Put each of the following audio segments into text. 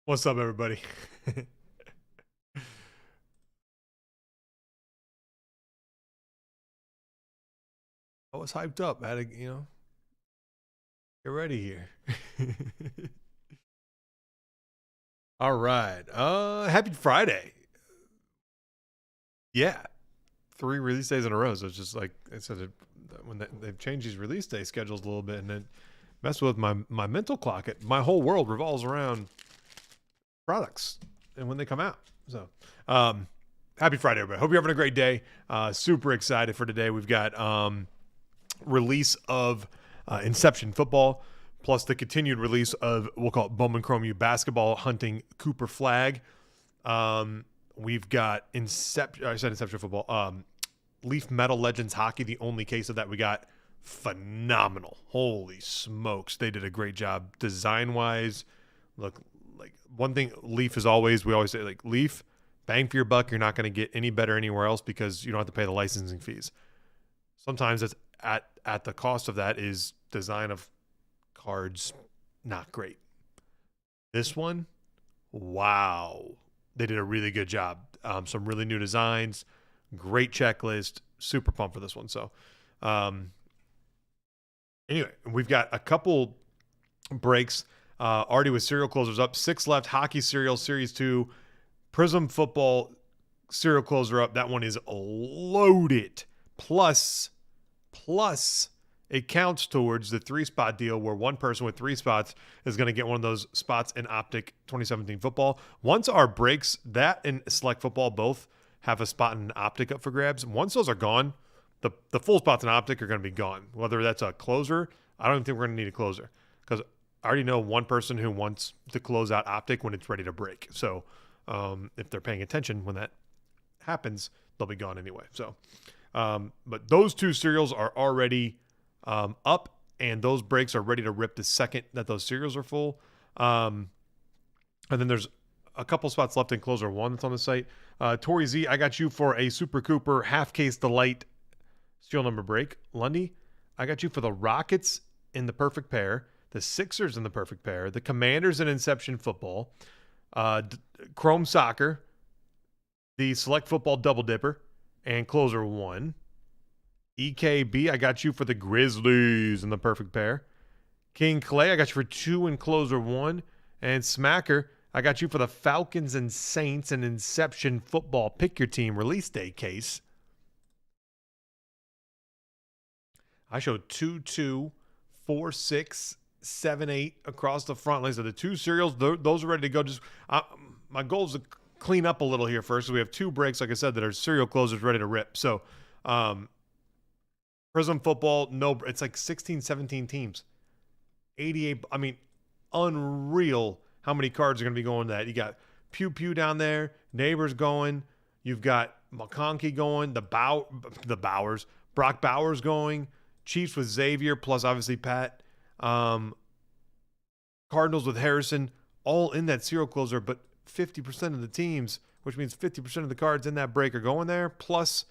What's up, everybody? I was hyped up. I had to, get ready here. All right. Happy Friday. Yeah, 3 release days in a row. So it's just like I said, when they've changed these release day schedules a little bit, and it messed with my mental clock. My whole world revolves around products and when they come out. So, happy Friday, everybody. Hope you're having a great day. Super excited for today. We've got release of Inception football, plus the continued release of, we'll call it Bowman Chrome U basketball, hunting Cooper flag. We've got Inception football. Leaf Metal Legends hockey, the only case of that we got. Phenomenal. Holy smokes. They did a great job design wise. Look, like one thing Leaf is always, we always say, like, Leaf, bang for your buck. You're not going to get any better anywhere else because you don't have to pay the licensing fees. Sometimes it's at the cost of that is design of cards not great. This one, wow, they did a really good job. Some really new designs, great checklist. Super pumped for this one. So, anyway, we've got a couple breaks already with serial closers up. 6 left. Hockey serial series 2, Prism football serial closer up. That one is loaded. Plus it counts towards the 3-spot deal where one person with 3 spots is going to get one of those spots in Optic 2017 football. Once our breaks, that and Select football both have a spot in Optic up for grabs. Once those are gone, the full spots in Optic are going to be gone. Whether that's a closer, I don't even think we're going to need a closer because I already know one person who wants to close out Optic when it's ready to break. So if they're paying attention when that happens, they'll be gone anyway. So but those 2 serials are already up, and those breaks are ready to rip the second that those serials are full. And then there's a couple spots left in closer 1 that's on the site. Tori Z, I got you for a Super Cooper half case delight serial number break. Lundy, I got you for the Rockets in the perfect pair, the Sixers in the perfect pair, the Commanders in Inception football, Chrome Soccer, the Select football double dipper, and closer 1. EKB, I got you for the Grizzlies in the perfect pair. King Clay, I got you for 2 in closer 1. And Smacker, I got you for the Falcons and Saints and Inception football pick your team release day case. I showed 2, 2, 4, 6, 7, 8 across the front lines. So the 2 serials, those are ready to go. Just my goal is to clean up a little here first. So we have 2 breaks, like I said, that are serial closers ready to rip. So Prism football, no, it's like 16, 17 teams. 88, I mean, unreal how many cards are going to be going to that. You got Pew Pew down there, Neighbors going. You've got McConkey going, the Bowers, Brock Bowers going, Chiefs with Xavier, plus obviously Pat. Cardinals with Harrison, all in that serial closer, but 50% of the teams, which means 50% of the cards in that break are going there, plus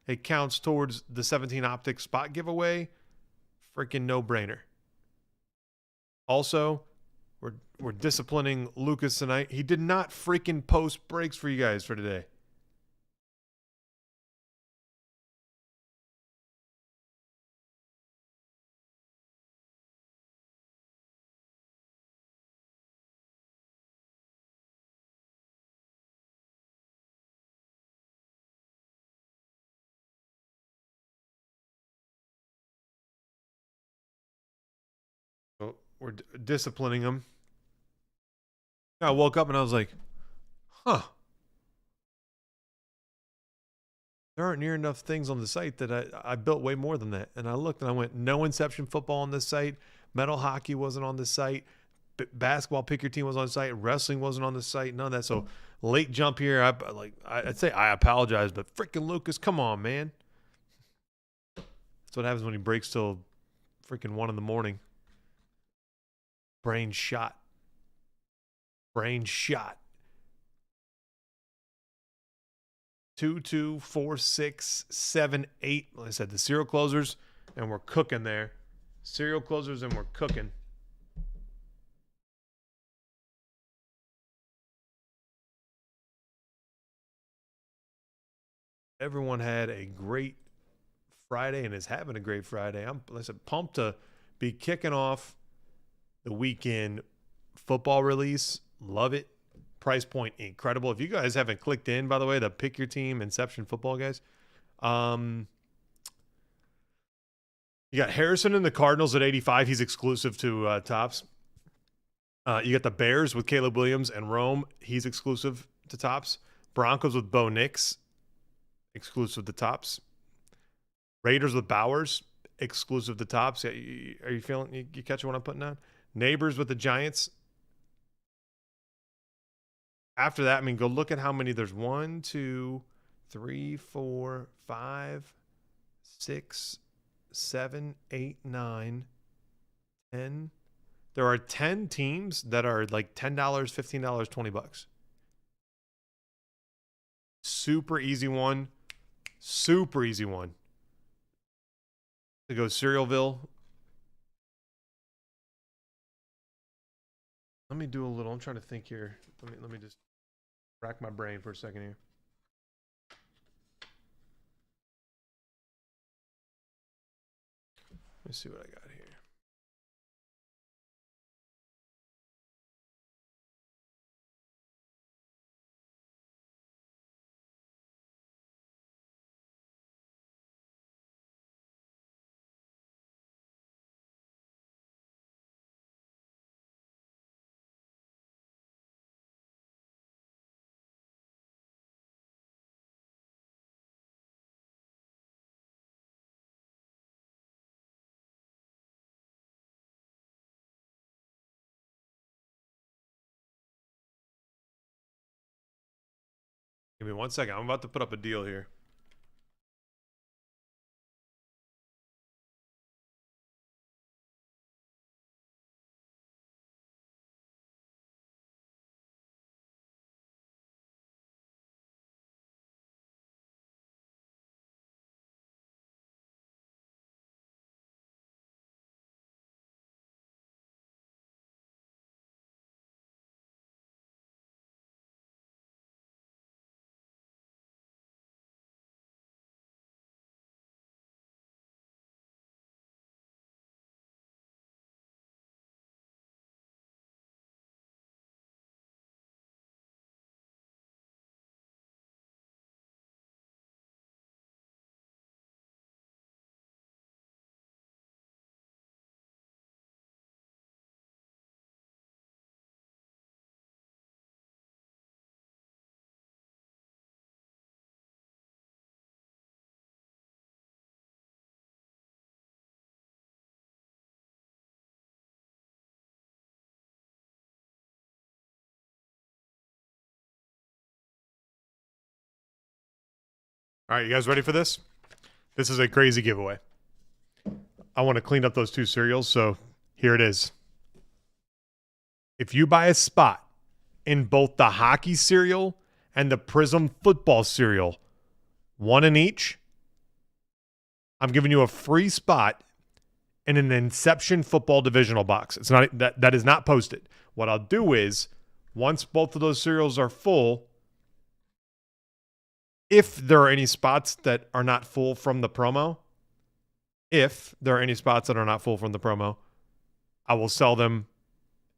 it counts towards the 17 Optic spot giveaway. Freaking no-brainer. Also, we're disciplining Lucas tonight. He did not freaking post breaks for you guys for today. So we're disciplining him. I woke up and I was like, huh. There aren't near enough things on the site that I built way more than that. And I looked and I went, no Inception football on this site. Metal hockey wasn't on this site. Basketball pick your team was on the site. Wrestling wasn't on the site. None of that. So late jump here. I'd say I apologize, but freaking Lucas, come on, man. That's what happens when he breaks till freaking 1 in the morning. Brain shot. Brain shot. 2, 2, 4, 6, 7, 8. Like I said, the serial closers, and we're cooking there. Serial closers, and we're cooking. everyone had a great Friday and is having a great Friday. I'm, like I said, pumped to be kicking off the weekend football release. Love it. Price point incredible. If you guys haven't clicked in, by the way, the Pick Your Team Inception Football guys, you got Harrison and the Cardinals at 85. He's exclusive to Tops. You got the Bears with Caleb Williams and Rome. He's exclusive to Tops. Broncos with Bo Nix, exclusive to Tops. Raiders with Bowers, exclusive to Tops. Are you feeling? You catching what I'm putting down? Neighbors with the Giants. After that, I mean, go look at how many there's. 1, 2, 3, 4, 5, 6, 7, 8, 9, 10. There are 10 teams that are like $10, $15, $20. Super easy one. Super easy one. To go Serialville. Let me do a little. I'm trying to think here. Let me just rack my brain for a second here. Let me see what I got here. Give me 1 second. I'm about to put up a deal here. All right, you guys ready for this? This is a crazy giveaway. I want to clean up those 2 cereals, so here it is. If you buy a spot in both the hockey cereal and the Prism football cereal, 1 in each, I'm giving you a free spot in an Inception football divisional box. It's not that is not posted. What I'll do is, once both of those cereals are full, if there are any spots that are not full from the promo, I will sell them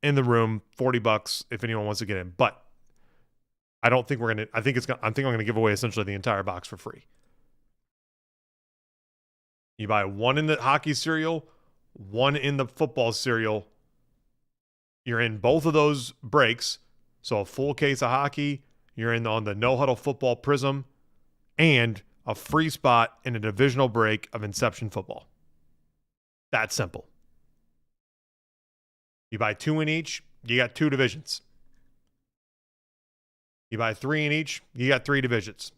in the room, $40 if anyone wants to get in. But I don't think we're gonna. I think I'm gonna give away essentially the entire box for free. You buy 1 in the hockey cereal, 1 in the football cereal. You're in both of those breaks. So a full case of hockey. You're in on the No Huddle Football Prism, and a free spot in a divisional break of Inception football. That simple. You buy 2 in each, you got 2 divisions. You buy 3 in each, you got 3 divisions.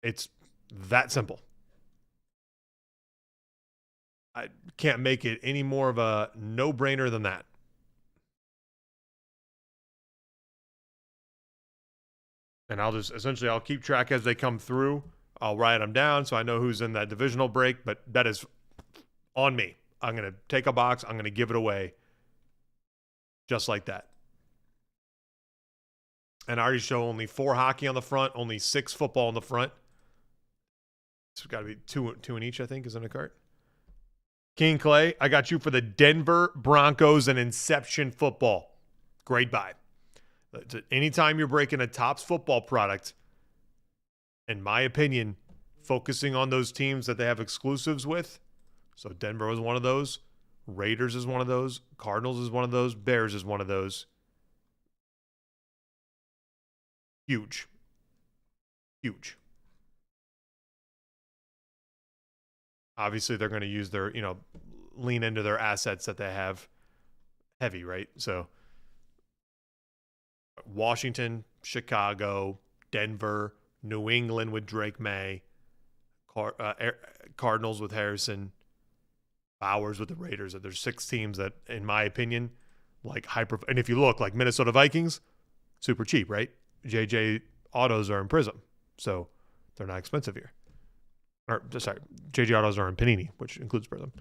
It's that simple. I can't make it any more of a no-brainer than that. And I'll keep track as they come through. I'll write them down so I know who's in that divisional break, but that is on me. I'm going to take a box. I'm going to give it away just like that. And I already show only 4 hockey on the front, only 6 football on the front. It's got to be two in each, I think, is in a cart. King Clay, I got you for the Denver Broncos and Inception football. Great buy. Anytime you're breaking a Topps football product, in my opinion, focusing on those teams that they have exclusives with. So Denver was one of those. Raiders is one of those. Cardinals is one of those. Bears is one of those. Huge. Huge. Obviously, they're going to use their, lean into their assets that they have heavy, right? So Washington, Chicago, Denver, New England with Drake May, Cardinals with Harrison, Bowers with the Raiders. There's 6 teams that, in my opinion, like hyper. And if you look, like Minnesota Vikings, super cheap, right? JJ autos are in Prism, so they're not expensive here. Or sorry, JJ autos are in Panini, which includes Prism.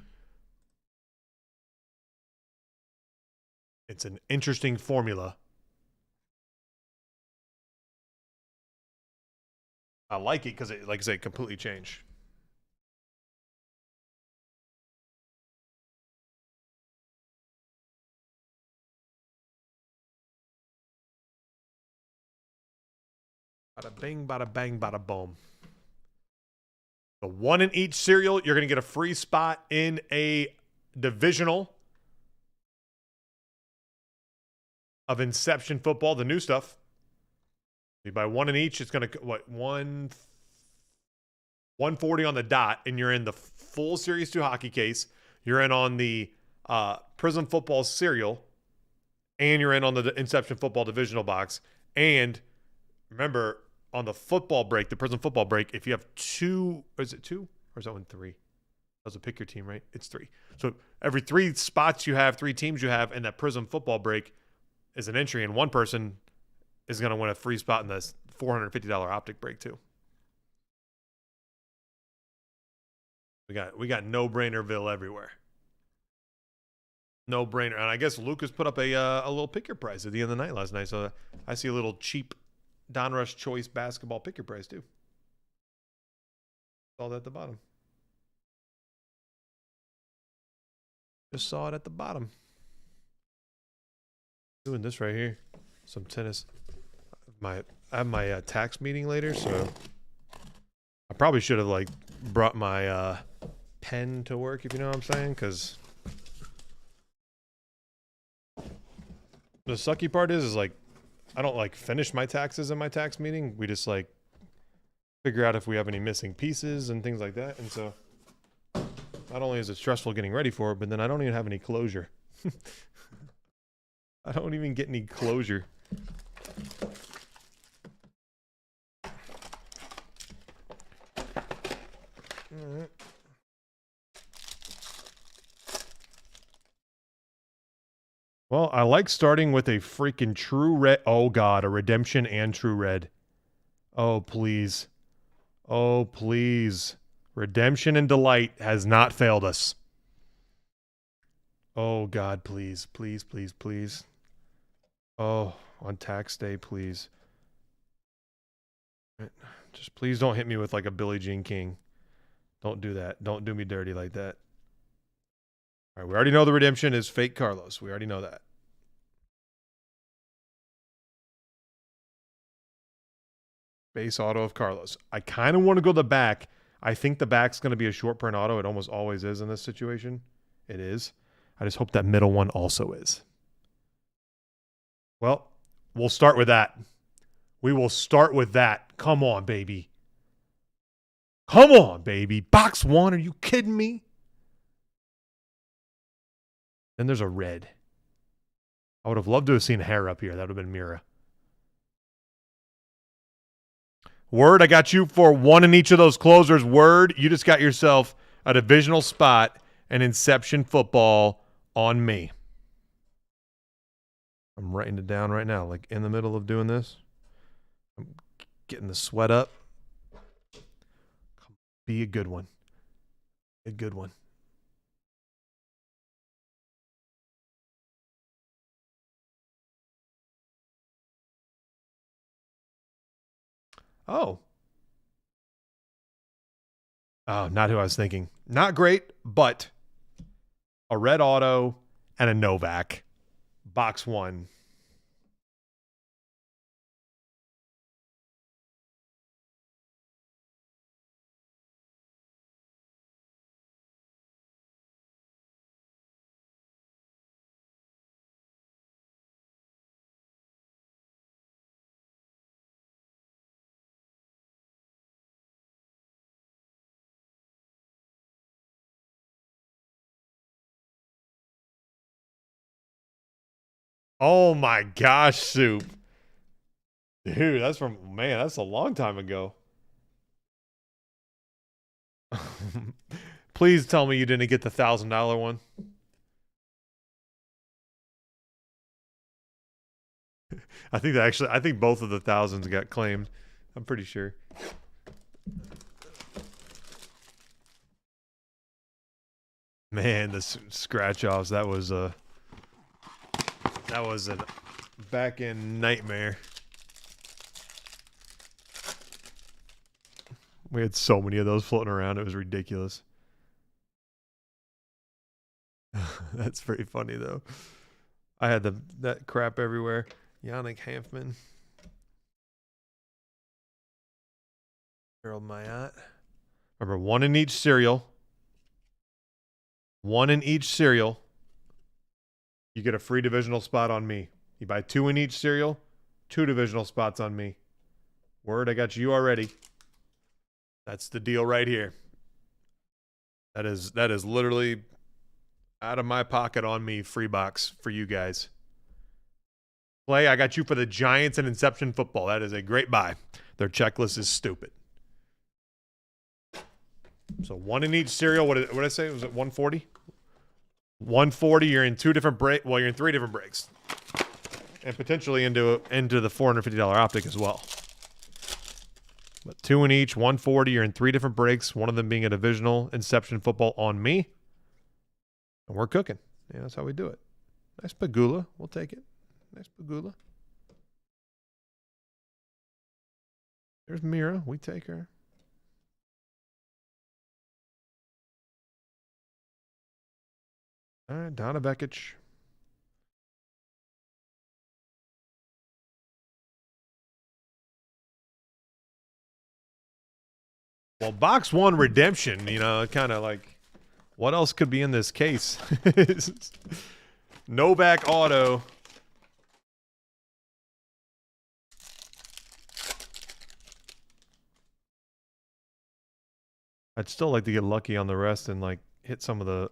It's an interesting formula. I like it because it, like I say, completely changed. Bada bing, bada bang, bada boom. The 1 in each cereal, you're going to get a free spot in a divisional of Inception football, the new stuff. You buy 1 in each, it's going to, 140 on the dot, and you're in the full Series 2 hockey case. You're in on the Prism football cereal, and you're in on the Inception football divisional box. And remember, on the football break, the Prism football break, if you have 2, is it 2? Or is that one 3? That was a pick your team, right? It's 3. So every 3 spots you have, 3 teams you have in that Prism football break is an entry, and one person is going to win a free spot in this $450 optic break too. We got no-brainerville everywhere. No-brainer. And I guess Lucas put up a little pick your price at the end of the night last night, so I see a little cheap Donruss Choice basketball pick your price too. Saw that at the bottom. Just saw it at the bottom. Doing this right here. Some tennis. I have my tax meeting later, so I probably should have like brought my pen to work, if you know what I'm saying, because the sucky part is like I don't like finish my taxes in my tax meeting. We just like figure out if we have any missing pieces and things like that. And so not only is it stressful getting ready for it, but then I don't even have any closure. I don't even get any closure. Well, I like starting with a freaking true red. Oh, God, a redemption and true red. Oh, please. Oh, please. Redemption and delight has not failed us. Oh, God, please. Please, please, please. Oh, on tax day, please. Just please don't hit me with like a Billie Jean King. Don't do that. Don't do me dirty like that. All right, we already know the redemption is fake Carlos. We already know that. Base auto of Carlos. I kind of want to go the back. I think the back's going to be a short print auto. It almost always is in this situation. It is. I just hope that middle one also is. Well, we'll start with that. We will start with that. Come on, baby. Come on, baby. Box 1. Are you kidding me? Then there's a red. I would have loved to have seen hair up here. That would have been Mira. Word, I got you for 1 in each of those closers. Word, you just got yourself a divisional spot and Inception football on me. I'm writing it down right now, like in the middle of doing this. I'm getting the sweat up. Be a good one. A good one. Oh. Oh, not who I was thinking. Not great, but a red auto and a Novak. Box 1. Oh my gosh, Soup. Dude, that's that's a long time ago. Please tell me you didn't get the $1,000 one. I think both of the thousands got claimed. I'm pretty sure. Man, the scratch offs, that was a back end nightmare. We had so many of those floating around, it was ridiculous. That's pretty funny though. I had that crap everywhere. Yannick Hanfman. Harold Mayat. Remember, 1 in each cereal. 1 in each cereal. You get a free divisional spot on me. You buy 2 in each cereal, 2 divisional spots on me. Word, I got you already. That's the deal right here. That is literally out of my pocket on me, free box for you guys. Play, I got you for the Giants and Inception Football. That is a great buy. Their checklist is stupid. So 1 in each cereal. What did I say? Was it 140? 140. You're in 2 different break. Well, you're in 3 different breaks, and potentially into the $450 optic as well. But 2 in each, 140. You're in 3 different breaks. One of them being a divisional Inception Football on me, and we're cooking. Yeah, that's how we do it. Nice Pagula. We'll take it. Nice Pagula. There's Mira. We take her. All right, Donna Vekic. Well, box 1 redemption, kind of like, what else could be in this case? Novak auto. I'd still like to get lucky on the rest and like hit some of the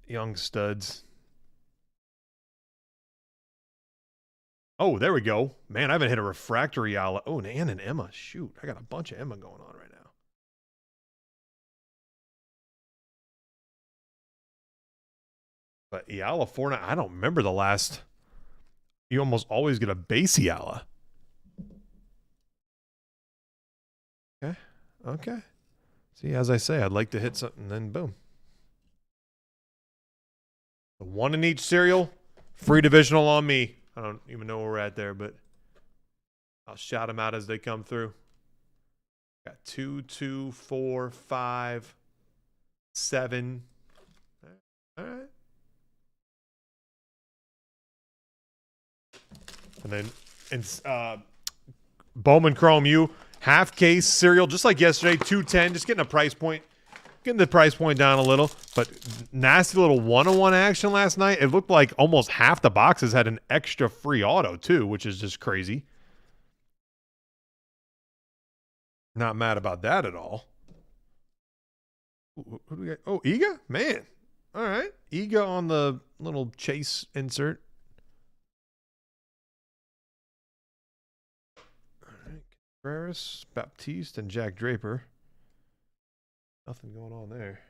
young studs. Oh, there we go. Man, I haven't hit a refractory Yala. Oh, and an Emma. Shoot, I got a bunch of Emma going on right now. But Yala 4-9, I don't remember the last. You almost always get a base Yala. Okay. See, as I say, I'd like to hit something, then boom. 1 in each cereal, free divisional on me. I don't even know where we're at there, but I'll shout them out as they come through. Got 2, 2, 4, 5, 7. All right. And then Bowman Chrome U half case cereal, just like yesterday, 210. Just getting the price point down a little, but nasty little 101 action last night. It looked like almost half the boxes had an extra free auto too, which is just crazy. Not mad about that at all. Who do we got? Oh, Iga? Man. All right. Iga on the little chase insert. All right. Contreras, Baptiste, and Jack Draper. Nothing going on there.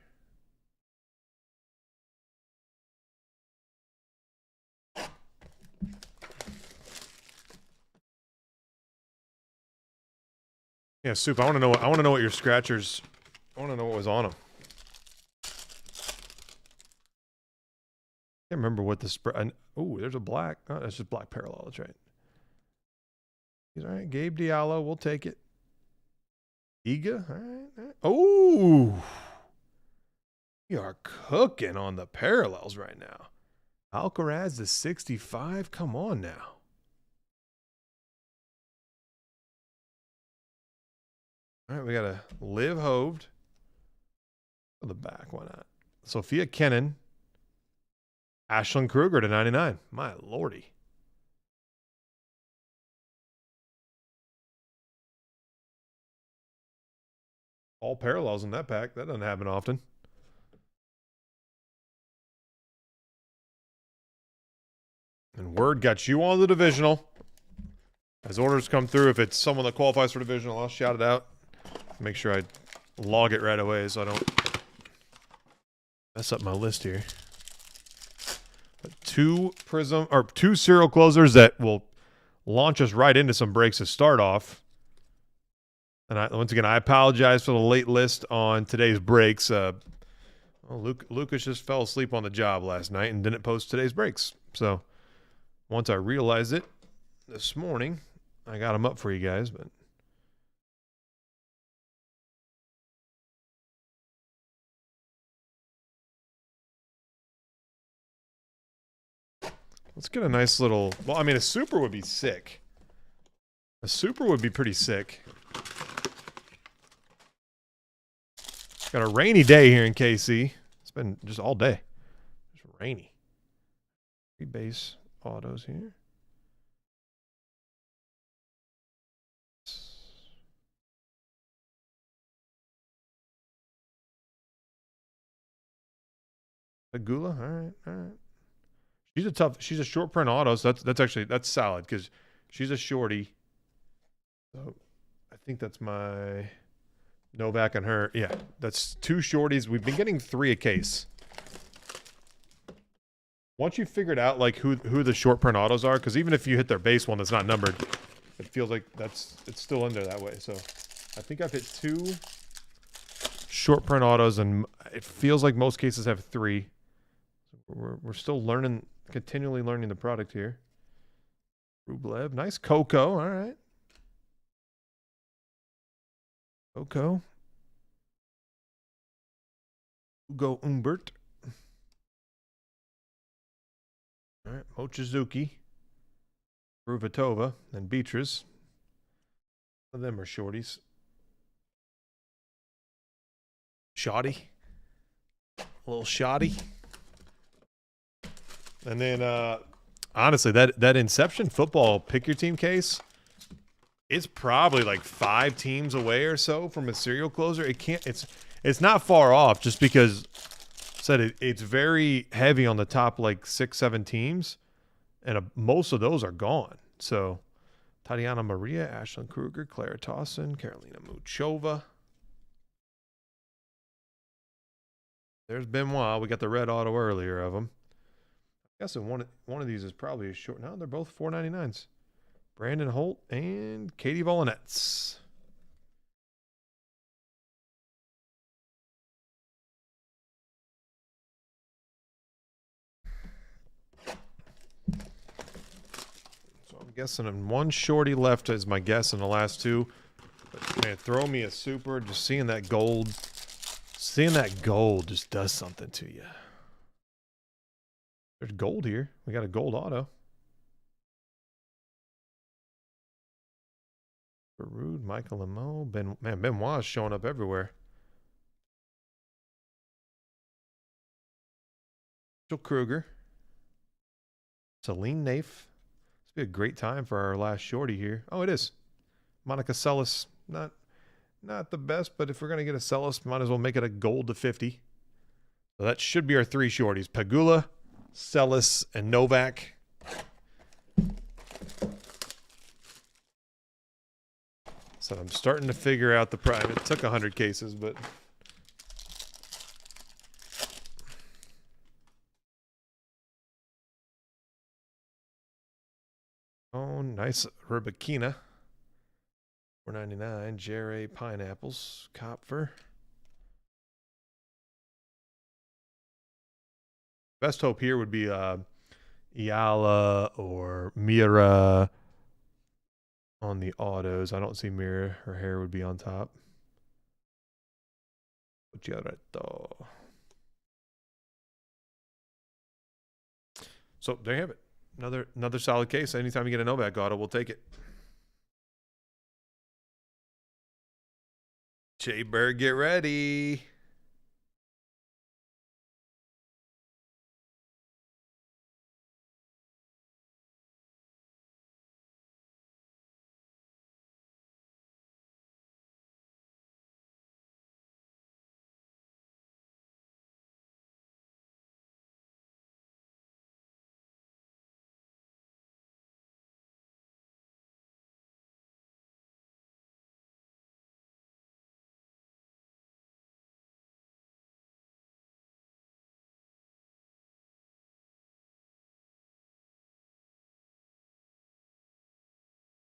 Yeah, Soup. I want to know what your scratchers. I want to know what was on them. Can't remember what the spread. Oh, there's a black. Oh, that's just black parallel. That's right. All right, Gabe Diallo, we'll take it. Iga, all right. All right. Oh, we are cooking on the parallels right now. Alcaraz to 65. Come on now. All right, we got a Liv Hoved. On the back, why not? Sophia Kennan. Ashlyn Kruger to 99. My lordy. All parallels in that pack. That doesn't happen often. And word got you on the divisional. As orders come through, if it's someone that qualifies for divisional, I'll shout it out. Make sure I log it right away so I don't mess up my list here. Two serial closers that will launch us right into some breaks to start off. And once again, I apologize for the late list on today's breaks. Lucas just fell asleep on the job last night and didn't post today's breaks. So once I realized it this morning, I got them up for you guys. But let's get a nice little. Well, I mean, a super would be sick. A super would be pretty sick. Got a rainy day here in KC. It's been just all day. It's rainy. 3 base autos here. Agula, all right. She's a short print auto, so that's solid because she's a shorty. So I think that's my Novak on her. Yeah, that's 2 shorties. We've been getting 3 a case. Once you figured out like who the short print autos are, because even if you hit their base one that's not numbered, it feels like it's still in there that way. So I think I've hit 2 short print autos, and it feels like most cases have 3. We're still continually learning the product here. Rublev, nice Coco, all right. Coco. Ugo Umbert. All right, Mochizuki. Ruvatova and Beatrice. Some of them are shorties. Shoddy. A little shoddy. And then, honestly, that Inception Football Pick Your Team case, it's probably like 5 teams away or so from a serial closer. It's not far off just because it's very heavy on the top like 6-7 teams, and most of those are gone. So Tatiana Maria, Ashlyn Kruger, Clara Towson, Carolina Muchova. There's Benoit. We got the red auto earlier of them. I guess one of these is probably a short. No, they're both $4.99s. Brandon Holt and Katie Volanets. So I'm guessing one shorty left is my guess in the last 2. But man, throw me a super. Just seeing that gold just does something to you. There's gold here. We got a gold auto. Baroud, Michael Lemo, Benoit's showing up everywhere. Rachel Kruger. Celine Naif. This would be a great time for our last shorty here. Oh, it is. Monica Seles. Not the best, but if we're going to get a Seles, might as well make it a gold to 50. So that should be our 3 shorties. Pegula, Seles, and Novak. So I'm starting to figure out the prime. It took 100 cases, but oh, nice Rebekina. $4.99. Jerry Pineapples. Kopfer. Best hope here would be Iala or Mira on the autos. I don't see Mira. Her hair would be on top. So there you have it. Another solid case. Anytime you get a Novak auto, we'll take it. Jay Bird, get ready.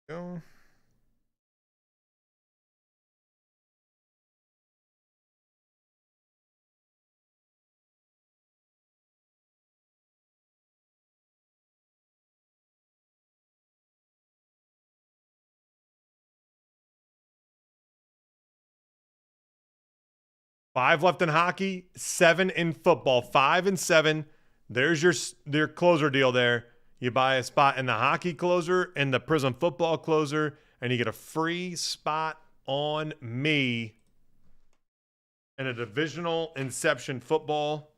Go. Five left in hockey, 7 in football. 5 and 7. There's your closer deal there. You buy a spot in the hockey closer and the Prism football closer, and you get a free spot on me in a divisional Inception football.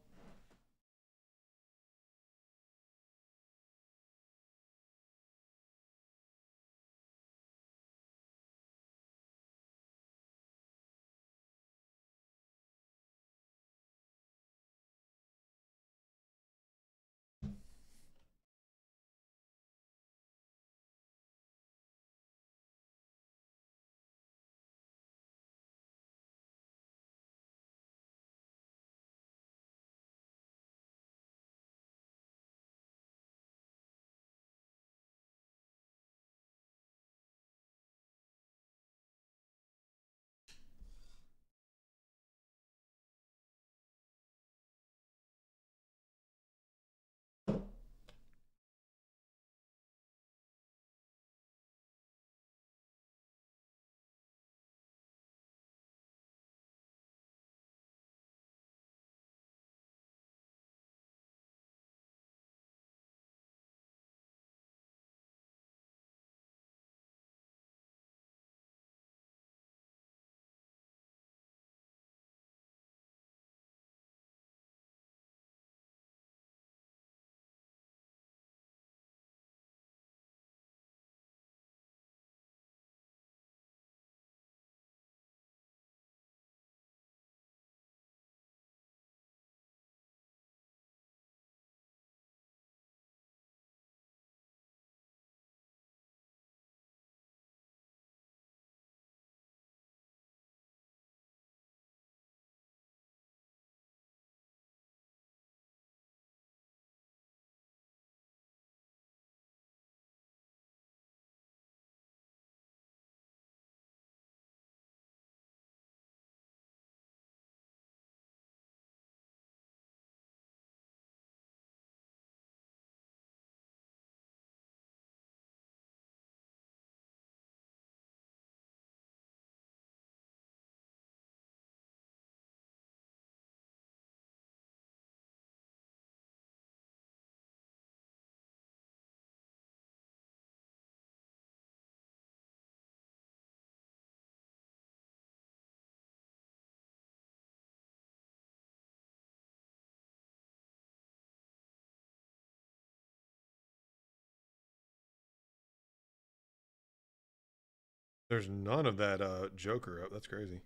There's none of that Joker up. That's crazy.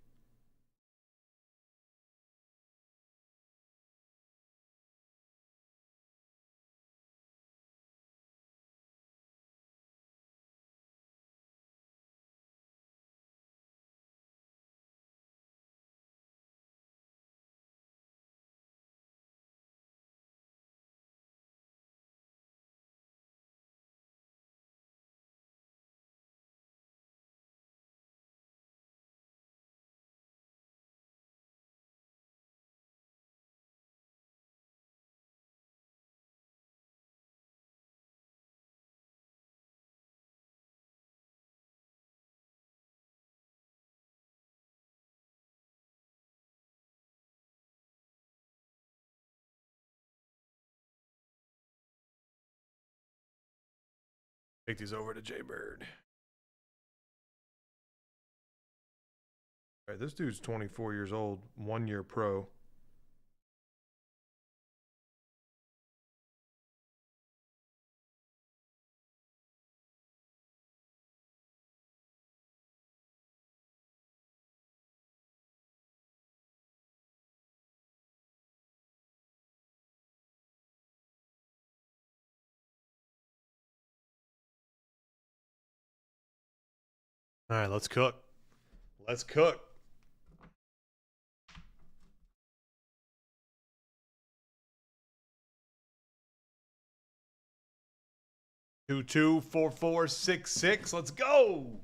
Take these over to Jaybird. All right, this dude's 24 years old, 1 year pro. All right, let's cook. Let's cook. Two, 2, 4, 4, 6, 6. Let's go.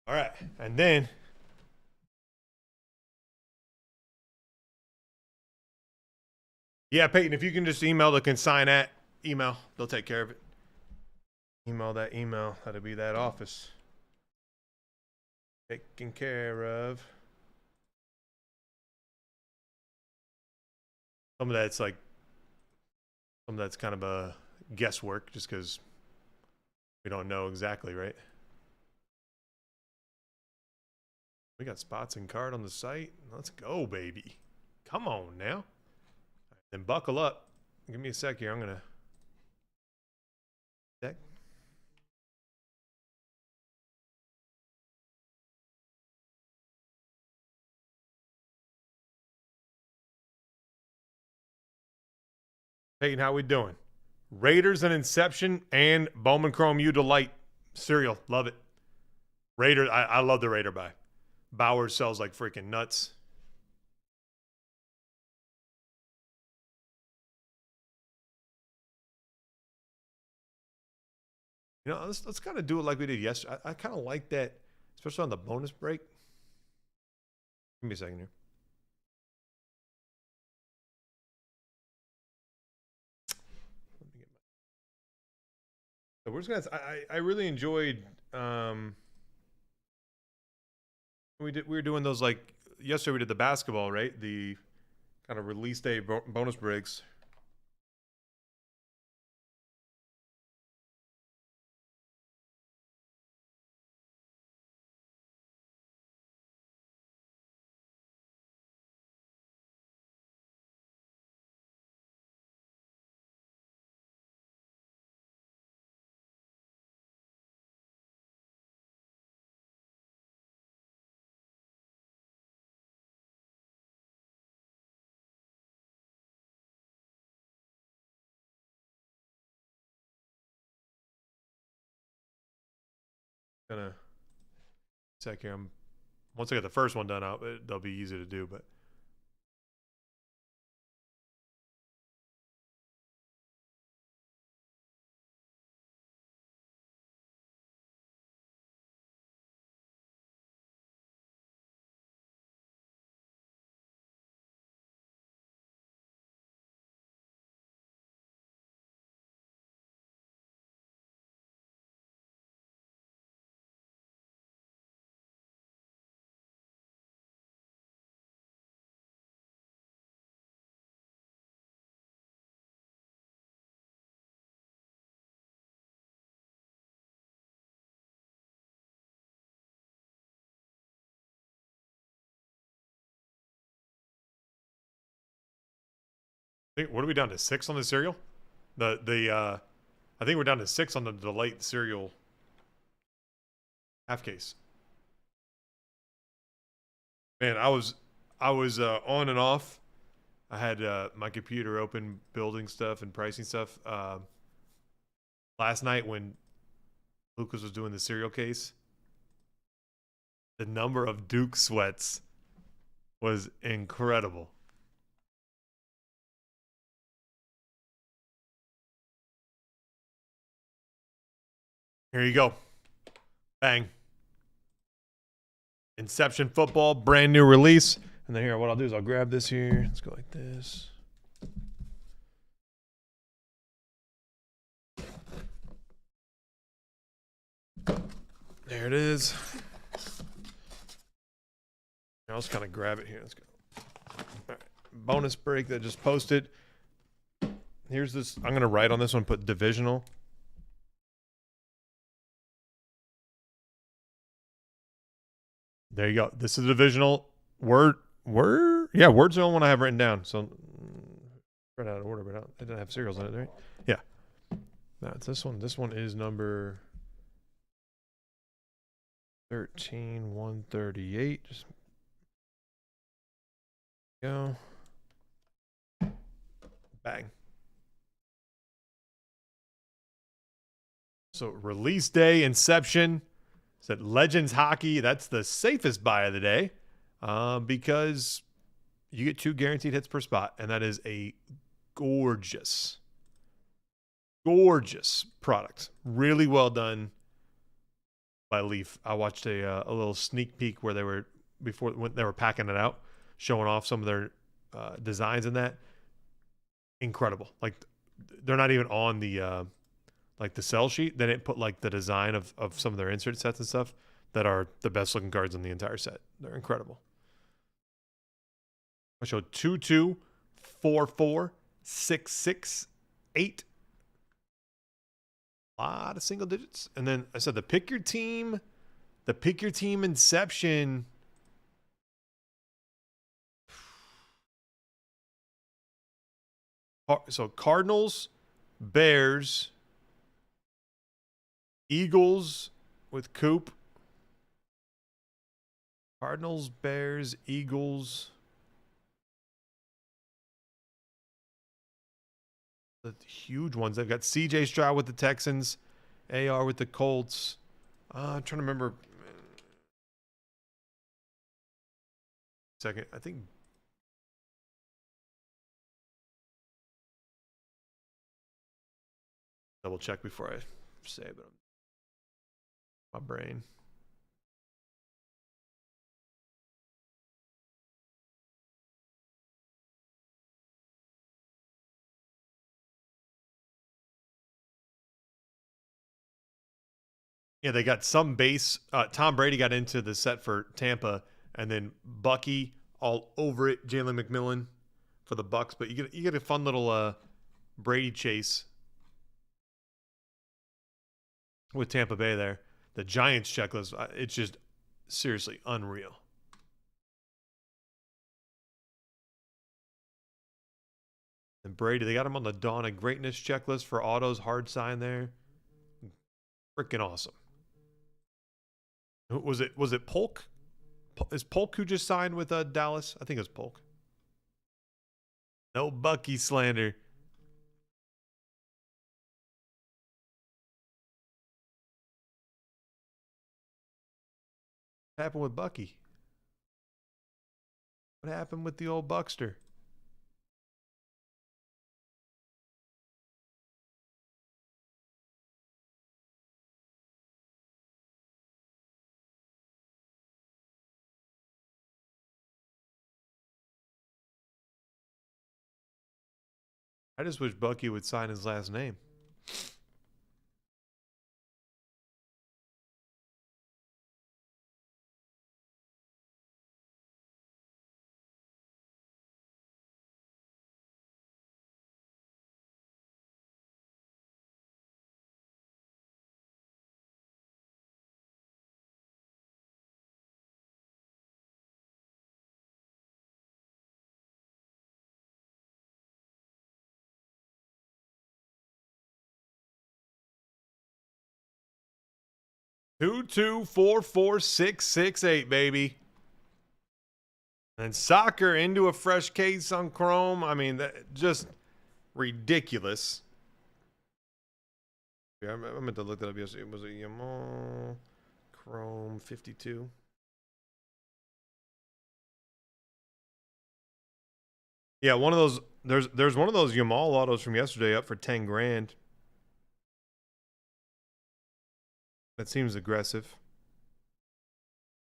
All right, and then yeah, Peyton, if you can just email the consign at email, they'll take care of it. Email that email. That'll be that office. Taken care of. Some of that's kind of a guesswork just because we don't know exactly, right? We got spots and card on the site. Let's go, baby. Come on now. Then buckle up. Give me a sec here. I'm going to... Sec. Peyton, how we doing? Raiders and Inception and Bowman Chrome U Delight cereal. Love it. Raider, I love the Raider buy. Bowers sells like freaking nuts. You know, let's kind of do it like we did yesterday. I kind of like that, especially on the bonus break. Give me a second here. we're just gonna. I really enjoyed. We were doing those like yesterday. We did the basketball, right? The kind of release day bonus breaks. Gonna sec here. Once I get the first one done out, they'll be easy to do. But what are we down to 6 on the cereal? I think we're down to 6 on the Delight cereal half case. Man, I was on and off. I had my computer open, building stuff and pricing stuff. Last night when Lucas was doing the cereal case, the number of Duke sweats was incredible. Here you go. Bang. Inception Football, brand new release. And then here, what I'll do is I'll grab this here. Let's go like this. There it is. I'll just kind of grab it here. Let's go. All right. Bonus break that just posted. Here's this. I'm going to write on this one, put divisional. There you go. This is a divisional word. Yeah, words are the only one I have written down. So right out of order, but I didn't have cereals in it, right? Yeah. That's this one. This one is number 13138. Just go. Bang. So release day, Inception. Said Legends Hockey. That's the safest buy of the day because you get 2 guaranteed hits per spot, and that is a gorgeous, gorgeous product. Really well done by Leaf. I watched a little sneak peek where they were before when they were packing it out, showing off some of their designs in that. Incredible. Like they're not even on the like the sell sheet. They didn't put like the design of some of their insert sets and stuff that are the best looking cards in the entire set. They're incredible. I showed 2, 2, 4, 4, 6, 6, 8. A lot of single digits. And then I said the pick your team Inception. So Cardinals, Bears, Eagles with Coop. Cardinals, Bears, Eagles. The huge ones. They've got CJ Stroud with the Texans, AR with the Colts. I'm trying to remember. Second, I think. Double check before I say it, but my brain. Yeah, they got some base. Tom Brady got into the set for Tampa, and then Bucky all over it. Jalen McMillan for the Bucks, but you get a fun little Brady chase with Tampa Bay there. The Giants checklist, it's just seriously unreal. And Brady, they got him on the Dawn of Greatness checklist for autos, hard sign there. Freaking awesome. Was it Polk? Is Polk who just signed with Dallas? I think it was Polk. No Bucky slander. What happened with Bucky? What happened with the old Buckster? I just wish Bucky would sign his last name. Two two 4 4 6 6 8, baby. And soccer into a fresh case on Chrome. I mean, that just ridiculous. Yeah, I meant to look that up yesterday. Was it Yamal Chrome 52? Yeah, one of those. There's one of those Yamal autos from yesterday up for 10 grand. That seems aggressive.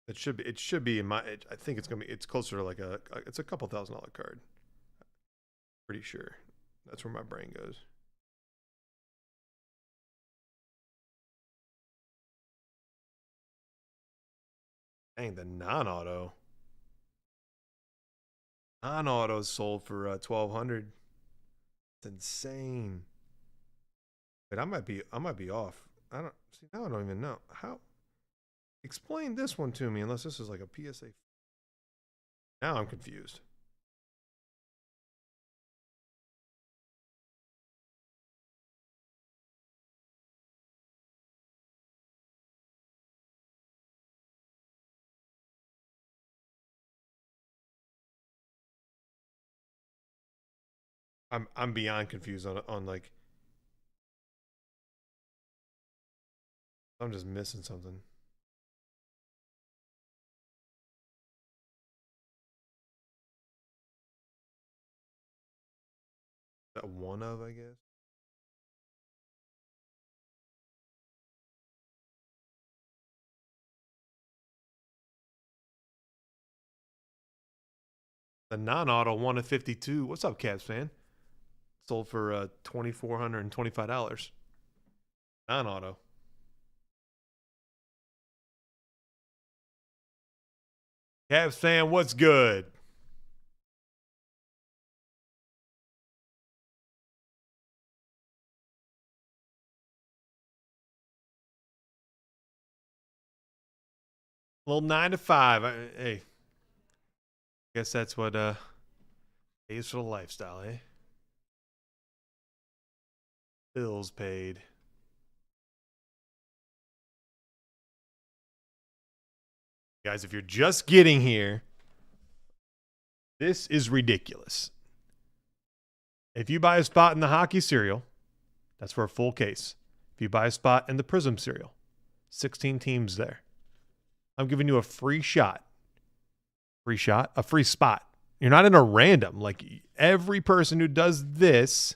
It should be in my. I think it's gonna be. It's closer to like it's a couple $1,000 card. Pretty sure. That's where my brain goes. Dang, the non-auto. Non-auto sold for 1,200. It's insane. But I might be off. I don't see now. I don't even know how. Explain this one to me, unless this is like a PSA. Now I'm confused. I'm beyond confused on like. I'm just missing something. That one of, I guess. The non-auto 1 of 52. What's up, Cavs fan? Sold for $2,425. Non-auto. Cavs fan, what's good? Little 9 to 5. Hey, guess that's what pays for the lifestyle, eh? Bills paid. Guys, if you're just getting here, this is ridiculous. If you buy a spot in the hockey cereal, that's for a full case. If you buy a spot in the Prism cereal, 16 teams there. I'm giving you a free shot. Free shot? A free spot. You're not in a random. Like every person who does this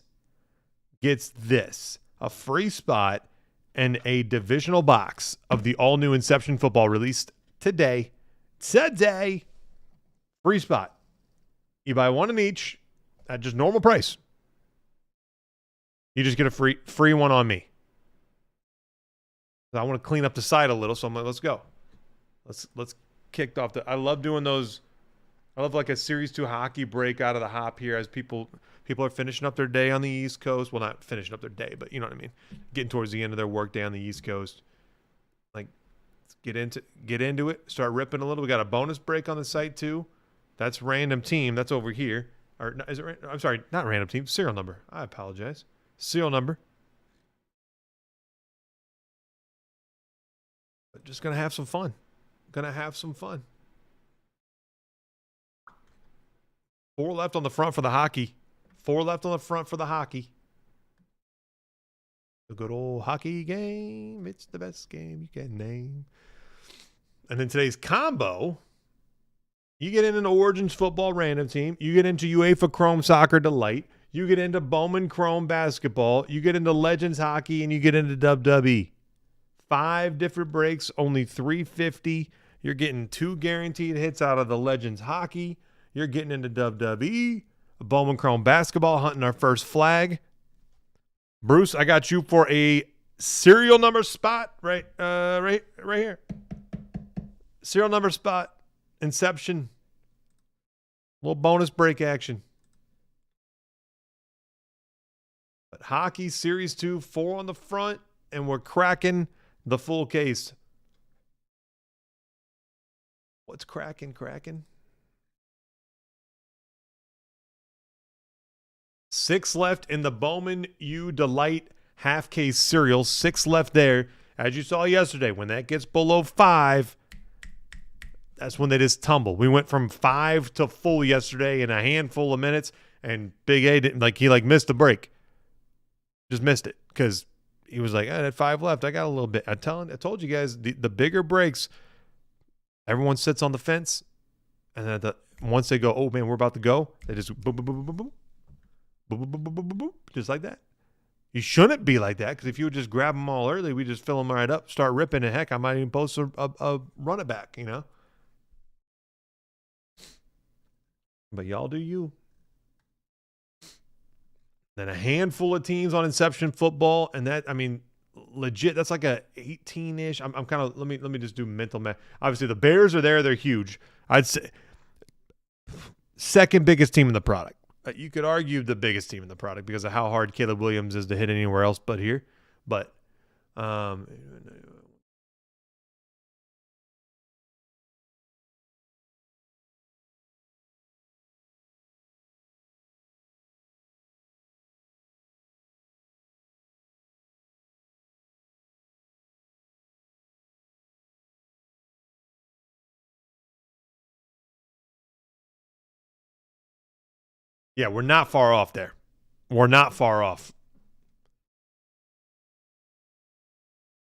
gets this. A free spot and a divisional box of the all-new Inception football released today. Today. Free spot. You buy one in each at just normal price. You just get a free one on me. I want to clean up the side a little, so I'm like, let's go. Let's kick off the. I love doing those. I love like a Series 2 hockey break out of the hop here as people are finishing up their day on the East Coast. Well, not finishing up their day, but you know what I mean. Getting towards the end of their work day on the East Coast. Like get into it. Start ripping a little. We got a bonus break on the site too. That's random team. That's over here. Or is it? I'm sorry, not random team. Serial number. I apologize. Serial number. But just gonna have some fun. Gonna have some fun. 4 left on the front for the hockey. 4 left on the front for the hockey. The good old hockey game. It's the best game you can name. And then today's combo, you get into an Origins football random team. You get into UEFA Chrome Soccer Delight. You get into Bowman Chrome basketball. You get into Legends hockey, and you get into WWE. 5 different breaks, only $350. You're getting 2 guaranteed hits out of the Legends hockey. You're getting into WWE. Bowman Chrome basketball, hunting our first flag. Bruce, I got you for a serial number spot right here. Serial number spot. Inception. Little bonus break action. But hockey Series 2, 4 on the front, and we're cracking the full case. What's cracking? 6 left in the Bowman U Delight half case cereal. 6 left there. As you saw yesterday, when that gets below 5, that's when they just tumble. We went from 5 to full yesterday in a handful of minutes, and Big A didn't he missed the break. Just missed it because he was like, I had 5 left. I got a little bit. I told you guys the bigger breaks, everyone sits on the fence, and then once they go, oh man, we're about to go, they just boom, boom, boom, boom, boom, boom. Boom, boom, boom, boom, boom, boom, boom, just like that. You shouldn't be like that because if you would just grab them all early, we just fill them right up, start ripping, and heck, I might even post a run it back, But y'all do you. Then a handful of teams on Inception football, and that, I mean, legit, that's like a 18-ish. I'm kind of, let me just do mental math. Obviously, the Bears are there. They're huge. I'd say second biggest team in the product. You could argue the biggest team in the product because of how hard Caleb Williams is to hit anywhere else but here. But yeah, we're not far off there. We're not far off.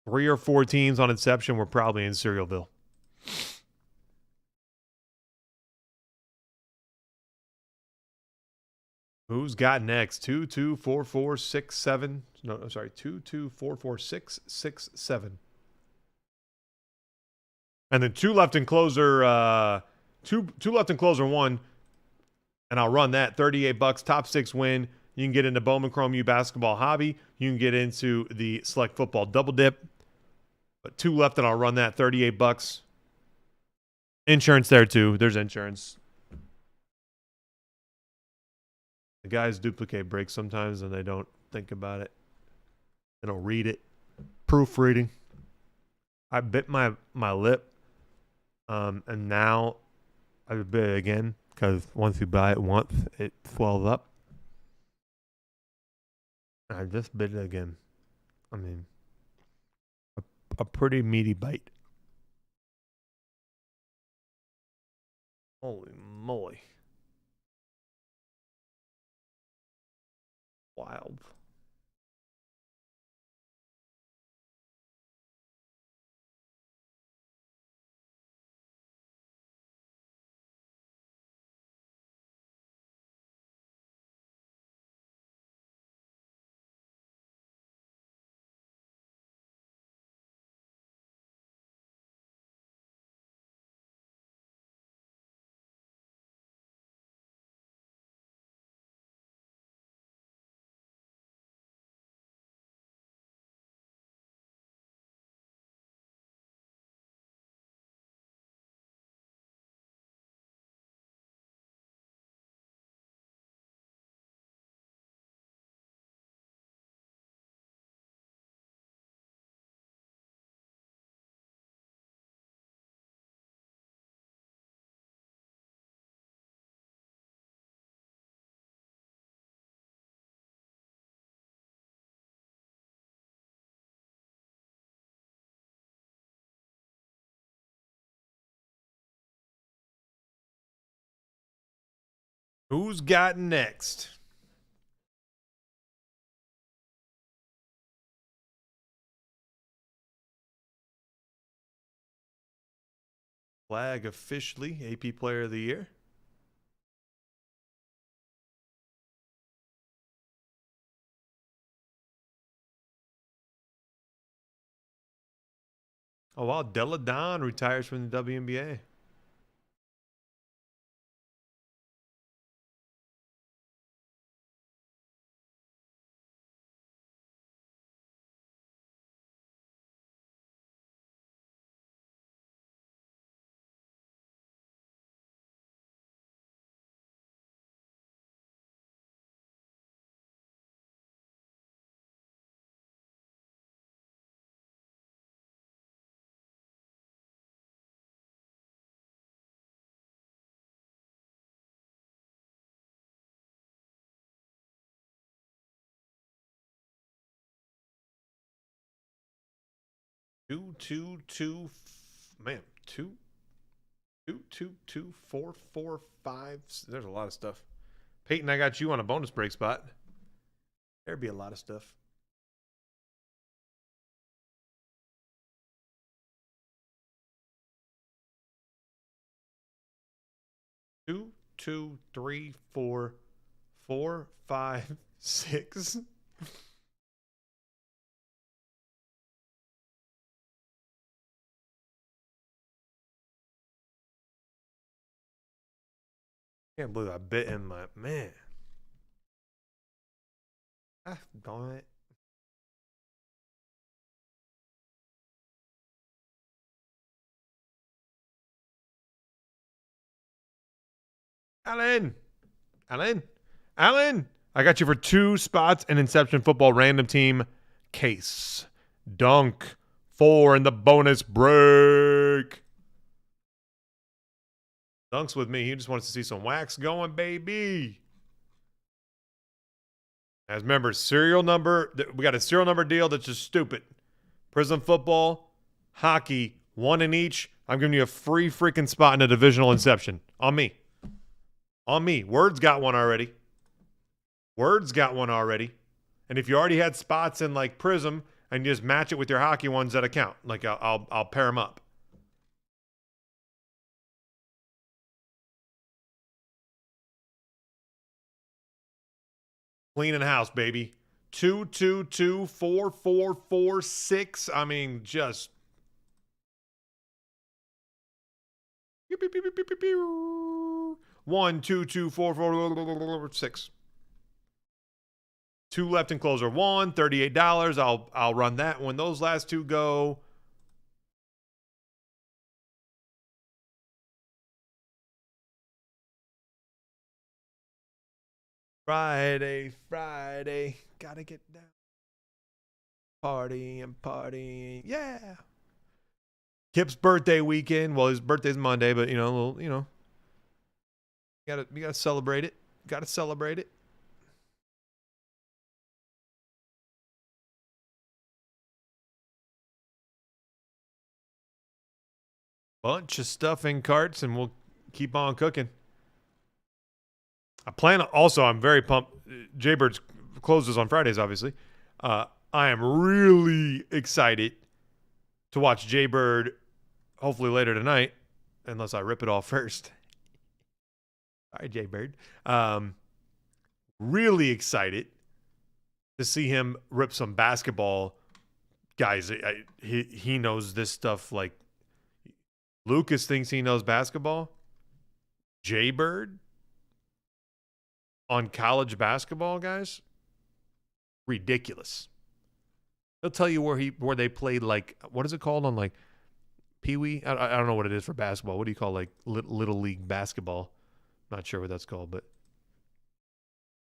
3 or 4 teams on Inception were probably in Serialville. Who's got next? 2, 2, 4, 4, 6, 7. No, I'm sorry. 2, 2, 4, 4, 6, 6, 7. And then 2 left in closer. Two left in closer 1. And I'll run that. $38. Top 6 win. You can get into Bowman Chrome U basketball hobby. You can get into the select football double dip. But 2 left, and I'll run that. $38. Insurance there too. There's insurance. The guys duplicate breaks sometimes and they don't think about it. They don't read it. Proofreading. I bit my lip. And now I bit it again because once you buy it once, it swells up. I just bit it again. I mean, a pretty meaty bite. Holy moly. Wild. Who's got next? Flag officially AP Player of the Year. Oh, wow. Della Don retires from the WNBA. Man, two, 4, 4, 5. There's a lot of stuff. Peyton, I got you on a bonus break spot. There'd be a lot of stuff. 2, 2, 3, 4, 4, 5, 6. Can't believe I bit in my man. Ah, darn it. Alan, Alan. I got you for 2 spots and Inception Football Random Team case. Dunk 4 in the bonus break. Dunk's with me. He just wants to see some wax going, baby. As members, serial number. We got a serial number deal that's just stupid. Prism Football, hockey, 1 in each. I'm giving you a free freaking spot in a divisional Inception. On me. On me. Word's got one already. And if you already had spots in like Prism and you just match it with your hockey ones that account, like I'll pair them up. Cleaning house, baby. 2, 2, 2, 4, 4, 4, 6. I mean, just 1, 2, 2, 4, 4, 6. 2 left in closer. $38. I'll run that when those last 2 go. Friday. Gotta get down. Partying. Yeah. Kip's birthday weekend. Well, his birthday's Monday, but you gotta celebrate it. Gotta celebrate it. Bunch of stuff in carts, and we'll keep on cooking. I'm very pumped. Jaybirds closes on Fridays, obviously. I am really excited to watch Jaybird, hopefully later tonight, unless I rip it off first. Sorry, Jaybird. Really excited to see him rip some basketball. Guys, he knows this stuff. Like, Lucas thinks he knows basketball. Jaybird on college basketball, guys, ridiculous. He'll tell you where they played, like, what is it called on like Pee Wee? I don't know what it is for basketball. What do you call like little league basketball? Not sure what that's called, but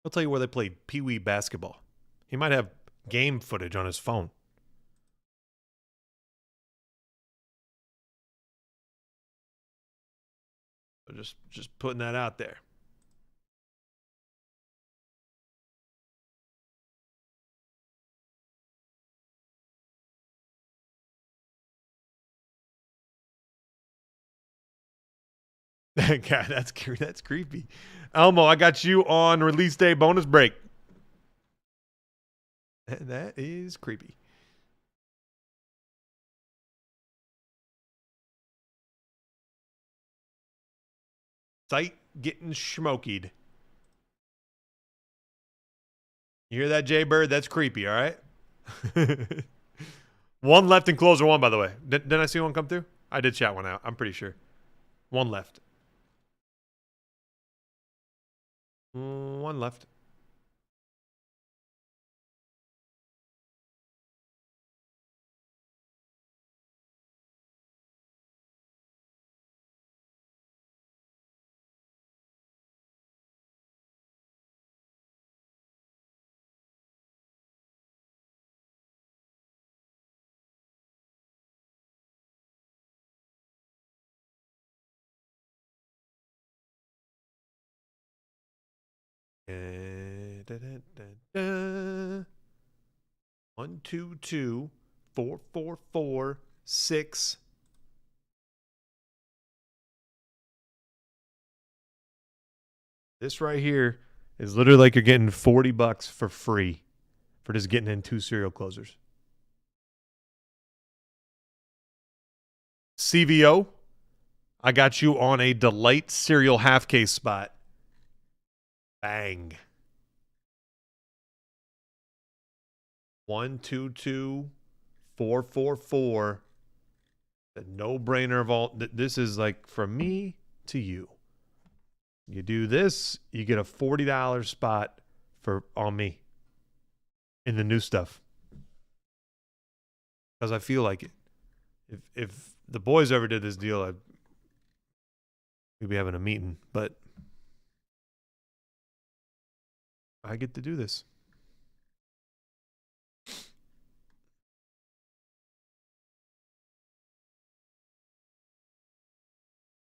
he'll tell you where they played Pee Wee basketball. He might have game footage on his phone. So just putting that out there. God, that's creepy. Elmo, I got you on release day bonus break. That is creepy. Sight getting smokied. You hear that, Jay Bird? That's creepy, all right? One left in closer one, by the way. Didn't I see one come through? I did chat one out. I'm pretty sure. One left. One left. Da, da, da, da. 1, 2, 2, 4, 4, 4, 6. This right here is literally like you're getting $40 for free for just getting in 2 serial closers. CVO, I got you on a Delight cereal half case spot. Bang. 1, 2, 2, 4, 4, 4. The no-brainer of all. This is like from me to you. You do this, you get a $40 spot for on me in the new stuff because I feel like it. If the boys ever did this deal, we'd be having a meeting. But I get to do this.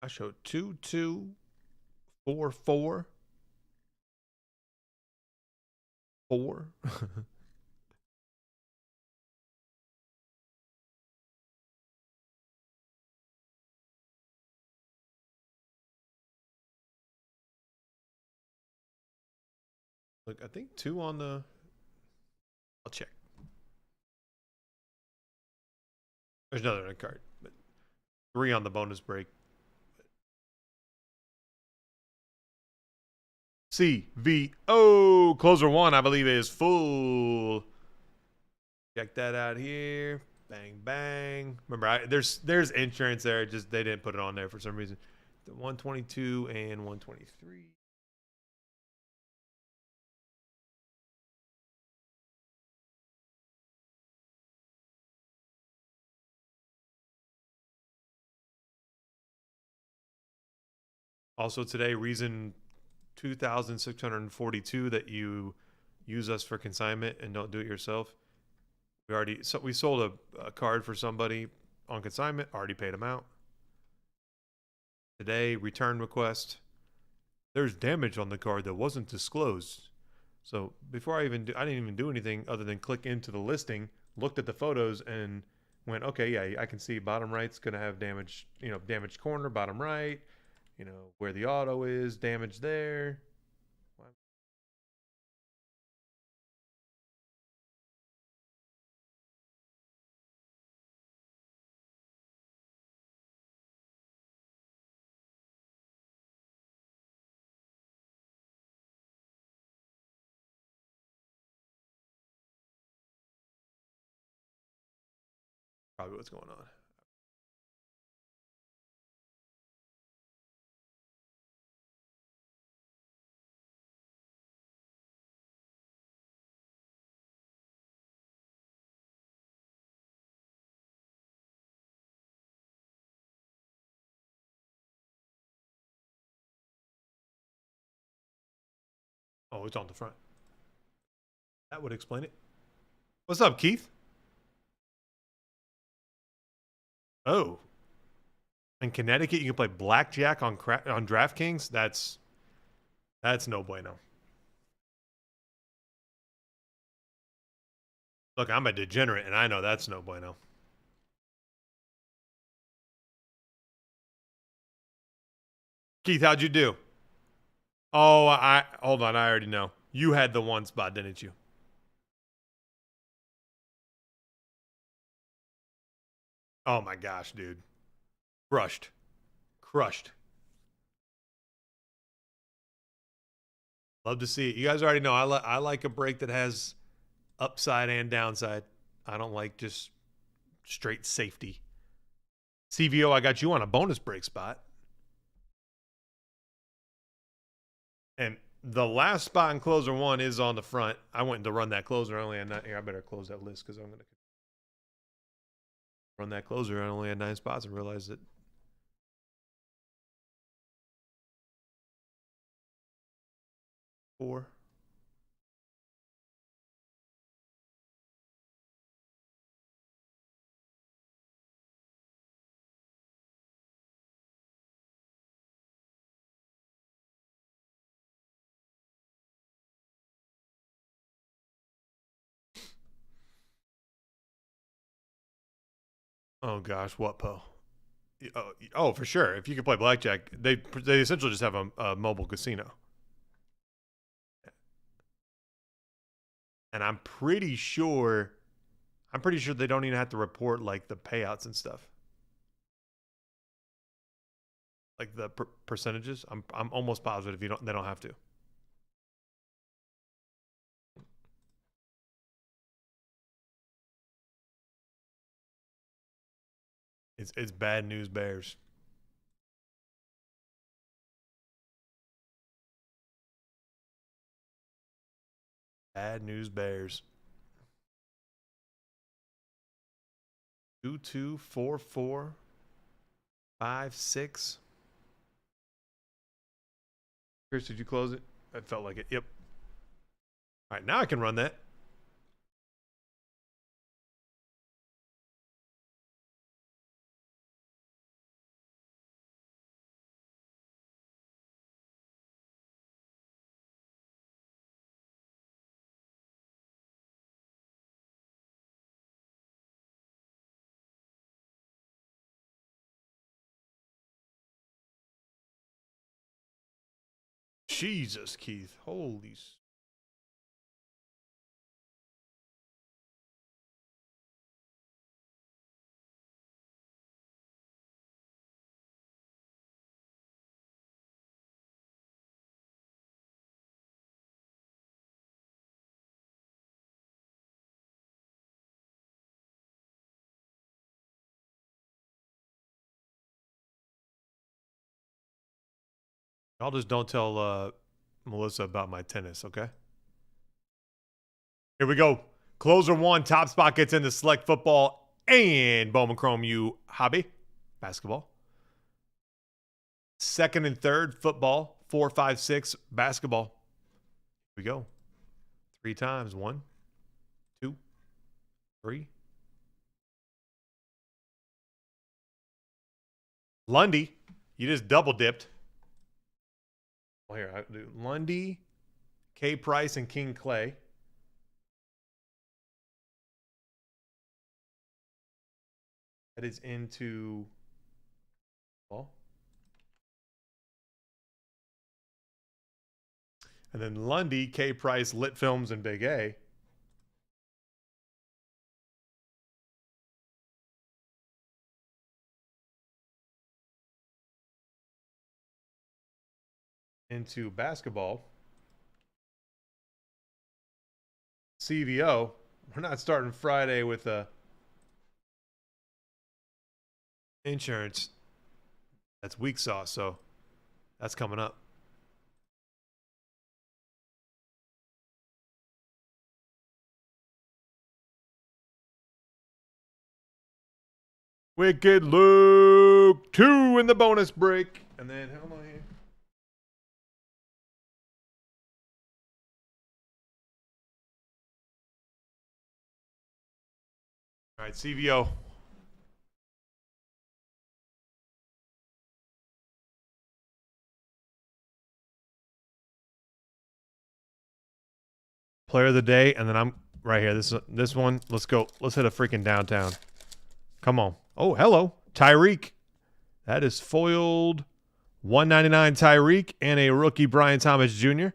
I showed 2, 2, 4, 4, 4. Look, I think 2 on the. I'll check. There's another red card, but 3 on the bonus break. CVO closer 1, I believe, is full. Check that out here. Bang bang. Remember, there's insurance there. Just they didn't put it on there for some reason. The 122 and 123. Also today, reason 2,642 that you use us for consignment and don't do it yourself. We sold a card for somebody on consignment. Already paid them out. Today, return request. There's damage on the card that wasn't disclosed. So before I didn't even do anything other than click into the listing, looked at the photos, and went, okay, yeah, I can see bottom right's gonna have damage, damaged corner, bottom right, where the auto is, damage there. Probably what's going on. Oh, it's on the front. That would explain it. What's up, Keith? Oh, in Connecticut, you can play blackjack on DraftKings. That's no bueno. Look, I'm a degenerate, and I know that's no bueno. Keith, how'd you do? Oh, I hold on. I already know. You had the one spot, didn't you? Oh my gosh, dude. Crushed. Crushed. Love to see it. You guys already know I like a break that has upside and downside. I don't like just straight safety. CVO, I got you on a bonus break spot. And the last spot in closer one is on the front. I went to run that closer. I only had nine. Here, I better close that list because I'm going to run that closer. I only had 9 spots and realized that 4. Oh gosh, what Poe? Oh, for sure. If you could play blackjack, they essentially just have a mobile casino, and I'm pretty sure they don't even have to report like the payouts and stuff, like the percentages. I'm almost positive they don't have to. It's bad news bears. Bad news bears. 2 2 4 4 5 6. Chris, did you close it? I felt like it. Yep. All right, now I can run that. Jesus, Keith. Holy. Y'all just don't tell Melissa about my tennis, okay? Here we go. Closer 1, top spot gets into select football and Bowman Chrome U hobby, basketball. Second and third, football. 4, 5, 6, basketball. Here we go. 3 times. 1, 2, 3. Lundy, you just double dipped. Well, here, I do Lundy, K. Price, and King Clay. That is into ball. And then Lundy, K. Price, Lit Films, and Big A. Into basketball. CVO. We're not starting Friday with insurance. That's weak sauce, so that's coming up. Wicked Luke 2 in the bonus break. And then, how am I here? All right, CVO. Player of the day, and then I'm right here. This one. Let's go. Let's hit a freaking downtown. Come on. Oh, hello. Tyreek. That is foiled 199 Tyreek, and a rookie Brian Thomas Jr.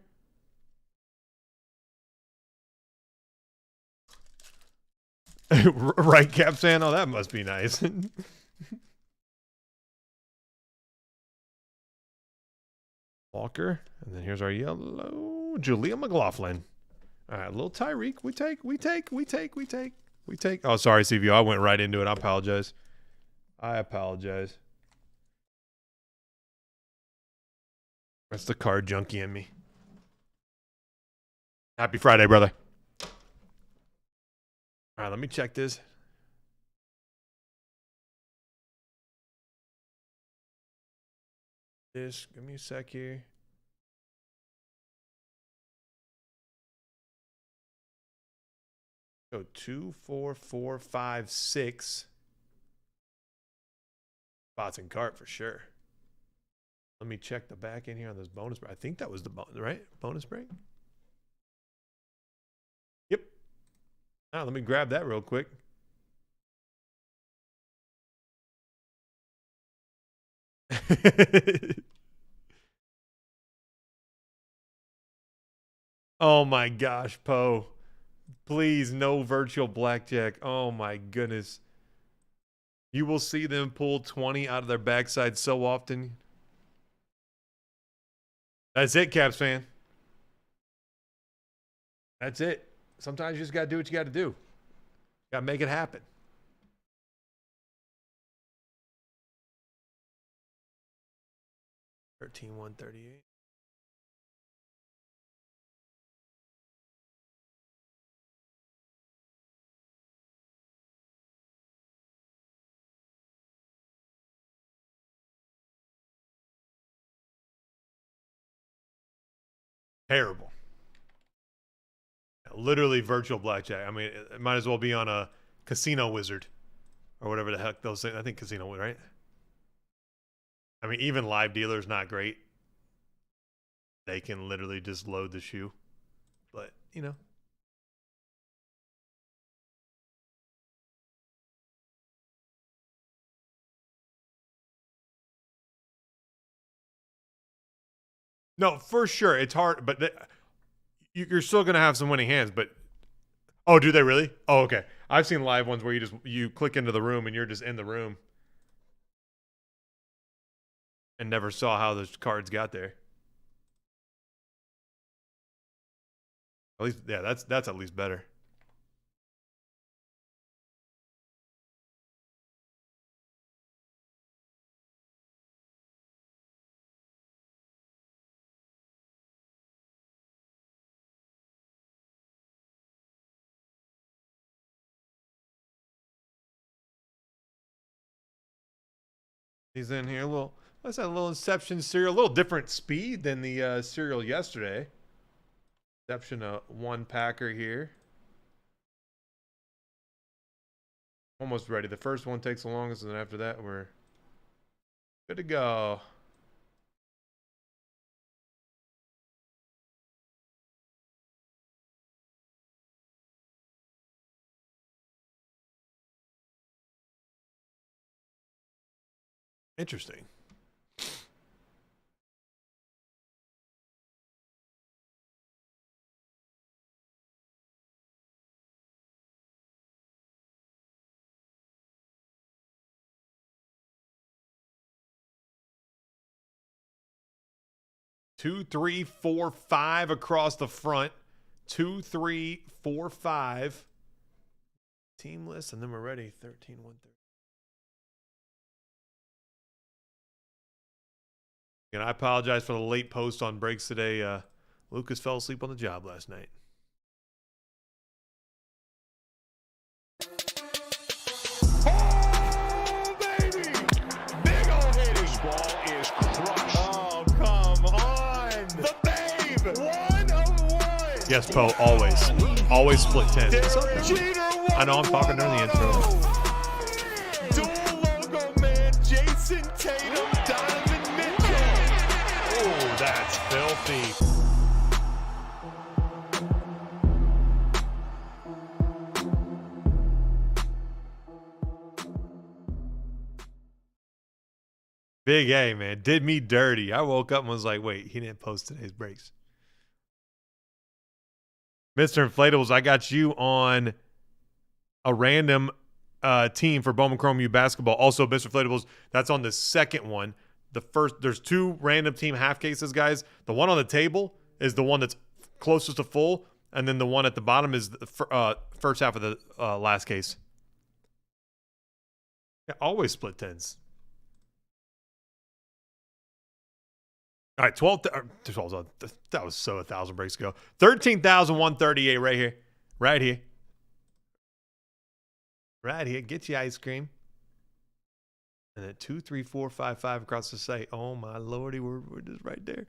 Right, Cap saying, oh, that must be nice. Walker, and then here's our yellow Julia McLaughlin. All right, little Tyreek. We take. Oh, sorry, CVO. I went right into it. I apologize. That's the card junkie in me. Happy Friday, brother. All right, let me check this. Give me a sec here. So 2, 4, 4, 5, 6. Spots and cart for sure. Let me check the back end here on this bonus break. I think that was the right bonus break. Yep. Now let me grab that real quick. Oh my gosh, Poe. Please, no virtual blackjack. Oh my goodness. You will see them pull 20 out of their backside so often. That's it, Caps fan. That's it. Sometimes you just got to do what you got to do. Got to make it happen. $13,138. Terrible. Literally virtual blackjack. I mean, it might as well be on a casino wizard or whatever the heck those things. I think casino, right? I mean, even live dealers not great. They can literally just load the shoe. But, you know. No, for sure. It's hard, but you're still going to have some winning hands. But, oh, do they really? Oh, okay. I've seen live ones where you click into the room and you're just in the room and never saw how those cards got there. At least, yeah, that's at least better. He's in here a little. Let's have a little Inception cereal, a little different speed than the cereal yesterday. Inception, one packer here. Almost ready. The first one takes the longest, and then after that, we're good to go. Interesting. Two, three, four, five across the front. 2, 3, 4, 5. Team list, and then we're ready. 13, 1, 30. And I apologize for the late post on breaks today. Lucas fell asleep on the job last night. Oh, baby! Big ol' hit. His ball is crushed. Oh, come on! The babe! 1 of 1! Yes, Poe, always. Always split 10. I know I'm talking during the intro. Dual logo man, Jason Tatum, Donovan Mitchell. Oh, that's filthy. Big A, man. Did me dirty. I woke up and was like, wait, he didn't post today's breaks. Mr. Inflatables, I got you on a random team for Bowman Chrome U basketball. Also, Mr. Inflatables, that's on the second one. There's two random team half cases, guys. The one on the table is the one that's closest to full, and then the one at the bottom is the first half of the last case. Yeah, always split tens. All right, 12, that was so 1,000 breaks ago. 13,138 right here. Right here. Right here. Get you ice cream. And then 2, 3, 4, 5, 5 across the site. Oh my lordy, we're just right there.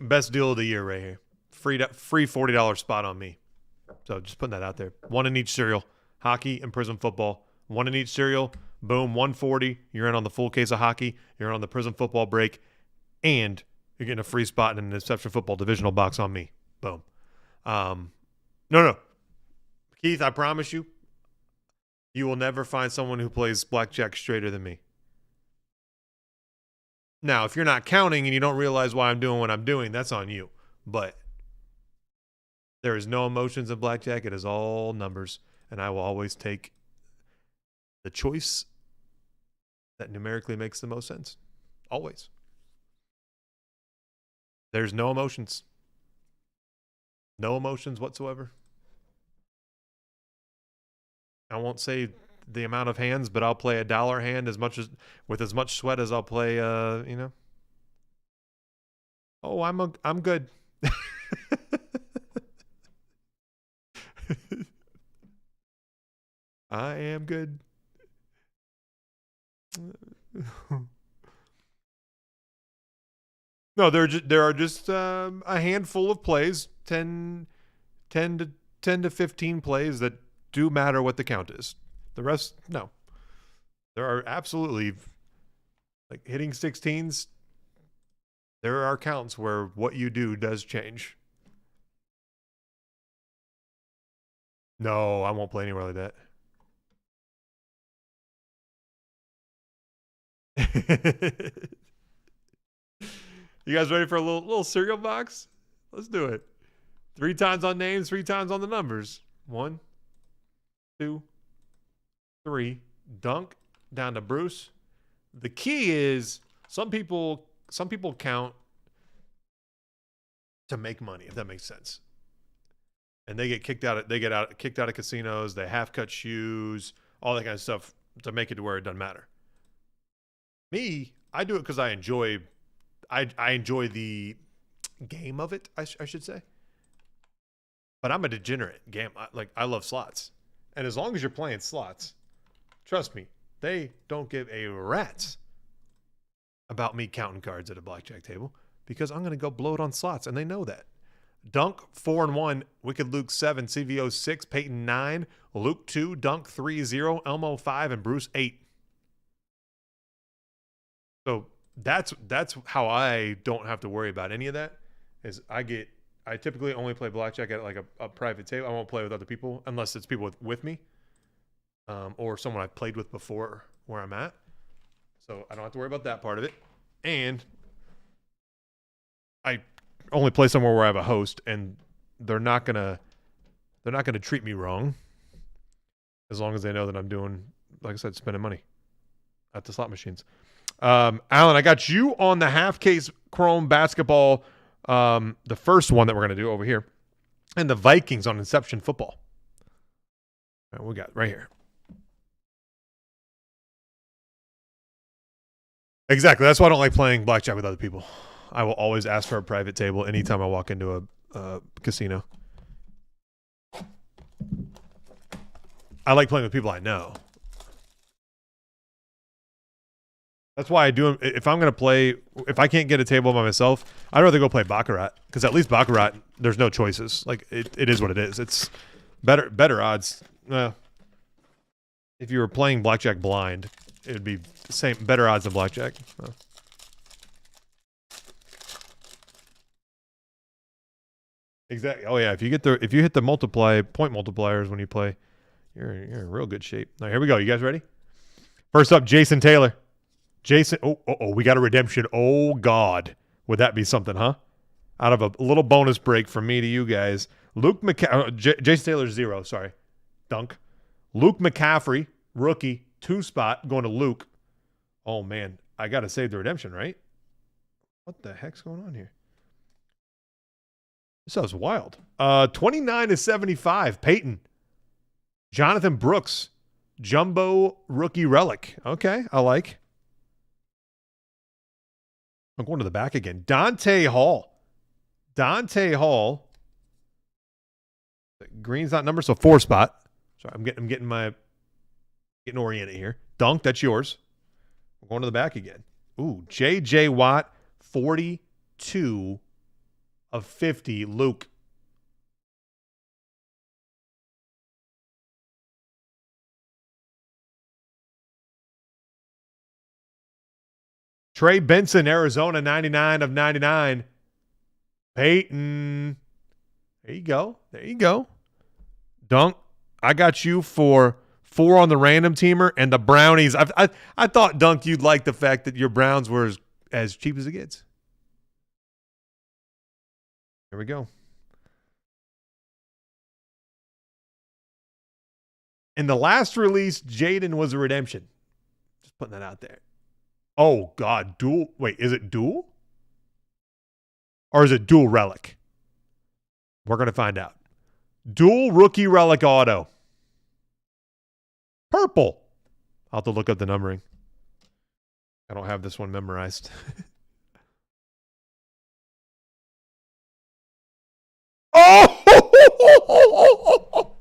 Best deal of the year right here. Free $40 spot on me. So just putting that out there. One in each cereal. Hockey and Prism football. One in each cereal. Boom, 140. You're in on the full case of hockey. You're on the Prism football break. And you're getting a free spot in an Inception football divisional box on me. Boom. No. Keith, I promise you, you will never find someone who plays blackjack straighter than me. Now, if you're not counting and you don't realize why I'm doing what I'm doing, that's on you. But there is no emotions in blackjack. It is all numbers. And I will always take the choice that numerically makes the most sense. Always. There's no emotions. No emotions whatsoever. I won't say the amount of hands, but I'll play a dollar hand with as much sweat as I'll play, Oh, I'm good. I am good. No, there are just a handful of plays, 10 to 15 plays that do matter what the count is. The rest, no. There are absolutely, like hitting 16s, there are counts where what you do does change. No, I won't play anywhere like that. You guys ready for a little cereal box? Let's do it. 3 times on names, 3 times on the numbers. 1, 2, 3. Dunk down to Bruce. The key is some people count to make money, if that makes sense. And they get kicked out of casinos, they half cut shoes, all that kind of stuff to make it to where it doesn't matter. Me, I do it because I enjoy the game of it, I should say. But I'm a degenerate game. I love slots. And as long as you're playing slots, trust me, they don't give a rat's about me counting cards at a blackjack table because I'm going to go blow it on slots, and they know that. Dunk 4-1, Wicked Luke 7, CVO 6, Peyton 9, Luke 2, Dunk 3-0, Elmo 5, and Bruce 8. So that's how I don't have to worry about any of that. Is I typically only play blackjack at like a private table. I won't play with other people unless it's people with me, or someone I've played with before where I'm at. So I don't have to worry about that part of it. And I only play somewhere where I have a host, and they're not gonna treat me wrong as long as they know that I'm doing, like I said, spending money at the slot machines. Alan, I got you on the half case Chrome basketball, the first one that we're going to do over here, and the Vikings on Inception football. All right, we got right here. Exactly. That's why I don't like playing blackjack with other people. I will always ask for a private table anytime I walk into a casino. I like playing with people I know. That's why I do. If I'm going to play, if I can't get a table by myself, I'd rather go play Baccarat, because at least Baccarat, there's no choices. Like it is what it is. It's better odds. If you were playing blackjack blind, it would be the same, better odds than blackjack. Exactly. Oh yeah. If you hit the point multipliers when you play, you're in real good shape. All right, here we go. You guys ready? First up, Jason Taylor. Jason, we got a redemption. Oh, God. Would that be something, huh? Out of a little bonus break from me to you guys. Jason Taylor, 0, sorry. Dunk. Luke McCaffrey, rookie, 2 spot, going to Luke. Oh, man. I got to save the redemption, right? What the heck's going on here? This sounds wild. 29/75, Peyton. Jonathan Brooks, jumbo rookie relic. Okay, I like. I'm going to the back again. Dante Hall. Green's not number, so 4 spot. Sorry, I'm getting oriented here. Dunk, that's yours. I'm going to the back again. Ooh, J.J. Watt, 42 of 50. Luke. Trey Benson, Arizona, 99 of 99. Peyton. There you go. Dunk, I got you for 4 on the random teamer and the Brownies. I thought, Dunk, you'd like the fact that your Browns were as cheap as it gets. Here we go. In the last release, Jaden was a redemption. Just putting that out there. Oh, God. Dual. Wait, is it dual? Or is it dual relic? We're going to find out. Dual rookie relic auto. Purple. I'll have to look up the numbering. I don't have this one memorized. Oh! Oh!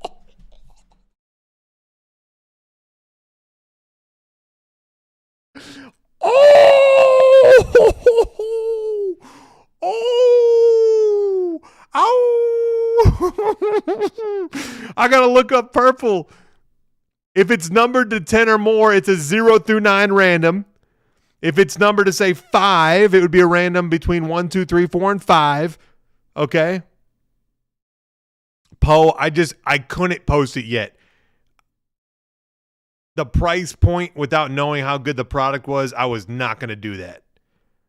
Oh! Ow! I gotta look up purple. If it's numbered to 10 or more, it's a 0 through 9 random. If it's numbered to, say, 5, it would be a random between 1, 2, 3, 4, and 5. Okay? Poe, I couldn't post it yet. The price point, without knowing how good the product was, I was not going to do that.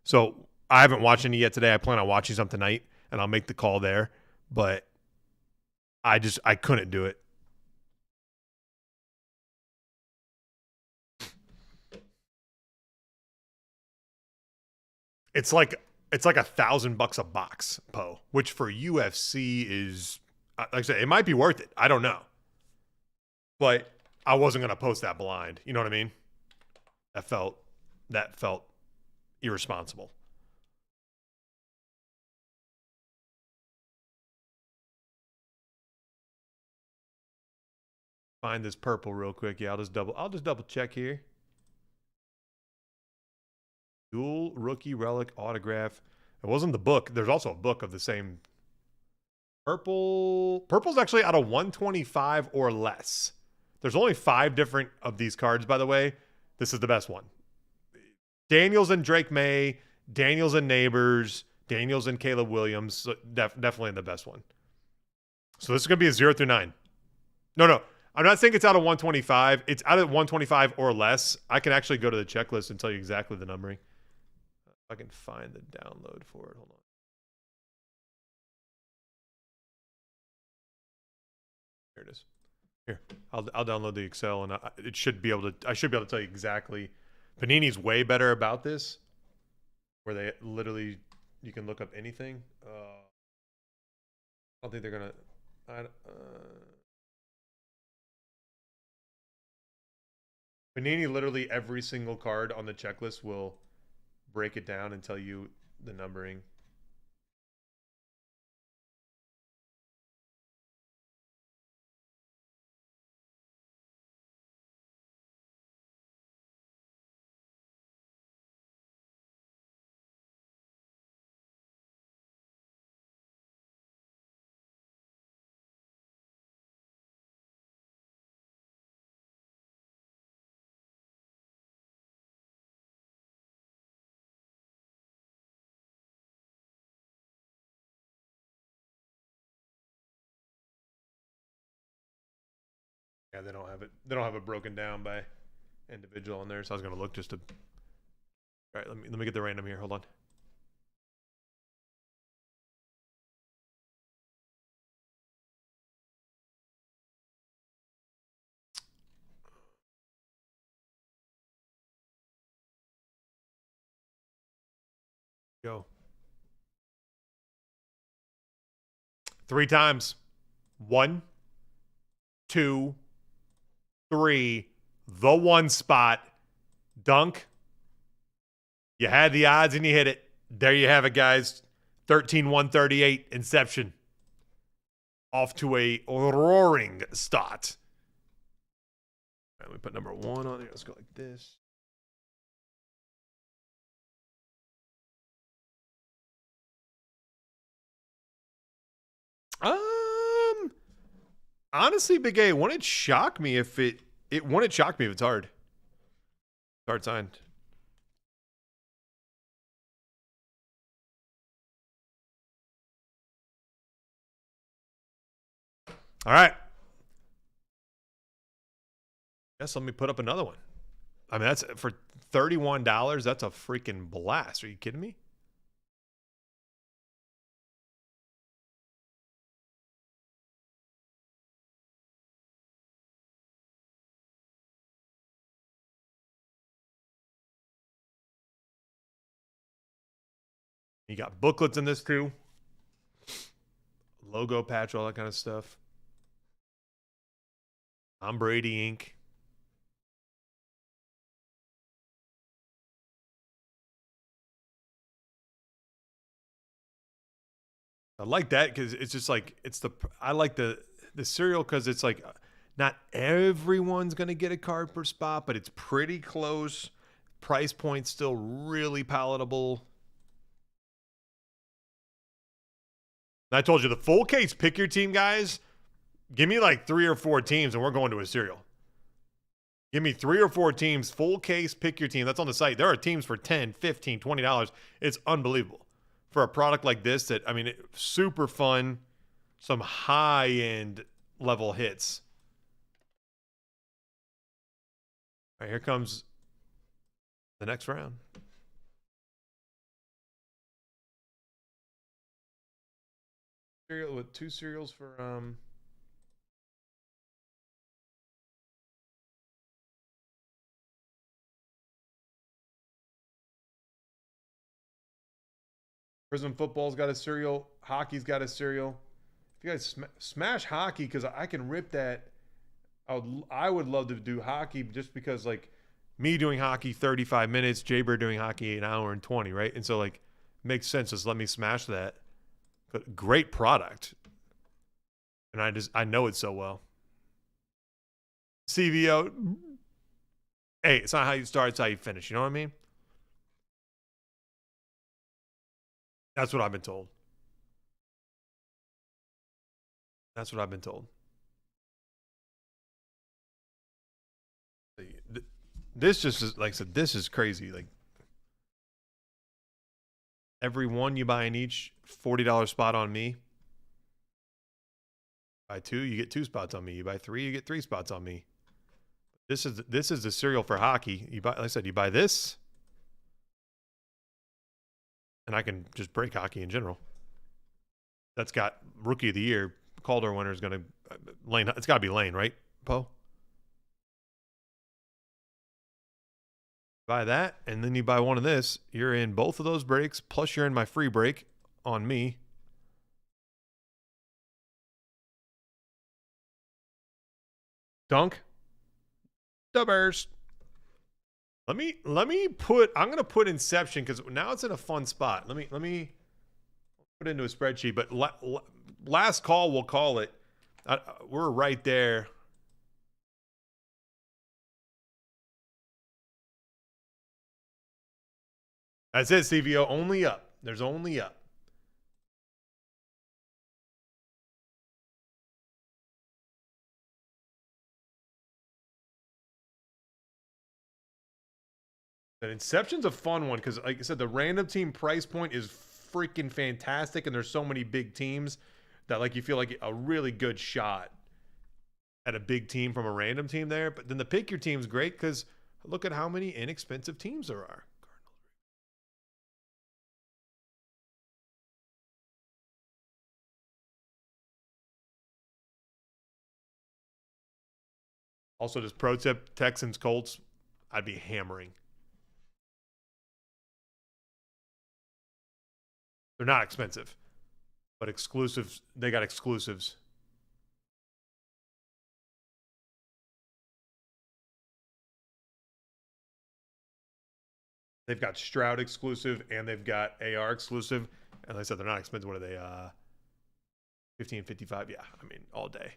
So I haven't watched any yet today. I plan on watching some tonight, and I'll make the call there. But I couldn't do it. It's like $1,000 a box, Poe, which for UFC is, like I said, it might be worth it. I don't know. But I wasn't going to post that blind. You know what I mean? That felt irresponsible. Find this purple real quick. Yeah, I'll just double check here. Dual rookie relic autograph. It wasn't the book. There's also a book of the same. Purple's actually out of 125 or less. There's only 5 different of these cards, by the way. This is the best one. Daniels and Drake May, Daniels and Neighbors, Daniels and Caleb Williams. So definitely the best one. So this is going to be a 0 through 9. No. I'm not saying it's out of 125. It's out of 125 or less. I can actually go to the checklist and tell you exactly the numbering. If I can find the download for it. Hold on. Here it is. Here, I'll download the Excel, and I should be able to tell you exactly. Panini's way better about this, where they literally you can look up anything. I don't think they're gonna. Panini, literally every single card on the checklist will break it down and tell you the numbering. Yeah, they don't have it. They don't have it broken down by individual on there, so I was gonna look just to. All right, let me get the random here. Hold on. Go. 3 times. 1, 2, 3. The one spot. Dunk. You had the odds and you hit it. There you have it, guys. 13-138 Inception. Off to a roaring start. All right, we put number 1 on there. Let's go like this. Honestly, Big A, wouldn't shock me if it wouldn't shock me if it's hard. It's hard signed. All right. Guess let me put up another one. I mean, that's for $31. That's a freaking blast. Are you kidding me? You got booklets in this too. Logo patch, all that kind of stuff. Tom Brady ink. I like that because it's just like I like the cereal because it's like not everyone's gonna get a card per spot, but it's pretty close. Price point still really palatable. And I told you the full case, pick your team, guys. Give me like 3 or 4 teams and we're going to a cereal. Give me 3 or 4 teams, full case, pick your team. That's on the site. There are teams for $10, $15, $20. It's unbelievable. For a product like this that, I mean, super fun, some high-end level hits. All right, here comes the next round. Cereal with 2 cereals for Prism Football's got a cereal. Hockey's got a cereal. If you guys smash hockey, because I can rip that. I would love to do hockey just because, like, me doing hockey 35 minutes, Jaybird doing hockey an hour and 20, right? And so, like, makes sense. Just let me smash that. But great product. And I know it so well. CVO. Hey, it's not how you start, it's how you finish. You know what I mean? That's what I've been told. That's what I've been told. This just is, like I said, this is crazy. Like, every one you buy in each, $40 spot on me. Buy 2, you get 2 spots on me. You buy 3, you get 3 spots on me. This is the cereal for hockey. You buy, like I said, you buy this, and I can just break hockey in general. That's got Rookie of the Year. Calder winner is going to Lane. It's got to be Lane, right, Poe? Buy that, and then you buy one of this. You're in both of those breaks, plus you're in my free break on me. Dunk. The Bears. Let me put. I'm gonna put Inception because now it's in a fun spot. Let me put it into a spreadsheet. But last call, we'll call it. We're right there. That's it, CVO. Only up. There's only up. And Inception's a fun one because, like I said, the random team price point is freaking fantastic, and there's so many big teams that, like, you feel like a really good shot at a big team from a random team there. But then the pick your team's great because Look at how many inexpensive teams there are. Also, just pro tip, Texans, Colts, I'd be hammering. They're not expensive, but exclusives, they got exclusives. They've got Stroud exclusive and they've got AR exclusive. And like I said, they're not expensive. What are they? 15.55. Yeah, I mean, all day.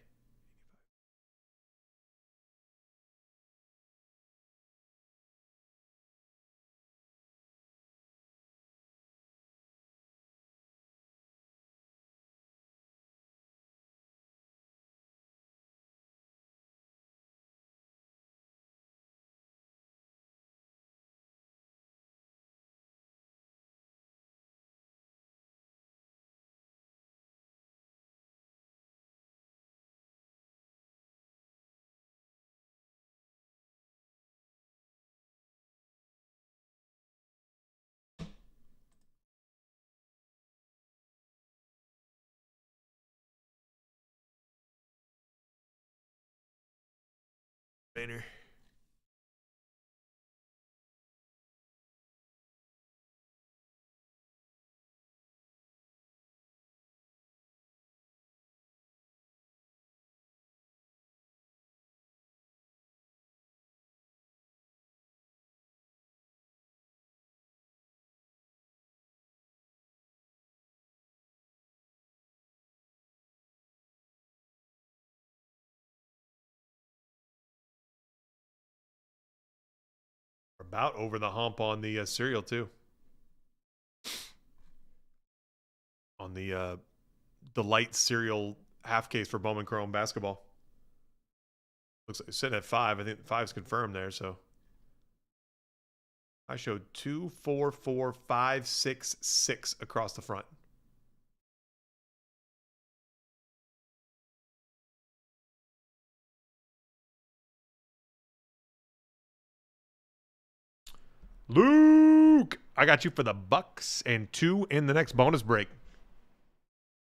Banner. We're about over the hump on the cereal, too. On the Delight cereal half case for Bowman Chrome basketball. Looks like it's sitting at 5. I think 5's confirmed there, so. I showed 2, 4, 4, 5, 6, 6 across the front. Luke, I got you for the Bucks and 2 in the next bonus break.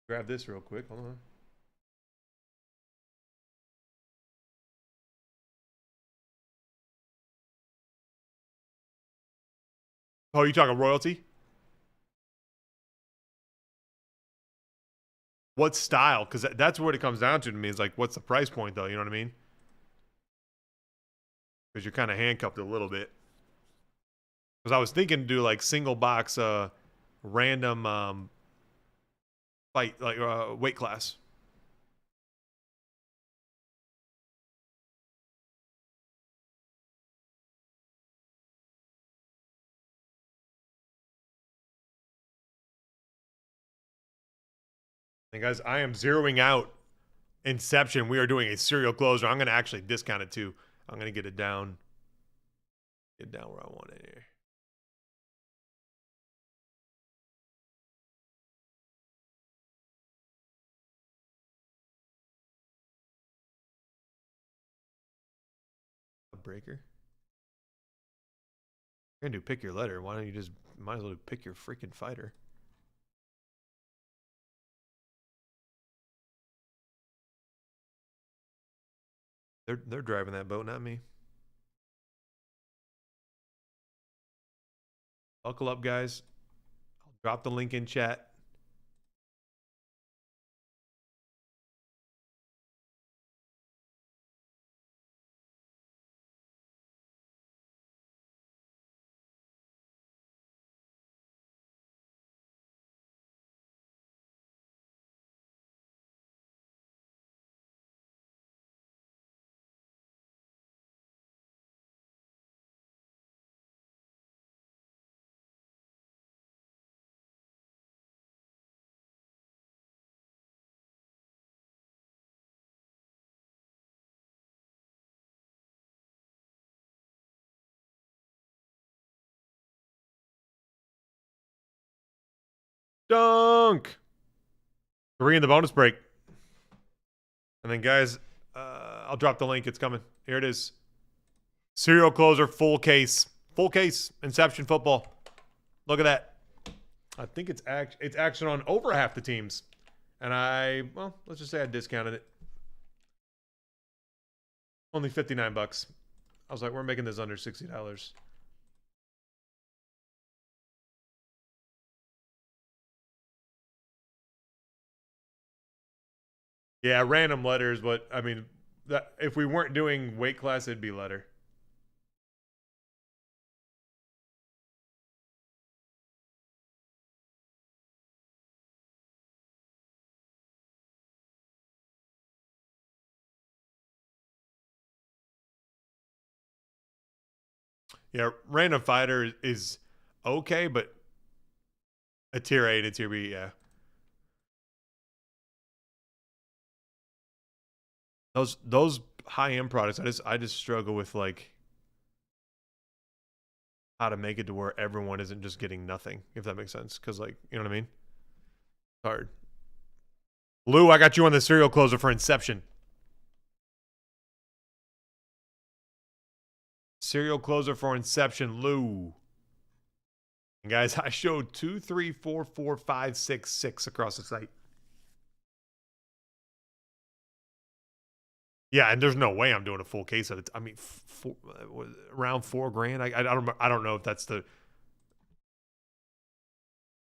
Grab this real quick. Hold on. Oh, you talking royalty? What style? Because that's what it comes down to me. Is like, what's the price point, though? You know what I mean? Because you're kind of handcuffed a little bit. Because I was thinking to do like single box, random fight, like weight class. And guys, I am zeroing out Inception. We are doing a serial closer. I'm going to actually discount it too. I'm going to get it down. Get down where I want it here. A breaker. You're going to do pick your letter. Why don't you just, might as well pick your freaking fighter. They're driving that boat, not me. Buckle up, guys. I'll drop the link in chat. Dunk! 3 in the bonus break. And then, guys, I'll drop the link. It's coming. Here it is. Serial closer, full case. Full case. Inception football. Look at that. I think it's action on over half the teams. And let's just say I discounted it. Only $59. I was like, we're making this under $60. Yeah, random letters, but I mean, if we weren't doing weight class, it'd be letter. Yeah, random fighter is okay, but a tier A to tier B, yeah. Those high end products, I just struggle with like how to make it to where everyone isn't just getting nothing, if that makes sense. Because like, you know what I mean? Hard. Lou, I got you on the serial closer for Inception. Serial closer for Inception, Lou. And guys, I showed 2, 3, 4, 4, 5, 6, 6 across the site. Yeah, and there's no way I'm doing a full case of it. I mean, around $4,000. I don't know if that's the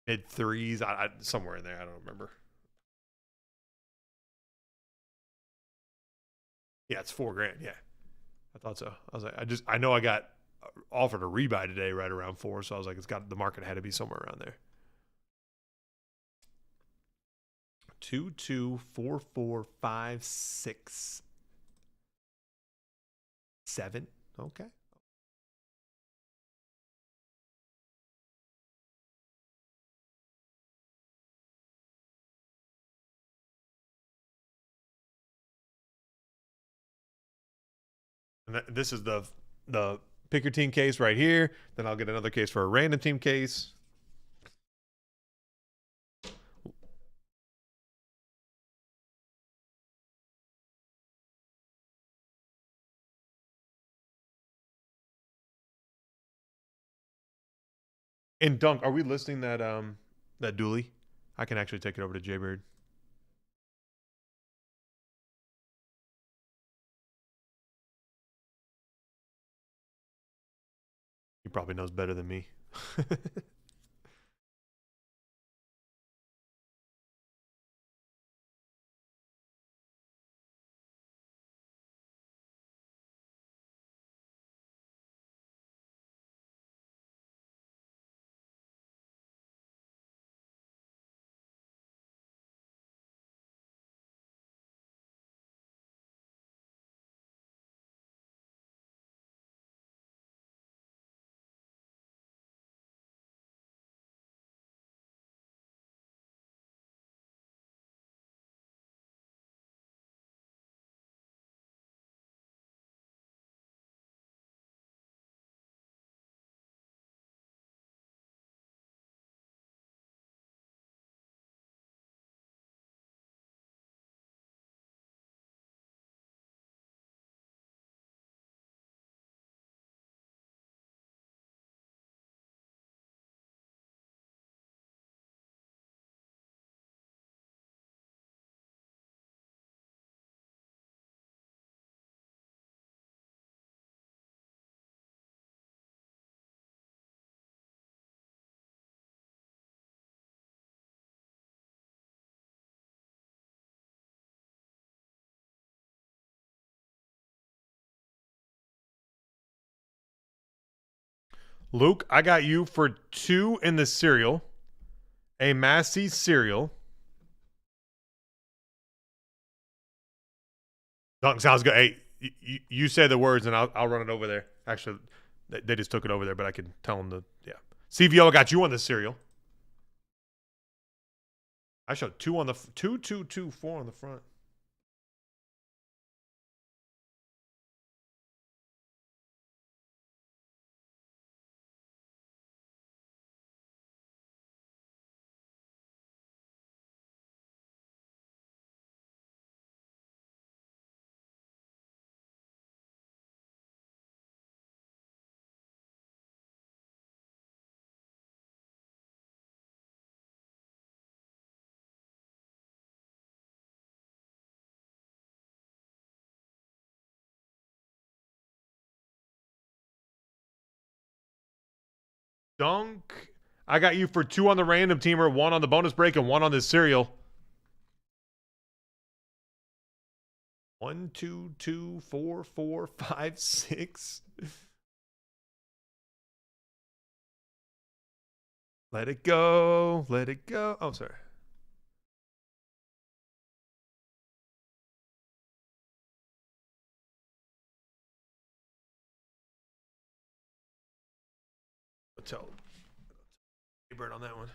mid threes. Somewhere in there. I don't remember. Yeah, it's $4,000. Yeah, I thought so. I was like, I know I got offered a rebuy today right around 4, so I was like, the market had to be somewhere around there. 2, 2, 4, 4, 5, 6, 7. Okay. And this is the pick your team case right here. Then I'll get another case for a random team case. And Dunk, are we listing that dually? I can actually take it over to Jaybird. He probably knows better than me. Luke, I got you for 2 in the cereal, a Massey cereal. Dunk sounds good. Hey, you say the words and I'll run it over there. Actually, they just took it over there, but I can tell them yeah. CVO, I got you on the cereal. I showed 2 on the 2, 2, 2, 4 on the front. Dunk. I got you for 2 on the random teamer, 1 on the bonus break, and 1 on this cereal. 1, 2, 2, 4, 4, 5, 6. Let it go. Let it go. Oh, sorry. Tell Bird on that one.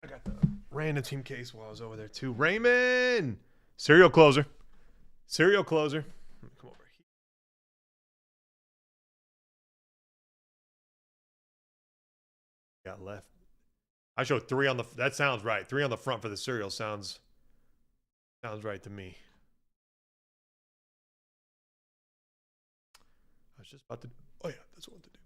I got the random team case while I was over there too. Raymond, serial closer, serial closer. Come over here. Got left. I showed 3 on the. That sounds right. 3 on the front for the serial sounds right to me. I was just about to. Oh yeah, that's what to do.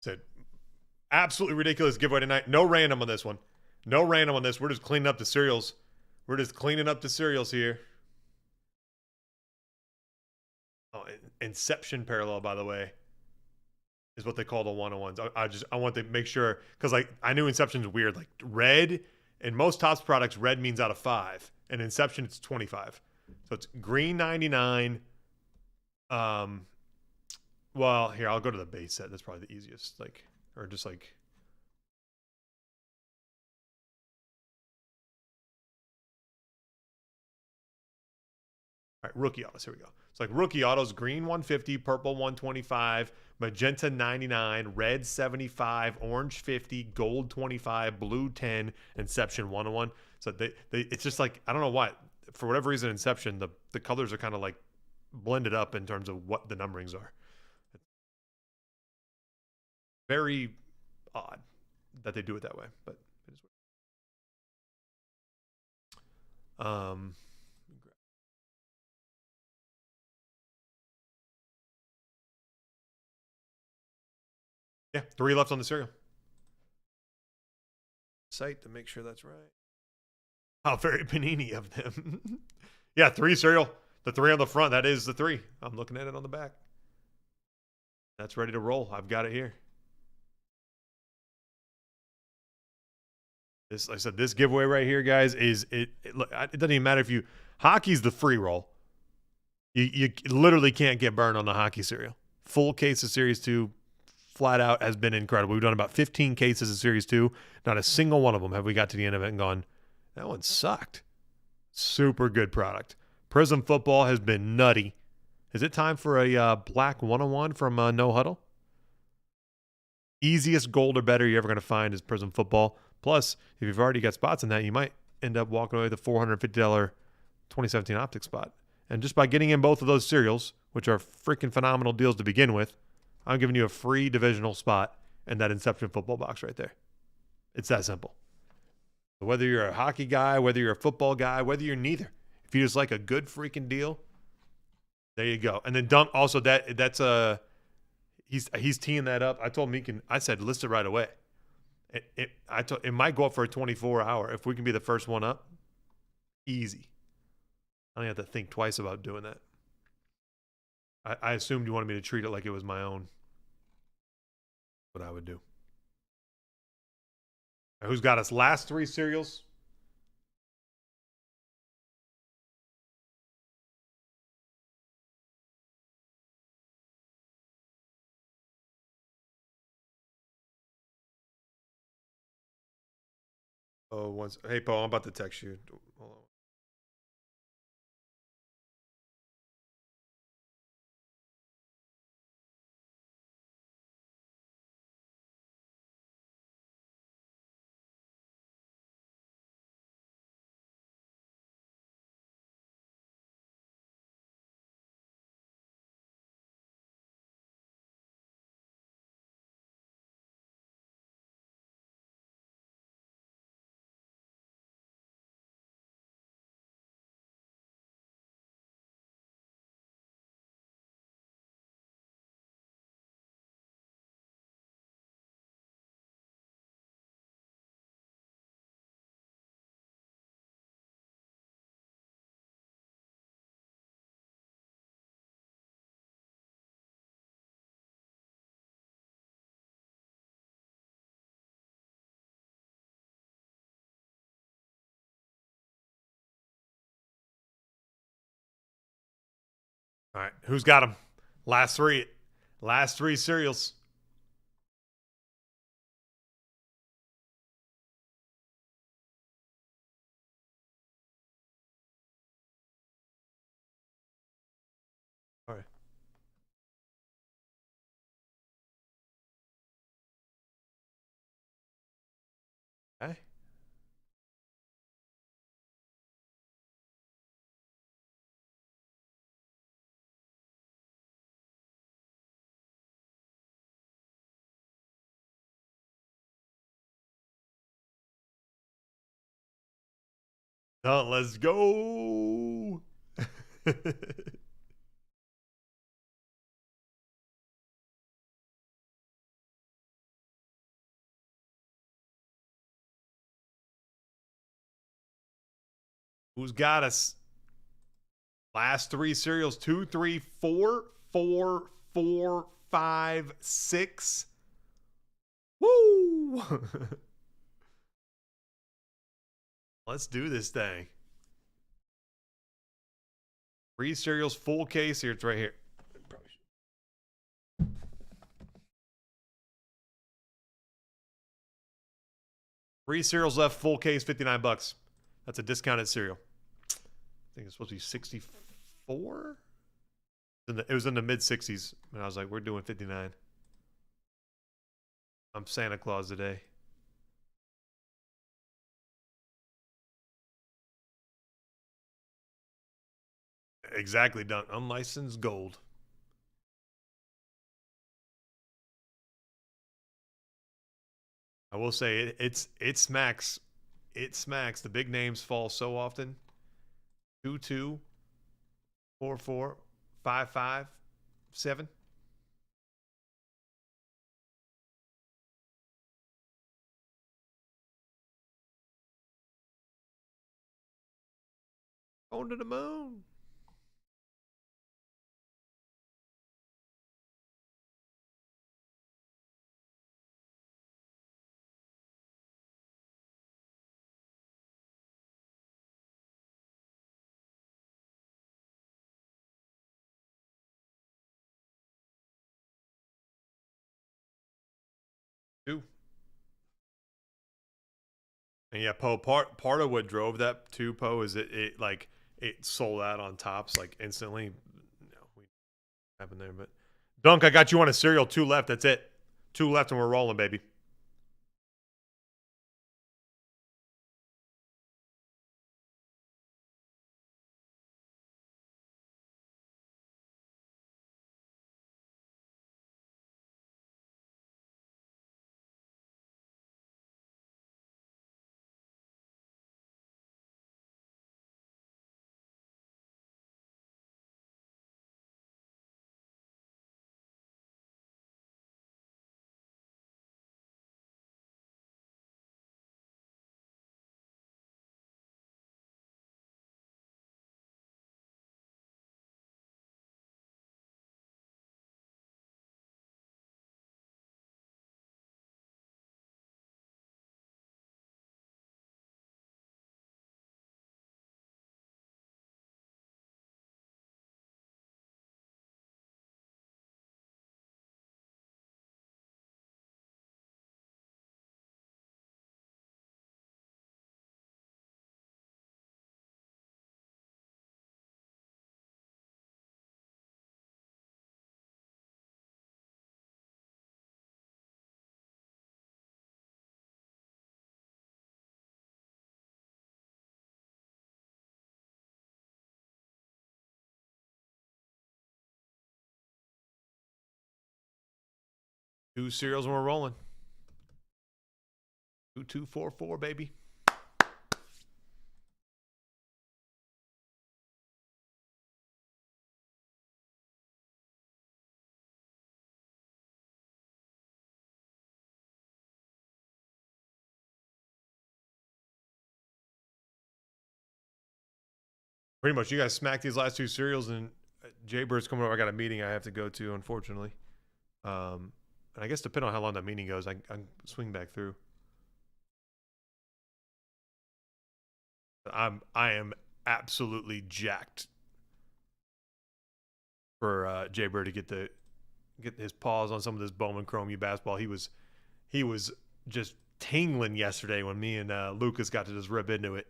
Said absolutely ridiculous giveaway tonight. No random on this one. No random on this. We're just cleaning up the cereals. We're just cleaning up the cereals here. Oh, Inception parallel, by the way, is what they call the 101s. I want to make sure, because like I knew Inception's weird. Like red, in most Topps products, red means out of 5, and Inception it's 25. So it's green 99. Well, here I'll go to the base set. That's probably the easiest. Like, or just like. All right, rookie autos. Here we go. It's like rookie autos: green 150, purple 125, magenta 99, red 75, orange 50, gold 25, blue 10, Inception 101. So it's just like, I don't know why, for whatever reason, Inception, the colors are kind of like blended up in terms of what the numberings are. Very odd that they do it that way, but it is weird. Yeah, 3 left on the serial. Site to make sure that's right. How very panini of them. Yeah, 3 serial. The 3 on the front, that is the 3. I'm looking at it on the back. That's ready to roll. I've got it here. This, like I said, this giveaway right here, guys, is it doesn't even matter if you hockey's the free roll. You literally can't get burned on the hockey cereal. Full case of Series 2 flat out has been incredible. We've done about 15 cases of Series 2. Not a single one of them have we got to the end of it and gone, that one sucked. Super good product. Prism Football has been nutty. Is it time for a black 101 from No Huddle? Easiest gold or better you're ever going to find is Prism Football. Plus, if you've already got spots in that, you might end up walking away with a $450 2017 Optic spot. And just by getting in both of those cereals, which are freaking phenomenal deals to begin with, I'm giving you a free divisional spot in that Inception football box right there. It's that simple. Whether you're a hockey guy, whether you're a football guy, whether you're neither, if you just like a good freaking deal, there you go. And then Dunk also that's a he's teeing that up. I told him I said list it right away. It might go up for a 24-hour. If we can be the first one up, easy. I don't have to think twice about doing that. I assumed you wanted me to treat it like it was my own. What I would do. Right, who's got us? Last three cereals. Oh, hey, Paul, I'm about to text you. Hold on. All right, who's got them? Last three. Last three cereals. All right. Okay. Let's go. Who's got us? Last three cereals: 2, 3, 4, 4, 4, 5, 6. Woo! Let's do this thing. Three cereals, full case. Here, it's right here. Three cereals left, full case, $59. That's a discounted cereal. I think it's supposed to be 64. It was in the mid 60s, and I was like, "We're doing 59." I'm Santa Claus today. Exactly, done. Unlicensed gold. I will say it smacks. It smacks. The big names fall so often. 2, 2, 4, 4, 5, 5, 7. Going to the moon. 2. And yeah, Poe, part of what drove that too, Poe, is it sold out on Tops like instantly. No, we happened there, but Dunk, I got you on a cereal. 2 left. That's it. 2 left, and we're rolling, baby. Two cereals, and we're rolling. 2244, baby. Pretty much, you guys smacked these last 2 cereals, and Jay Bird's coming over. I got a meeting I have to go to, unfortunately. And I guess depending on how long that meeting goes, I can swing back through. I am absolutely jacked for Jay Bird to get his paws on some of this Bowman Chrome U basketball. He was just tingling yesterday when me and Lucas got to just rip into it.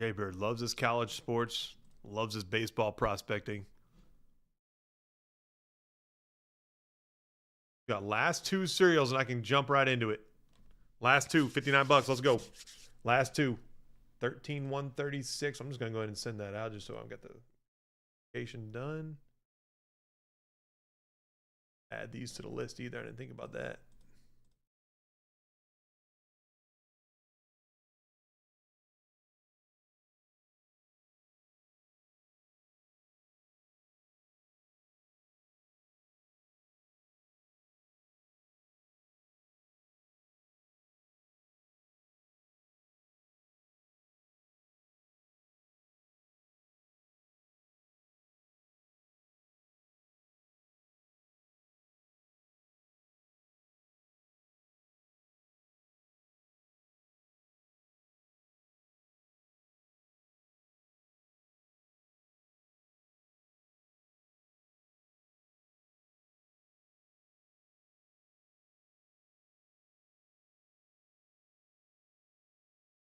Jay Bird loves his college sports, loves his baseball prospecting. Got last 2 cereals, and I can jump right into it. Last 2, $59. Let's go. Last 2, 13,136. I'm just gonna go ahead and send that out just so I've got the application done. Add these to the list either. I didn't think about that.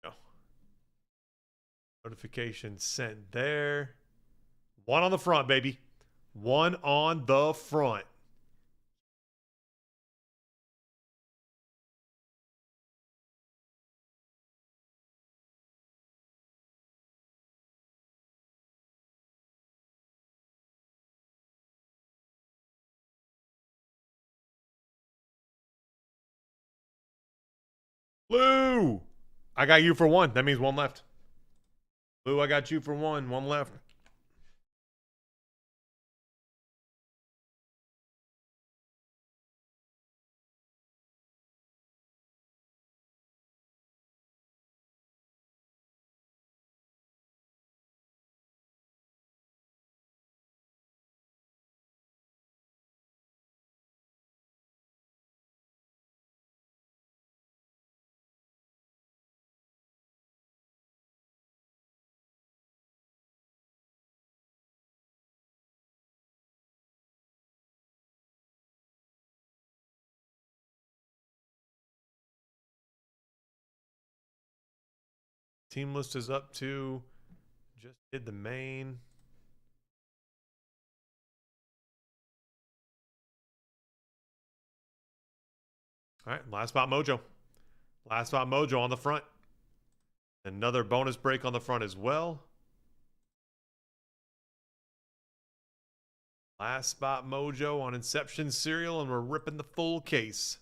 No. Notification sent there. 1 on the front, baby. 1 on the front. Lou, I got you for 1. That means 1 left. Lou, I got you for 1. 1 left. Team list is up to, just did the main. All right, last spot mojo. Last spot mojo on the front. Another bonus break on the front as well. Last spot mojo on Inception cereal, and we're ripping the full case.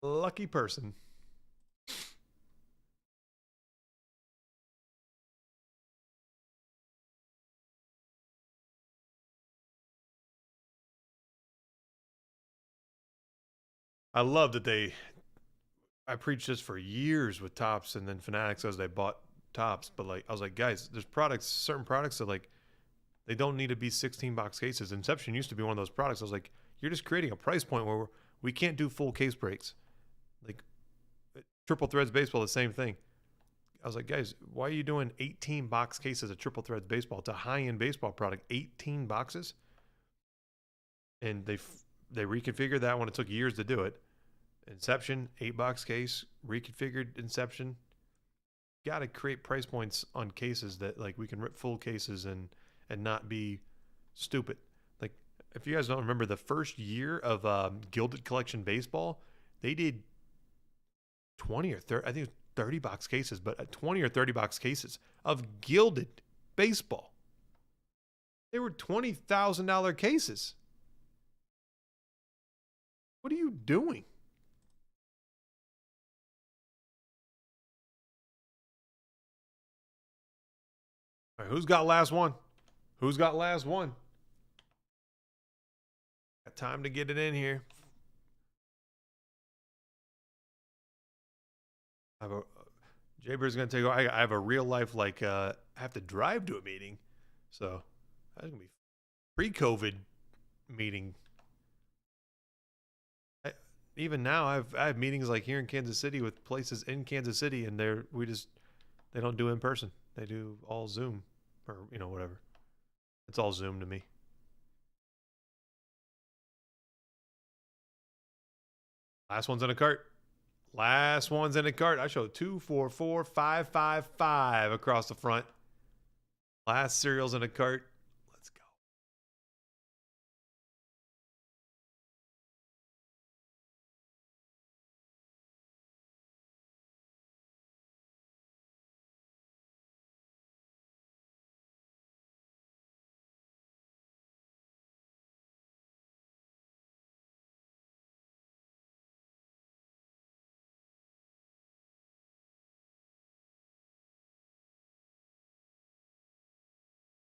Lucky person. I love that I preached this for years with Tops, and then Fanatics as they bought Tops. But like, I was like, guys, there's certain products that like, they don't need to be 16-box cases. Inception used to be one of those products. I was like, you're just creating a price point where we can't do full case breaks. Like, Triple Threads Baseball, the same thing. I was like, guys, why are you doing 18-box cases of Triple Threads Baseball? It's a high-end baseball product. 18 boxes? And they reconfigured that one. It took years to do it. Inception, 8-box case, reconfigured Inception. Got to create price points on cases that like we can rip full cases and not be stupid. Like, if you guys don't remember, the first year of Gilded Collection Baseball, they did 20 or 30, I think it was 30-box cases, but 20 or 30-box cases of Gilded Baseball. They were $20,000 cases. What are you doing? All right, who's got last one? Who's got last one? Got time to get it in here. Jaybird's gonna take. I have a real life like I have to drive to a meeting, so that's gonna be pre-COVID meeting. Even now, I have meetings like here in Kansas City with places in Kansas City, and they don't do in person. They do all Zoom, or whatever. It's all Zoom to me. Last one's in a cart. Last one's in a cart. I showed 2, 4, 4, 5, 5, 5 across the front. Last cereal's in a cart. Let's go.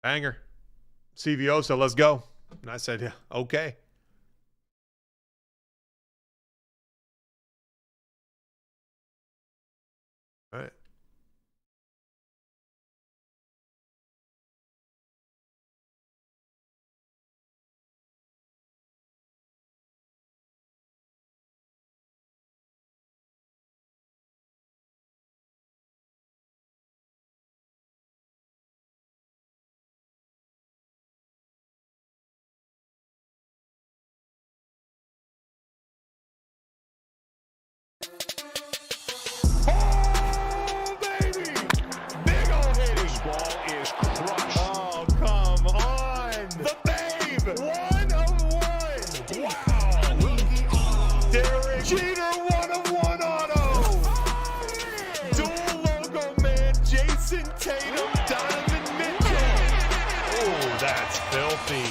Banger. CVO, so let's go. And I said, yeah, okay. All right. Oh, baby! Big ol' hit. His ball is crushed. Oh, come on. The Babe. 1 of 1. Wow. Derek Jeter, 1 of 1 auto. Dual logo man, Jason Tatum, Donovan Mitchell. Oh, that's filthy.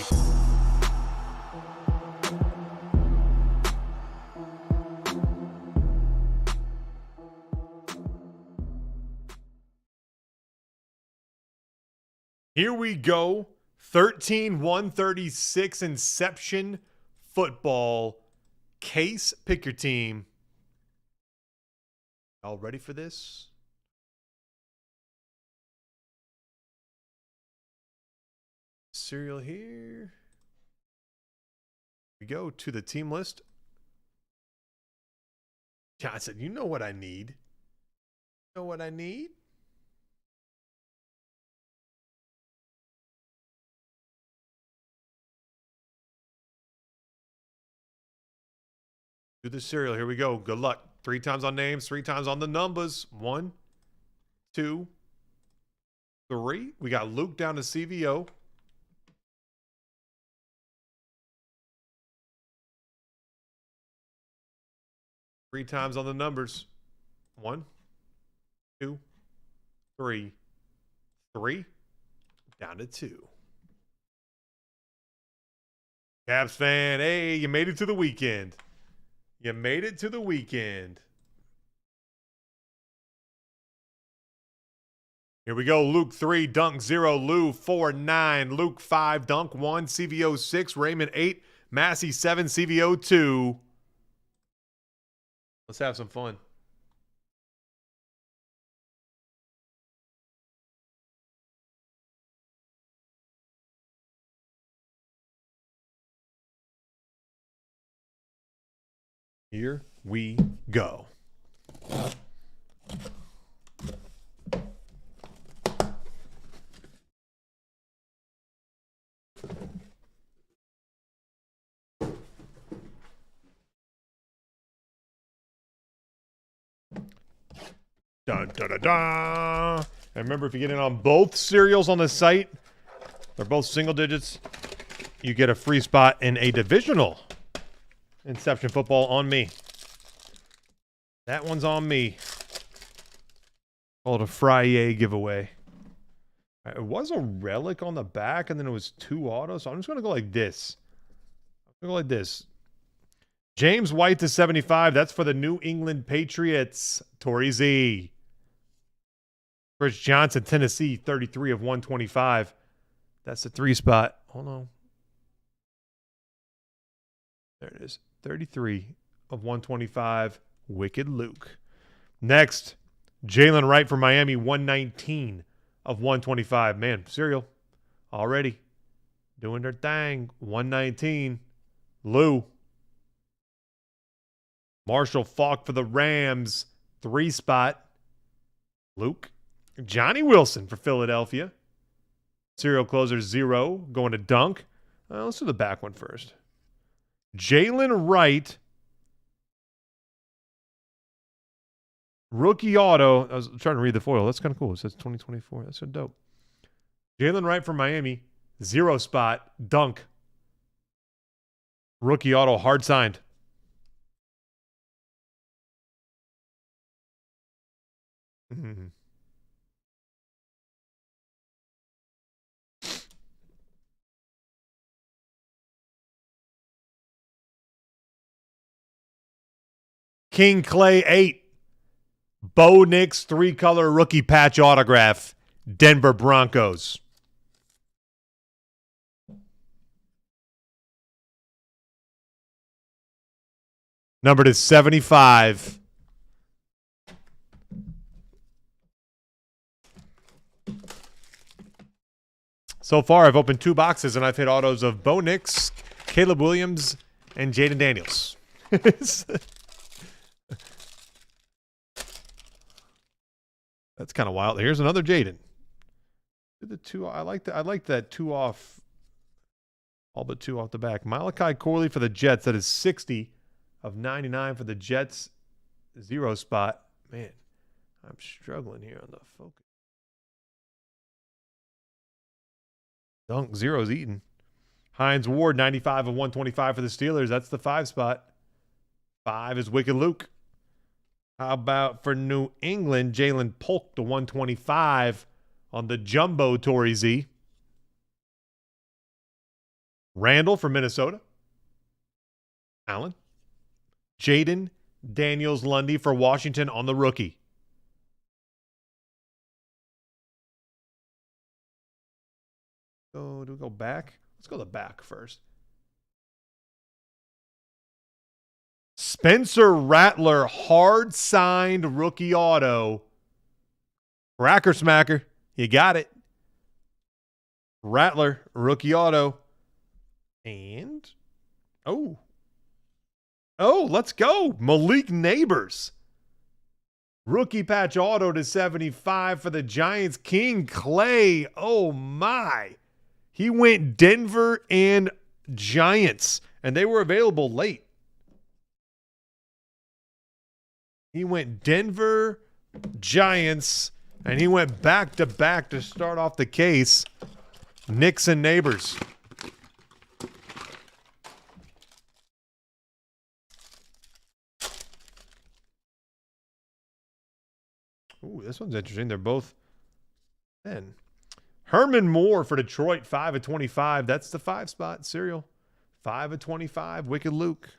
Here we go. 13-136 Inception football case. Pick your team. Y'all ready for this? Cereal here. We We go to the team list. Johnson, you know what I need. You know what I need? Do the cereal. Here we go. Good luck. 3 times on names, 3 times on the numbers. 1, 2, 3. We got Luke down to CVO. Three times on the numbers. 1, 2, 3. 3. Down to 2. Caps fan, hey, you made it to the weekend. You made it to the weekend. Here we go. Luke 3, Dunk 0, Lou 4, 9, Luke 5, Dunk 1, CVO 6, Raymond 8, Massey 7, CVO 2. Let's have some fun. Here we go. Dun, dun, dun, dun. And remember, if you get in on both cereals on the site, they're both single digits, you get a free spot in a divisional Inception football on me. That one's on me. Called a Friday giveaway. It was a relic on the back, and then it was 2 autos. So I'm just going to go like this. I'm going to go like this. James White to 75. That's for the New England Patriots. Torrey Z. Chris Johnson, Tennessee, 33 of 125. That's the 3 spot. Hold on. There it is. 33 of 125. Wicked Luke. Next, Jalen Wright for Miami, 119 of 125. Man, cereal already doing their thing. 119. Lou. Marshall Faulk for the Rams, 3 spot. Luke. Johnny Wilson for Philadelphia. Serial closer 0. Going to Dunk. Let's do the back one first. Jalen Wright. Rookie auto. I was trying to read the foil. That's kind of cool. It says 2024. That's so dope. Jalen Wright from Miami. 0 spot. Dunk. Rookie auto. Hard signed. Mm-hmm. King Clay 8. Bo Nix 3-color rookie patch autograph. Denver Broncos. Numbered to 75. So far, I've opened 2 boxes, and I've hit autos of Bo Nix, Caleb Williams, and Jaden Daniels. That's kind of wild. Here's another Jaden. The 2. I like that 2 off. All but 2 off the back. Malachi Corley for the Jets. That is 60 of 99 for the Jets. 0 spot. Man, I'm struggling here on the focus. Dunk 0's eaten. Hines Ward, 95 of 125 for the Steelers. That's the 5 spot. 5 is Wicked Luke. How about for New England, Jalen Polk to 125 on the Jumbo Torrey Z. Randall for Minnesota. Allen. Jaden Daniels Lundy for Washington on the rookie. Do we go back? Let's go the back first. Spencer Rattler, hard signed rookie auto. Cracker smacker. You got it. Rattler, rookie auto. And Oh. Oh, let's go. Malik Neighbors. Rookie patch auto to 75 for the Giants. King Clay. Oh, my. He went Denver and Giants, and they were available late. He went Denver, Giants, and he went back-to-back to start off the case. Knicks and Neighbors. Ooh, this one's interesting. They're both then. Herman Moore for Detroit, 5 of 25. That's the 5 spot. Serial. 5 of 25. Wicked Luke.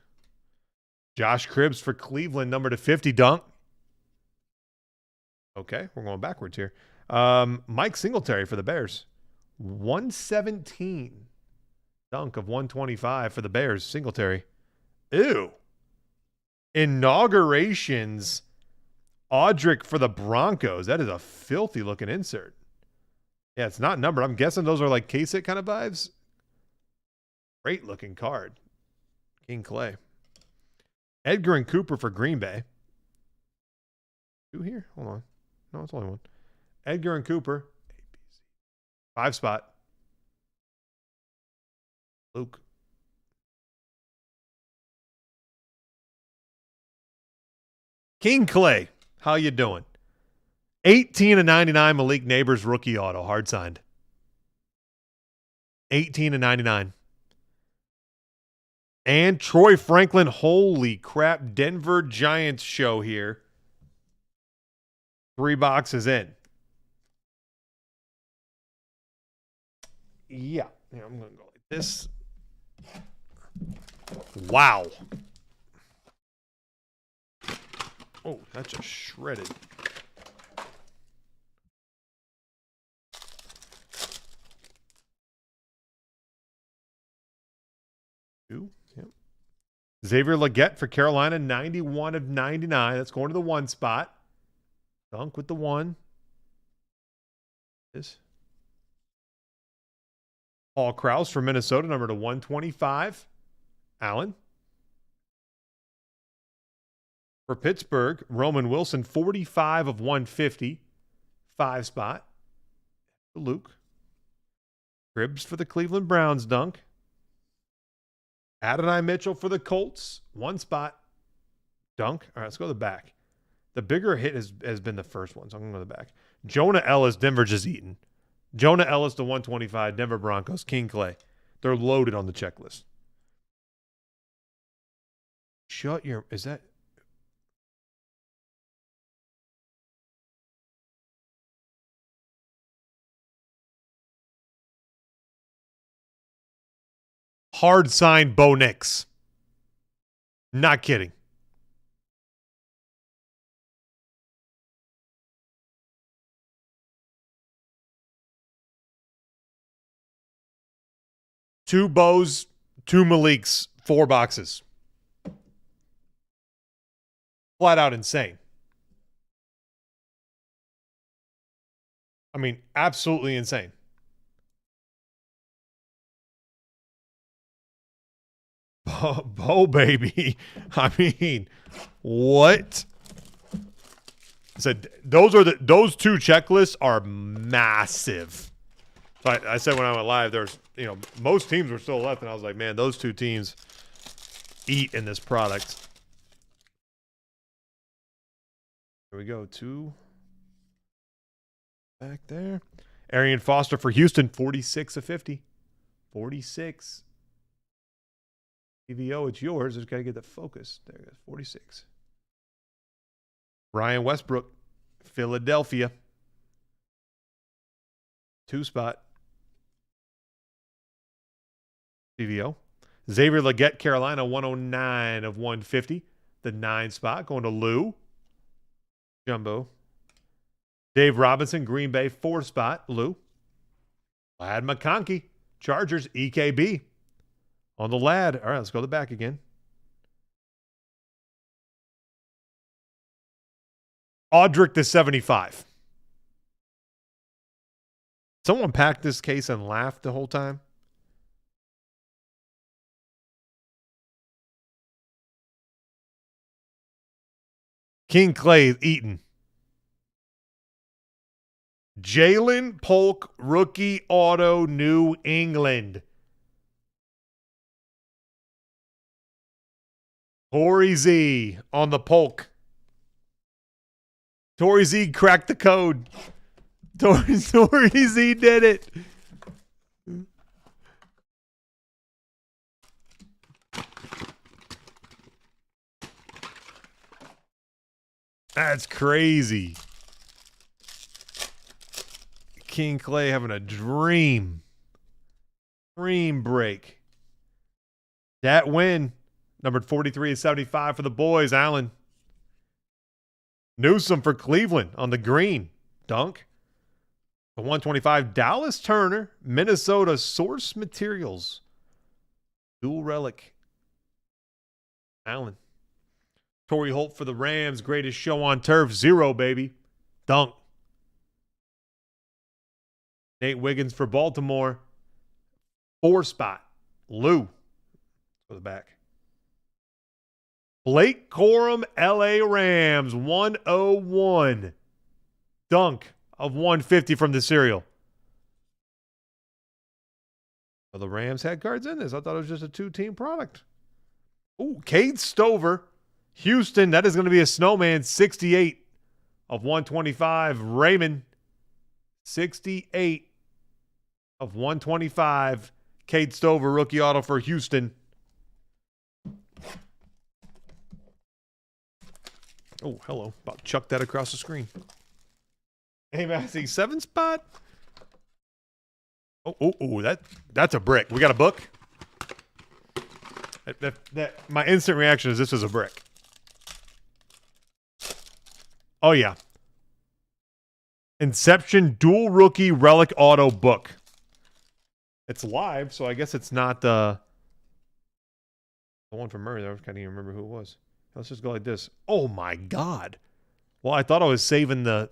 Josh Cribbs for Cleveland, number to 50. Dunk. Okay, we're going backwards here. Mike Singletary for the Bears. 117. Dunk of 125 for the Bears. Singletary. Ew. Inaugurations. Audric for the Broncos. That is a filthy looking insert. Yeah, it's not numbered. I'm guessing those are like case it kind of vibes. Great looking card. King Clay. Edgar and Cooper for Green Bay. 2 here? Hold on. No, it's only 1. Edgar and Cooper. 5 spot. Luke. King Clay. How you doing? 18 of 99 Malik Neighbors rookie auto. Hard signed. 18 of 99. And Troy Franklin. Holy crap. Denver Giants show here. 3 boxes in. Yeah. I'm going to go like this. Wow. Oh, that's just shredded. Yep. Xavier Legette for Carolina, 91 of 99. That's going to the 1 spot. Dunk with the 1. This. Paul Krause for Minnesota, number to 125. Allen. For Pittsburgh, Roman Wilson, 45 of 150. 5 spot. Luke. Cribbs for the Cleveland Browns, Dunk. Adonai Mitchell for the Colts, 1 spot. Dunk. All right, let's go to the back. The bigger hit has been the first one, so I'm going to go to the back. Jonah Ellis, Denver just eaten. Jonah Ellis to 125, Denver Broncos, King Clay. They're loaded on the checklist. Shut your... Is that... Hard signed Bo Nix. Not kidding. Two Bows, 2 Maliks, 4 boxes. Flat out insane. I mean, absolutely insane. Bo baby. I mean, what? I said those 2 checklists are massive. So I said when I went live, there's most teams were still left, and I was like, man, those 2 teams eat in this product. Here we go, 2 back there. Arian Foster for Houston, 46 of 50. 46. EVO, it's yours. Just got to get the focus. There it is, 46. Brian Westbrook, Philadelphia. 2 spot. EVO. Xavier Legette, Carolina, 109 of 150. The 9 spot going to Lou. Jumbo. Dave Robinson, Green Bay, 4 spot. Lou. Lad McConkey, Chargers, EKB. On the lad. All right, let's go to the back again. Audric to 75. Someone packed this case and laughed the whole time. King Clay Eaton. Jalen Polk, rookie auto, New England. Torrey Z on the Polk. Torrey Z cracked the code. Torrey Z did it. That's crazy. King Clay having a dream break. That win, numbered 43 and 75 for the boys, Allen. Newsome for Cleveland on the green. Dunk. The 125, Dallas Turner, Minnesota Source Materials. Dual relic. Allen. Torrey Holt for the Rams, greatest show on turf. 0, baby. Dunk. Nate Wiggins for Baltimore. 4 spot. Lou. For the back. Blake Corum, LA Rams. 101. Dunk of 150 from the serial. Well, the Rams had cards in this. I thought it was just a 2-team product. Ooh, Cade Stover. Houston, that is going to be a snowman. 68 of 125. Raymond. 68 of 125. Cade Stover, rookie auto for Houston. Oh, hello. About to chuck that across the screen. Hey, man, I see 7 spot. That's a brick. We got a book. My instant reaction is this is a brick. Oh, yeah. Inception dual rookie relic auto book. It's live, so I guess it's not the one from Murray. I can't even remember who it was. Let's just go like this. Oh, my God. Well, I thought I was saving the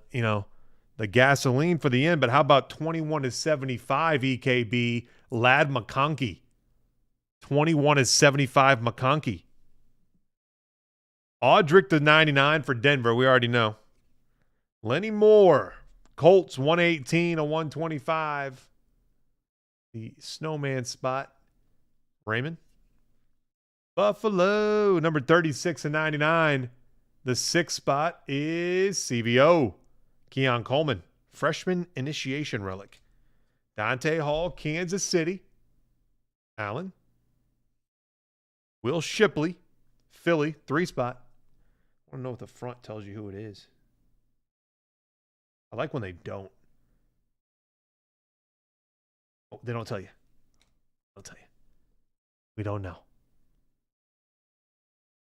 gasoline for the end, but how about 21-75 EKB, Lad McConkey? 21-75 McConkey. Audric to 99 for Denver. We already know. Lenny Moore. Colts 118 of 125. The snowman spot. Raymond. Buffalo. Number 36 and 99. The 6th spot is CVO. Keon Coleman. Freshman initiation relic. Dante Hall, Kansas City. Allen. Will Shipley. Philly. 3 spot. I want to know if the front tells you who it is. I like when they don't. Oh, they don't tell you. They'll tell you. We don't know.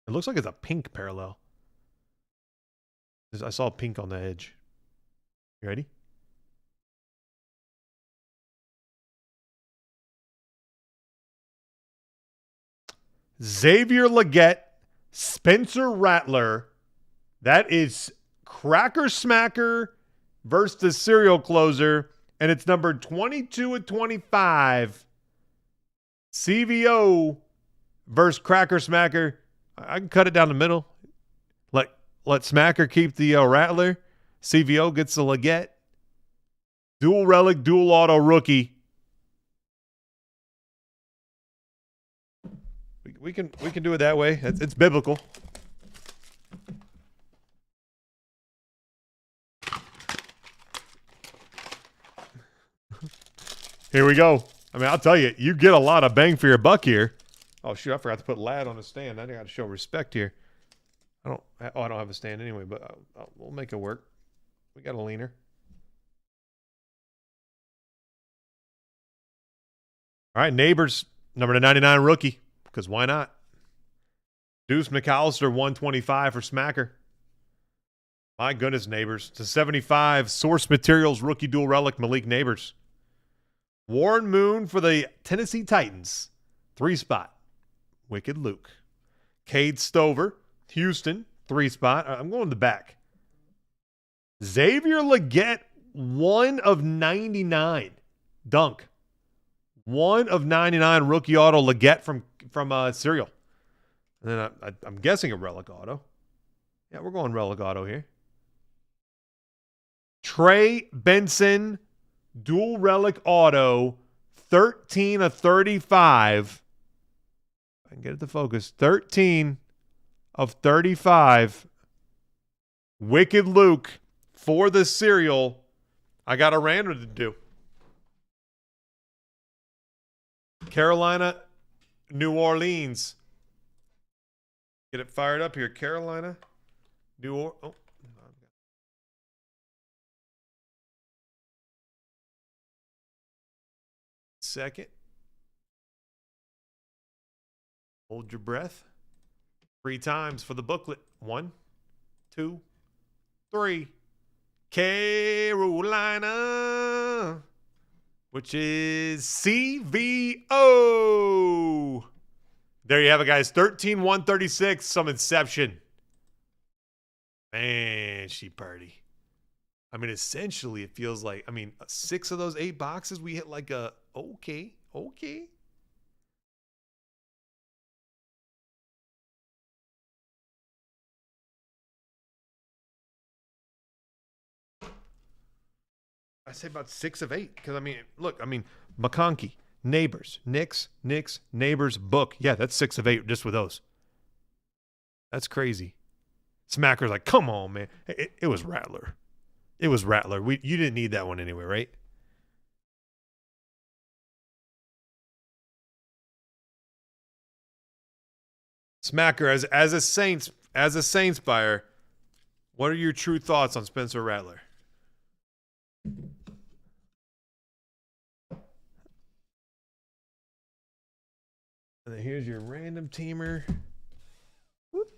It looks like it's a pink parallel. I saw pink on the edge. You ready? Xavier Legette, Spencer Rattler. That is Cracker Smacker versus the serial closer, and it's numbered 22-25. CVO versus Cracker Smacker. I can cut it down the middle. Let Smacker keep the Rattler. CVO gets the Legette. Dual relic, dual auto rookie. We can do it that way. It's biblical. Here we go. I mean, I'll tell you, you get a lot of bang for your buck here. Oh, shoot, I forgot to put Lad on the stand. I got to show respect here. I don't have a stand anyway, but we'll make it work. We got a leaner. All right, Neighbors, number 99 rookie, because why not? Deuce McAllister, 125 for Smacker. My goodness, Neighbors. To 75, Source Materials rookie dual relic, Malik Neighbors. Warren Moon for the Tennessee Titans. 3 spot. Wicked Luke. Cade Stover, Houston, 3 spot. I'm going to the back. Xavier Legette, 1 of 99. Dunk. 1 of 99 rookie auto Legette from Serial. And then I'm guessing a relic auto. Yeah, we're going relic auto here. Trey Benson, dual relic auto, 13 of 35. I can get it to focus. 13 of 35. Wicked Luke for the cereal. I got a random to do. Carolina, New Orleans. Get it fired up here. Carolina, New Orleans. Oh. Second. Hold your breath. 3 times for the booklet. 1, 2, 3. Carolina, which is CVO. There you have it, guys. 13-136. Some Inception. Man, she party. I mean, essentially, it feels like, 6 of those 8 boxes, we hit like a, okay. I say about 6 of 8. Because, look, McConkey, Neighbors, Knicks, Neighbors, Book. Yeah, that's 6 of 8 just with those. That's crazy. Smacker's like, come on, man. It was Rattler. It was Rattler. You didn't need that one anyway, right? Smacker, as a Saints buyer, what are your true thoughts on Spencer Rattler? And then here's your random teamer. Whoop.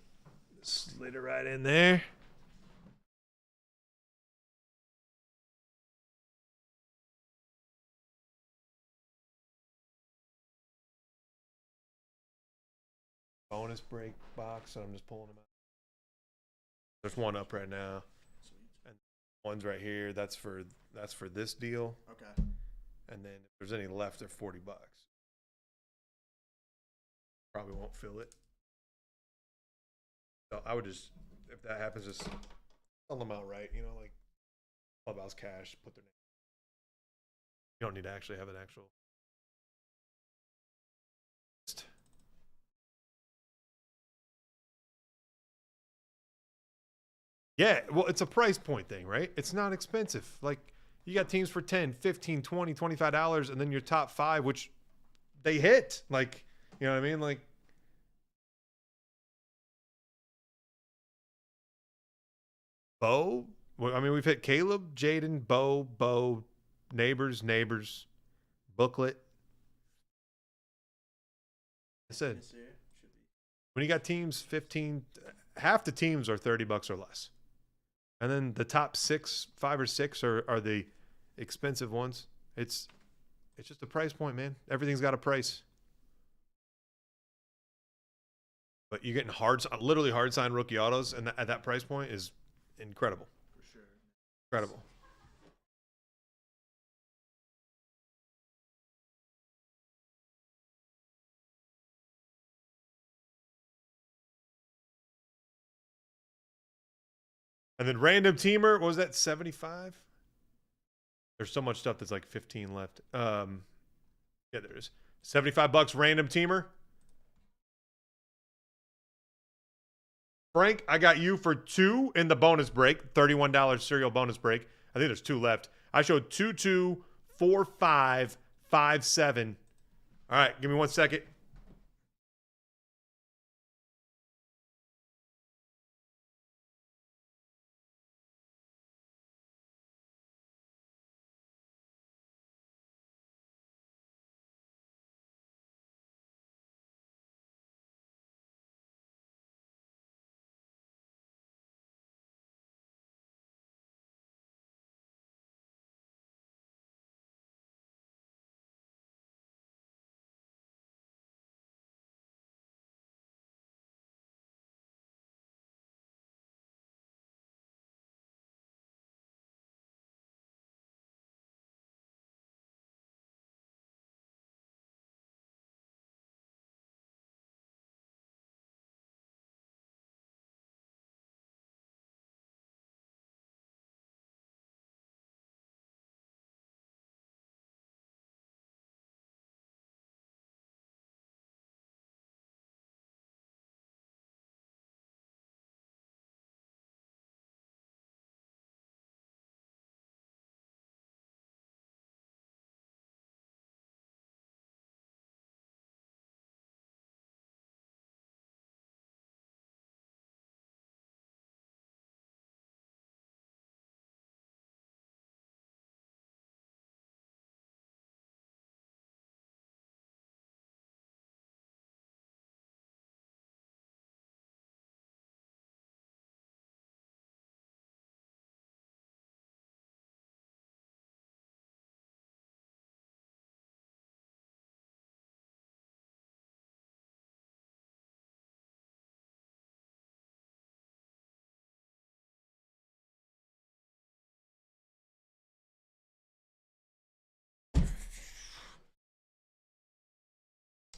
Slid it right in there. Bonus break box, so I'm just pulling them out. There's one up right now. And one's right here. That's for this deal. Okay. And then if there's any left, they're $40. Probably won't fill it. So I would just, if that happens, just sell them outright. Like Clubhouse cash, put their name. You don't need to actually have an actual. Yeah, well, it's a price point thing, right? It's not expensive. Like, you got teams for $10, $15, $20, $25, and then your top 5, which they hit. Like, you know what I mean? Like, Bo. We've hit Caleb, Jaden, Bo, Neighbors, Booklet. I said, when you got teams 15, half the teams are $30 or less. And then the top 5 or 6 are the expensive ones. It's just a price point, man. Everything's got a price. But you're getting literally hard signed rookie autos, and at that price point is incredible. For sure. Incredible. And then random teamer, what was that, 75? There's so much stuff that's like 15 left. Yeah, there is. $75 random teamer. Frank, I got you for 2 in the bonus break. $31 serial bonus break. I think there's 2 left. I showed 2-2, 4-5, 5-7. All right, give me 1 second.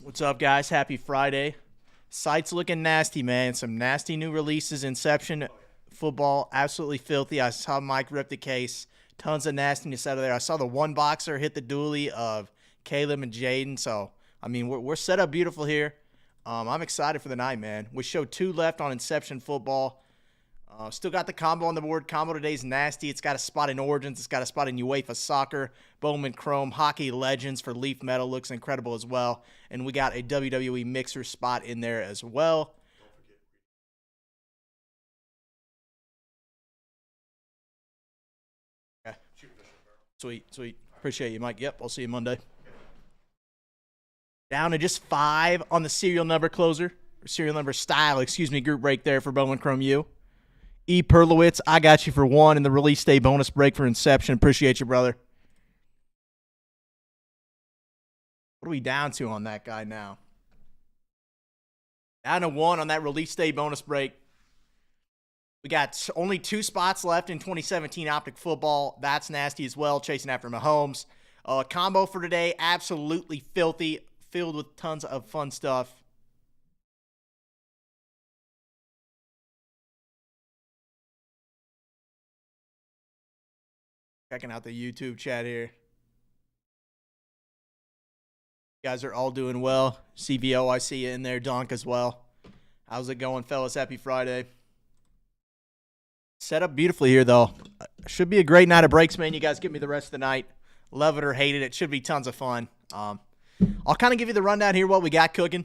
What's up, guys? Happy Friday. Site's looking nasty, man. Some nasty new releases. Inception football, absolutely filthy. I saw Mike rip the case. Tons of nastiness out of there. I saw the one boxer hit the dually of Caleb and Jaden. So, I mean, we're set up beautiful here. I'm excited for the night, man. We showed 2 left on Inception football. Still got the combo on the board. Combo today's nasty. It's got a spot in Origins. It's got a spot in UEFA Soccer. Bowman Chrome. Hockey Legends for Leaf Metal. Looks incredible as well. And we got a WWE Mixer spot in there as well. Okay. Sweet. Appreciate you, Mike. Yep, I'll see you Monday. Down to just 5 on the serial number closer. Or serial number style, group break there for Bowman Chrome U. E. Perlowitz, I got you for 1 in the release day bonus break for Inception. Appreciate you, brother. What are we down to on that guy now? Down to 1 on that release day bonus break. We got only 2 spots left in 2017 Optic Football. That's nasty as well, chasing after Mahomes. Combo for today, absolutely filthy, filled with tons of fun stuff. Checking out the YouTube chat here. You guys are all doing well. CVO, I see you in there. Donk as well. How's it going, fellas? Happy Friday. Set up beautifully here, though. Should be a great night of breaks, man. You guys give me the rest of the night. Love it or hate it. It should be tons of fun. I'll kind of give you the rundown here, what we got cooking.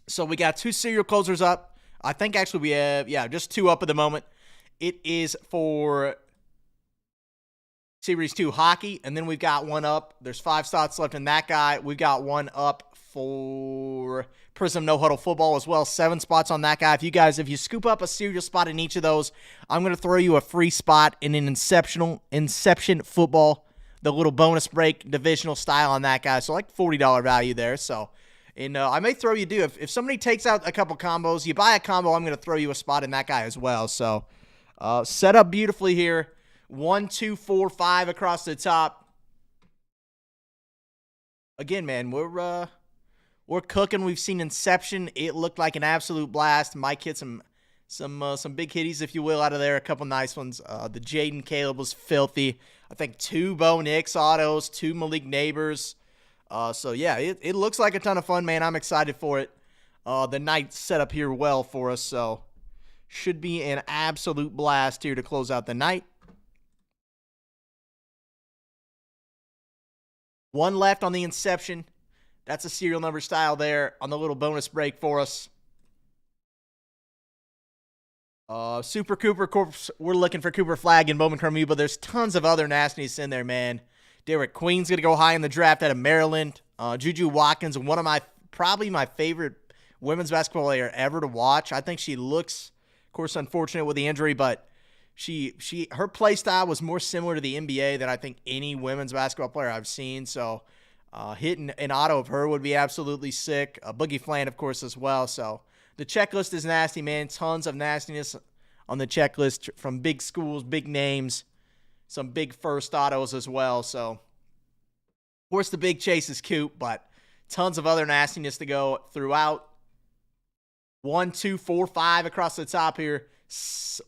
So we got 2 serial closers up. I think actually we have, just 2 up at the moment. It is for Series 2 hockey, and then we've got 1 up. There's 5 slots left in that guy. We've got 1 up for Prism No Huddle football as well. 7 spots on that guy. If you scoop up a serial spot in each of those, I'm going to throw you a free spot in an Inception football, the little bonus break divisional style on that guy. So like $40 value there. So, and I may throw you, if somebody takes out a couple combos, you buy a combo, I'm going to throw you a spot in that guy as well. So, set up beautifully here. 1, 2, 4, 5 across the top. Again, man, we're cooking. We've seen Inception. It looked like an absolute blast. Mike hit some big hitties, if you will, out of there. A couple nice ones. The Jaden Caleb was filthy. I think 2 Bo Nix autos, 2 Malik Neighbors. So yeah, it looks like a ton of fun, man. I'm excited for it. The night set up here well for us, so should be an absolute blast here to close out the night. 1 left on the Inception. That's a serial number style there on the little bonus break for us. Super Cooper Corpse, we're looking for Cooper Flag and Bowman Chrome U, but there's tons of other nastiness in there, man. Derek Queen's going to go high in the draft out of Maryland. Juju Watkins, probably my favorite women's basketball player ever to watch. I think she looks, of course, unfortunate with the injury, but her play style was more similar to the NBA than I think any women's basketball player I've seen. So hitting an auto of her would be absolutely sick. Boogie Flan, of course, as well. So the checklist is nasty, man. Tons of nastiness on the checklist from big schools, big names, some big first autos as well. So, of course, the big chase is Coop, but tons of other nastiness to go throughout. 1, 2, 4, 5 across the top here.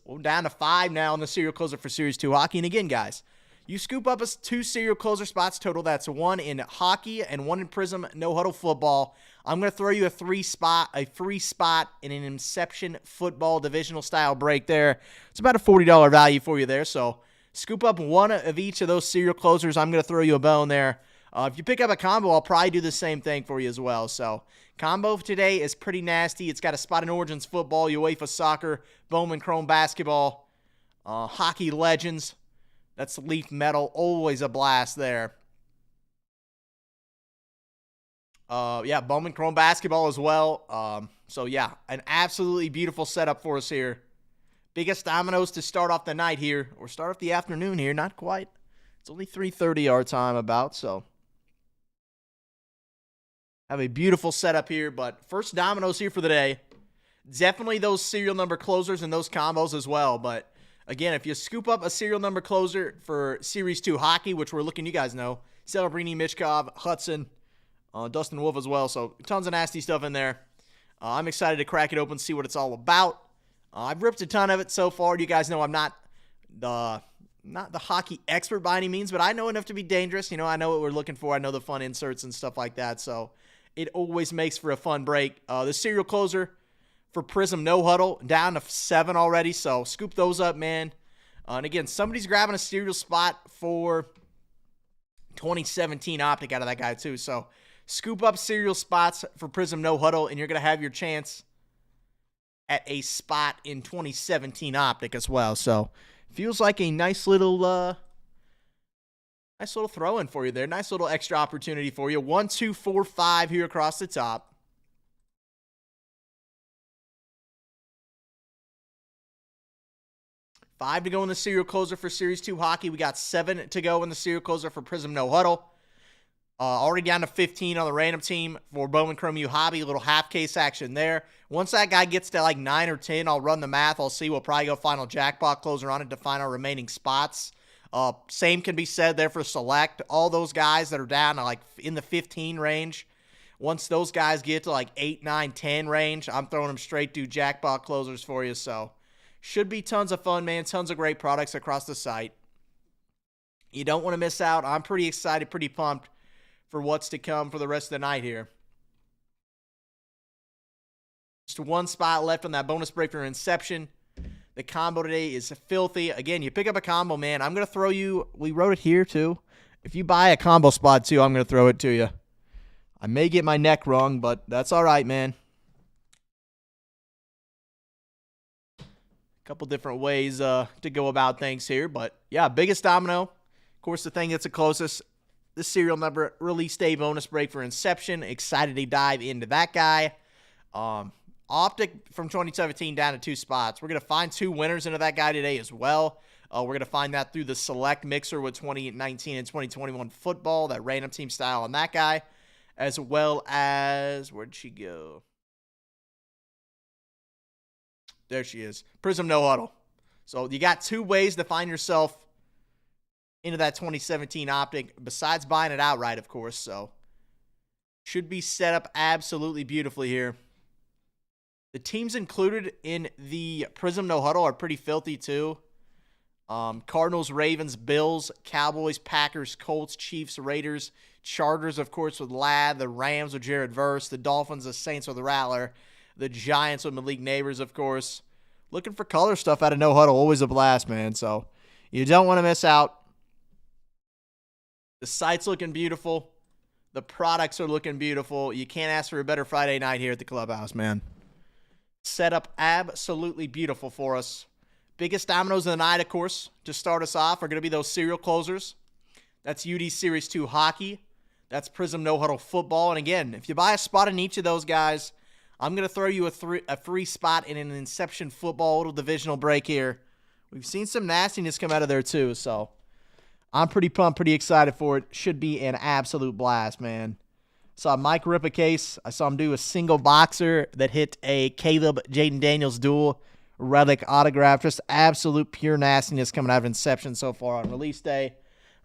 We're down to 5 now on the serial closer for Series 2 hockey. And again, guys, you scoop up 2 serial closer spots total. That's 1 in hockey and 1 in Prism No Huddle football. I'm going to throw you a free spot in an Inception football divisional style break there. It's about a $40 value for you there. So scoop up 1 of each of those serial closers. I'm going to throw you a bone there. If you pick up a combo, I'll probably do the same thing for you as well. So combo today is pretty nasty. It's got a spot in Origins football, UEFA Soccer, Bowman Chrome basketball, Hockey Legends. That's Leaf Metal. Always a blast there. Bowman Chrome basketball as well. So, yeah, an absolutely beautiful setup for us here. Biggest dominoes to start off the night here, or start off the afternoon here. Not quite. It's only 3:30 our time about, so have a beautiful setup here. But first dominoes here for the day. Definitely those serial number closers and those combos as well. But, again, if you scoop up a serial number closer for Series 2 hockey, which we're looking, you guys know, Celebrini, Mishkov, Hudson, Dustin Wolf as well. So tons of nasty stuff in there. I'm excited to crack it open, see what it's all about. I've ripped a ton of it so far. You guys know I'm not the hockey expert by any means, but I know enough to be dangerous. You know, I know what we're looking for. I know the fun inserts and stuff like that. So it always makes for a fun break. The serial closer for Prism No Huddle down to 7 already. So scoop those up, man. And again, somebody's grabbing a serial spot for 2017 Optic out of that guy too. So scoop up serial spots for Prism No Huddle, and you're going to have your chance at a spot in 2017 Optic as well. So feels like a nice little throw-in for you there. Nice little extra opportunity for you. 1, 2, 4, 5 here across the top. Five to go in the serial closer for Series 2 Hockey. We got 7 to go in the serial closer for Prism No Huddle. Already down to 15 on the random team for Bowman Chrome U Hobby. A little half case action there. Once that guy gets to like 9 or 10, I'll run the math. I'll see. We'll probably go final jackpot closer on it to find our remaining spots. Same can be said there for Select. All those guys that are down to like in the 15 range. Once those guys get to like 8, 9, 10 range, I'm throwing them straight to jackpot closers for you. So should be tons of fun, man. Tons of great products across the site. You don't want to miss out. I'm pretty excited, pretty pumped for what's to come for the rest of the night here. Just one spot left on that bonus break for Inception. The combo today is filthy. Again, you pick up a combo, man. I'm going to throw you, we wrote it here too. If you buy a combo spot too, I'm going to throw it to you. I may get my neck wrong, but that's all right, man. Couple different ways to go about things here. But, yeah, biggest domino. Of course, the thing that's the closest, the serial number release day bonus break for Inception. Excited to dive into that guy. Optic from 2017 down to 2 spots. We're going to find 2 winners into that guy today as well. We're going to find that through the select mixer with 2019 and 2021 football, that random team style on that guy, as well as, where'd she go? There she is. Prism No Huddle. So you got 2 ways to find yourself into that 2017 Optic, besides buying it outright, of course. So should be set up absolutely beautifully here. The teams included in the Prism No Huddle are pretty filthy too. Cardinals, Ravens, Bills, Cowboys, Packers, Colts, Chiefs, Raiders, Chargers, of course, with Ladd, the Rams with Jared Verse, the Dolphins, the Saints with the Rattler, the Giants with Malik Neighbors, of course. Looking for color stuff out of No Huddle, always a blast, man. So you don't want to miss out. The site's looking beautiful. The products are looking beautiful. You can't ask for a better Friday night here at the Clubhouse, man. Set up absolutely beautiful for us. Biggest dominoes of the night, of course, to start us off are going to be those serial closers. That's UD Series 2 Hockey. That's Prism No Huddle Football. And again, if you buy a spot in each of those guys, I'm going to throw you a free spot in an Inception Football little divisional break here. We've seen some nastiness come out of there too, so I'm pretty pumped, pretty excited for it. Should be an absolute blast, man. Saw Mike rip a case. I saw him do a single boxer that hit a Caleb Jaden Daniels dual relic autograph. Just absolute pure nastiness coming out of Inception so far on release day.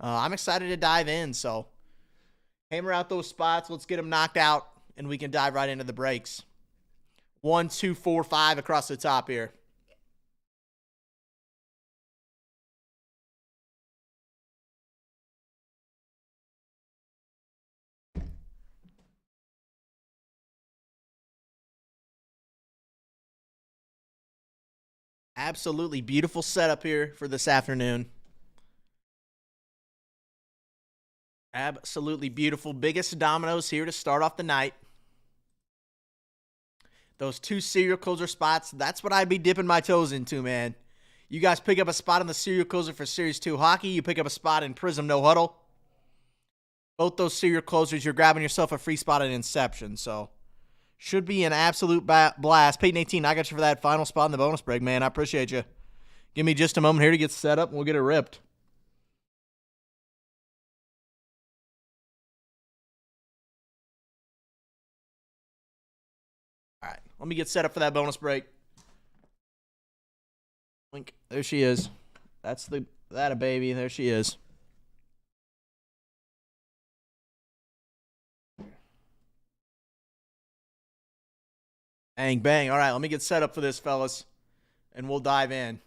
I'm excited to dive in, so hammer out those spots. Let's get them knocked out, and we can dive right into the breaks. 1, 2, 4, 5 across the top here. Absolutely beautiful setup here for this afternoon. Absolutely beautiful. Biggest dominoes here to start off the night. Those 2 serial closer spots, that's what I'd be dipping my toes into, man. You guys pick up a spot on the serial closer for Series 2 Hockey. You pick up a spot in Prism No Huddle. Both those serial closers, you're grabbing yourself a free spot at Inception, so should be an absolute blast. Peyton 18, I got you for that final spot in the bonus break, man. I appreciate you. Give me just a moment here to get set up, and we'll get it ripped. All right, let me get set up for that bonus break. Link, there she is. That's that a baby. There she is. Bang, bang. All right, let me get set up for this, fellas, and we'll dive in.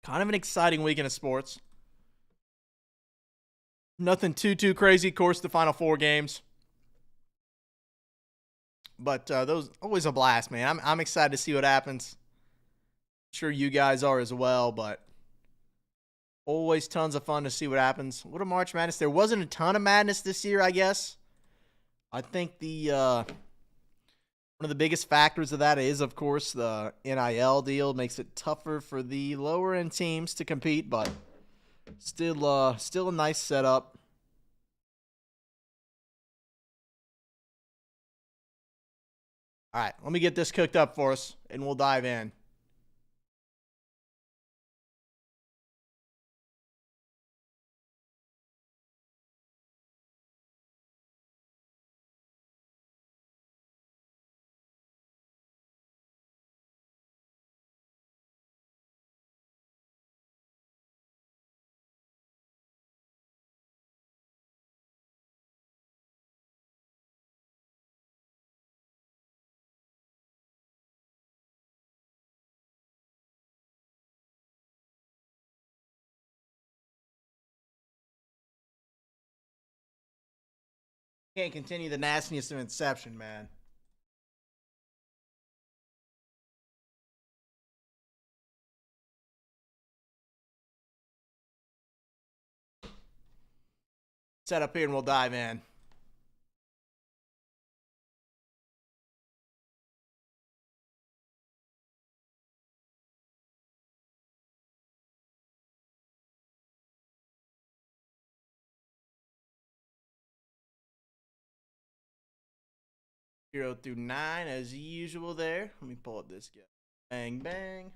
Kind of an exciting weekend of sports. Nothing too crazy. Of course, the Final Four games. But those always a blast, man. I'm excited to see what happens. I'm sure you guys are as well, but always tons of fun to see what happens. What a March Madness. There wasn't a ton of madness this year, I guess. I think the one of the biggest factors of that is, of course, the NIL deal. Makes it tougher for the lower end teams to compete, but still a nice setup. All right, let me get this cooked up for us, and we'll dive in. Can't continue the nastiness of Inception, man. Set up here and we'll dive in. Zero through 9 as usual there. Let me pull up this guy. Bang, bang.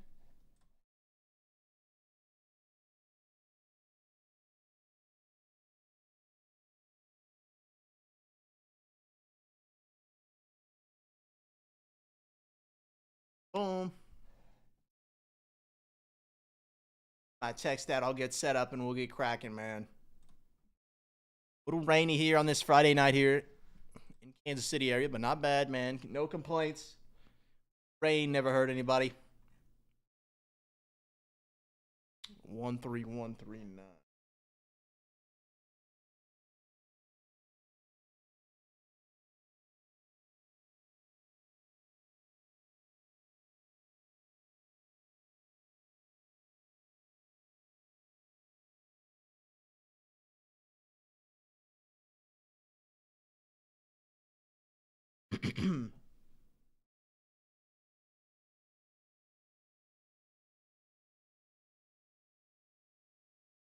Boom. I text that, I'll get set up and we'll get cracking, man. A little rainy here on this Friday night here in Kansas City area, but not bad, man. No complaints. Rain never hurt anybody. 13139.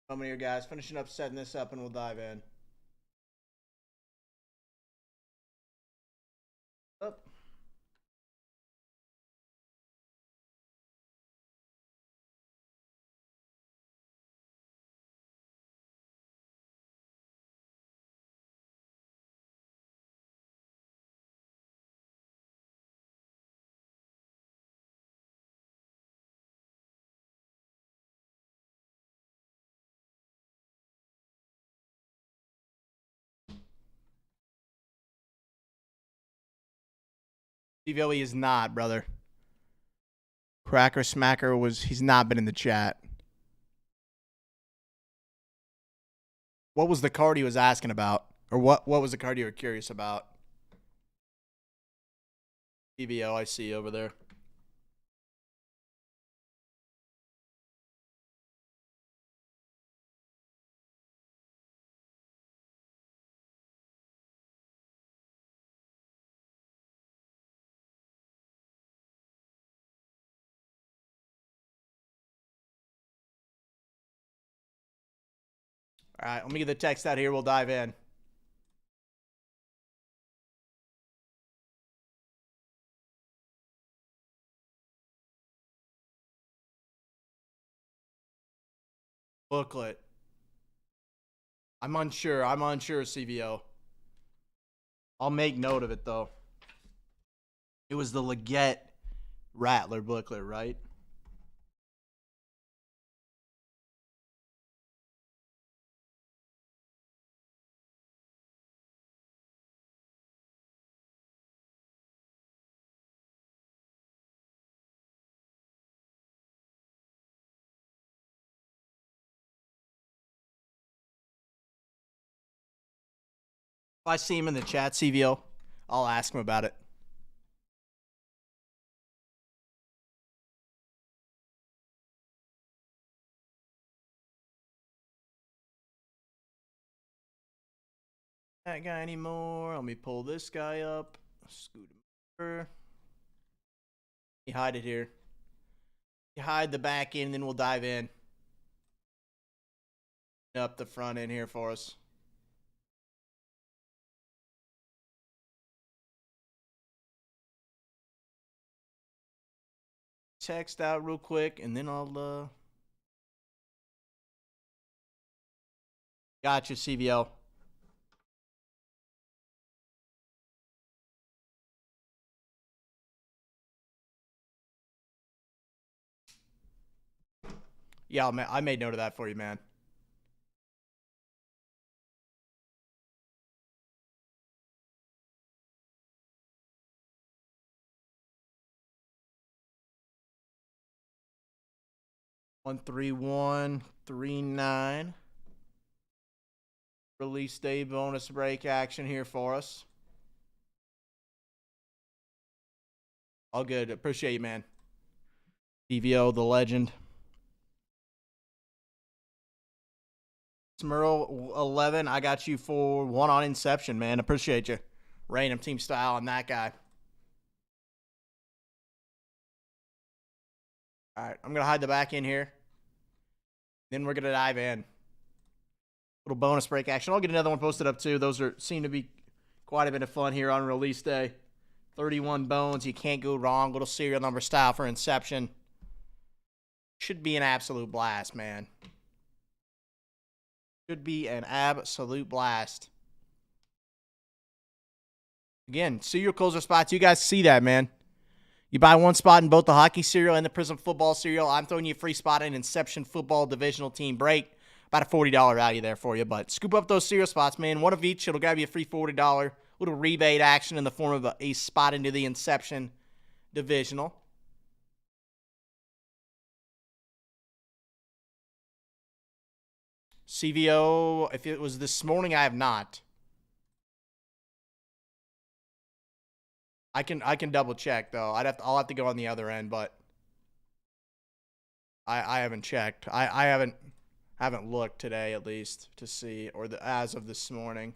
How many of you guys finishing up setting this up and we'll dive in. Up. Steve is not, brother. Cracker Smacker he's not been in the chat. What was the card he was asking about? Or what was the card you were curious about? TVO, I see over there. All right, let me get the text out here. We'll dive in. Booklet. I'm unsure, CVO. I'll make note of it, though. It was the Leggett Rattler booklet, right? I see him in the chat, CVO, I'll ask him about it. That guy anymore. Let me pull this guy up. Scoot him over. You hide it here. You hide the back end, then we'll dive in. Up the front end here for us. Text out real quick, and then I'll Gotcha, CVO. Yeah, I made note of that for you, man. One 13139. Release day bonus break action here for us. All good. Appreciate you, man. CVO, the legend. Smurl 11, I got you for 1 on Inception, man. Appreciate you. Random team style on that guy. All right, I'm going to hide the back in here. Then we're going to dive in. Little bonus break action. I'll get another one posted up too. Those seem to be quite a bit of fun here on release day. 31 bones. You can't go wrong. Little serial number style for Inception. Should be an absolute blast, man. Should be an absolute blast. Again, serial closer spots. You guys see that, man. You buy one spot in both the hockey cereal and the Prism football cereal. I'm throwing you a free spot in Inception football divisional team break. About a $40 value there for you. But scoop up those cereal spots, man. One of each. It'll grab you a free $40. Little rebate action in the form of a spot into the Inception divisional. CVO, if it was this morning, I have not. I can double check though. I'll have to go on the other end, but I haven't checked. I haven't looked today at least to see, or as of this morning.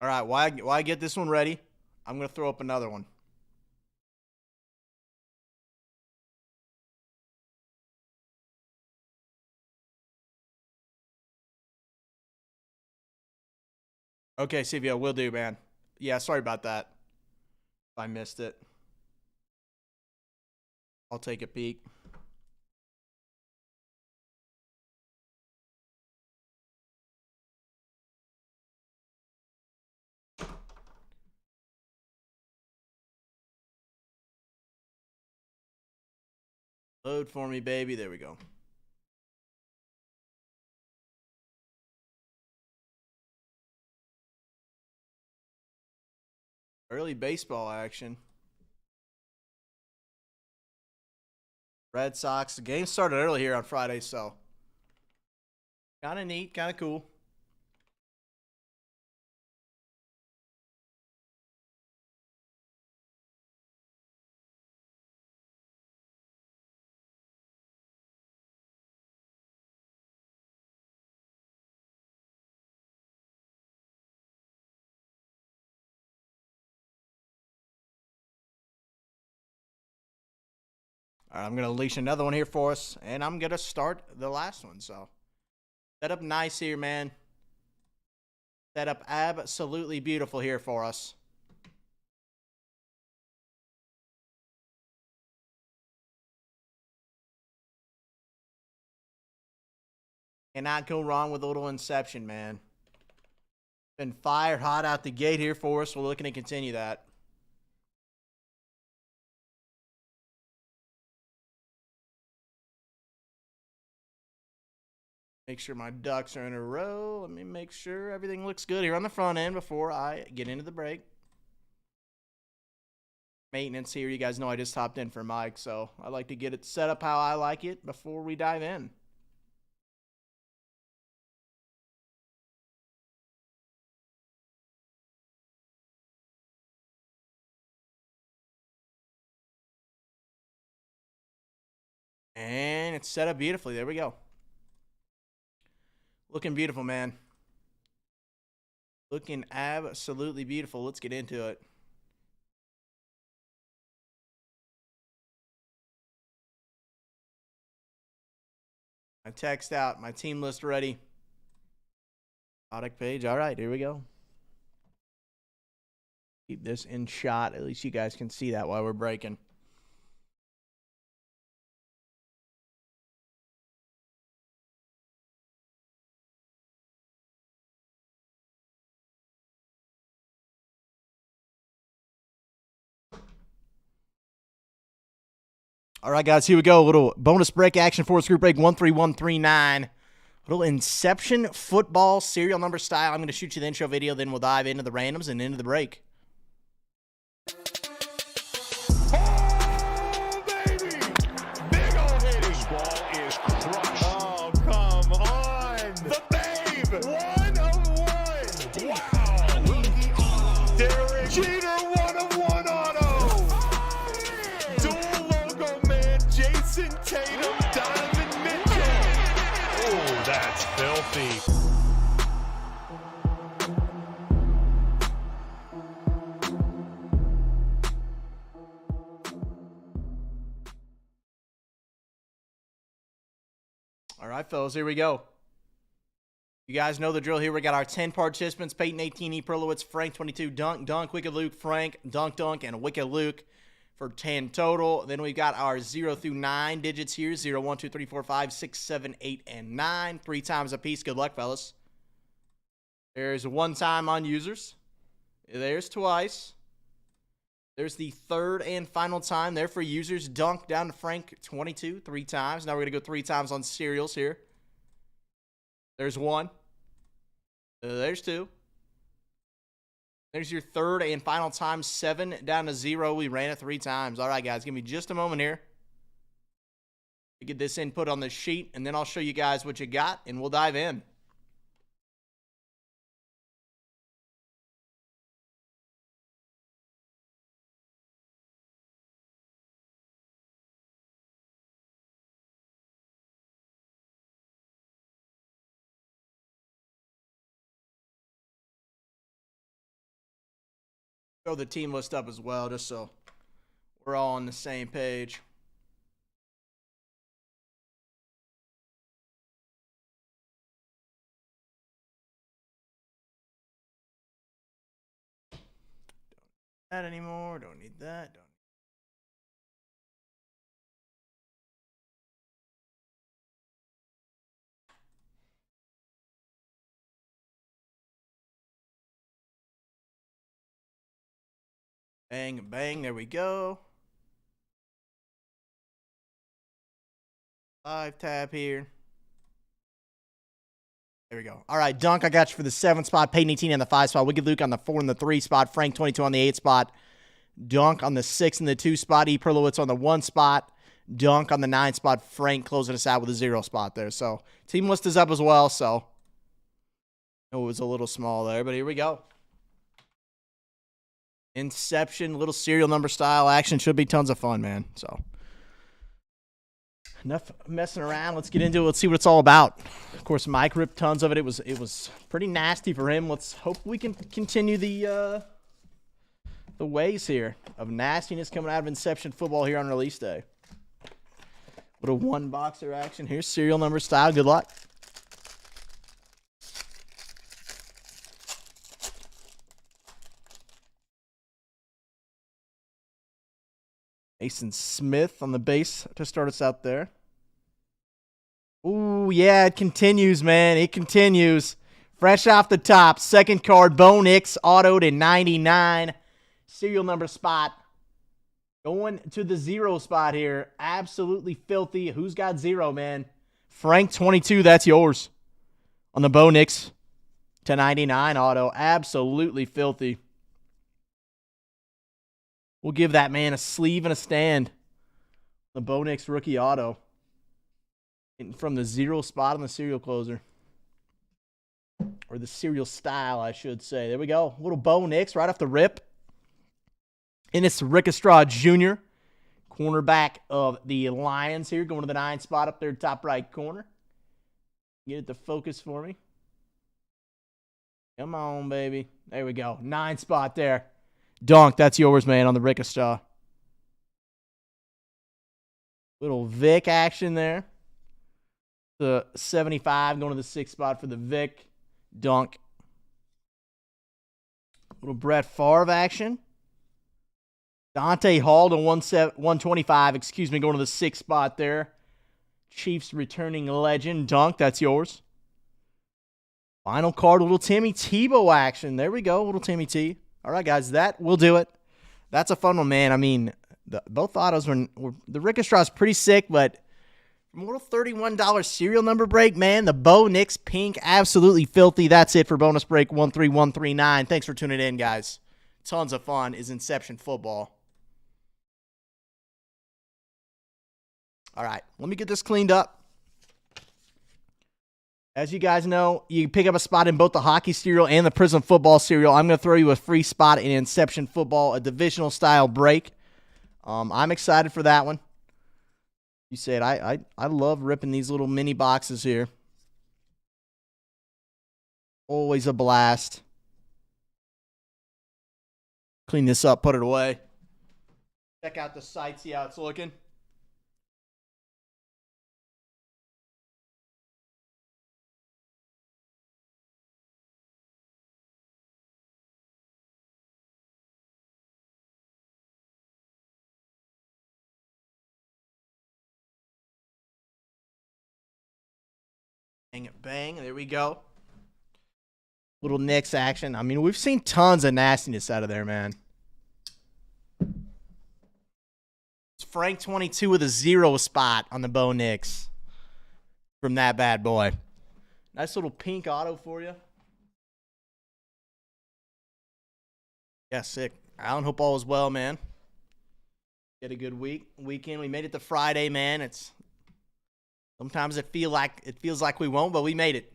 All right, while I get this one ready, I'm going to throw up another one. Okay, CVO, will do, man. Yeah, sorry about that. If I missed it. I'll take a peek. Load for me, baby. There we go. Early baseball action. Red Sox. The game started early here on Friday, so kind of neat, kind of cool. All right, I'm going to unleash another one here for us, and I'm going to start the last one. So, set up nice here, man. Set up absolutely beautiful here for us. Cannot go wrong with a little Inception, man. Been fired hot out the gate here for us. We're looking to continue that. Make sure my ducks are in a row. Let me make sure everything looks good here on the front end before I get into the break. Maintenance here. You guys know I just hopped in for Mike, so I like to get it set up how I like it before we dive in. And it's set up beautifully. There we go. Looking beautiful, man. Looking absolutely beautiful. Let's get into it. I text out my team list ready. Product page. All right, here we go. Keep this in shot. At least you guys can see that while we're breaking. All right, guys, here we go. A little bonus break action for us. Group break 13139. Little Inception football serial number style. I'm going to shoot you the intro video, then we'll dive into the randoms and into the break. Oh, baby! Big old hit. His ball is crushed. Oh, come on. The babe. 1 of 1. Wow. Derek Jeter, 1 of 1 auto. Dual logo man, Jason Tatum, Donovan Mitchell. Oh, that's filthy. All right, fellas, here we go. You guys know the drill here. We got our 10 participants, Peyton 18, E. Perlowitz, Frank 22, Dunk, Wicked Luke, Frank, Dunk, and Wicked Luke for 10 total. Then we've got our 0 through 9 digits here, 0, 1, 2, 3, 4, 5, 6, 7, 8, and 9. 3 times a piece. Good luck, fellas. There's 1 time on users. There's twice. There's the 3rd and final time there for users. Dunk down to Frank 22, 3 times. Now we're going to go 3 times on serials here. There's 1. There's 2. There's your 3rd and final time, 7 down to 0. We ran it 3 times. All right, guys, give me just a moment here to get this input on the sheet, and then I'll show you guys what you got, and we'll dive in. Throw the team list up as well, just so we're all on the same page. Don't need that anymore. Don't need that. Bang, bang, there we go. 5 tab here. There we go. All right, Dunk, I got you for the 7 spot. Peyton 18 on the 5 spot. Wicked Luke on the 4 and the 3 spot. Frank 22 on the 8 spot. Dunk on the 6 and the 2 spot. E. Perlowitz on the 1 spot. Dunk on the 9 spot. Frank closing us out with a 0 spot there. So team list is up as well. So it was a little small there, but here we go. Inception, little serial number style action. Should be tons of fun, man. So enough messing around. Let's get into it. Let's see what it's all about. Of course, Mike ripped tons of it. It was pretty nasty for him. Let's hope we can continue the ways here of nastiness coming out of Inception football here on release day. Little 1-boxer action here. Serial number style. Good luck. Mason Smith on the base to start us out there. Ooh, yeah, it continues, man. It continues. Fresh off the top. Second card, Bo Nix, autoed in 99. Serial number spot. Going to the 0 spot here. Absolutely filthy. Who's got 0, man? Frank 22, that's yours. On the Bo Nix /99 auto, absolutely filthy. We'll give that man a sleeve and a stand. The Bo Nix rookie auto. From the 0 spot on the serial closer. Or the serial style, I should say. There we go. Little Bo Nix right off the rip. And it's Rick Estrada Jr., cornerback of the Lions here, going to the 9 spot up there, top right corner. Get it to focus for me. Come on, baby. There we go. 9 spot there. Dunk, that's yours, man, on the Rick Estrada. Little Vic action there. The 75 going to the 6 spot for the Vic. Dunk. Little Brett Favre action. Dante Hall to 125, going to the 6 spot there. Chiefs returning legend. Dunk, that's yours. Final card, little Timmy Tebow action. There we go, little Timmy T. All right, guys, that will do it. That's a fun one, man. I mean, both autos were the Rick Estrada's pretty sick, but from a little $31 serial number break, man, the Bo Nix pink, absolutely filthy. That's it for bonus break 13139. Thanks for tuning in, guys. Tons of fun is Inception football. All right, let me get this cleaned up. As you guys know, you can pick up a spot in both the hockey serial and the Prism football serial. I'm going to throw you a free spot in Inception football, a divisional style break. I'm excited for that one. You said I love ripping these little mini boxes here. Always a blast. Clean this up, put it away. Check out the site, see how it's looking. Bang, there we go. Little Knicks action. I mean, we've seen tons of nastiness out of there, man. It's Frank 22 with a 0 spot on the Bo Nix from that bad boy. Nice little pink auto for you. Yeah, sick. Alan, hope all is well, man. Get a good weekend. We made it to Friday, man. Sometimes it feels like we won't, but we made it.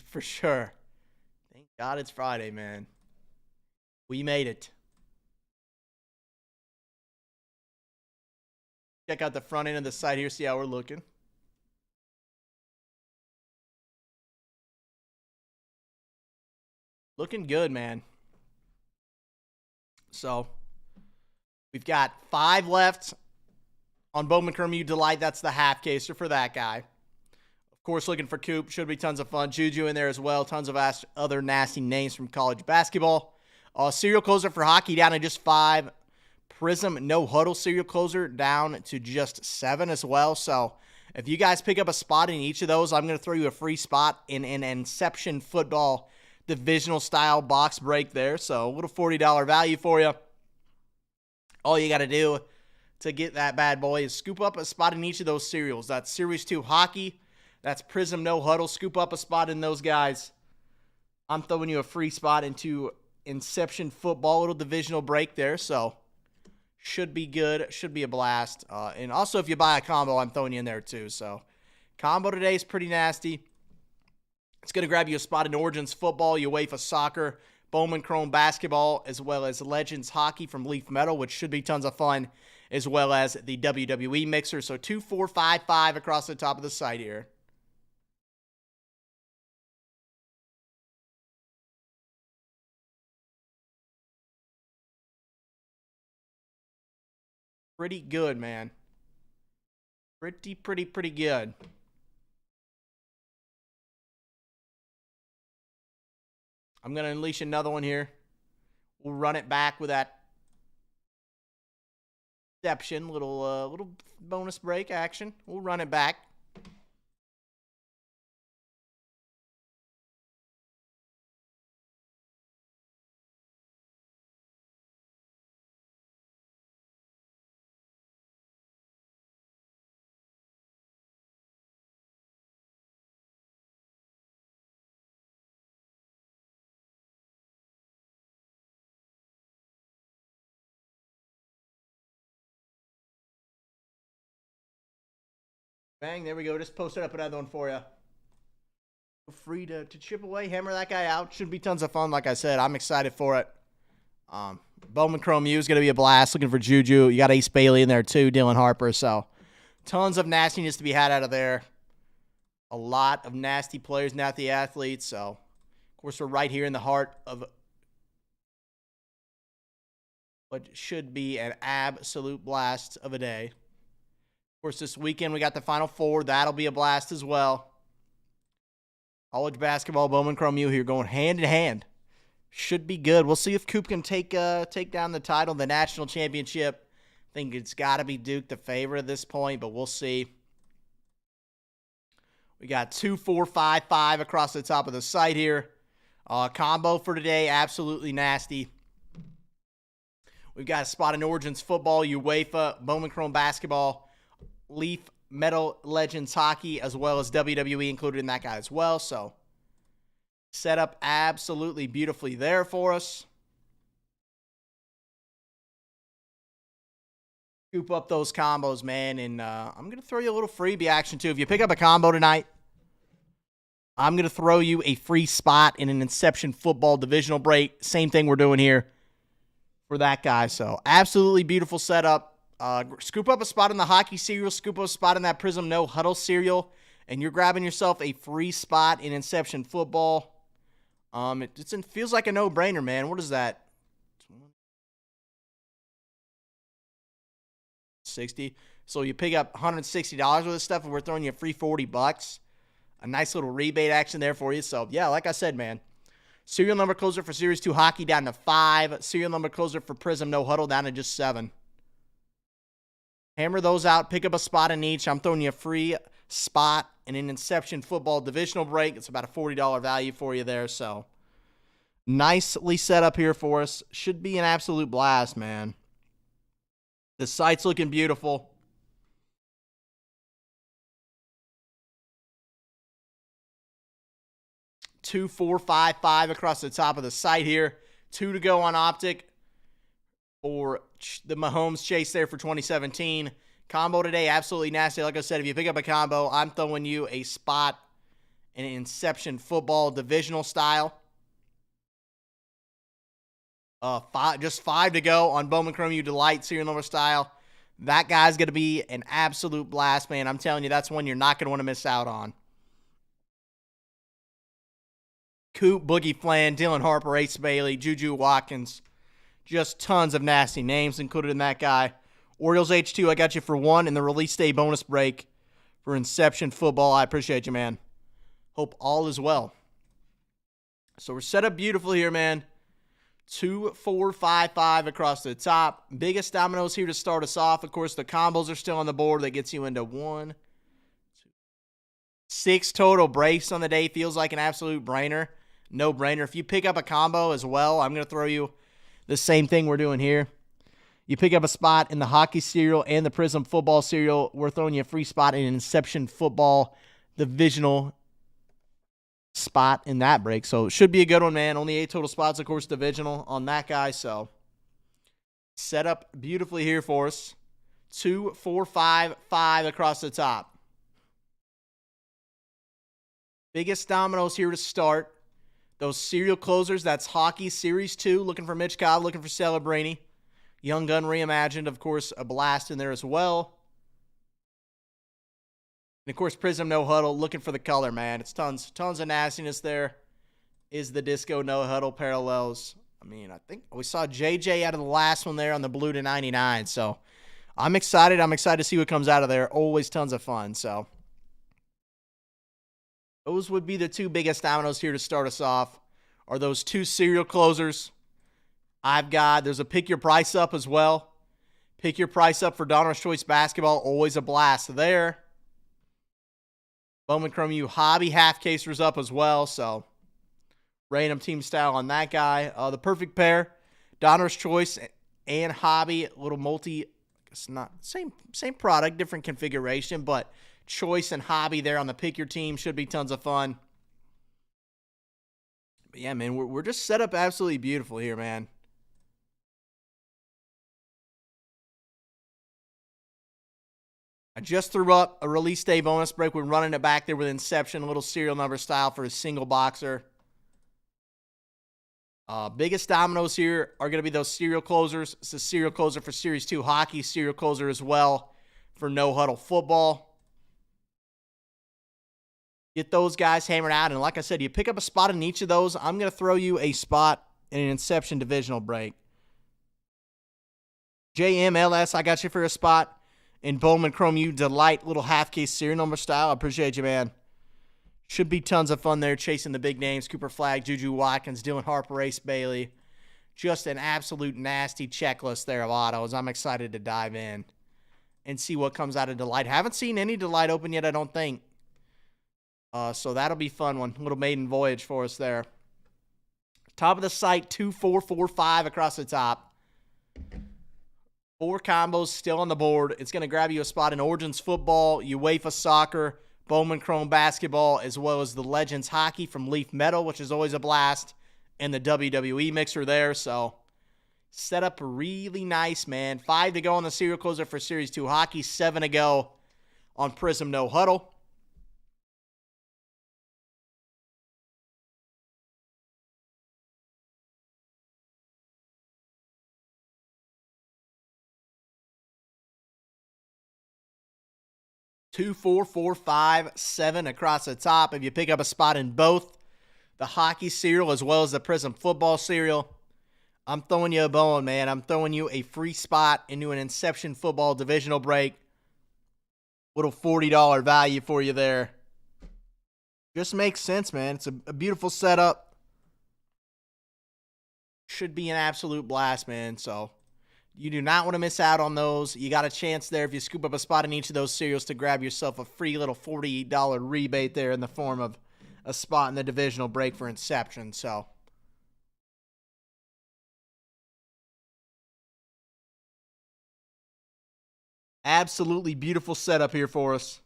For sure. Thank God it's Friday, man. We made it. Check out the front end of the site here, see how we're looking. Looking good, man. So, we've got 5 left on Bowman Kermit Delight. That's the half caser for that guy. Of course, looking for Coop. Should be tons of fun. Juju in there as well. Tons of other nasty names from college basketball. Serial closer for hockey down to just 5. Prism no huddle serial closer down to just 7 as well. So if you guys pick up a spot in each of those, I'm going to throw you a free spot in an Inception football divisional style box break there. So a little $40 value for you. All you got to do to get that bad boy is scoop up a spot in each of those serials. That's Series 2 hockey. That's Prism no huddle. Scoop up a spot in those guys. I'm throwing you a free spot into Inception football, little divisional break there. So should be good. Should be a blast. And also, if you buy a combo, I'm throwing you in there too. So combo today is pretty nasty. It's going to grab you a spot in Origins football, UEFA soccer, Bowman Chrome basketball, as well as Legends hockey from Leaf Metal, which should be tons of fun, as well as the WWE mixer. So 2, 4, 5, 5 across the top of the site here. Pretty good, man. Pretty good. I'm going to unleash another one here. We'll run it back with that Inception, little bonus break action. We'll run it back. Bang, there we go. Just posted up another one for you. Feel free to chip away, hammer that guy out. Should be tons of fun. Like I said, I'm excited for it. Bowman Chrome U is going to be a blast. Looking for Juju. You got Ace Bailey in there too, Dylan Harper. So tons of nastiness to be had out of there. A lot of nasty players, nasty athletes. So, of course, we're right here in the heart of what should be an absolute blast of a day. Of course, this weekend we got the Final Four. That'll be a blast as well. College basketball, Bowman Chrome U here going hand in hand. Should be good. We'll see if Coop can take down the title, the national championship. I think it's got to be Duke the favorite at this point, but we'll see. We got 2, 4, 5, 5 across the top of the site here. Combo for today, absolutely nasty. We've got a spot in Origins football, UEFA, Bowman Chrome basketball, Leaf Metal Legends hockey, as well as WWE included in that guy as well. So set up absolutely beautifully there for us. Scoop up those combos, man, and I'm going to throw you a little freebie action, too. If you pick up a combo tonight, I'm going to throw you a free spot in an Inception football divisional break. Same thing we're doing here for that guy. So absolutely beautiful setup. Scoop up a spot in the hockey cereal, scoop up a spot in that Prism No Huddle cereal, and you're grabbing yourself a free spot in Inception football. It feels like a no-brainer, man. What is that? 60. So you pick up $160 worth of stuff, and we're throwing you a free $40. A nice little rebate action there for you. So, yeah, like I said, man, serial number closer for Series 2 hockey down to 5. Serial number closer for Prism No Huddle down to just 7. Hammer those out. Pick up a spot in each. I'm throwing you a free spot in an Inception football divisional break. It's about a $40 value for you there. So, nicely set up here for us. Should be an absolute blast, man. The site's looking beautiful. Two, 4, 5, 5 across the top of the site here. 2 to go on Optic for the Mahomes chase there for 2017. Combo today, absolutely nasty. Like I said, if you pick up a combo, I'm throwing you a spot in an Inception football divisional style. Just 5 to go on Bowman Chrome U Delight serial number style. That guy's going to be an absolute blast, man. I'm telling you, that's one you're not going to want to miss out on. Coop, Boogie Flan, Dylan Harper, Ace Bailey, Juju Watkins. Just tons of nasty names included in that guy. Orioles H2, I got you for 1 in the release day bonus break for Inception football. I appreciate you, man. Hope all is well. So we're set up beautifully here, man. 2, 4, 5, 5 across the top. Biggest dominoes here to start us off. Of course, the combos are still on the board. That gets you into 1, 2, 6 total breaks on the day. Feels like an absolute brainer. No brainer. If you pick up a combo as well, I'm going to throw you the same thing we're doing here. You pick up a spot in the hockey cereal and the Prism football cereal. We're throwing you a free spot in an Inception football divisional spot in that break. So it should be a good one, man. Only 8 total spots, of course, divisional on that guy. So set up beautifully here for us. 2, 4, 5, 5 across the top. Biggest dominoes here to start. Those serial closers, that's Hockey Series 2. Looking for Mitch Cobb, looking for Celebrini. Young Gun Reimagined, of course, a blast in there as well. And, of course, Prism No Huddle, looking for the color, man. It's tons of nastiness there. Is the Disco No Huddle parallels. I mean, I think we saw JJ out of the last one there on the blue to 99. So, I'm excited. I'm excited to see what comes out of there. Always tons of fun, so. Those would be the 2 biggest dominoes here to start us off, are those 2 serial closers. There's a pick your price up as well. Pick your price up for Donner's Choice Basketball. Always a blast there. Bowman Chrome U Hobby half casers up as well. So, random team style on that guy. The perfect pair. Donner's Choice and Hobby. A little multi, it's not same product, different configuration, but Choice and Hobby there on the pick your team should be tons of fun. But yeah, man, we're just set up absolutely beautiful here, man. I just threw up a release day bonus break. We're running it back there with Inception, a little serial number style for a single boxer. Biggest dominoes here are going to be those serial closers. It's a serial closer for Series 2 hockey, serial closer as well for no huddle football. Get those guys hammered out. And like I said, you pick up a spot in each of those. I'm going to throw you a spot in an Inception divisional break. JMLS, I got you for a spot. In Bowman Chrome U Delight, little half case serial number style. I appreciate you, man. Should be tons of fun there chasing the big names. Cooper Flagg, Juju Watkins, Dylan Harper, Ace Bailey. Just an absolute nasty checklist there of autos. I'm excited to dive in and see what comes out of Delight. Haven't seen any Delight open yet, I don't think. So that'll be fun one. Little maiden voyage for us there. Top of the site, 2, 4, 4, 5 across the top. 4 combos still on the board. It's going to grab you a spot in Origins football, UEFA soccer, Bowman Chrome basketball, as well as the Legends hockey from Leaf Metal, which is always a blast, and the WWE mixer there. So set up really nice, man. 5 to go on the serial closer for Series 2 hockey, 7 to go on Prism No Huddle. Two, 4, 4, 5, 7 across the top. If you pick up a spot in both the hockey serial as well as the Prism football serial, I'm throwing you a bone, man. I'm throwing you a free spot into an Inception football divisional break. Little $40 value for you there. Just makes sense, man. It's a beautiful setup. Should be an absolute blast, man. So you do not want to miss out on those. You got a chance there if you scoop up a spot in each of those serials to grab yourself a free little $40 rebate there in the form of a spot in the divisional break for Inception. So absolutely beautiful setup here for us.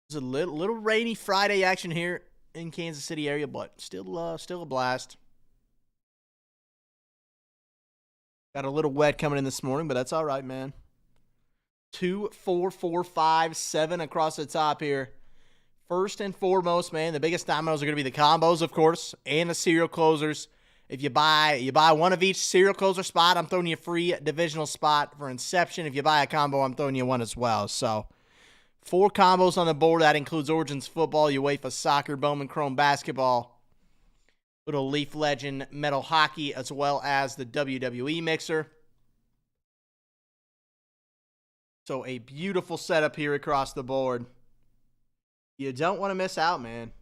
It's a little rainy Friday action here in Kansas City area, but still a blast. Got a little wet coming in this morning, but that's all right, man. 2, 4, 4, 5, 7 across the top here. First and foremost, man, the biggest dominoes are going to be the combos, of course, and the serial closers. If you buy one of each serial closer spot, I'm throwing you a free divisional spot for Inception. If you buy a combo, I'm throwing you one as well. So 4 combos on the board. That includes Origins football, UEFA soccer, Bowman Chrome basketball, little Leaf Legend metal hockey, as well as the WWE mixer. So a beautiful setup here across the board. You don't want to miss out, man.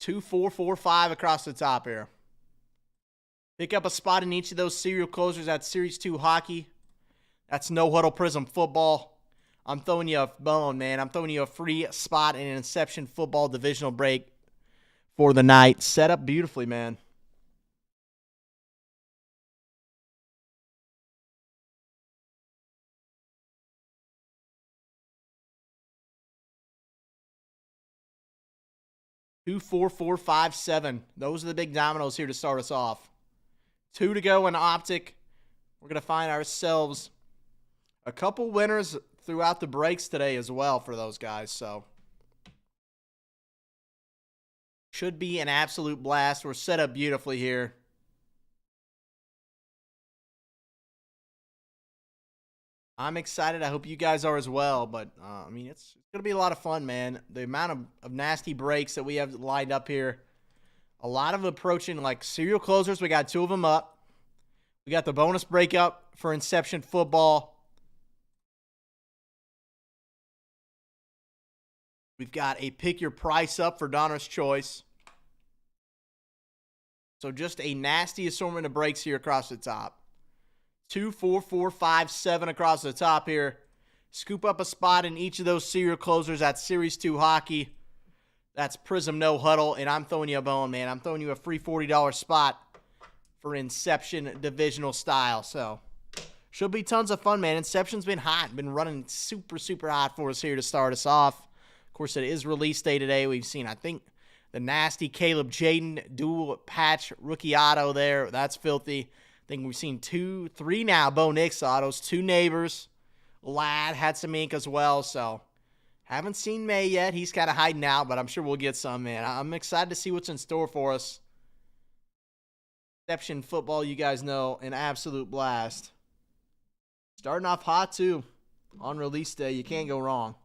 2, 4, 4, 5 across the top here. Pick up a spot in each of those serial closers at Series 2 hockey. That's no huddle Prism football. I'm throwing you a bone, man. I'm throwing you a free spot in an Inception football divisional break for the night. Set up beautifully, man. Two, 4, 4, 5, 7. Those are the big dominoes here to start us off. 2 to go in Optic. We're going to find ourselves a couple winners throughout the breaks today as well for those guys. So should be an absolute blast. We're set up beautifully here. I'm excited. I hope you guys are as well. But, I mean, it's going to be a lot of fun, man. The amount of nasty breaks that we have lined up here. A lot of approaching, like, serial closers. We got 2 of them up. We got the bonus break up for Inception football. We've got a pick your price up for Donner's Choice. So just a nasty assortment of breaks here across the top. 2, 4, 4, 5, 7 across the top here. Scoop up a spot in each of those serial closers at Series 2 hockey. That's Prism No Huddle, and I'm throwing you a bone, man. I'm throwing you a free $40 spot for Inception divisional style. So should be tons of fun, man. Inception's been hot, been running super, super hot for us here to start us off. Of course, it is release day today. We've seen, I think The nasty Caleb Jaden dual patch rookie auto there. That's filthy. I think we've seen 3 now Bo Nix autos. 2 neighbors. Ladd had some ink as well. So haven't seen May yet. He's kind of hiding out, but I'm sure we'll get some, man. I'm excited to see what's in store for us. Exception football, you guys know, an absolute blast. Starting off hot, too. On release day, you can't go wrong.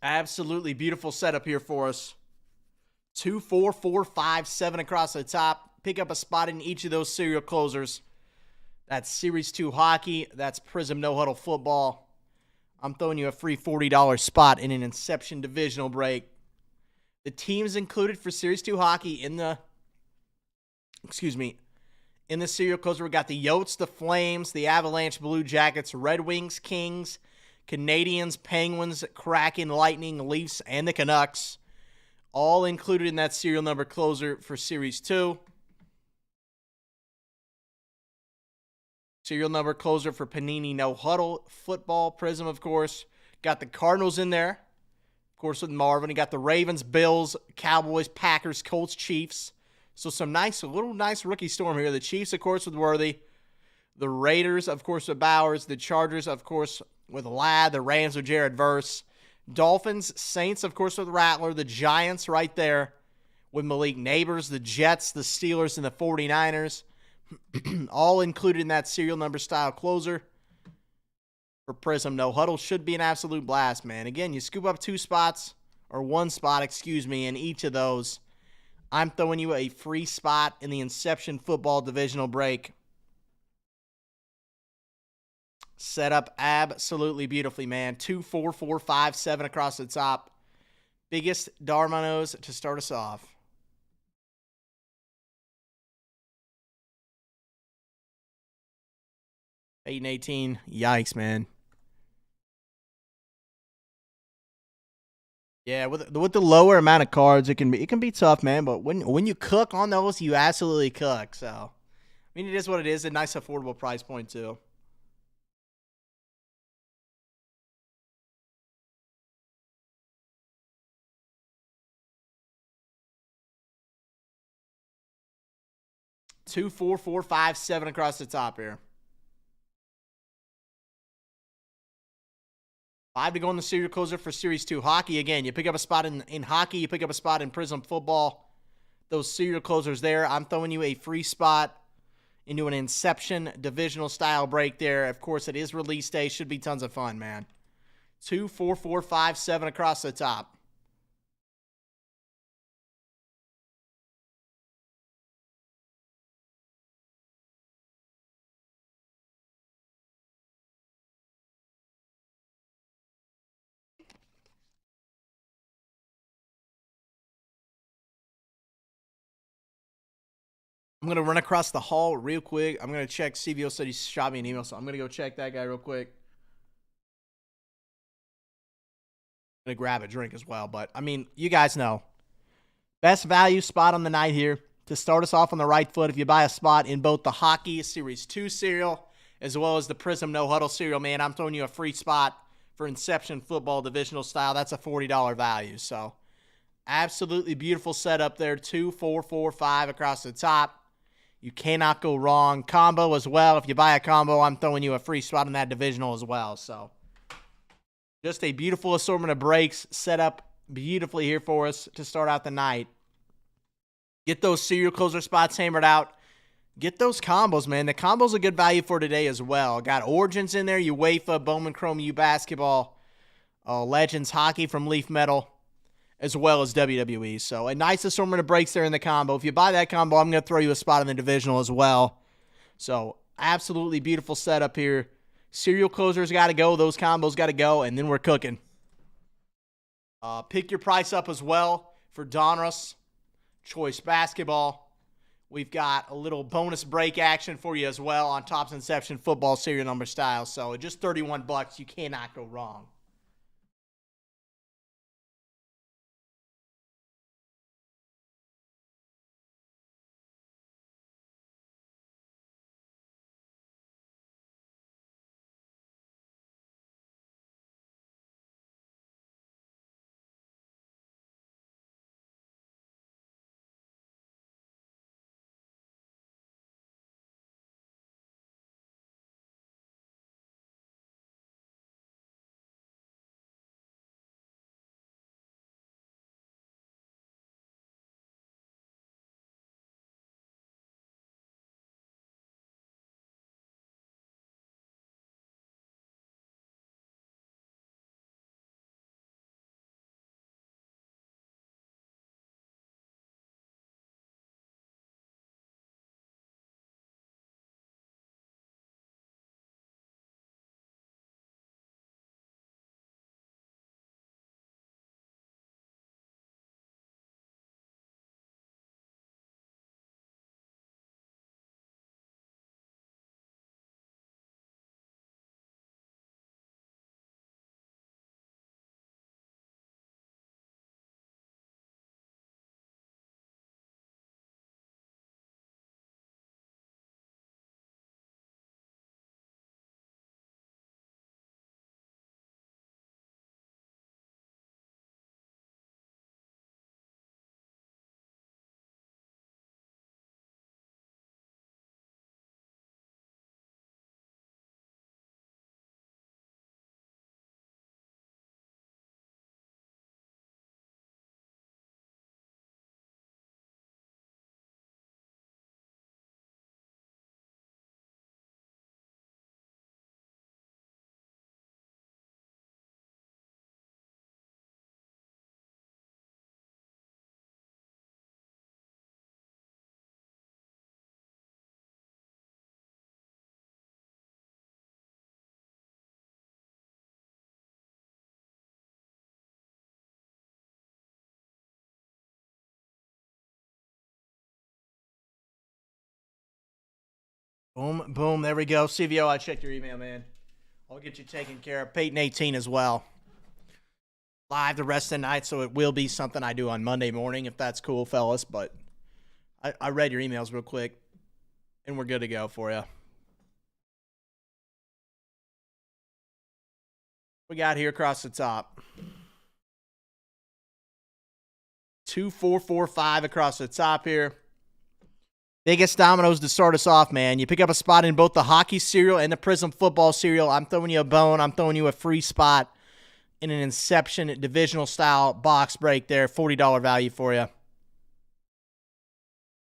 Absolutely beautiful setup here for us. 2, 4, 4, 5, 7 across the top. Pick up a spot in each of those serial closers. That's Series 2 hockey. That's Prism No Huddle football. I'm throwing you a free $40 spot in an Inception divisional break. The teams included for Series 2 hockey in the serial closer, we got the Yotes, the Flames, the Avalanche, Blue Jackets, Red Wings, Kings, Canadians, Penguins, Kraken, Lightning, Leafs, and the Canucks. All included in that serial number closer for Series 2. Serial number closer for Panini No Huddle football, Prism, of course. Got the Cardinals in there, of course, with Marvin. You got the Ravens, Bills, Cowboys, Packers, Colts, Chiefs. So some nice rookie storm here. The Chiefs, of course, with Worthy. The Raiders, of course, with Bowers. The Chargers, of course, with Ladd. The Rams with Jared Verse. Dolphins, Saints, of course, with Rattler. The Giants right there with Malik Neighbors. The Jets, the Steelers, and the 49ers. All included in that serial number style closer for Prism No Huddle. Should be an absolute blast, man. Again, you scoop up 2 spots, or 1 spot, in each of those. I'm throwing you a free spot in the Inception football divisional break. Set up absolutely beautifully, man. 2, 4, 4, 5, 7 across the top. Biggest Darmanos to start us off. 8 and 18. Yikes, man. Yeah, with the lower amount of cards, it can be tough, man. But when you cook on those, you absolutely cook. So, I mean, it is what it is. A nice, affordable price point too. Two, 4, 4, 5, 7 across the top here. 5 to go in the serial closer for Series 2 hockey. Again, you pick up a spot in hockey. You pick up a spot in Prism football. Those serial closers there. I'm throwing you a free spot into an Inception divisional style break there. Of course, it is release day. Should be tons of fun, man. 2, 4, 4, 5, 7 across the top. I'm going to run across the hall real quick. I'm going to check. CVO said he shot me an email, so I'm going to go check that guy real quick. I'm going to grab a drink as well. But, I mean, you guys know. Best value spot on the night here. To start us off on the right foot, if you buy a spot in both the Hockey Series 2 cereal as well as the Prism No Huddle cereal, man, I'm throwing you a free spot for Inception football divisional style. That's a $40 value. So, absolutely beautiful setup there. 2, 4, 4, 5 across the top. You cannot go wrong. Combo as well. If you buy a combo, I'm throwing you a free spot in that divisional as well. So, just a beautiful assortment of breaks set up beautifully here for us to start out the night. Get those serial closer spots hammered out. Get those combos, man. The combo's a good value for today as well. Got Origins in there, UEFA, Bowman Chrome U Basketball, Legends Hockey from Leaf Metal, as well as WWE. So a nice assortment of breaks there in the combo. If you buy that combo, I'm going to throw you a spot in the divisional as well. So absolutely beautiful setup here. Serial closers got to go. Those combos got to go, and then we're cooking. Pick your price up as well for Donruss Choice Basketball. We've got a little bonus break action for you as well on Topps Inception football serial number style. So just $31, you cannot go wrong. Boom, boom. There we go. CVO, I checked your email, man. I'll get you taken care of. Peyton 18 as well. Live the rest of the night, so it will be something I do on Monday morning, if that's cool, fellas. But I read your emails real quick, and we're good to go for you. We got here across the top. 2-4-4-5 across the top here. Biggest dominoes to start us off, man. You pick up a spot in both the hockey cereal and the Prism football cereal. I'm throwing you a bone. I'm throwing you a free spot in an Inception divisional style box break there. $40 value for you.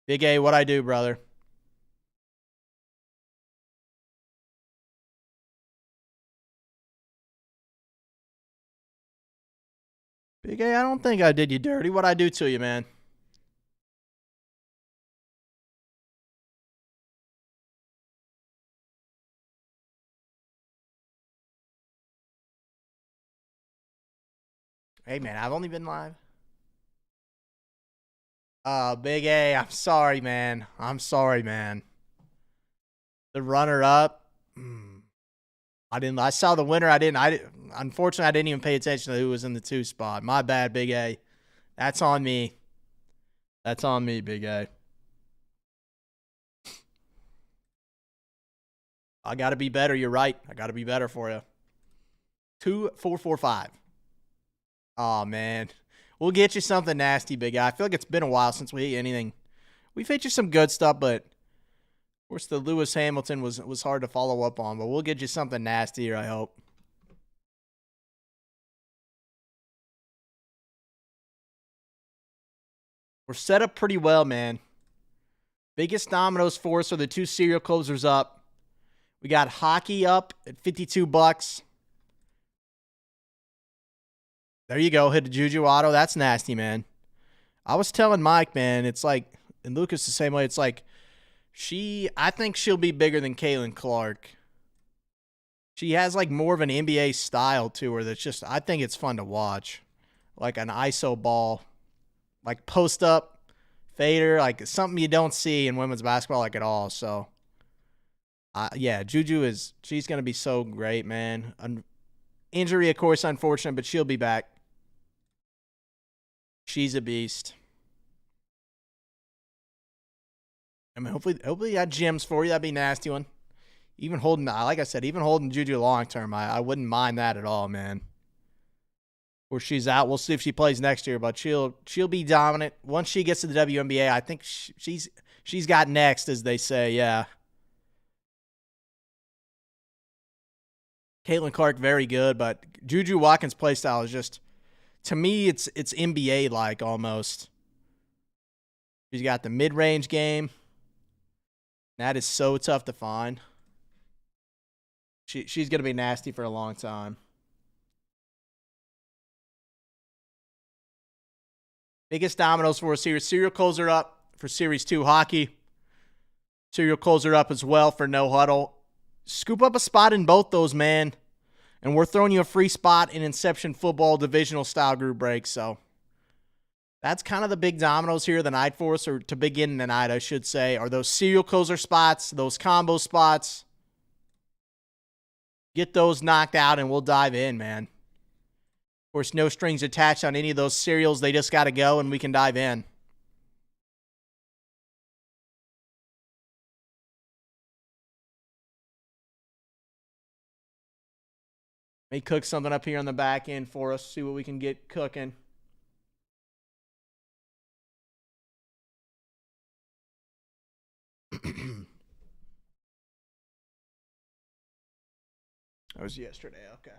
Big A, what I do, brother? Big A, I don't think I did you dirty. What I do to you, man? Hey, man, I've only been live. Big A, I'm sorry, man. I'm sorry, man. The runner-up. I saw the winner. Unfortunately, I didn't even pay attention to who was in the 2 spot. My bad, Big A. That's on me. That's on me, Big A. I got to be better. You're right. I got to be better for you. 2-4-4-5. Oh, man. We'll get you something nasty, Big A. I feel like it's been a while since we hit you anything. We've hit you some good stuff, but of course the Lewis Hamilton was hard to follow up on, but we'll get you something nasty here, I hope. We're set up pretty well, man. Biggest dominoes for us are the 2 serial closers up. We got hockey up at $52. There you go. Hit a Juju auto. That's nasty, man. I was telling Mike, man, it's like, and Lucas the same way, it's like, I think she'll be bigger than Caitlin Clark. She has like more of an NBA style to her that's just, I think it's fun to watch. Like an ISO ball, like post up, fader, like something you don't see in women's basketball like at all. So, yeah, Juju she's going to be so great, man. Injury, of course, unfortunate, but she'll be back. She's a beast. I mean, hopefully you got gems for you. That'd be a nasty one. Even holding, like I said, even holding Juju long term, I wouldn't mind that at all, man. Or she's out. We'll see if she plays next year, but she'll be dominant once she gets to the WNBA. I think she's got next, as they say. Yeah. Caitlin Clark, very good, but Juju Watkins' play style is just, to me, it's NBA like almost. She's got the mid range game. That is so tough to find. She's going to be nasty for a long time. Biggest dominoes for us here. Serial closer up for Series 2 hockey. Serial closer up as well for no huddle. Scoop up a spot in both those, man. And we're throwing you a free spot in Inception football divisional style group break. So that's kind of the big dominoes here the night for us, or to begin the night, I should say, are those serial closer spots, those combo spots. Get those knocked out and we'll dive in, man. Of course, no strings attached on any of those serials. They just got to go and we can dive in. May cook something up here on the back end for us. See what we can get cooking. That was yesterday. Okay.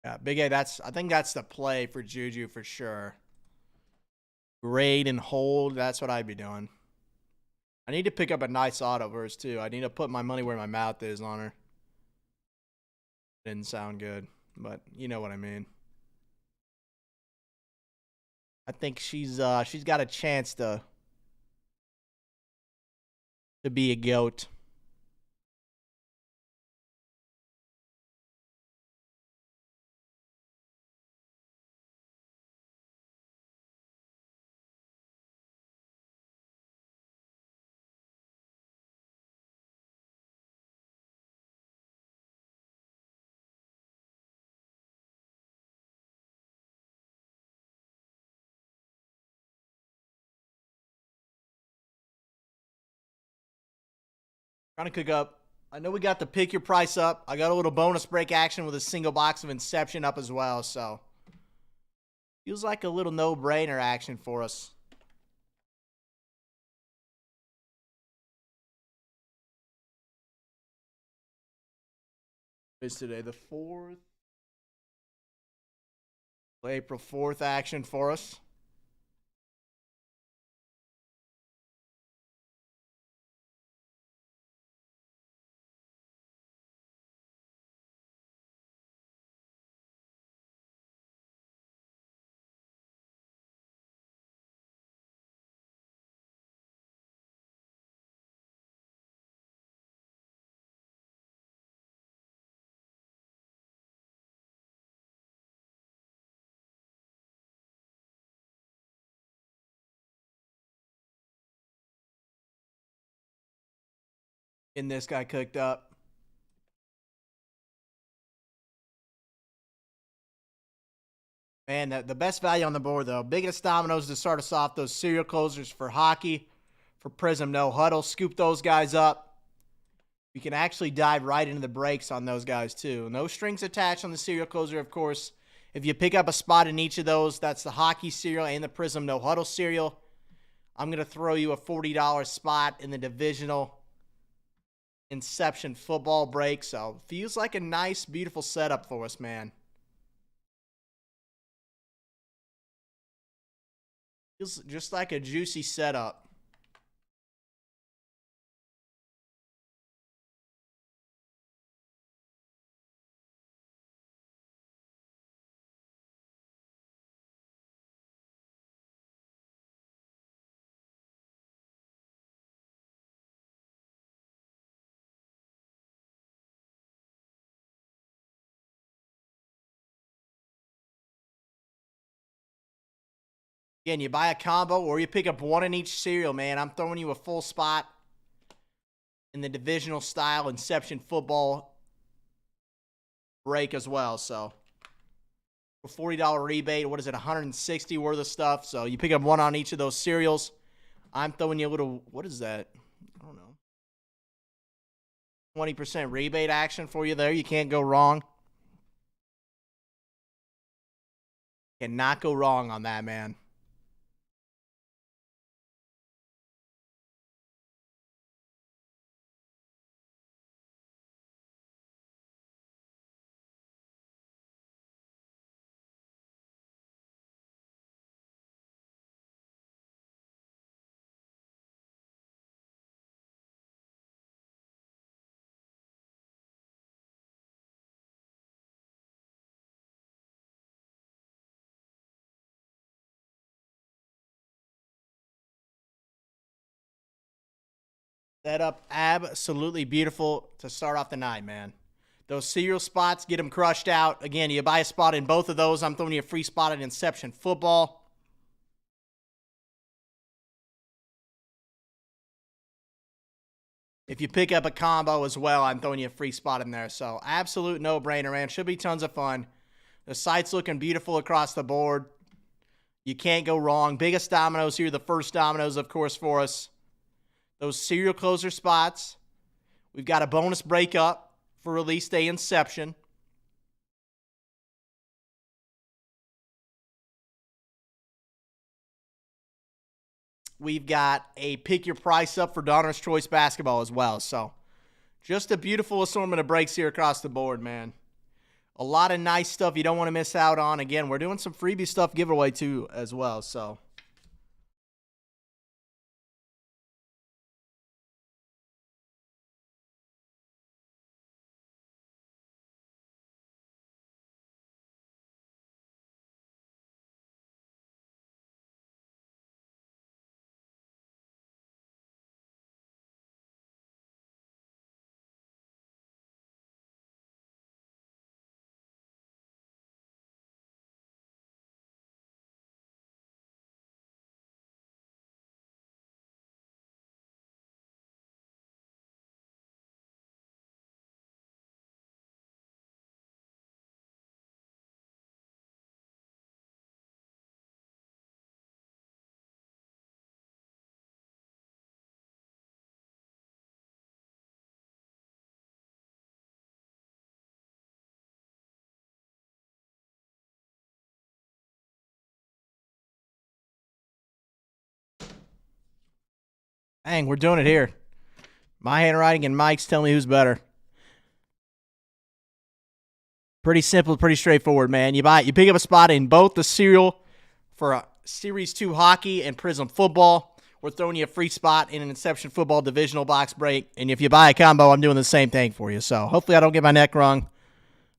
Yeah, Big A, I think that's the play for Juju for sure. Grade and hold, that's what I'd be doing. I need to pick up a nice auto verse too. I need to put my money where my mouth is on her. Didn't sound good, but you know what I mean. I think she's got a chance to be a GOAT. Trying to cook up. I know we got the pick your price up. I got a little bonus break action with a single box of Inception up as well. So feels like a little no-brainer action for us. Is today the 4th? April 4th action for us. And this guy cooked up. Man, the best value on the board, though. Biggest dominoes to start us off. Those serial closers for hockey, for Prism No Huddle. Scoop those guys up. You can actually dive right into the breaks on those guys, too. No strings attached on the serial closer, of course. If you pick up a spot in each of those, that's the hockey serial and the Prism No Huddle serial. I'm going to throw you a $40 spot in the divisional Inception football break. So, feels like a nice, beautiful setup for us, man. Feels just like a juicy setup. Again, you buy a combo or you pick up one in each cereal, man. I'm throwing you a full spot in the divisional style Inception football break as well. So, a $40 rebate, what is it, $160 worth of stuff. So, you pick up one on each of those cereals. I'm throwing you a little, what is that? I don't know. 20% rebate action for you there. You can't go wrong. Cannot go wrong on that, man. Setup absolutely beautiful to start off the night, man. Those serial spots, get them crushed out. Again, you buy a spot in both of those. I'm throwing you a free spot at Inception football. If you pick up a combo as well, I'm throwing you a free spot in there. So, absolute no-brainer, man. Should be tons of fun. The site's looking beautiful across the board. You can't go wrong. Biggest dominoes here, the first dominoes, of course, for us. Those serial closer spots. We've got a bonus breakup for release day Inception. We've got a pick your price up for Donner's Choice basketball as well. So, just a beautiful assortment of breaks here across the board, man. A lot of nice stuff you don't want to miss out on. Again, we're doing some freebie stuff giveaway too as well. So, Dang, we're doing it here. My handwriting and Mike's telling me who's better. Pretty simple, pretty straightforward, man. You pick up a spot in both the serial for Series 2 hockey and Prism football. We're throwing you a free spot in an Inception football divisional box break. And if you buy a combo, I'm doing the same thing for you. So hopefully I don't get my neck wrong.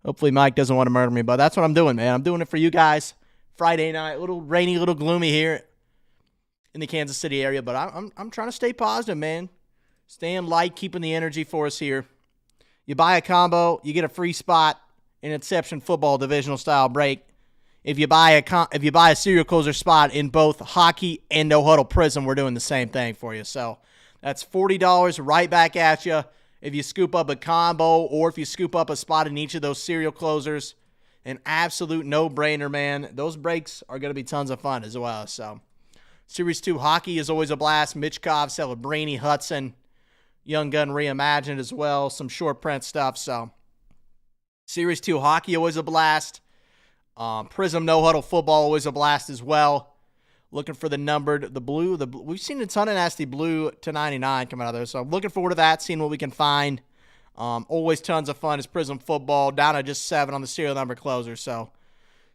Hopefully Mike doesn't want to murder me. But that's what I'm doing, man. I'm doing it for you guys. Friday night, a little rainy, a little gloomy here in the Kansas City area. But I'm trying to stay positive, man. Staying light, keeping the energy for us here. You buy a combo, you get a free spot in Inception football divisional style break. If you buy a serial closer spot in both hockey and no huddle prism, we're doing the same thing for you. So that's $40 right back at you if you scoop up a combo or if you scoop up a spot in each of those serial closers. An absolute no-brainer, man. Those breaks are going to be tons of fun as well. So Series 2 hockey is always a blast. Mitchkov, Celebrini, Hudson, Young Gun Reimagined as well. Some short print stuff. So Series 2 hockey always a blast. Prism No Huddle football always a blast as well. Looking for the numbered, the blue. We've seen a ton of nasty blue to 99 coming out of there. So I'm looking forward to that, seeing what we can find. Always tons of fun is Prism football, down to just 7 on the serial number closer. So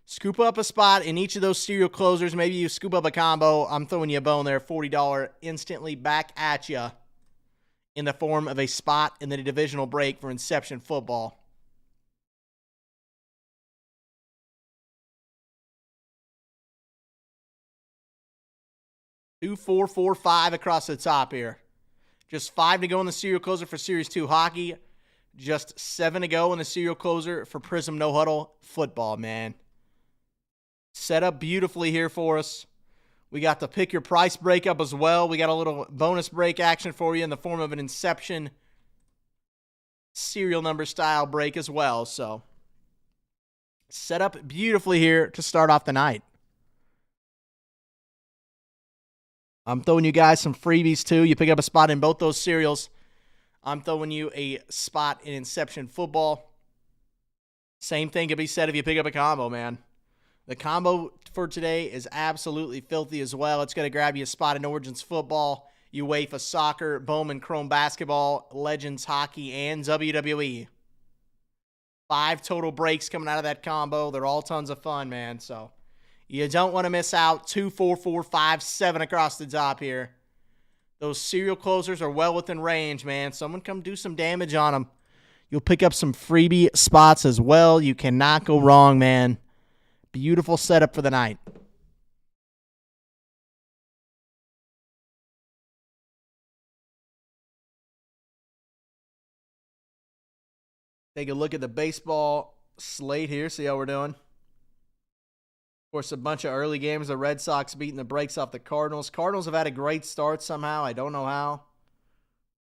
scoop up a spot in each of those serial closers. Maybe you scoop up a combo. I'm throwing you a bone there, $40 instantly back at you in the form of a spot in the divisional break for Inception football. 2, 4, 4, 5 across the top here. Just 5 to go in the serial closer for Series 2 hockey. Just 7 to go in the serial closer for Prism No Huddle football, man. Set up beautifully here for us. We got the pick your price breakup as well. We got a little bonus break action for you in the form of an Inception serial number style break as well. So set up beautifully here to start off the night. I'm throwing you guys some freebies too. You pick up a spot in both those serials. I'm throwing you a spot in Inception football. Same thing could be said if you pick up a combo, man. The combo for today is absolutely filthy as well. It's going to grab you a spot in Origins football, UEFA soccer, Bowman Chrome basketball, Legends hockey, and WWE. 5 total breaks coming out of that combo. They're all tons of fun, man. So you don't want to miss out. 2, 4, 4, 5, 7 across the top here. Those serial closers are well within range, man. Someone come do some damage on them. You'll pick up some freebie spots as well. You cannot go wrong, man. Beautiful setup for the night. Take a look at the baseball slate here. See how we're doing. Of course, a bunch of early games. The Red Sox beating the brakes off the Cardinals. Cardinals have had a great start somehow. I don't know how.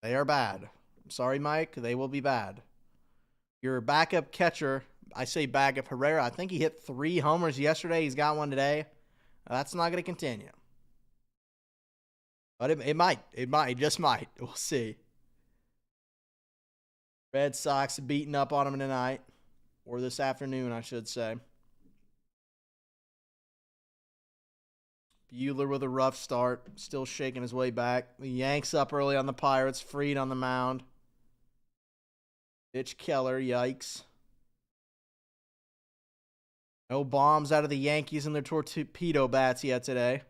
They are bad. I'm sorry, Mike. They will be bad. Your backup catcher, I say backup Herrera, I think he hit 3 homers yesterday. He's got one today. That's not going to continue. But it might. It just might. We'll see. Red Sox beating up on them tonight. Or this afternoon, I should say. Buehler with a rough start. Still shaking his way back. The Yanks up early on the Pirates. Freed on the mound. Mitch Keller, yikes. No bombs out of the Yankees in their torpedo bats yet today.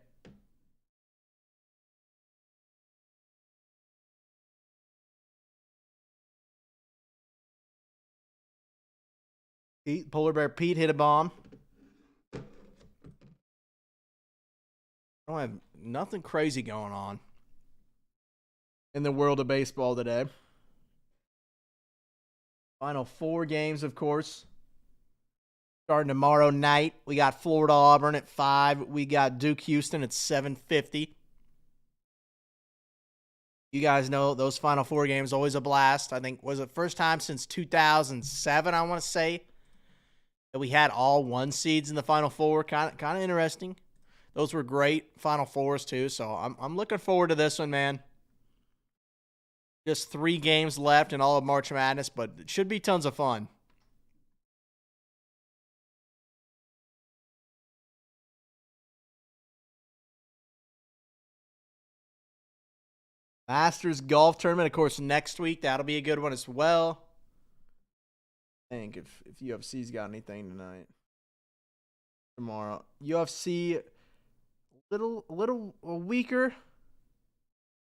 Polar Bear Pete hit a bomb. I don't have nothing crazy going on in the world of baseball today. Final 4 games, of course. Starting tomorrow night, we got Florida Auburn at 5. We got Duke Houston at 7:50. You guys know those Final 4 games always a blast. I think was the first time since 2007, I want to say, that we had all 1 seeds in the Final 4. Kind of interesting. Those were great Final 4s too. So I'm looking forward to this one, man. Just 3 games left in all of March Madness, but it should be tons of fun. Masters Golf Tournament, of course, next week. That'll be a good one as well. I think if UFC's got anything tonight. Tomorrow. UFC, a weaker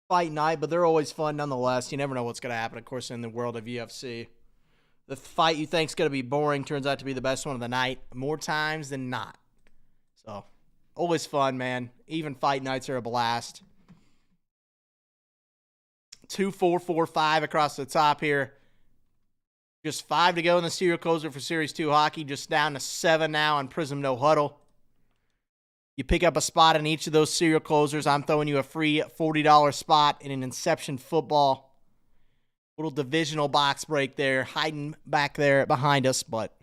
fight night, but they're always fun nonetheless. You never know what's going to happen, of course, in the world of UFC. The fight you think is going to be boring turns out to be the best one of the night more times than not. So, always fun, man. Even fight nights are a blast. 2, 4, 4, 5 across the top here. Just 5 to go in the serial closer for Series 2 hockey. Just down to 7 now on Prism No Huddle. You pick up a spot in each of those serial closers. I'm throwing you a free $40 spot in an Inception Football. Little divisional box break there. Hiding back there behind us, but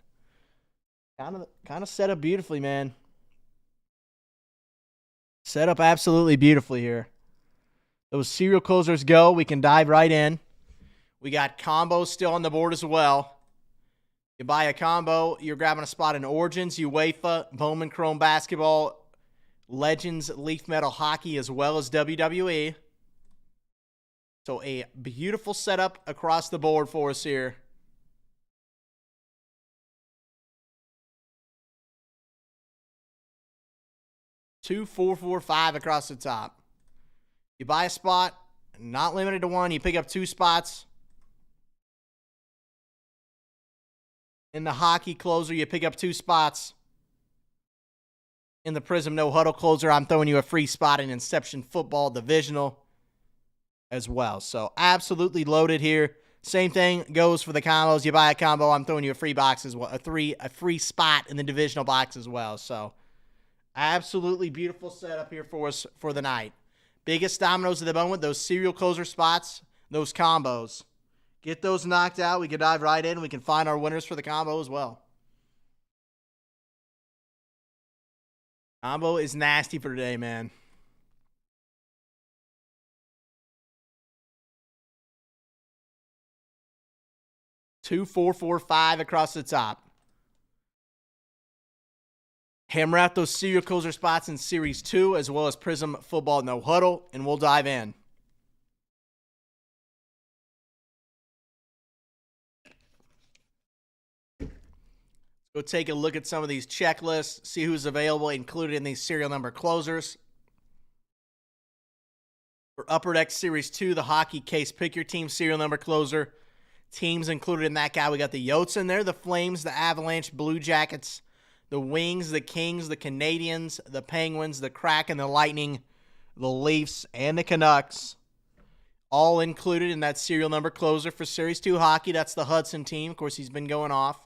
kind of set up beautifully, man. Set up absolutely beautifully here. Those serial closers go. We can dive right in. We got combos still on the board as well. You buy a combo, you're grabbing a spot in Origins, UEFA, Bowman Chrome Basketball, Legends, Leaf Metal Hockey, as well as WWE. So a beautiful setup across the board for us here. Two, 4, 4, 5 across the top. You buy a spot, not limited to one. You pick up 2 spots. In the hockey closer, you pick up 2 spots. In the Prism No Huddle closer, I'm throwing you a free spot in Inception Football Divisional as well. So absolutely loaded here. Same thing goes for the combos. You buy a combo, I'm throwing you a free box as well, a free spot in the divisional box as well. So absolutely beautiful setup here for us for the night. Biggest dominoes of the moment, those serial closer spots, those combos. Get those knocked out. We can dive right in. We can find our winners for the combo as well. Combo is nasty for today, man. Two, 4, 4, 5 across the top. Hammer out those serial closer spots in Series 2 as well as Prism Football No Huddle, and we'll dive in. Go take a look at some of these checklists, see who's available included in these serial number closers. For Upper Deck Series 2, the Hockey Case Pick Your Team serial number closer. Teams included in that guy, we got the Yotes in there, the Flames, the Avalanche, Blue Jackets, the Wings, the Kings, the Canadians, the Penguins, the Kraken, the Lightning, the Leafs, and the Canucks. All included in that serial number closer for Series 2 hockey. That's the Hudson team. Of course, he's been going off.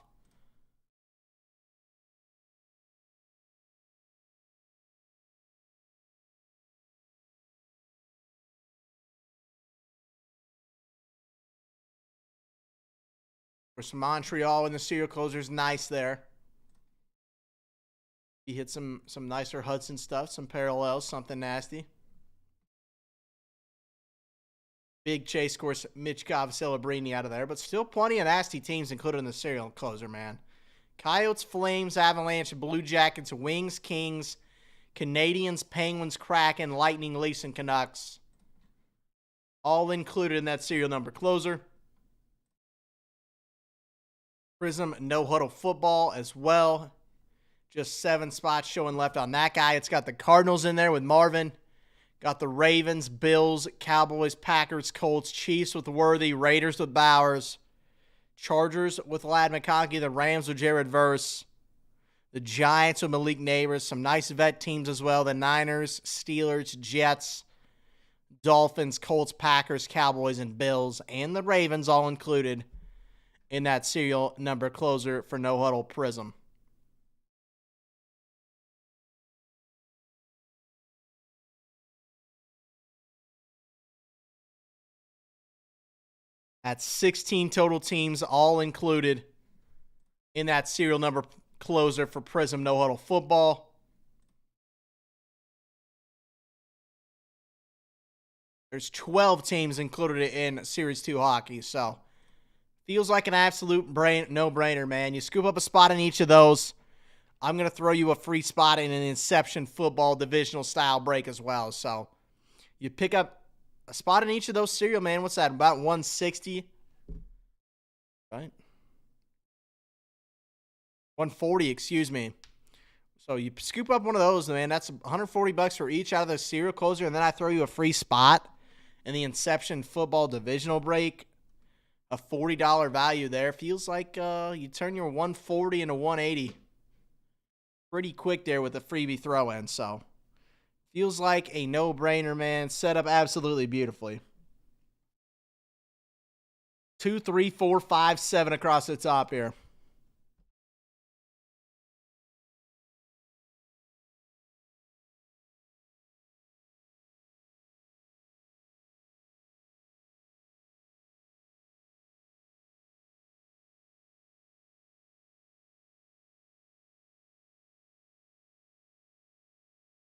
For some Montreal in the serial closers, nice there. He hit some nicer Hudson stuff, some parallels, something nasty. Big chase, of course, Michkov, Celebrini out of there, but still plenty of nasty teams included in the serial closer, man. Coyotes, Flames, Avalanche, Blue Jackets, Wings, Kings, Canadians, Penguins, Kraken, Lightning, Leafs, and Canucks. All included in that serial number closer. Prism No Huddle Football as well. Just 7 spots showing left on that guy. It's got the Cardinals in there with Marvin. Got the Ravens, Bills, Cowboys, Packers, Colts, Chiefs with Worthy, Raiders with Bowers, Chargers with Ladd McConkey, the Rams with Jared Verse, the Giants with Malik Neighbors, some nice vet teams as well, the Niners, Steelers, Jets, Dolphins, Colts, Packers, Cowboys, and Bills, and the Ravens all included in that serial number closer for No Huddle Prism. That's 16 total teams, all included in that serial number closer for Prism No Huddle Football. There's 12 teams included in Series 2 hockey, so feels like an absolute no-brainer, man. You scoop up a spot in each of those. I'm going to throw you a free spot in an Inception Football divisional style break as well. So you pick up a spot in each of those cereal, man. What's that? About 160, right? 140, excuse me. So you scoop up one of those, man. That's $140 for each out of the cereal closer, and then I throw you a free spot in the Inception Football Divisional Break. A $40 value there. Feels like you turn your 140 into 180 pretty quick there with a freebie throw-in. So feels like a no-brainer, man. Set up absolutely beautifully. 2, 3, 4, 5, 7 across the top here.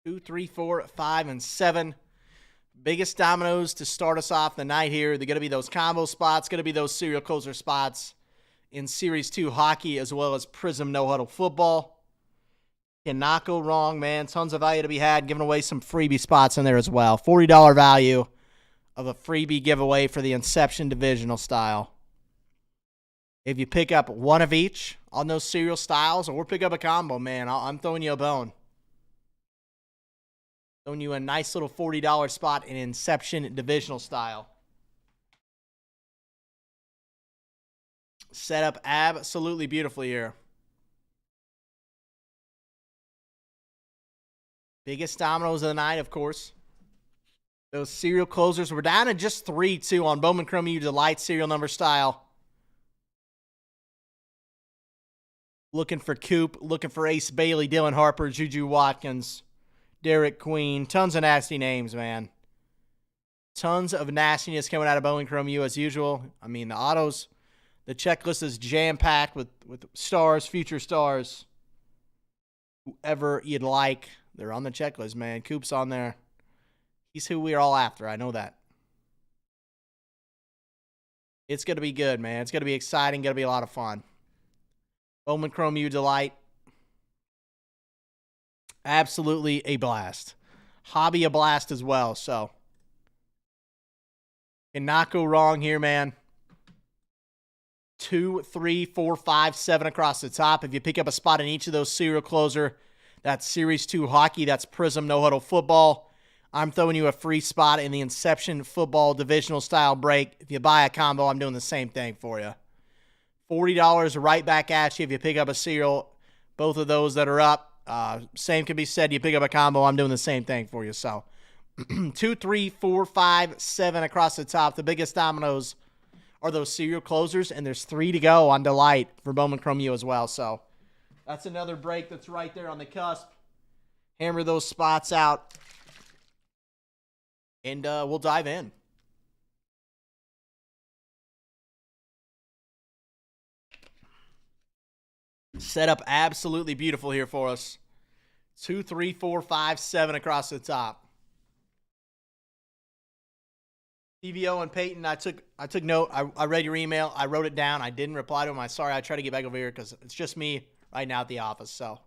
Two, 3, 4, 5, and 7. Biggest dominoes to start us off the night here. They're going to be those combo spots, going to be those serial closer spots in Series 2 hockey as well as Prism No Huddle football. Cannot go wrong, man. Tons of value to be had. Giving away some freebie spots in there as well. $40 value of a freebie giveaway for the Inception Divisional style. If you pick up one of each on those serial styles or pick up a combo, man, I'm throwing you a bone. Throwing you a nice little $40 spot in Inception Divisional style. Set up absolutely beautifully here. Biggest dominoes of the night, of course. Those serial closers. We're down to just 3, too, on Bowman Chrome U Delight serial number style. Looking for Coop. Looking for Ace Bailey, Dylan Harper, Juju Watkins, Derek Queen. Tons of nasty names, man. Tons of nastiness coming out of Bowman Chrome U as usual. I mean, the autos, the checklist is jam-packed with stars, future stars. Whoever you'd like, they're on the checklist, man. Coop's on there. He's who we're all after. I know that. It's going to be good, man. It's going to be exciting. Going to be a lot of fun. Bowman Chrome U Delight. Absolutely a blast. Hobby a blast as well, so cannot go wrong here, man. 2, 3, 4, 5, 7 across the top. If you pick up a spot in each of those serial closer, that's Series 2 hockey, that's Prism No Huddle football. I'm throwing you a free spot in the Inception Football Divisional style break. If you buy a combo, I'm doing the same thing for you. $40 right back at you if you pick up a serial. Both of those that are up. Same can be said. You pick up a combo, I'm doing the same thing for you. So 2, 3, 4, 5, 7 across the top. The biggest dominoes are those serial closers, and there's 3 to go on Delight for Bowman Chrome U as well. So that's another break that's right there on the cusp. Hammer those spots out, and we'll dive in. Set up absolutely beautiful here for us. 2, 3, 4, 5, 7 across the top. TVO and Peyton, I took note. I read your email. I wrote it down. I didn't reply to him. I'm sorry. I tried to get back over here because it's just me right now at the office. So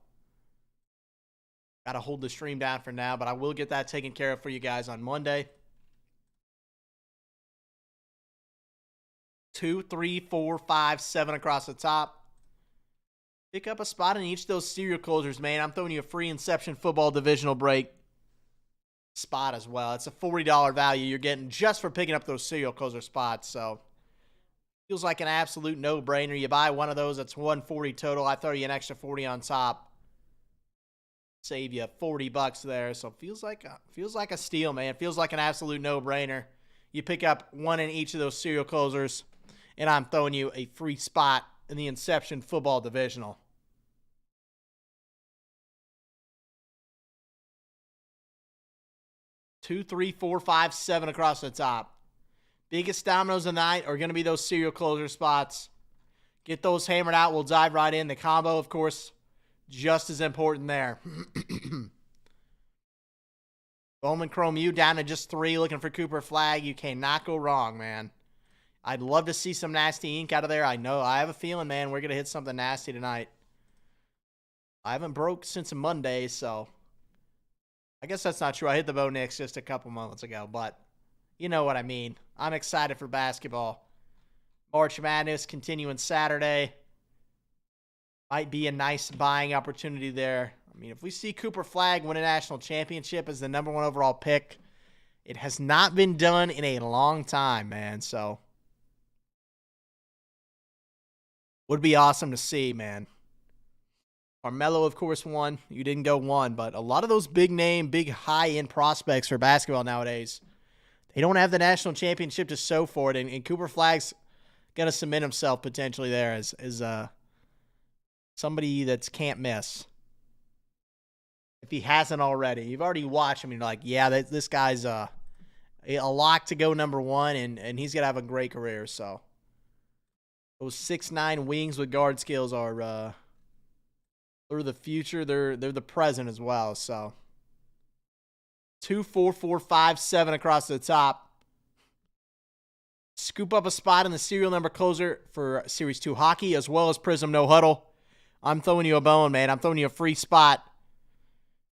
got to hold the stream down for now, but I will get that taken care of for you guys on Monday. 2, 3, 4, 5, 7 across the top. Pick up a spot in each of those serial closers, man. I'm throwing you a free Inception Football Divisional break spot as well. It's a $40 value you're getting just for picking up those serial closer spots. So feels like an absolute no-brainer. You buy one of those, that's $140 total. I throw you an extra $40 on top. Save you $40 there. So feels like a steal, man. Feels like an absolute no-brainer. You pick up one in each of those serial closers, and I'm throwing you a free spot in the Inception Football Divisional. 2, 3, 4, 5, 7 across the top. Biggest dominoes of the night are going to be those serial closer spots. Get those hammered out. We'll dive right in. The combo, of course, just as important there. Bowman Chrome U down to just 3, looking for Cooper Flag. You cannot go wrong, man. I'd love to see some nasty ink out of there. I know. I have a feeling, man, we're going to hit something nasty tonight. I haven't broke since Monday, so I guess that's not true. I hit the Bo Nix just a couple moments ago, but You know what I mean. I'm excited for basketball. March Madness continuing Saturday. Might be a nice buying opportunity there. I mean, if we see Cooper Flagg win a national championship as the number 1 overall pick, it has not been done in a long time, man. So, would be awesome to see, man. Carmelo, of course, won. You didn't go 1, but a lot of those big name, big high-end prospects for basketball nowadays, they don't have the national championship to show for it, and Cooper Flagg's going to cement himself potentially there as somebody that can't miss. If he hasn't already. You've already watched him, and you're like, yeah, this guy's a lock to go number 1, and he's going to have a great career. So those 6'9" wings with guard skills are they're the future. They're the present as well. So 2, 4, 4, 5, 7 across the top. Scoop up a spot in the serial number closer for Series 2 hockey as well as Prism No Huddle. I'm throwing you a bone, man. I'm throwing you a free spot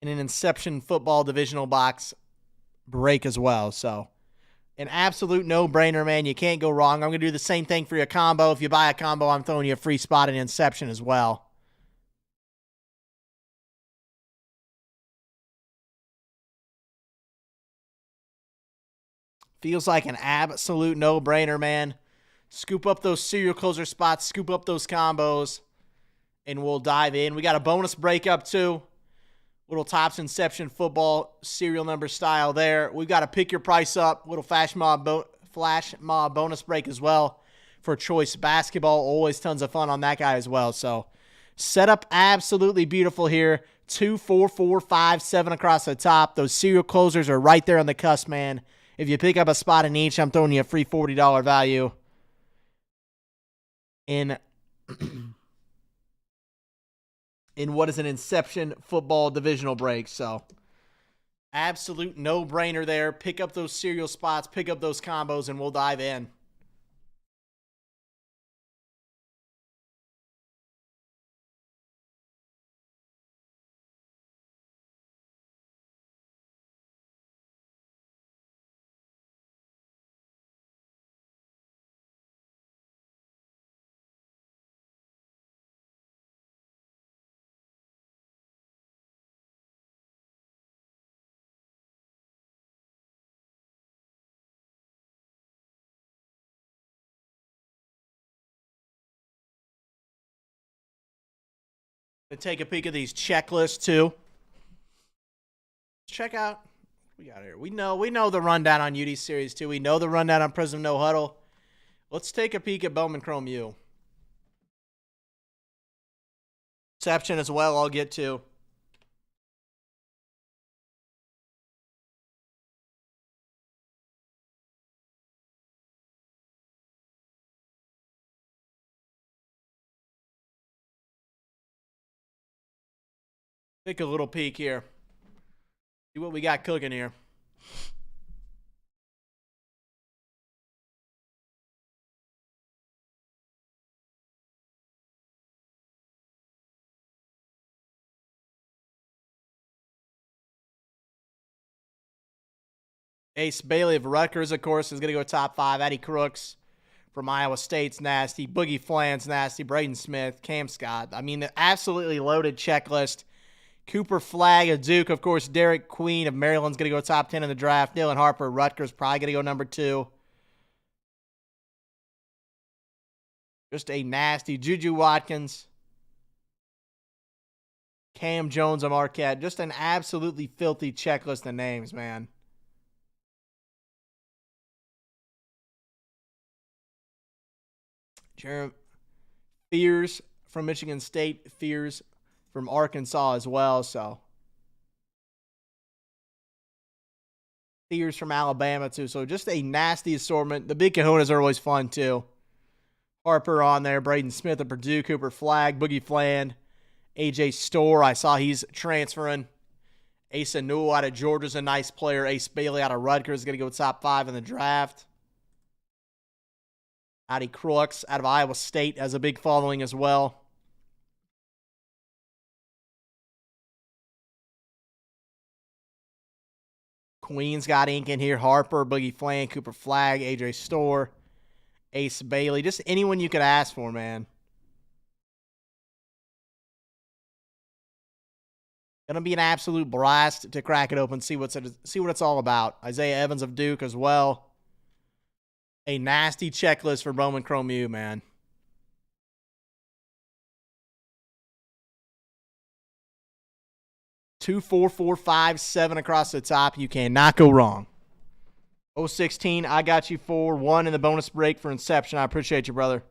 in an Inception football divisional box break as well. So an absolute no-brainer, man. You can't go wrong. I'm going to do the same thing for your combo. If you buy a combo, I'm throwing you a free spot in Inception as well. Feels like an absolute no-brainer, man. Scoop up those serial closer spots, scoop up those combos, and we'll dive in. We got a bonus breakup, too. Little Topps Inception football serial number style there. We've got to pick your price up. Little Flash Mob bonus break as well for Choice Basketball. Always tons of fun on that guy as well. So, setup absolutely beautiful here. 2, 4, 4, 5, 7 across the top. Those serial closers are right there on the cusp, man. If you pick up a spot in each, I'm throwing you a free $40 value in what is an Inception football divisional break. So, absolute no-brainer there. Pick up those serial spots, pick up those combos, and we'll dive in. Gonna take a peek at these checklists too. Check out what we got here. We know the rundown on UD Series 2. We know the rundown on Prism No Huddle. Let's take a peek at Bowman Chrome U. Exception as well, I'll get to. Take a little peek here. See what we got cooking here. Ace Bailey of Rutgers, of course, is going to go top 5. Eddie Crooks from Iowa State's nasty. Boogie Flan's nasty. Braden Smith, Cam Scott. I mean, the absolutely loaded checklist. Cooper Flagg of Duke, of course. Derek Queen of Maryland's going to go top 10 in the draft. Dylan Harper of Rutgers probably going to go number 2. Just a nasty. Juju Watkins. Cam Jones of Marquette. Just an absolutely filthy checklist of names, man. Jeremy Fears from Michigan State. Fears from Arkansas as well. So Fears from Alabama too. So just a nasty assortment. The big kahunas are always fun too. Harper on there. Braden Smith of Purdue. Cooper Flagg. Boogie Flan. AJ Storr. I saw he's transferring. Asa Newell out of Georgia's a nice player. Ace Bailey out of Rutgers is going to go top 5 in the draft. Eddie Crooks out of Iowa State has a big following as well. Queens got ink in here. Harper, Boogie Flan, Cooper Flag, AJ Storr, Ace Bailey. Just anyone you could ask for, man. Gonna be an absolute blast to crack it open, see what it's all about. Isaiah Evans of Duke as well. A nasty checklist for Bowman Chrome U, man. Two, 4, 4, 5, 7 across the top. You cannot go wrong. 016, I got you for 1 in the bonus break for Inception. I appreciate you, brother.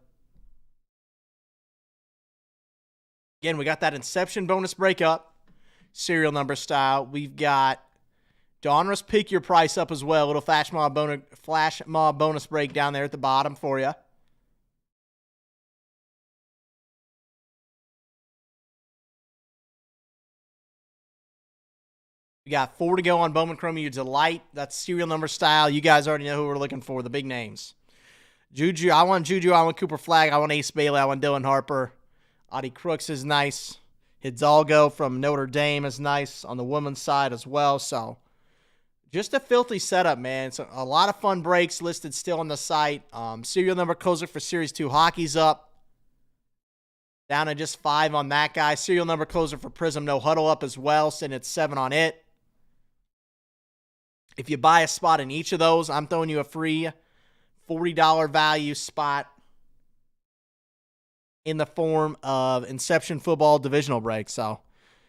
Again, we got that Inception bonus break up. Serial number style. We've got Donruss Pick Your Price up as well. Little flash mob bonus break down there at the bottom for you. We got 4 to go on Bowman Chrome U Delight. That's serial number style. You guys already know who we're looking for, the big names. Juju, I want Cooper Flag. I want Ace Bailey. I want Dylan Harper. Audie Crooks is nice. Hidalgo from Notre Dame is nice on the women's side as well. So just a filthy setup, man. It's a lot of fun breaks listed still on the site. Serial number closer for Series 2 Hockey's up. Down to just 5 on that guy. Serial number closer for Prism No Huddle up as well, sitting at 7 on it. If you buy a spot in each of those, I'm throwing you a free $40 value spot in the form of Inception Football Divisional Break. So,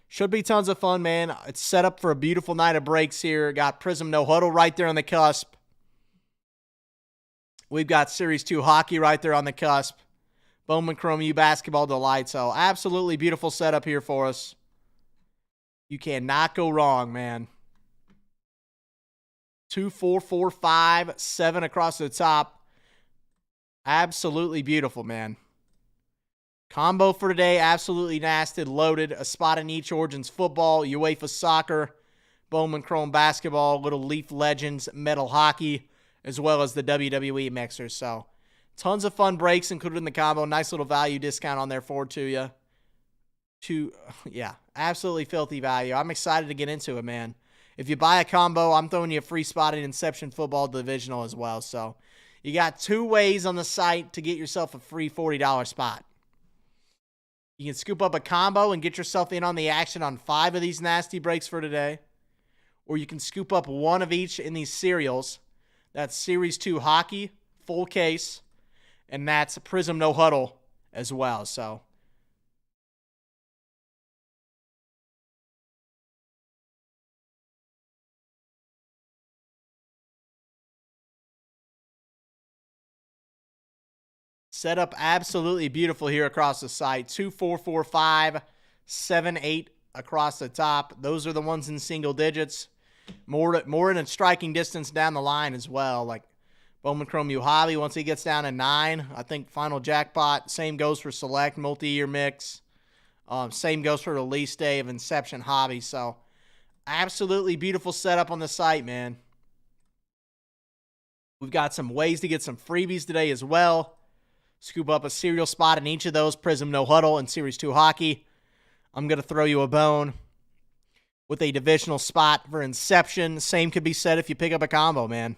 should be tons of fun, man. It's set up for a beautiful night of breaks here. Got Prism No Huddle right there on the cusp. We've got Series 2 Hockey right there on the cusp. Bowman Chrome U Basketball Delight. So, absolutely beautiful setup here for us. You cannot go wrong, man. 2, 4, 4, 5, 7 across the top. Absolutely beautiful, man. Combo for today, absolutely nasty, loaded. A spot in each Origins football, UEFA soccer, Bowman Chrome basketball, Little Leaf Legends, Metal Hockey, as well as the WWE mixers. So, tons of fun breaks included in the combo. Nice little value discount on there for you. Absolutely filthy value. I'm excited to get into it, man. If you buy a combo, I'm throwing you a free spot in Inception Football Divisional as well. So, you got 2 ways on the site to get yourself a free $40 spot. You can scoop up a combo and get yourself in on the action on 5 of these nasty breaks for today. Or you can scoop up 1 of each in these serials. That's Series 2 Hockey, full case. And that's Prism No Huddle as well. So, set up absolutely beautiful here across the site. 2, 4, 4, 5, 7, 8 across the top. Those are the ones in single digits. More in a striking distance down the line as well. Like Bowman Chrome U Hobby, once he gets down to 9, I think final jackpot. Same goes for Select multi-year mix. Same goes for release day of Inception Hobby. So absolutely beautiful setup on the site, man. We've got some ways to get some freebies today as well. Scoop up a serial spot in each of those, Prism No Huddle and Series 2 Hockey. I'm going to throw you a bone with a divisional spot for Inception. Same could be said if you pick up a combo, man.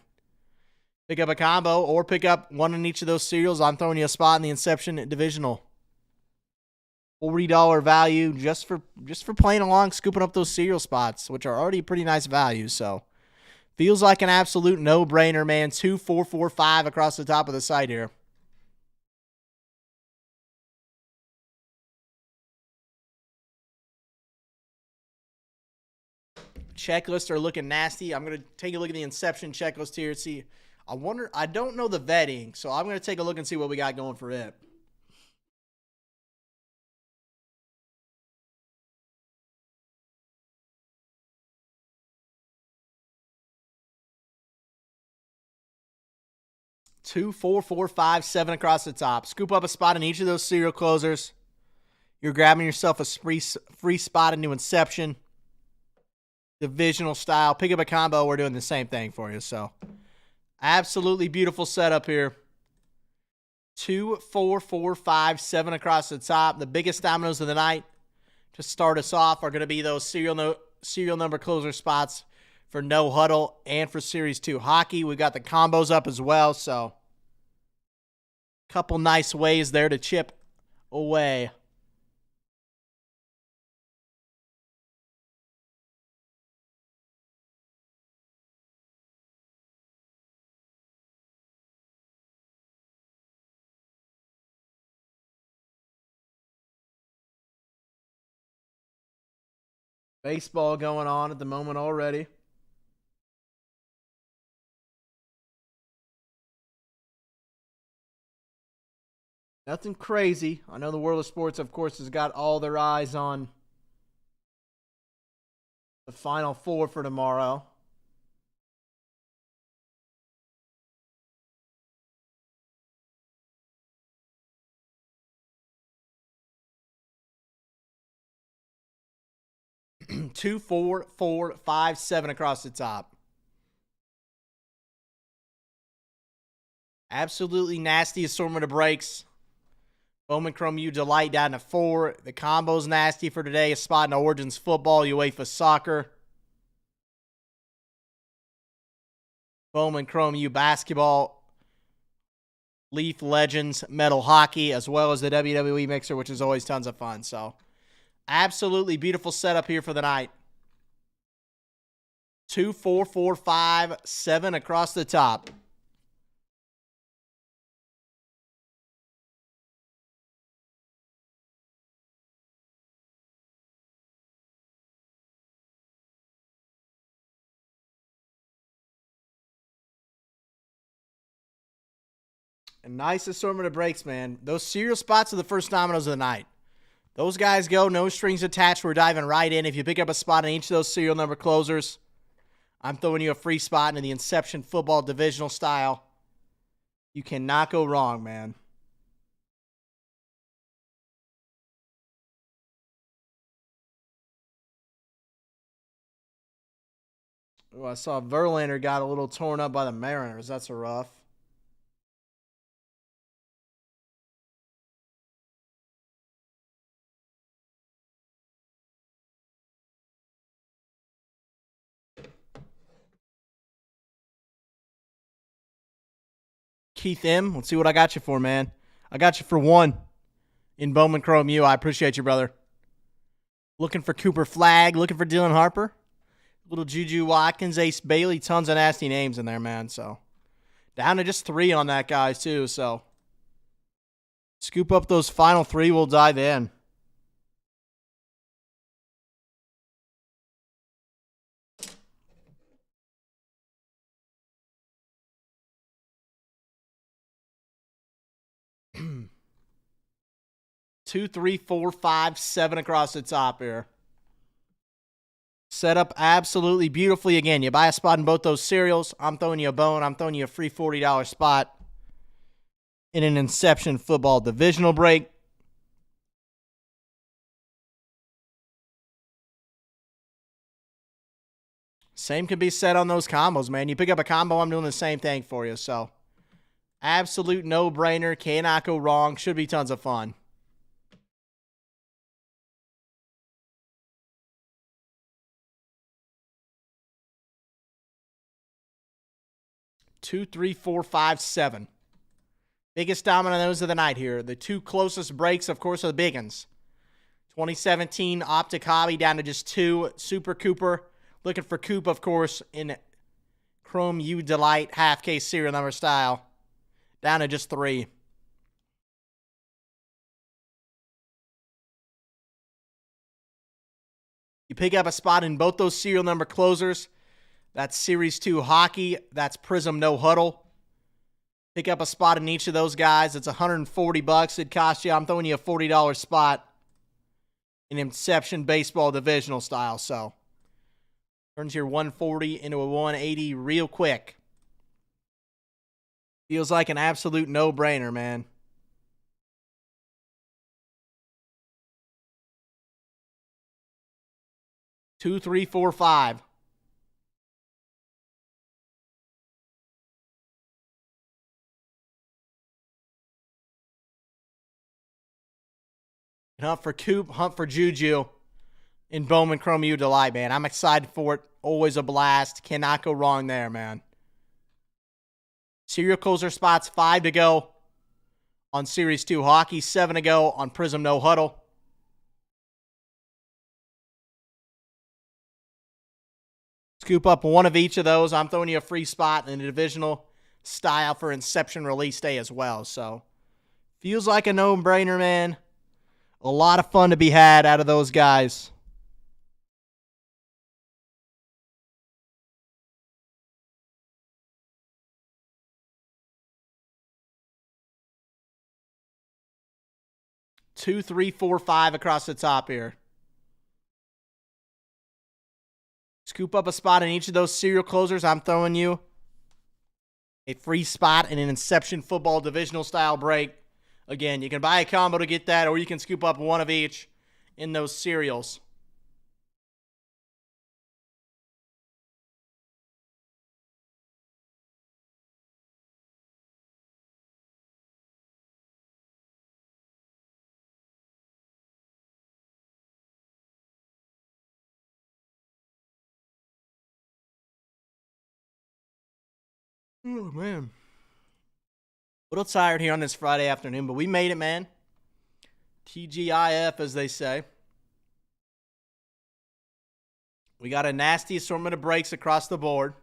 Pick up a combo or pick up 1 in each of those serials. I'm throwing you a spot in the Inception Divisional. $40 value just for playing along, scooping up those serial spots, which are already pretty nice values. So, feels like an absolute no-brainer, man. 2, 4, 4, 5 across the top of the site here. Checklists are looking nasty. I'm going to take a look at the Inception checklist here. See, I don't know the vetting, so I'm going to take a look and see what we got going for it. Two, 4, 4, 5, 7 across the top. Scoop up a spot in each of those serial closers. You're grabbing yourself a free spot into Inception. Divisional style. Pick up a combo. We're doing the same thing for you. So, absolutely beautiful setup here. 2, 4, 4, 5, 7 across the top. The biggest dominoes of the night to start us off are going to be those serial number closer spots for No Huddle and for Series 2 hockey. We got the combos up as well, so couple nice ways there to chip away. Baseball going on at the moment already. Nothing crazy. I know the world of sports, of course, has got all their eyes on the Final Four for tomorrow. Two, four, four, five, seven across the top. Absolutely nasty assortment of breaks. Bowman Chrome U Delight down to 4. The combo's nasty for today. A spot in Origins football, UEFA soccer. Bowman Chrome U basketball. Leaf Legends metal hockey, as well as the WWE mixer, which is always tons of fun. So, absolutely beautiful setup here for the night. 2, 4, 4, 5, 7 across the top. A nice assortment of breaks, man. Those serial spots are the first dominoes of the night. Those guys go, no strings attached. We're diving right in. If you pick up a spot in each of those serial number closers, I'm throwing you a free spot in the Inception football divisional style. You cannot go wrong, man. Oh, I saw Verlander got a little torn up by the Mariners. That's a rough. Keith M., let's see what I got you for, man. I got you for 1 in Bowman Chrome U. I appreciate you, brother. Looking for Cooper Flagg. Looking for Dylan Harper. Little Juju Watkins, Ace Bailey. Tons of nasty names in there, man. So, down to just 3 on that, guys, too. So, scoop up those final 3. We'll dive in. Two, 3, 4, 5, 7 across the top here. Set up absolutely beautifully. Again, you buy a spot in both those cereals. I'm throwing you a bone. I'm throwing you a free $40 spot in an Inception football divisional break. Same can be said on those combos, man. You pick up a combo, I'm doing the same thing for you. So, absolute no-brainer. Cannot go wrong. Should be tons of fun. Two, 3, 4, 5, 7. Biggest dominoes of the night here. The 2 closest breaks, of course, are the big ones. 2017 Optic Hobby down to just 2. Super Cooper. Looking for Coop, of course, in Chrome U Delight half case serial number style. Down to just 3. You pick up a spot in both those serial number closers. That's Series 2 hockey. That's Prism No Huddle. Pick up a spot in each of those guys. It's $140. It'd cost you, I'm throwing you a $40 spot in Inception baseball divisional style. So, turns your 140 into a 180 real quick. Feels like an absolute no-brainer, man. Two, 3, 4, 5. Hunt for Coop, hunt for Juju. in Bowman Chrome U Delight, man. I'm excited for it. Always a blast. Cannot go wrong there, man. Serial closer spots, 5 to go on Series 2 Hockey, 7 to go on Prism No Huddle. Scoop up one of each of those. I'm throwing you a free spot in the divisional style for Inception release day as well. So, feels like a no-brainer, man. A lot of fun to be had out of those guys. Two, three, four, five across the top here. Scoop up a spot in each of those serial closers. I'm throwing you a free spot in an Inception football divisional style break. Again, you can buy a combo to get that, or you can scoop up one of each in those serials. Oh, man. A little tired here on this Friday afternoon, but we made it, man. TGIF, as they say. We got a nasty assortment of breaks across the board.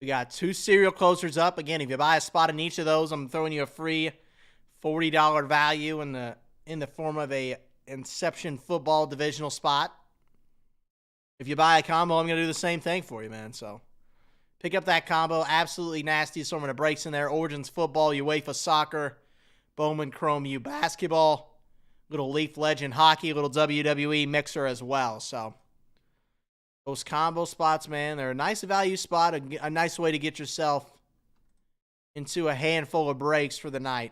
We got 2 serial closers up. Again, if you buy a spot in each of those, I'm throwing you a free $40 value in the form of a Inception football divisional spot. If you buy a combo, I'm going to do the same thing for you, man. So pick up that combo. Absolutely nasty assortment of breaks in there. Origins football, UEFA soccer, Bowman Chrome U basketball, little Leaf Legend hockey, little WWE mixer as well. So those combo spots, man, they're a nice value spot, a nice way to get yourself into a handful of breaks for the night.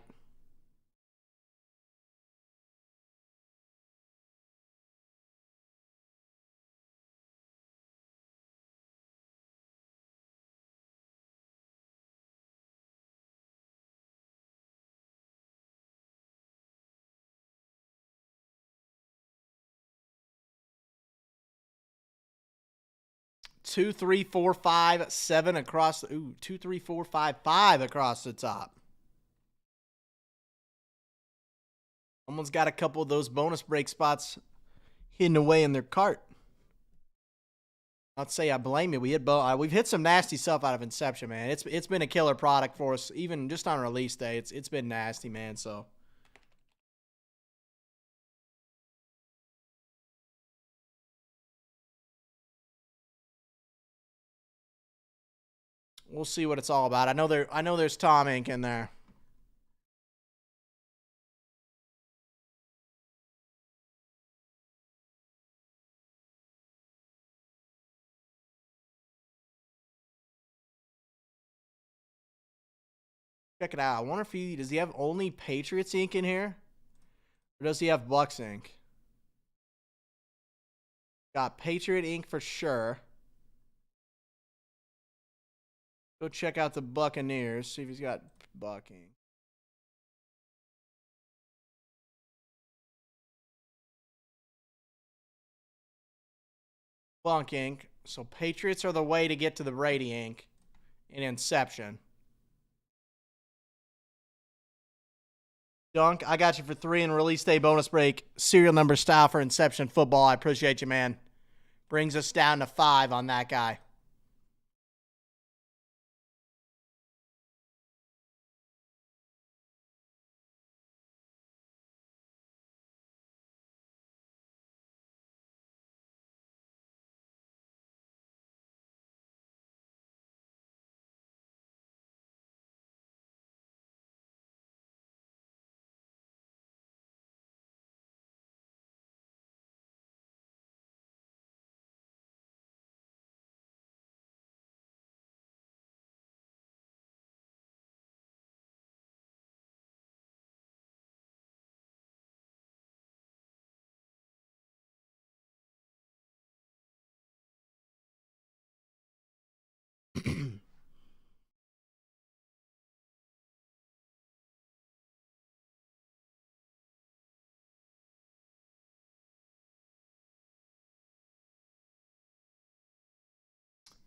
Two, three, four, five, seven across. Ooh, 2, 3, 4, 5, 5 across the top. Someone's got a couple of those bonus break spots hidden away in their cart. I'd say I blame you. We've hit some nasty stuff out of Inception, man. It's been a killer product for us, even just on release day. It's been nasty, man. So we'll see what it's all about. I know there's Tom Inc. in there. Check it out. I wonder if does he have only Patriots ink in here? Or does he have Bucks ink? Got Patriot ink for sure. Go check out the Buccaneers. See if he's got Buck ink. Bunk ink. So Patriots are the way to get to the Brady ink in Inception. Dunk, I got you for 3 in release day bonus break. Serial number style for Inception football. I appreciate you, man. Brings us down to 5 on that guy.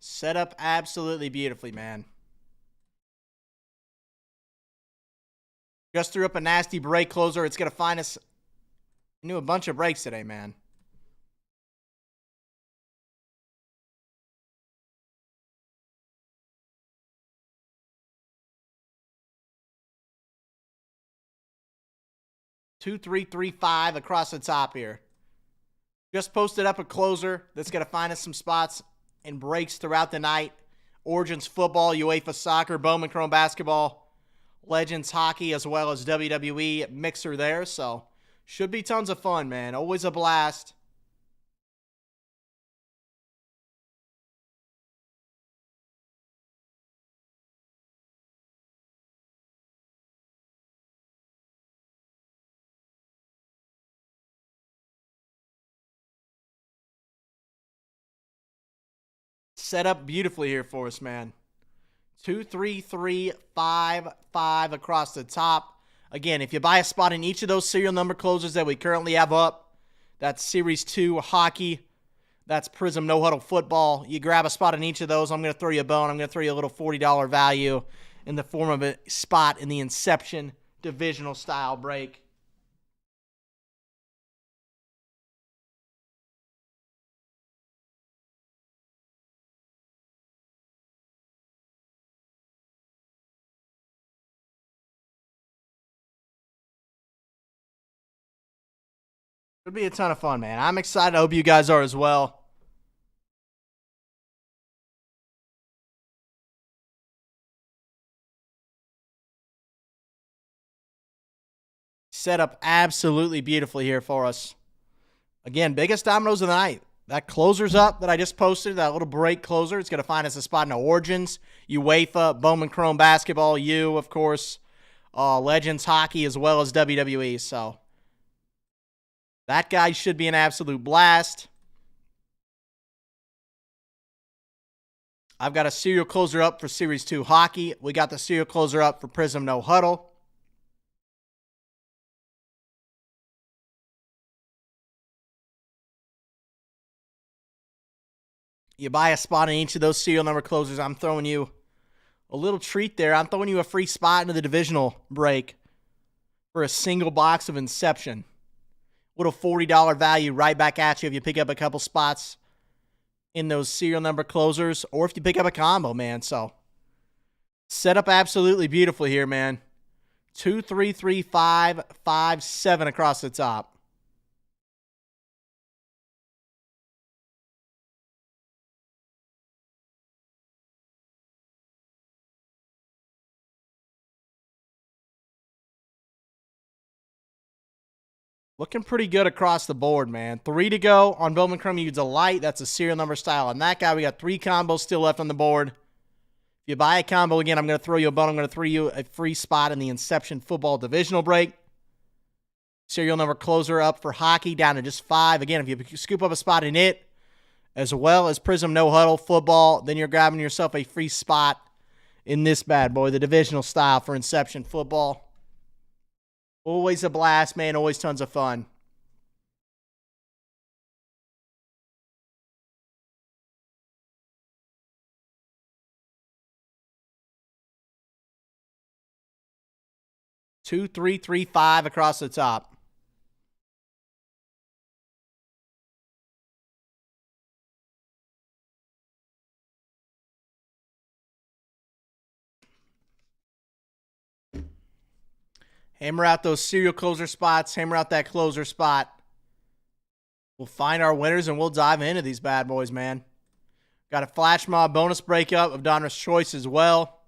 Set up absolutely beautifully, man. Just threw up a nasty break closer. It's going to find us into a bunch of breaks today, man. Two, three, three, five across the top here. Just posted up a closer that's going to find us some spots and breaks throughout the night. Origins football, UEFA soccer, Bowman Chrome basketball, Legends hockey, as well as WWE mixer there. So should be tons of fun, man. Always a blast. Set up beautifully here for us, man. 2, 3, 3, 5, 5 across the top. Again, if you buy a spot in each of those serial number closers that we currently have up, that's Series 2 hockey, that's Prism No Huddle football. You grab a spot in each of those, I'm going to throw you a bone. I'm going to throw you a little $40 value in the form of a spot in the Inception divisional style break. It'll be a ton of fun, man. I'm excited. I hope you guys are as well. Set up absolutely beautifully here for us. Again, biggest dominoes of the night. That closer's up that I just posted, that little break closer. It's going to find us a spot in the Origins, UEFA, Bowman Chrome basketball, of course, Legends hockey, as well as WWE. So that guy should be an absolute blast. I've got a serial closer up for Series 2 hockey. We got the serial closer up for Prism No Huddle. You buy a spot in each of those serial number closers, I'm throwing you a little treat there. I'm throwing you a free spot into the divisional break for a single box of Inception. Little $40 value right back at you if you pick up a couple spots in those serial number closers, or if you pick up a combo, man. So set up absolutely beautifully here, man. 2, 3, 3, 5, 5, 7 across the top. Looking pretty good across the board, man. 3 to go on Bowman Chrome. You Delight. That's a serial number style. On that guy, we got 3 combos still left on the board. If you buy a combo, again, I'm going to throw you a bone. I'm going to throw you a free spot in the Inception football divisional break. Serial number closer up for hockey down to just 5. Again, if you scoop up a spot in it, as well as Prism No Huddle football, then you're grabbing yourself a free spot in this bad boy, the divisional style for Inception football. Always a blast, man. Always tons of fun. Two, three, three, 5 across the top. Hammer out those serial closer spots. Hammer out that closer spot. We'll find our winners, and we'll dive into these bad boys, man. Got a flash mob bonus breakup of Donruss Choice as well.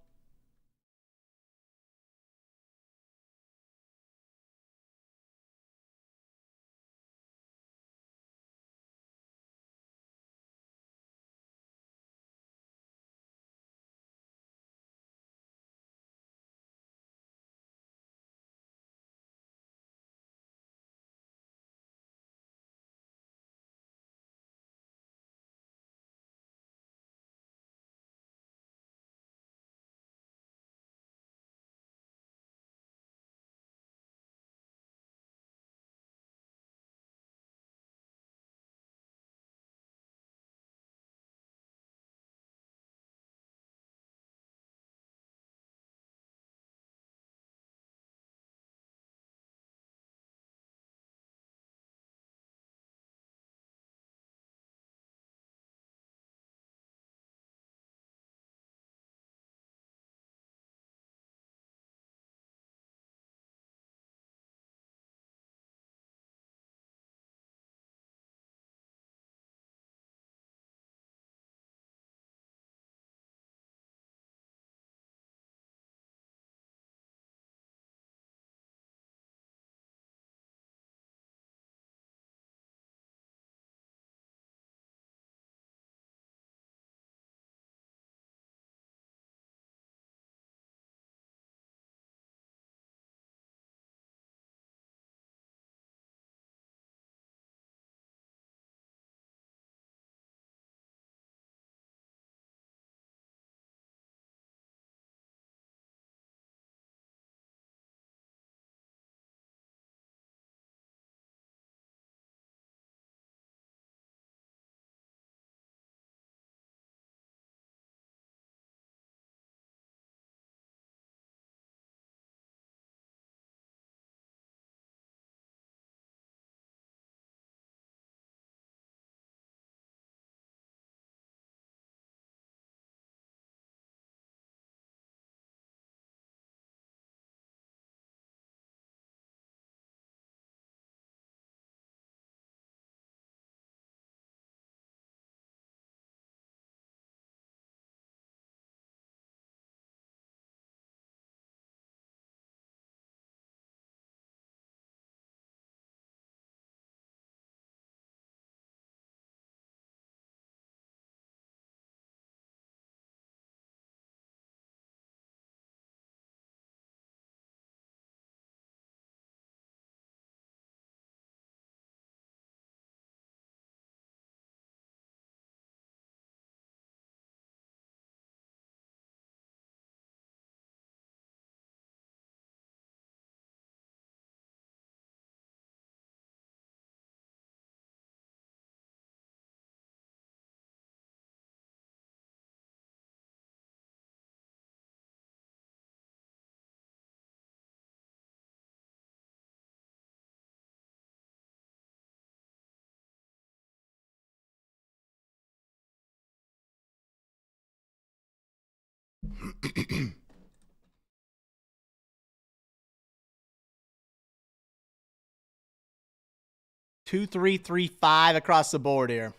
Two, three, three, five across the board here.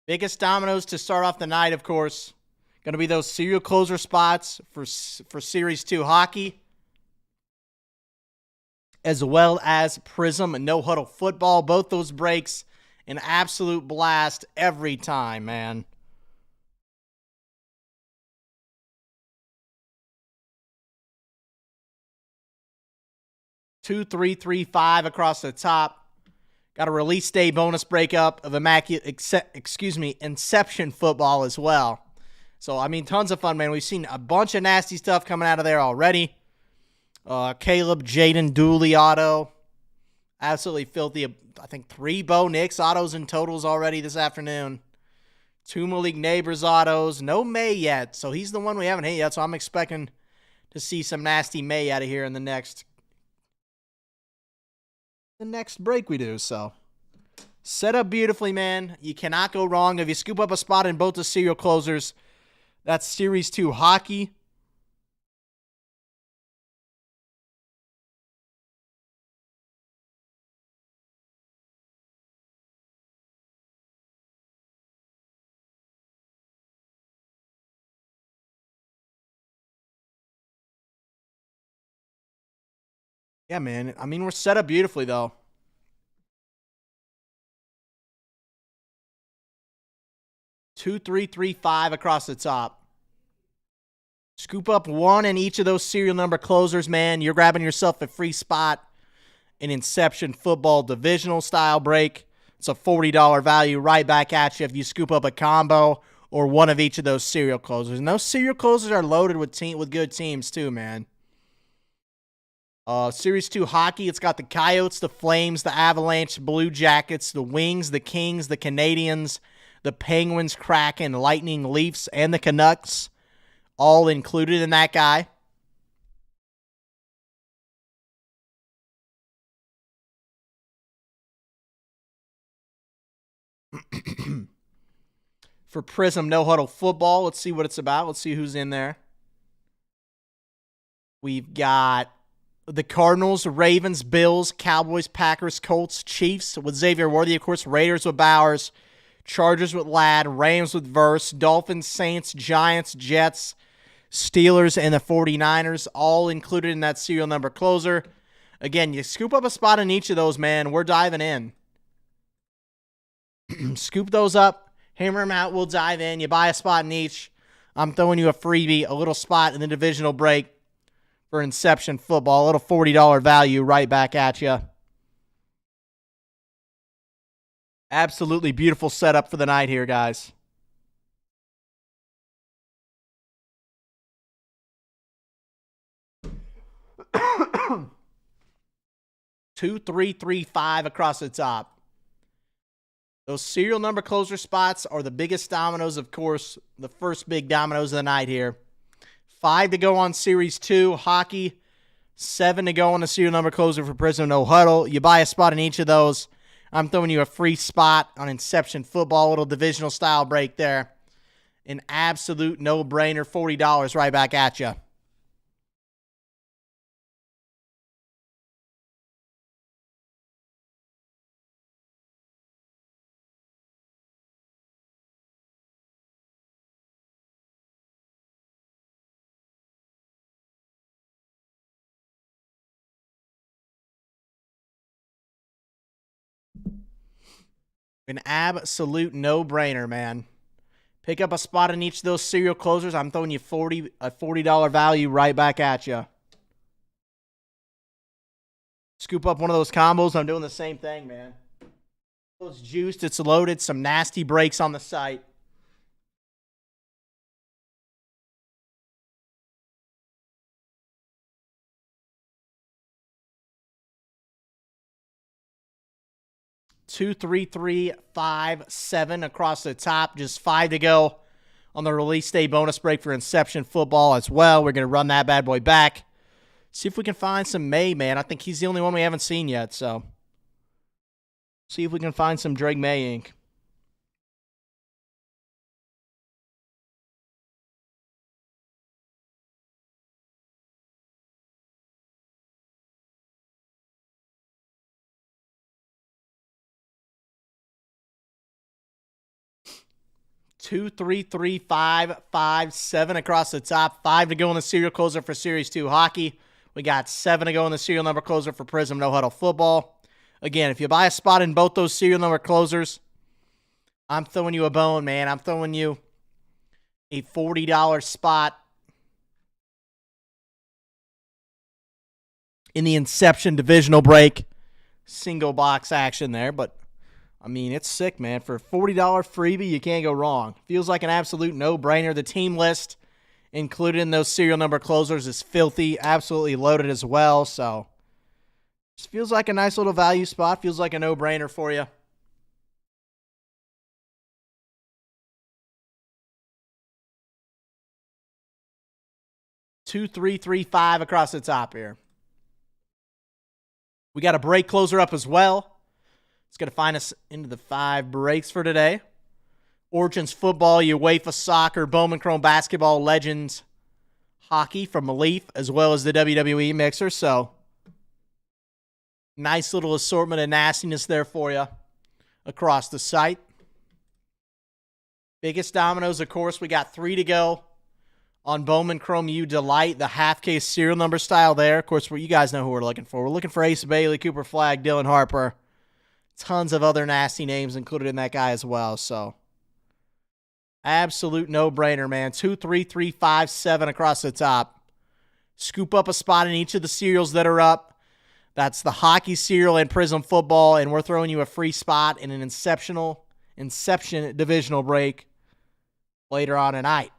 Biggest dominoes to start off the night, of course, going to be those serial closer spots for Series 2 hockey, as well as Prism and No Huddle football. Both those breaks, an absolute blast every time, man. Two, three, three, five across the top. Got a release day bonus breakup of Inception football as well. So, I mean, tons of fun, man. We've seen a bunch of nasty stuff coming out of there already. Caleb, Jaden, Dooley auto. Absolutely filthy. I think 3 Bo Nix autos and totals already this afternoon. 2 Malik Neighbors autos. No May yet, so he's the one we haven't hit yet. So I'm expecting to see some nasty May out of here in the next break we do. So set up beautifully, man. You cannot go wrong. If you scoop up a spot in both the serial closers, that's Series 2 hockey. Yeah, man. I mean, we're set up beautifully, though. Two, three, three, five across the top. Scoop up 1 in each of those serial number closers, man. You're grabbing yourself a free spot in Inception football divisional style break. It's a $40 value right back at you if you scoop up a combo or 1 of each of those serial closers. And those serial closers are loaded with good teams too, man. Series 2 hockey, it's got the Coyotes, the Flames, the Avalanche, Blue Jackets, the Wings, the Kings, the Canadians, the Penguins, Kraken, Lightning, Leafs, and the Canucks, all included in that guy. For Prism No Huddle football, let's see what it's about. Let's see who's in there. We've got the Cardinals, Ravens, Bills, Cowboys, Packers, Colts, Chiefs with Xavier Worthy, of course, Raiders with Bowers, Chargers with Ladd, Rams with Verse, Dolphins, Saints, Giants, Jets, Steelers, and the 49ers, all included in that serial number closer. Again, you scoop up a spot in each of those, man. We're diving in. Scoop those up, hammer them out, we'll dive in. You buy a spot in each. I'm throwing you a freebie, a little spot in the divisional break for Inception football. A little $40 value right back at you. Absolutely beautiful setup for the night here, guys. Two, three, three, five across the top. Those serial number closer spots are the biggest dominoes, of course, the first big dominoes of the night here. 5 to go on Series 2 hockey. 7 to go on the serial number closer for Prism No Huddle. You buy a spot in each of those. I'm throwing you a free spot on Inception football, little divisional style break there. An absolute no-brainer, $40 right back at you. An absolute no-brainer, man. Pick up a spot in each of those serial closers. I'm throwing you a $40 value right back at you. Scoop up one of those combos. I'm doing the same thing, man. It's juiced. It's loaded. Some nasty breaks on the site. Two, three, three, five, 7 across the top. Just 5 to go on the release day bonus break for Inception football as well. We're going to run that bad boy back. See if we can find some May, man. I think he's the only one we haven't seen yet, so see if we can find some Drake May ink. 2, 3, 3, 5, 5, 7 across the top. 5 to go in the serial closer for Series 2 hockey. We got 7 to go in the serial number closer for Prism No Huddle football. Again, if you buy a spot in both those serial number closers, I'm throwing you a bone, man. I'm throwing you a $40 spot in the Inception divisional break. Single box action there, but I mean, it's sick, man. For a $40 freebie, you can't go wrong. Feels like an absolute no-brainer. The team list included in those serial number closers is filthy, absolutely loaded as well. So, just feels like a nice little value spot. Feels like a no-brainer for you. Two, three, three, 5 across the top here. We got a break closer up as well. It's going to find us into the 5 breaks for today. Origins football, UEFA soccer, Bowman Chrome basketball, Legends hockey from Leaf, as well as the WWE mixer. So, nice little assortment of nastiness there for you across the site. Biggest dominoes, of course, we got 3 to go on Bowman Chrome U Delight, the half case serial number style there. Of course, you guys know who we're looking for. We're looking for Ace Bailey, Cooper Flagg, Dylan Harper. Tons of other nasty names included in that guy as well. So, absolute no-brainer, man. 2, 3, 3, 5, 7 across the top. Scoop up a spot in each of the serials that are up. That's the hockey serial and Prism football, and we're throwing you a free spot in an Inception divisional break later on tonight.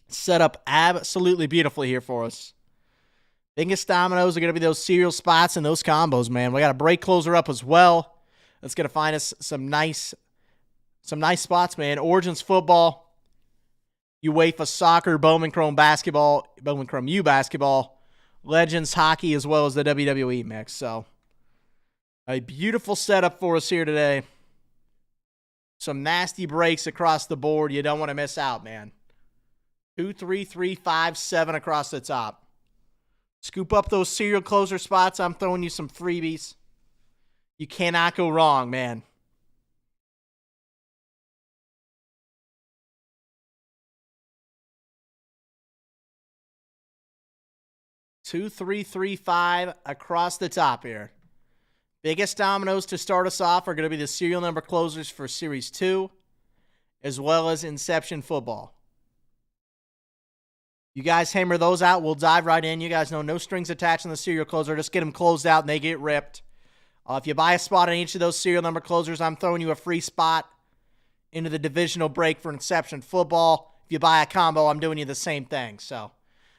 Set up absolutely beautifully here for us. Biggest dominoes are going to be those serial spots and those combos, man. We got a break closer up as well. That's going to find us some nice spots, man. Origins football, UEFA soccer, Bowman Chrome basketball, Bowman Chrome U basketball, Legends hockey, as well as the WWE mix. So, a beautiful setup for us here today. Some nasty breaks across the board. You don't want to miss out, man. 2, 3, 3, 5, 7 across the top. Scoop up those serial closer spots. I'm throwing you some freebies. You cannot go wrong, man. Two, three, three, 5 across the top here. Biggest dominoes to start us off are going to be the serial number closers for Series 2, as well as Inception football. You guys hammer those out, we'll dive right in. You guys know no strings attached on the serial closer. Just get them closed out and they get ripped. If you buy a spot on each of those serial number closers, I'm throwing you a free spot into the divisional break for Inception football. If you buy a combo, I'm doing you the same thing. So,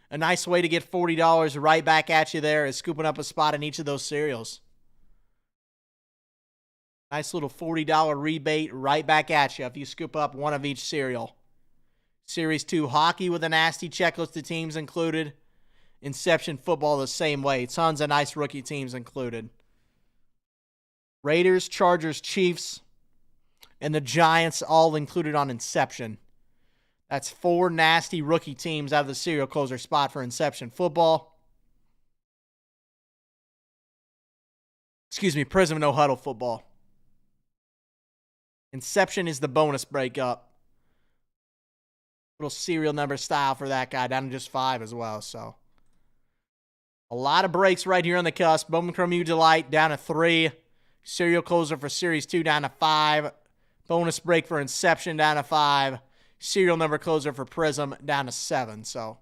a nice way to get $40 right back at you there is scooping up a spot in each of those serials. Nice little $40 rebate right back at you if you scoop up one of each serial. Series 2 hockey with a nasty checklist of teams included. Inception football the same way. Tons of nice rookie teams included. Raiders, Chargers, Chiefs, and the Giants all included on Inception. That's 4 nasty rookie teams out of the serial closer spot for Inception football. Prism No Huddle football. Inception is the bonus breakup. Little serial number style for that guy, down to just 5 as well. So, a lot of breaks right here on the cusp. Bowman Chrome U Delight down to 3. Serial closer for Series 2 down to 5. Bonus break for Inception down to 5. Serial number closer for Prism down to 7. So,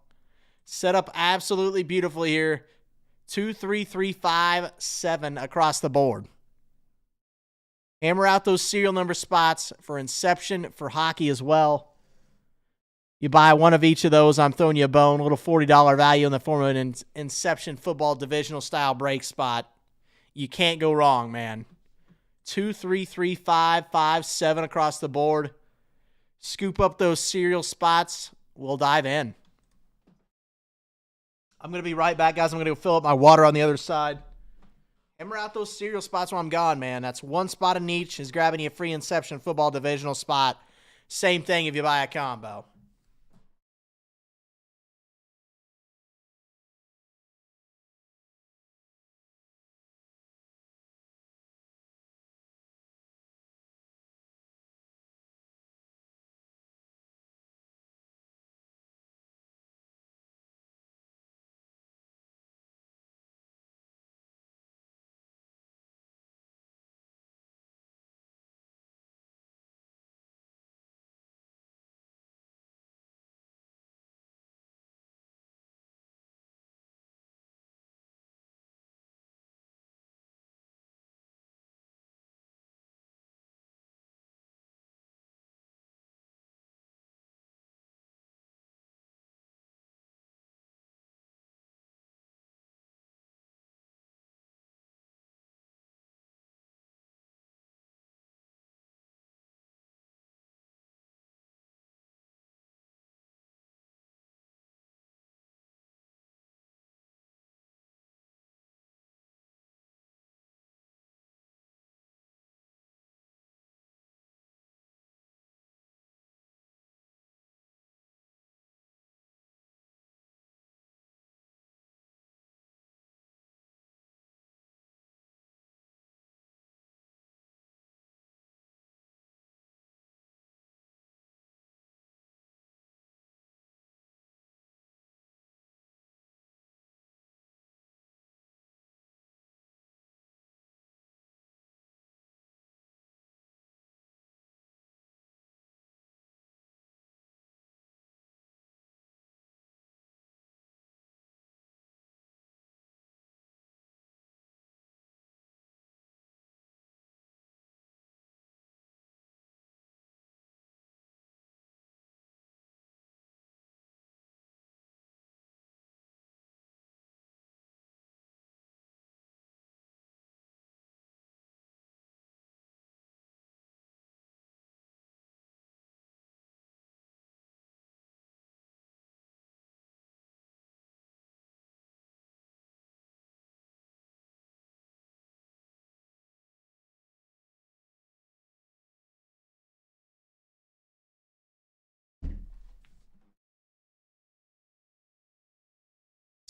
set up absolutely beautifully here. 2, 3, 3, 5, 7 across the board. Hammer out those serial number spots for Inception, for hockey as well. You buy one of each of those, I'm throwing you a bone. A little $40 value in the form of an Inception football divisional style break spot. You can't go wrong, man. 2, 3, 3, 5, 5, 7 across the board. Scoop up those serial spots. We'll dive in. I'm going to be right back, guys. I'm going to go fill up my water on the other side. Hammer out those serial spots while I'm gone, man. That's one spot in each. Is grabbing you a free Inception football divisional spot. Same thing if you buy a combo.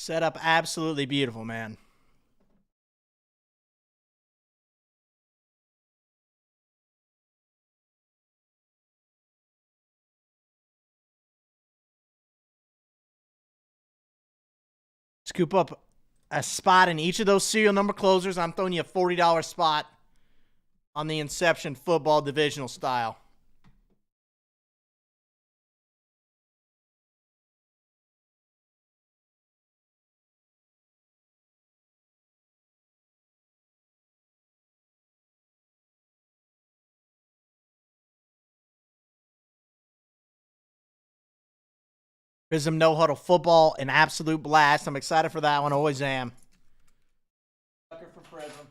Set up absolutely beautiful, man. Scoop up a spot in each of those serial number closers. I'm throwing you a $40 spot on the Inception Football Divisional Style. Prism No Huddle Football, an absolute blast. I'm excited for that one. Always am. Sucker for Prism.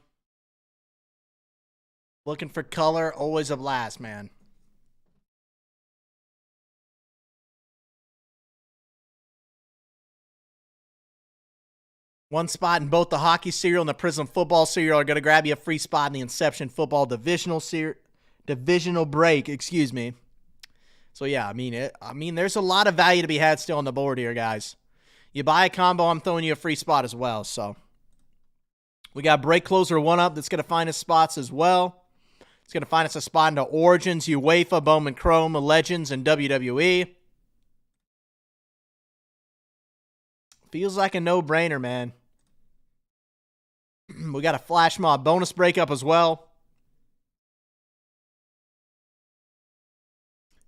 Looking for color, always a blast, man. One spot in both the hockey serial and the Prism football serial are going to grab you a free spot in the Inception Football divisional break. Excuse me. So yeah, I mean, there's a lot of value to be had still on the board here, guys. You buy a combo, I'm throwing you a free spot as well. So we got break closer 1-up that's going to find us spots as well. It's going to find us a spot into Origins, UEFA, Bowman Chrome, Legends, and WWE. Feels like a no-brainer, man. We got a Flash Mob bonus breakup as well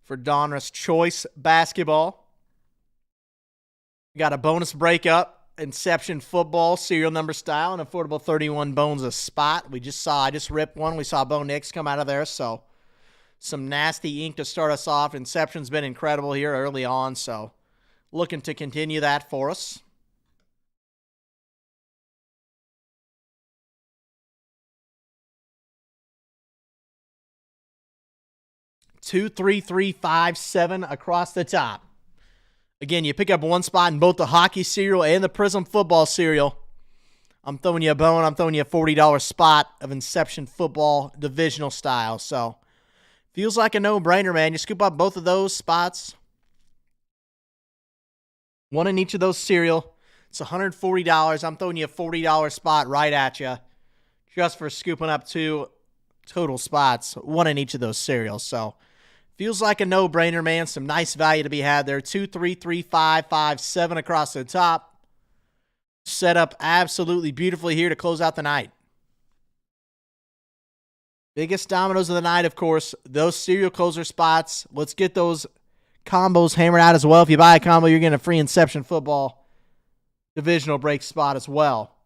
for Donruss Choice Basketball. We got a bonus breakup, Inception Football, serial number style, and affordable 31 bones a spot. I just ripped one. We saw Bo Nix come out of there, so some nasty ink to start us off. Inception's been incredible here early on, so looking to continue that for us. Two, three, three, five, 7 across the top. Again, you pick up one spot in both the hockey serial and the Prism football serial. I'm throwing you a bone. I'm throwing you a $40 spot of Inception Football divisional style. So, feels like a no-brainer, man. You scoop up both of those spots. One in each of those serial. It's $140. I'm throwing you a $40 spot right at you just for scooping up 2 total spots, one in each of those serials. So, feels like a no-brainer, man. Some nice value to be had there. 2, 3, 3, 5, 5, 7 across the top. Set up absolutely beautifully here to close out the night. Biggest dominoes of the night, of course, those serial closer spots. Let's get those combos hammered out as well. If you buy a combo, you're getting a free Inception Football divisional break spot as well.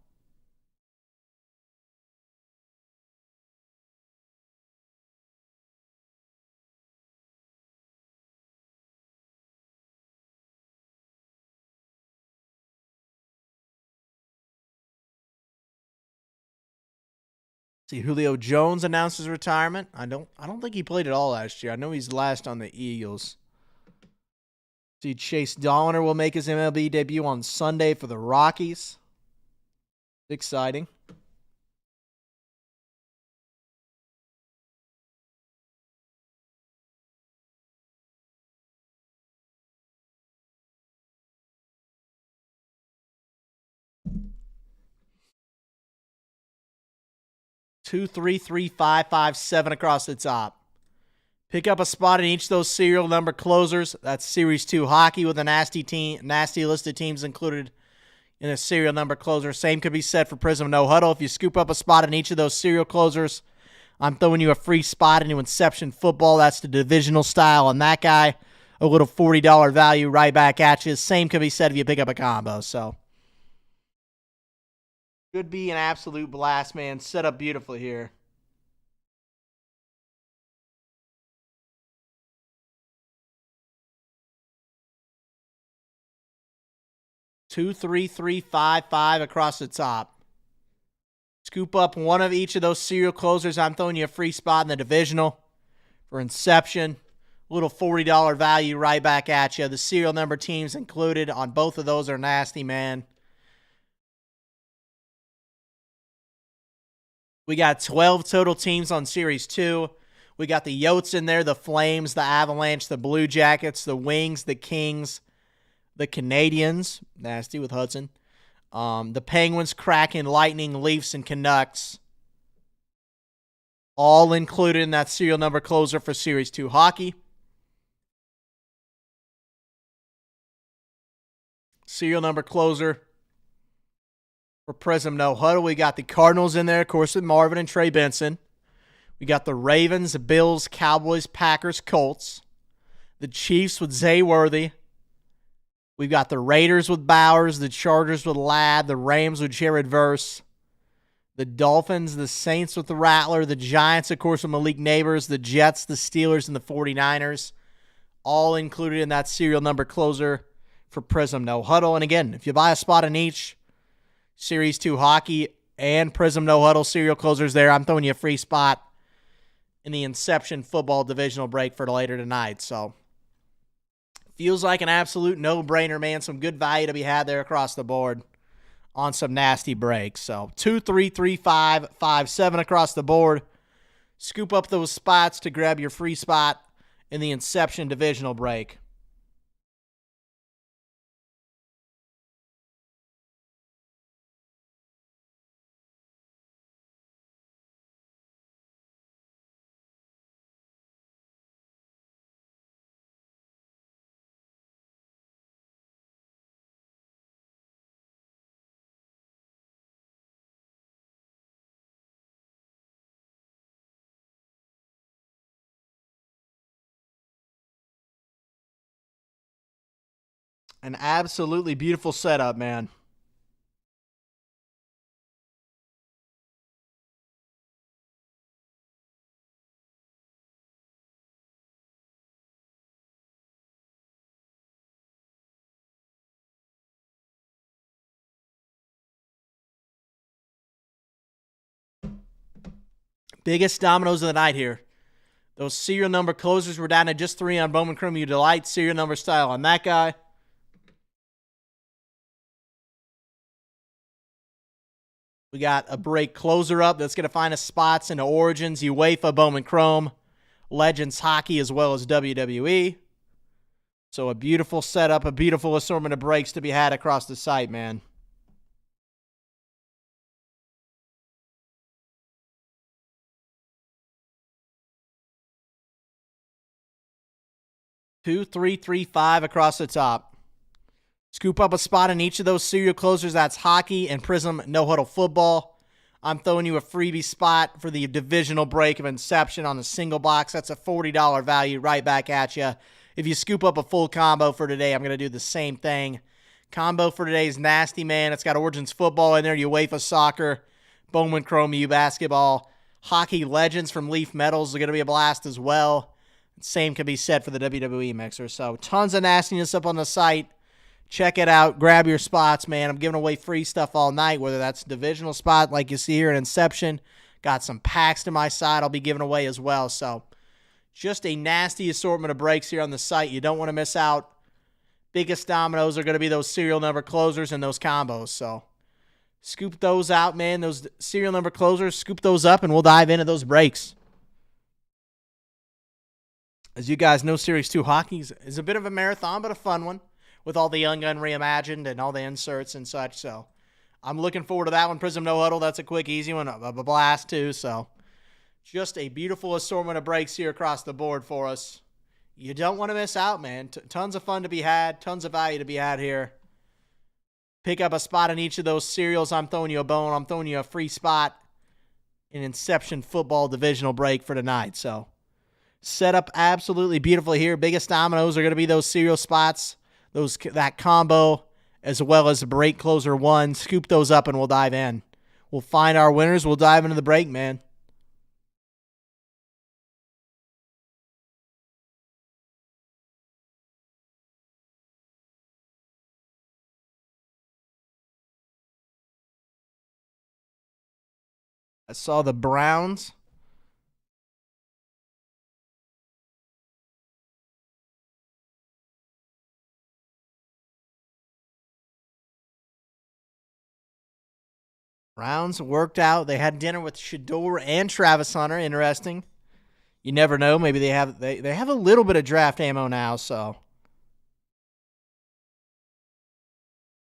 See, Julio Jones announced his retirement. I don't think he played at all last year. I know he's last on the Eagles. See, Chase Dolliner will make his MLB debut on Sunday for the Rockies. Exciting. Two, three, three, 5, 5, 7 across the top. Pick up a spot in each of those serial number closers. That's Series 2 hockey with a nasty list of teams included in a serial number closer. Same could be said for Prism No Huddle. If you scoop up a spot in each of those serial closers, I'm throwing you a free spot into Inception Football. That's the divisional style on that guy. A little $40 value right back at you. Same could be said if you pick up a combo. So, could be an absolute blast, man. Set up beautifully here. Two, three, three, 5, 5 across the top. Scoop up one of each of those serial closers. I'm throwing you a free spot in the divisional for Inception. A little $40 value right back at you. The serial number teams included on both of those are nasty, man. We got 12 total teams on Series 2. We got the Yotes in there, the Flames, the Avalanche, the Blue Jackets, the Wings, the Kings, the Canadians, nasty with Hudson, The Penguins, Kraken, Lightning, Leafs, and Canucks. All included in that serial number closer for Series 2 hockey. Serial number closer for Prism No Huddle. We got the Cardinals in there, of course, with Marvin and Trey Benson. We got the Ravens, Bills, Cowboys, Packers, Colts. The Chiefs with Zay Worthy. We've got the Raiders with Bowers, the Chargers with Ladd, the Rams with Jared Verse, the Dolphins, the Saints with the Rattler, the Giants, of course, with Malik Neighbors, the Jets, the Steelers, and the 49ers, all included in that serial number closer for Prism No Huddle. And again, if you buy a spot in each Series 2 hockey and Prism No Huddle serial closers there, I'm throwing you a free spot in the Inception football divisional break for later tonight. So, feels like an absolute no-brainer, man. Some good value to be had there across the board on some nasty breaks. So 2, 3, 3, 5, 5, 7 across the board. Scoop up those spots to grab your free spot in the Inception divisional break. An absolutely beautiful setup, man. Biggest dominoes of the night here. Those serial number closers were down to just 3 on Bowman Chrome U Delight. Serial number style on that guy. We got a break closer up that's going to find us spots in the Origins, UEFA, Bowman Chrome, Legends Hockey, as well as WWE. So a beautiful setup, a beautiful assortment of breaks to be had across the site, man. Two, three, three, five across the top. Scoop up a spot in each of those serial closers. That's hockey and Prism No Huddle football. I'm throwing you a freebie spot for the divisional break of Inception on the single box. That's a $40 value right back at you. If you scoop up a full combo for today, I'm going to do the same thing. Combo for today is nasty, man. It's got Origins football in there, UEFA soccer, Bowman Chrome U basketball. Hockey Legends from Leaf Metals are going to be a blast as well. Same can be said for the WWE mixer. So tons of nastiness up on the site. Check it out. Grab your spots, man. I'm giving away free stuff all night, whether that's a divisional spot like you see here in Inception. Got some packs to my side I'll be giving away as well. So just a nasty assortment of breaks here on the site. You don't want to miss out. Biggest dominoes are going to be those serial number closers and those combos. So scoop those out, man. Those serial number closers, scoop those up, and we'll dive into those breaks. As you guys know, Series 2 hockey is a bit of a marathon, but a fun one, with all the Young Gun reimagined and all the inserts and such. So I'm looking forward to that one. Prism No Huddle, that's a quick, easy one. A blast, too. So just a beautiful assortment of breaks here across the board for us. You don't want to miss out, man. Tons of fun to be had. Tons of value to be had here. Pick up a spot in each of those serials. I'm throwing you a bone. I'm throwing you a free spot in Inception football divisional break for tonight. So set up absolutely beautiful here. Biggest dominoes are going to be those serial spots, that combo, as well as the break closer one. Scoop those up and we'll dive in. We'll find our winners. We'll dive into the break, man. I saw the Browns. Browns worked out. They had dinner with Shador and Travis Hunter. Interesting. You never know. Maybe they have a little bit of draft ammo now, so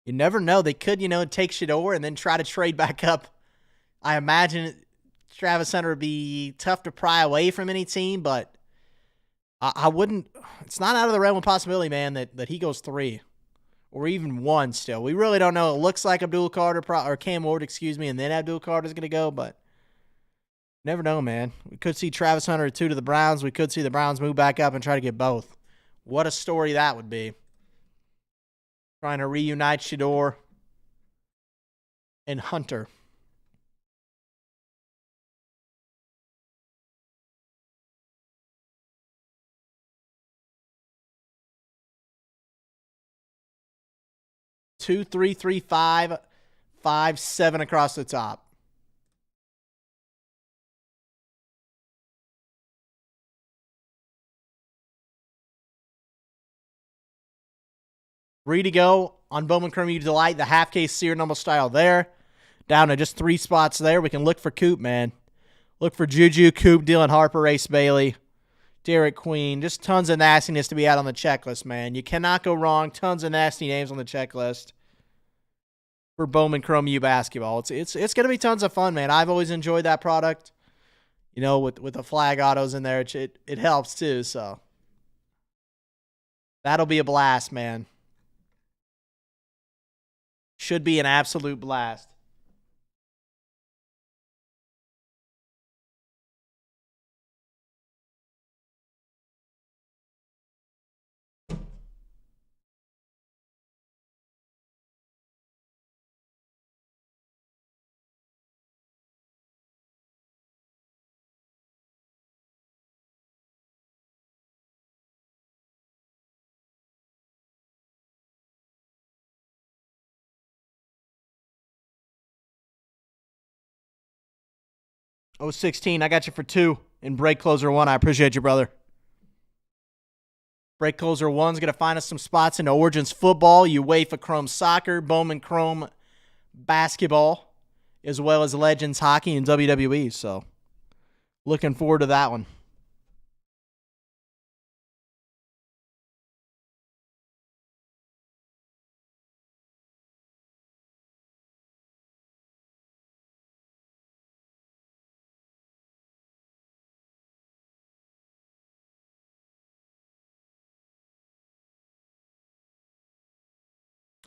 You never know. They could, take Shador and then try to trade back up. I imagine Travis Hunter would be tough to pry away from any team, but I wouldn't. It's not out of the realm of possibility, man, that he goes 3 or even 1 still. We really don't know. It looks like Abdul Carter or Cam Ward, and then Abdul Carter's going to go, but never know, man. We could see Travis Hunter at 2 to the Browns. We could see the Browns move back up and try to get both. What a story that would be. Trying to reunite Shador and Hunter. Two, three, three, 5, 5, 7 across the top. Three to go on Bowman Chrome U Delight, the half case Sear normal style there. Down to just 3 spots there. We can look for Coop, man. Look for Juju, Coop, Dylan Harper, Ace Bailey, Derek Queen. Just tons of nastiness to be out on the checklist, man. You cannot go wrong. Tons of nasty names on the checklist for Bowman Chrome U basketball. It's going to be tons of fun, man. I've always enjoyed that product. With the flag autos in there, it helps too. So that'll be a blast, man. Should be an absolute blast. Oh, 16, I got you for 2 in break closer 1. I appreciate you, brother. Break closer 1's going to find us some spots into Origins football, UEFA Chrome soccer, Bowman Chrome basketball, as well as Legends hockey and WWE. So looking forward to that one.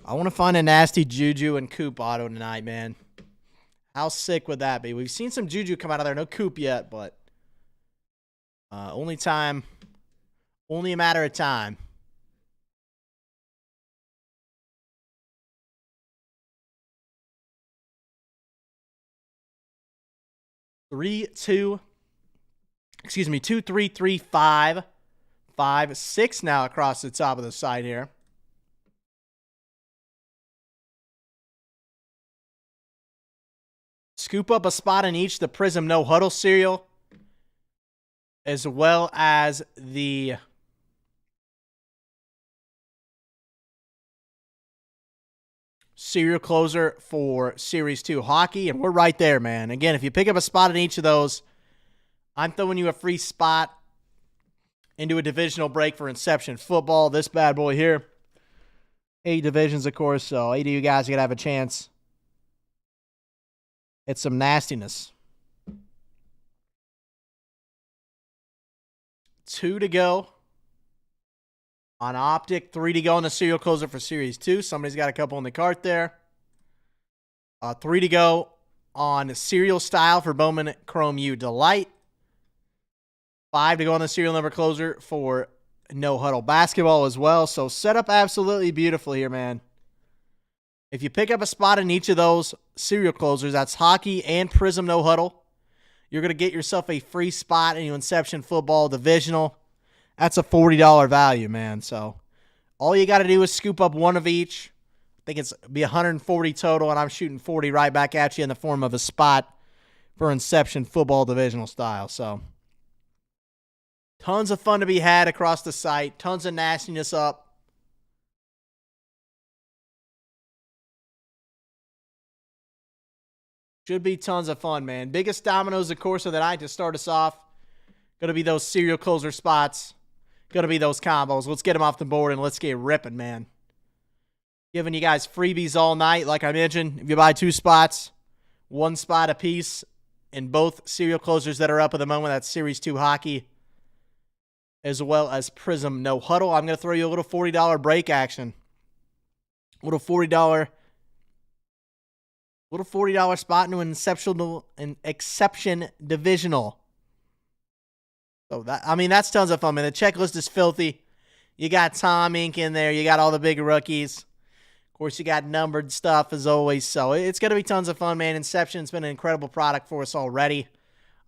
I want to find a nasty Juju and Coop auto tonight, man. How sick would that be? We've seen some Juju come out of there. No Coop yet, but only a matter of time. Two, 3, 3, 5, 5, 6 now across the top of the side here. Scoop up a spot in each, the Prism No Huddle cereal, as well as the cereal closer for Series 2 hockey, and we're right there, man. Again, if you pick up a spot in each of those, I'm throwing you a free spot into a divisional break for Inception football. This bad boy here. 8 divisions, of course, so 8 of you guys are going to have a chance. It's some nastiness. 2 to go on Optic. 3 to go on the serial closer for Series 2. Somebody's got a couple in the cart there. 3 to go on serial style for Bowman Chrome U Delight. 5 to go on the serial number closer for No Huddle basketball as well. So set up absolutely beautifully here, man. If you pick up a spot in each of those serial closers, that's hockey and Prism No Huddle, you're going to get yourself a free spot in your Inception football divisional. That's a $40 value, man. So all you got to do is scoop up one of each. I think it's be 140 total, and I'm shooting 40 right back at you in the form of a spot for Inception football divisional style. So tons of fun to be had across the site. Tons of nastiness up. Should be tons of fun, man. Biggest dominoes, of course, of the night to start us off. Going to be those serial closer spots. Going to be those combos. Let's get them off the board and let's get ripping, man. Giving you guys freebies all night. Like I mentioned, if you buy 2 spots, 1 spot apiece in both serial closers that are up at the moment. That's Series 2 hockey, as well as Prism No Huddle. I'm going to throw you a little $40 break action. A little $40 spot into an exception divisional. So that's tons of fun, man. The checklist is filthy. You got Tom Inc. in there. You got all the big rookies. Of course, you got numbered stuff as always. So it's going to be tons of fun, man. Inception's been an incredible product for us already.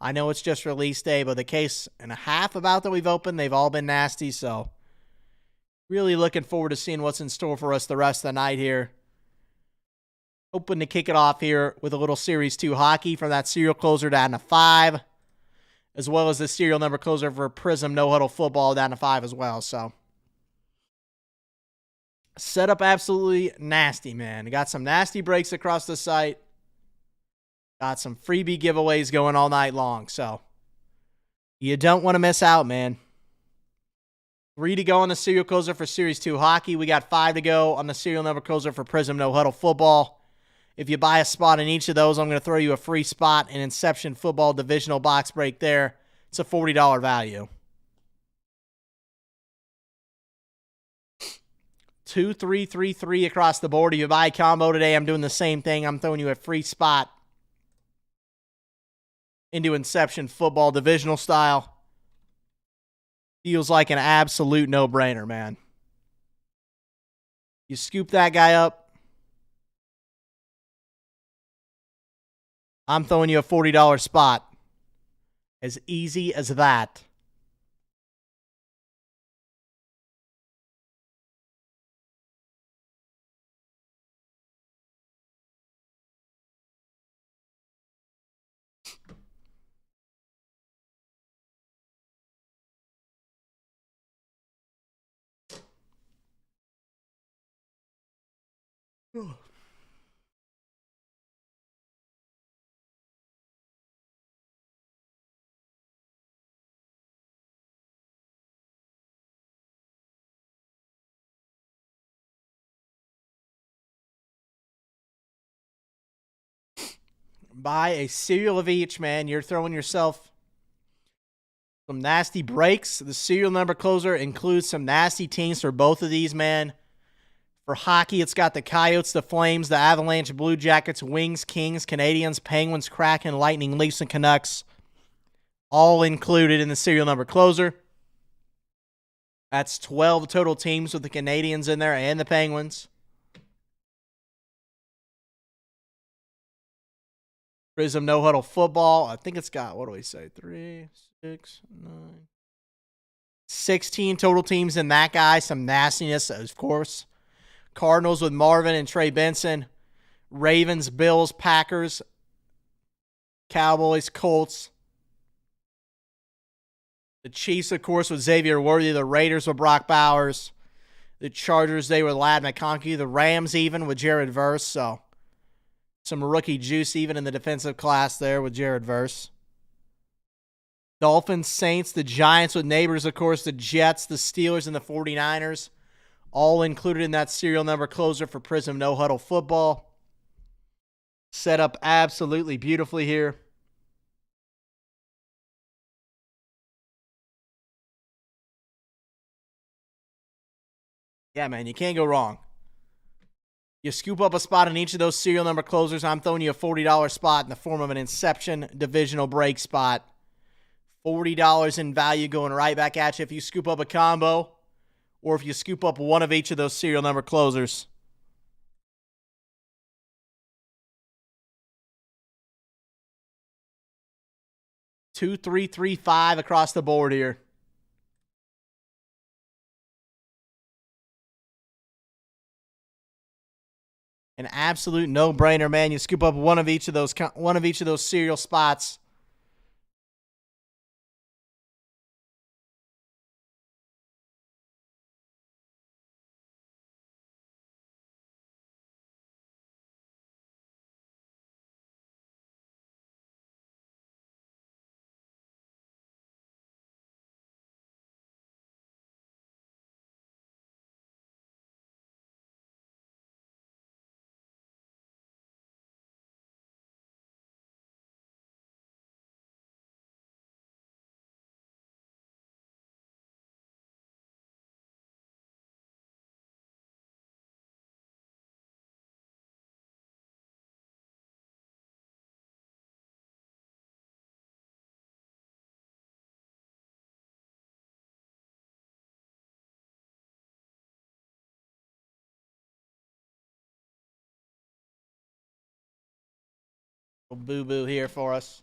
I know it's just release day, but the case and a half about that we've opened, they've all been nasty. So really looking forward to seeing what's in store for us the rest of the night here. Hoping to kick it off here with a little Series 2 hockey from that serial closer down to 5, as well as the serial number closer for Prism No Huddle Football down to 5 as well. So setup absolutely nasty, man. Got some nasty breaks across the site. Got some freebie giveaways going all night long. So you don't want to miss out, man. 3 to go on the serial closer for Series 2 hockey. We got 5 to go on the serial number closer for Prism No Huddle Football. If you buy a spot in each of those, I'm going to throw you a free spot in Inception Football Divisional Box Break there. It's a $40 value. 2, 3, 3, 3 across the board. If you buy a combo today, I'm doing the same thing. I'm throwing you a free spot into Inception Football Divisional style. Feels like an absolute no-brainer, man. You scoop that guy up. I'm throwing you a $40 spot. As easy as that. Buy a cereal of each, man. You're throwing yourself some nasty breaks. The serial number closer includes some nasty teams for both of these, man. For hockey, it's got the Coyotes, the Flames, the Avalanche, Blue Jackets, Wings, Kings, Canadians, Penguins, Kraken, Lightning, Leafs, and Canucks. All included in the serial number closer. That's 12 total teams with the Canadians in there and the Penguins. Prism No Huddle Football. I think it's got, 3, 6, 9, 16 total teams in that guy. Some nastiness, of course. Cardinals with Marvin and Trey Benson. Ravens, Bills, Packers, Cowboys, Colts. The Chiefs, of course, with Xavier Worthy. The Raiders with Brock Bowers. The Chargers, they were Lad McConkey. The Rams even with Jared Verse. So some rookie juice even in the defensive class there with Jared Verse. Dolphins, Saints, the Giants with neighbors, of course, the Jets, the Steelers, and the 49ers. All included in that serial number closer for Prism No Huddle Football. Set up absolutely beautifully here. Yeah, man, you can't go wrong. You scoop up a spot in each of those serial number closers. I'm throwing you a $40 spot in the form of an Inception divisional break spot. $40 in value going right back at you if you scoop up a combo or if you scoop up one of each of those serial number closers. Two, three, three, 5 across the board here. An absolute no-brainer, man. You scoop up one of each of those serial spots. Boo-boo here for us.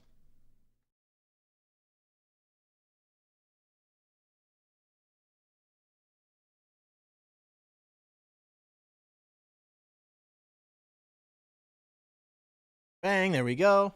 Bang, there we go.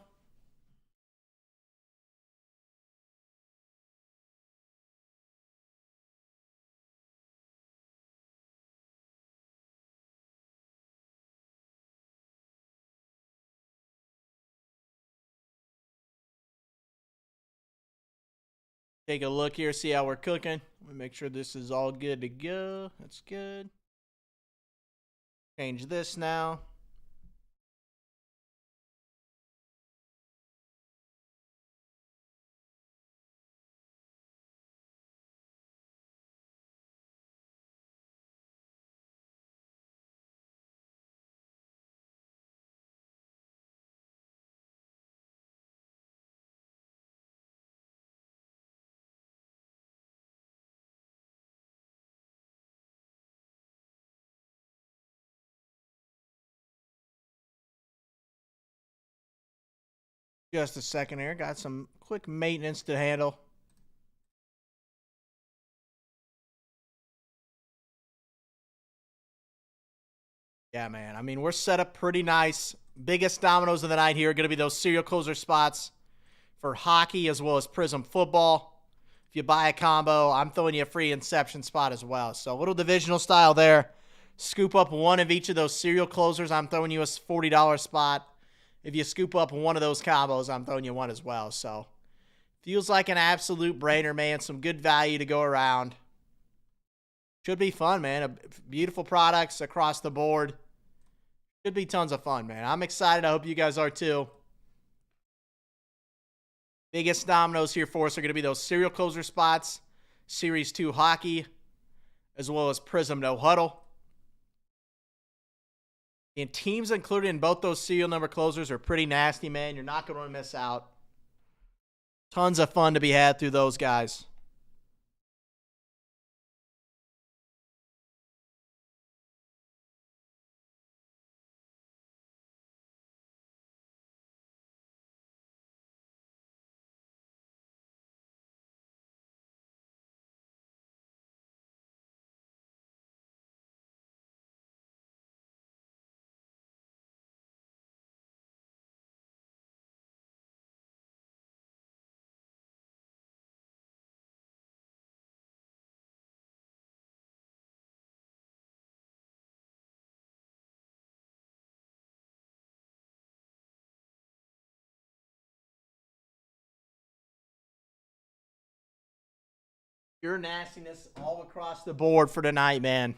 Take a look here, see how we're cooking. Let me make sure this is all good to go. That's good. Change this now. Just a second here. Got some quick maintenance to handle. Yeah, man. I mean, we're set up pretty nice. Biggest dominoes of the night here are going to be those serial closer spots for hockey as well as Prism football. If you buy a combo, I'm throwing you a free Inception spot as well. So a little divisional style there. Scoop up one of each of those serial closers, I'm throwing you a $40 spot. If you scoop up one of those combos, I'm throwing you one as well. So feels like an absolute brainer, man. Some good value to go around. Should be fun, man. Beautiful products across the board. Should be tons of fun, man. I'm excited. I hope you guys are too. Biggest dominoes here for us are going to be those serial closer spots, Series 2 hockey, as well as Prism No Huddle. And teams included in both those serial number closers are pretty nasty, man. You're not going to miss out. Tons of fun to be had through those guys. Pure nastiness all across the board for tonight, man.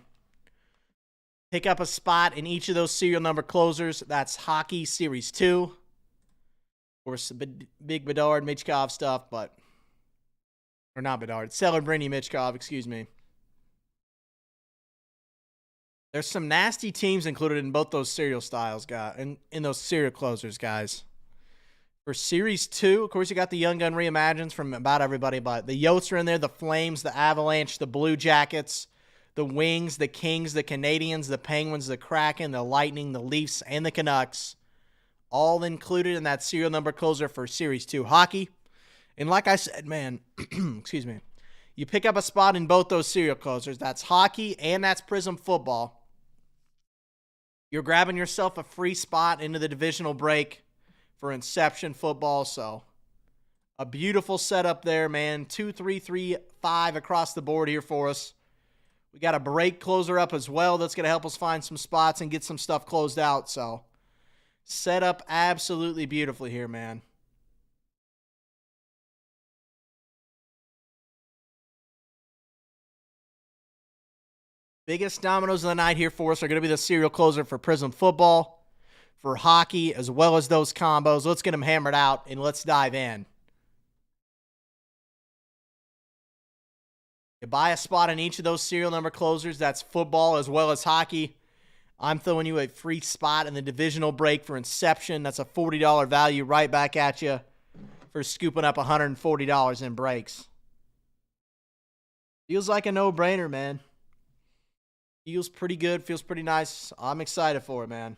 Pick up a spot in each of those serial number closers. That's Hockey Series 2. Of course, big Bedard, Michkov stuff, but... Or not Bedard. Celebrini Michkov, excuse me. There's some nasty teams included in both those serial styles, guys. In those serial closers, guys. For Series 2, of course, you got the Young Gun Reimagines from about everybody, but the Yotes are in there, the Flames, the Avalanche, the Blue Jackets, the Wings, the Kings, the Canadians, the Penguins, the Kraken, the Lightning, the Leafs, and the Canucks. All included in that serial number closer for Series 2 hockey. And like I said, man, excuse me, you pick up a spot in both those serial closers. That's hockey and that's Prism football. You're grabbing yourself a free spot into the divisional break for Inception football. So a beautiful setup there, man. 2, 3, 3, 5 across the board here for us. We got a break closer up as well. That's going to help us find some spots and get some stuff closed out. So set up absolutely beautifully here, man. Biggest dominoes of the night here for us are going to be the serial closer for Prism football, for hockey, as well as those combos. Let's get them hammered out, and let's dive in. You buy a spot in each of those serial number closers. That's football as well as hockey. I'm throwing you a free spot in the divisional break for Inception. That's a $40 value right back at you for scooping up $140 in breaks. Feels like a no-brainer, man. Feels pretty good. Feels pretty nice. I'm excited for it, man.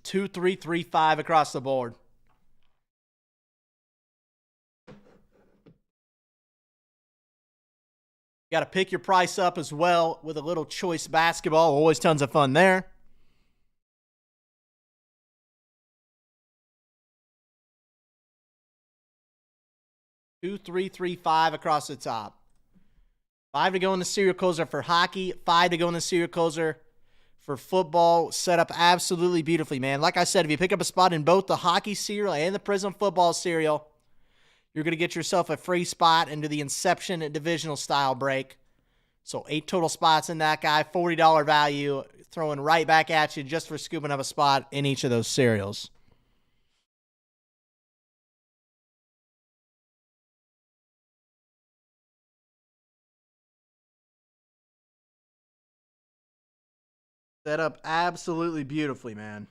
2, 3, 3, 5 across the board. You got to pick your price up as well with a little choice basketball. Always tons of fun there. Two, three, three, five across the top. 5 to go in the serial closer for hockey. 5 to go in the serial closer for football. Set up absolutely beautifully, man. Like I said, if you pick up a spot in both the hockey serial and the Prism football serial, you're going to get yourself a free spot into the Inception divisional style break. So 8 total spots in that guy, $40 value, throwing right back at you just for scooping up a spot in each of those serials. Set up absolutely beautifully, man.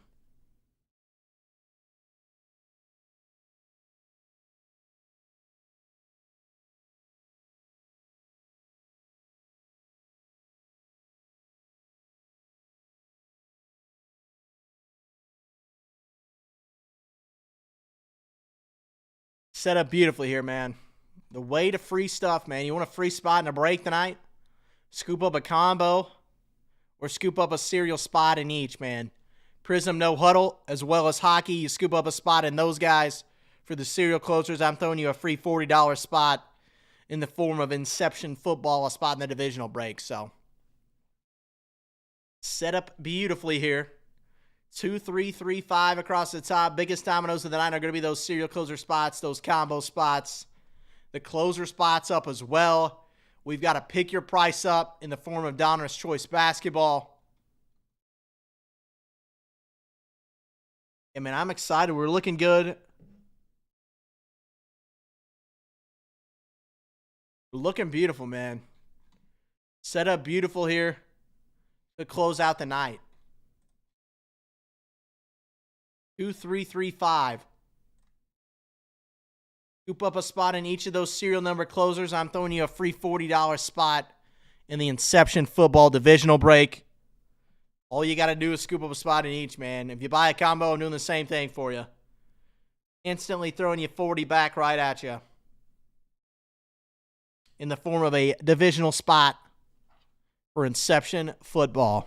Set up beautifully here, man. The way to free stuff, man. You want a free spot in a break tonight? Scoop up a combo or scoop up a serial spot in each, man. Prism no huddle as well as hockey. You scoop up a spot in those guys. For the serial closers, I'm throwing you a free $40 spot in the form of Inception football, a spot in the divisional break. So set up beautifully here. 2, 3, 3, 5 across the top. Biggest dominoes of the night are going to be those serial closer spots, those combo spots. The closer spots up as well. We've got to pick your price up in the form of Donruss Choice Basketball. I mean, I'm excited. We're looking good. We're looking beautiful, man. Set up beautiful here to close out the night. 2, 3, 3, 5. Scoop up a spot in each of those serial number closers. I'm throwing you a free $40 spot in the Inception football divisional break. All you got to do is scoop up a spot in each, man. If you buy a combo, I'm doing the same thing for you. Instantly throwing you 40 back right at you in the form of a divisional spot for Inception football.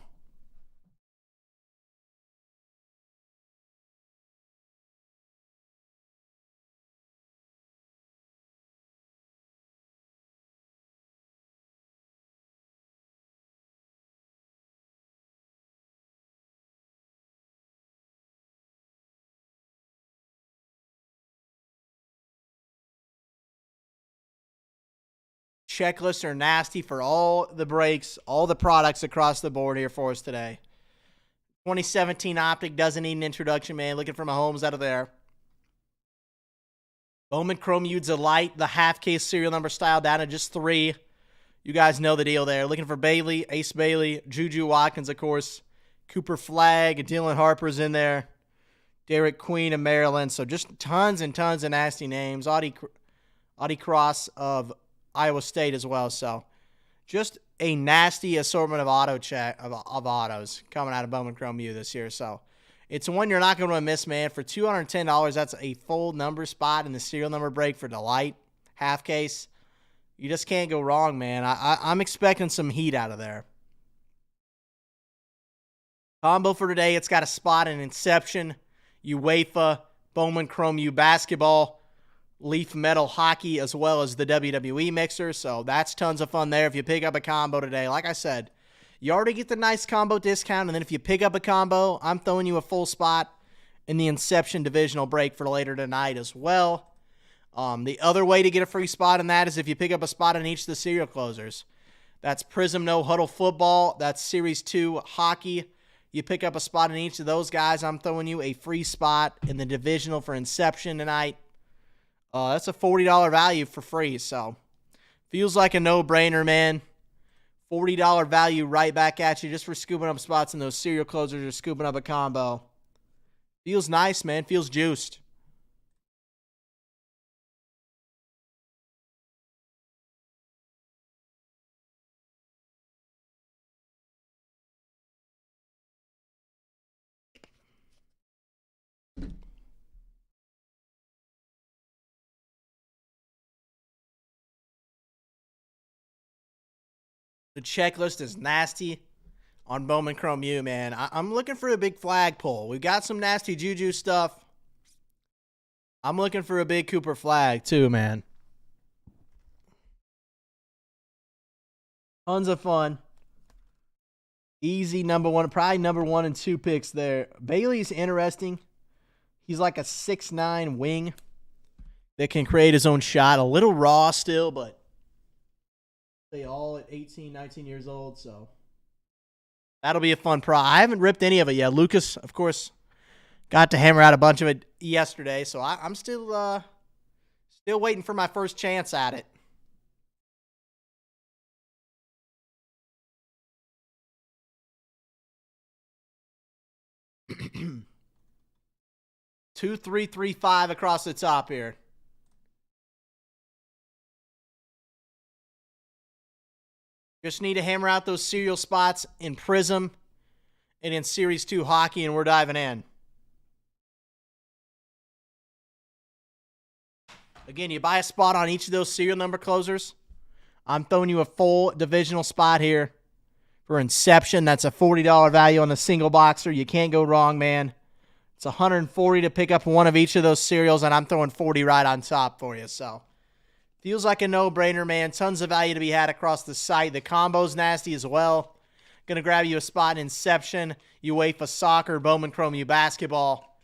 Checklists are nasty for all the breaks, all the products across the board here for us today. 2017 Optic doesn't need an introduction, man. Looking for Mahomes out of there. Bowman Chrome U's Elite, the half case serial number style down to just 3. You guys know the deal there. Looking for Bailey, Ace Bailey, Juju Watkins, of course. Cooper Flagg, Dylan Harper's in there. Derek Queen of Maryland. So just tons and tons of nasty names. Audie Cross of Iowa State as well. So just a nasty assortment of autos coming out of Bowman Chrome U this year. So it's one you're not going to miss, man. For $210, that's a full number spot in the serial number break for Delight half case. You just can't go wrong, man. I'm expecting some heat out of there. Combo for today, it's got a spot in Inception, UEFA, Bowman Chrome U basketball, Leaf Metal hockey, as well as the WWE mixer. So that's tons of fun there if you pick up a combo today. Like I said, you already get the nice combo discount, and then if you pick up a combo, I'm throwing you a full spot in the Inception divisional break for later tonight as well. The other way to get a free spot in that is if you pick up a spot in each of the serial closers. That's Prism No Huddle football. That's Series 2 hockey. You pick up a spot in each of those guys, I'm throwing you a free spot in the divisional for Inception tonight. That's a $40 value for free, so feels like a no-brainer, man. $40 value right back at you just for scooping up spots in those serial closers or scooping up a combo. Feels nice, man. Feels juiced. The checklist is nasty on Bowman Chrome U, man. I'm looking for a big flagpole. We've got some nasty Juju stuff. I'm looking for a big Cooper flag, too, man. Tons of fun. Easy number one, probably number 1 and 2 picks there. Bailey's interesting. He's like a 6'9" wing that can create his own shot. A little raw still, but they all at 18, 19 years old, so that'll be a fun pro. I haven't ripped any of it yet. Lucas, of course, got to hammer out a bunch of it yesterday, so I'm still waiting for my first chance at it. Two, three, 3, 5 across the top here. Just need to hammer out those serial spots in Prism and in Series 2 hockey, and we're diving in. Again, you buy a spot on each of those serial number closers. I'm throwing you a full divisional spot here for Inception. That's a $40 value on the single boxer. You can't go wrong, man. It's $140 to pick up one of each of those serials, and I'm throwing $40 right on top for you. So, feels like a no-brainer, man. Tons of value to be had across the site. The combo's nasty as well. Going to grab you a spot in Inception, UEFA Soccer, Bowman Chrome U Basketball,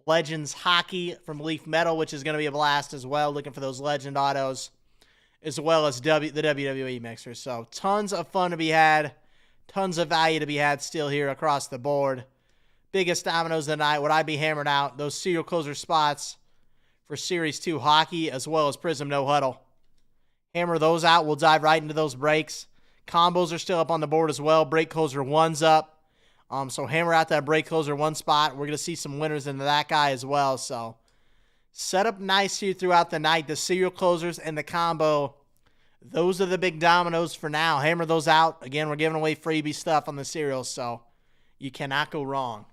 Legends Hockey from Leaf Metal, which is going to be a blast as well. Looking for those Legend autos, as well as the WWE mixer. So, tons of fun to be had. Tons of value to be had still here across the board. Biggest dominoes of the night. Would I be hammering out those serial closer spots for Series 2 hockey as well as Prism No Huddle? Hammer those out. We'll dive right into those breaks. Combos are still up on the board as well. Break closer 1's up. So hammer out that break closer 1 spot. We're going to see some winners into that guy as well. So set up nice here throughout the night. The serial closers and the combo, those are the big dominoes for now. Hammer those out. Again, we're giving away freebie stuff on the serials, so you cannot go wrong.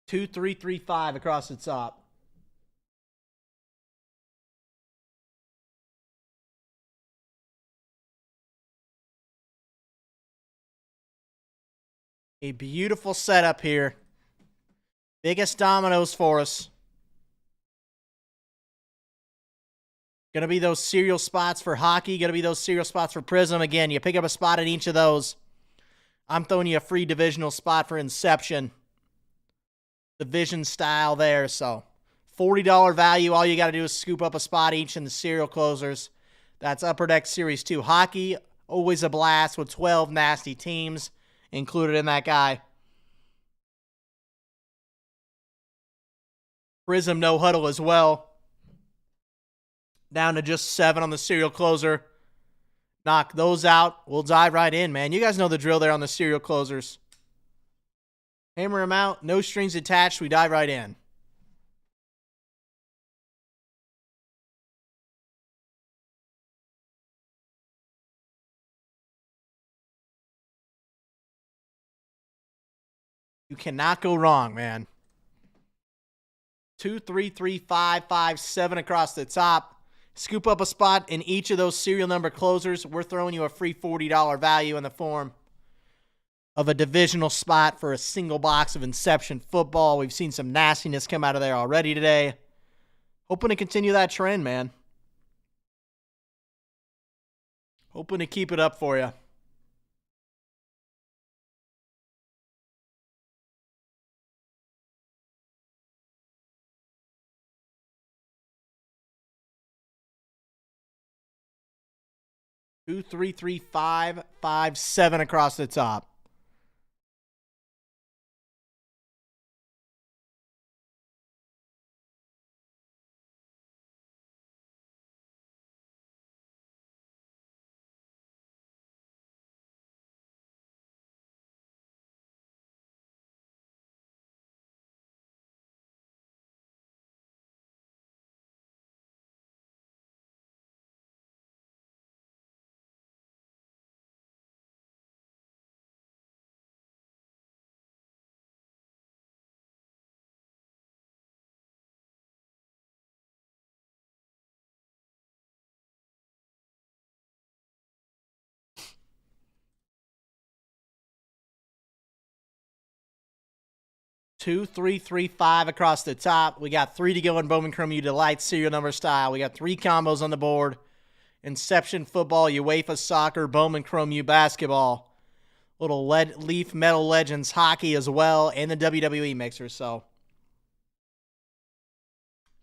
Two, three, 3, 5 across the top. A beautiful setup here. Biggest dominoes for us. Going to be those serial spots for hockey. Going to be those serial spots for Prism. Again, you pick up a spot at each of those. I'm throwing you a free divisional spot for Inception. Division style there. So $40 value. All you got to do is scoop up a spot each in the serial closers. That's Upper Deck Series 2 hockey. Always a blast with 12 nasty teams included in that guy. Prism No Huddle as well. Down to just 7 on the serial closer. Knock those out. We'll dive right in, man. You guys know the drill there on the serial closers. Hammer them out. No strings attached. We dive right in. You cannot go wrong, man. 2, 3, 3, 5, 5, 7 across the top. Scoop up a spot in each of those serial number closers. We're throwing you a free $40 value in the form of a divisional spot for a single box of Inception football. We've seen some nastiness come out of there already today. Hoping to continue that trend, man. Hoping to keep it up for you. Two, three, three, five, five, seven across the top. Two, three, three, five across the top. We got 3 to go in Bowman Chrome U Delight serial number style. We got 3 combos on the board. Inception football, UEFA soccer, Bowman Chrome U basketball. Little Leaf Metal Legends hockey as well, and the WWE mixer. So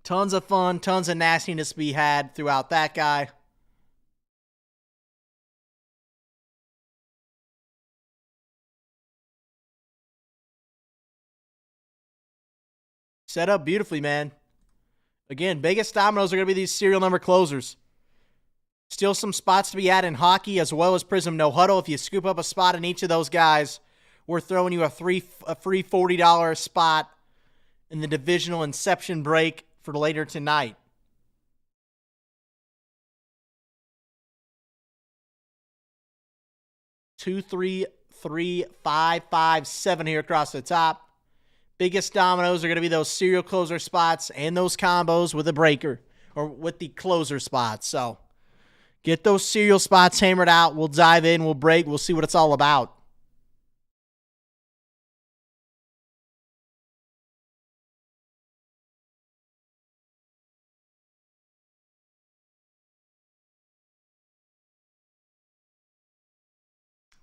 tons of fun, tons of nastiness to be had throughout that guy. Set up beautifully, man. Again, biggest dominoes are going to be these serial number closers. Still some spots to be had in hockey as well as Prism No Huddle. If you scoop up a spot in each of those guys, we're throwing you a free $40 spot in the divisional Inception break for later tonight. Two, three, three, five, five, seven here across the top. Biggest dominoes are going to be those serial closer spots and those combos with the breaker or with the closer spots. So get those serial spots hammered out. We'll dive in. We'll break. We'll see what it's all about.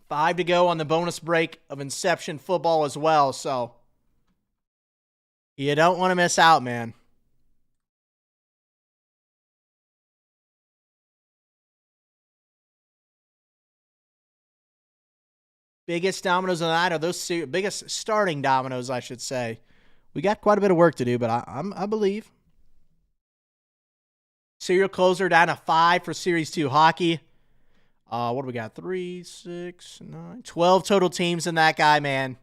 Five to go on the bonus break of Inception football as well. So you don't want to miss out, man. Biggest dominoes of the night are those biggest starting dominoes, I should say. We got quite a bit of work to do, but I believe. Serial closer down to 5 for Series 2 hockey. What do we got? 3, 6, 9, 12 total teams in that guy, man.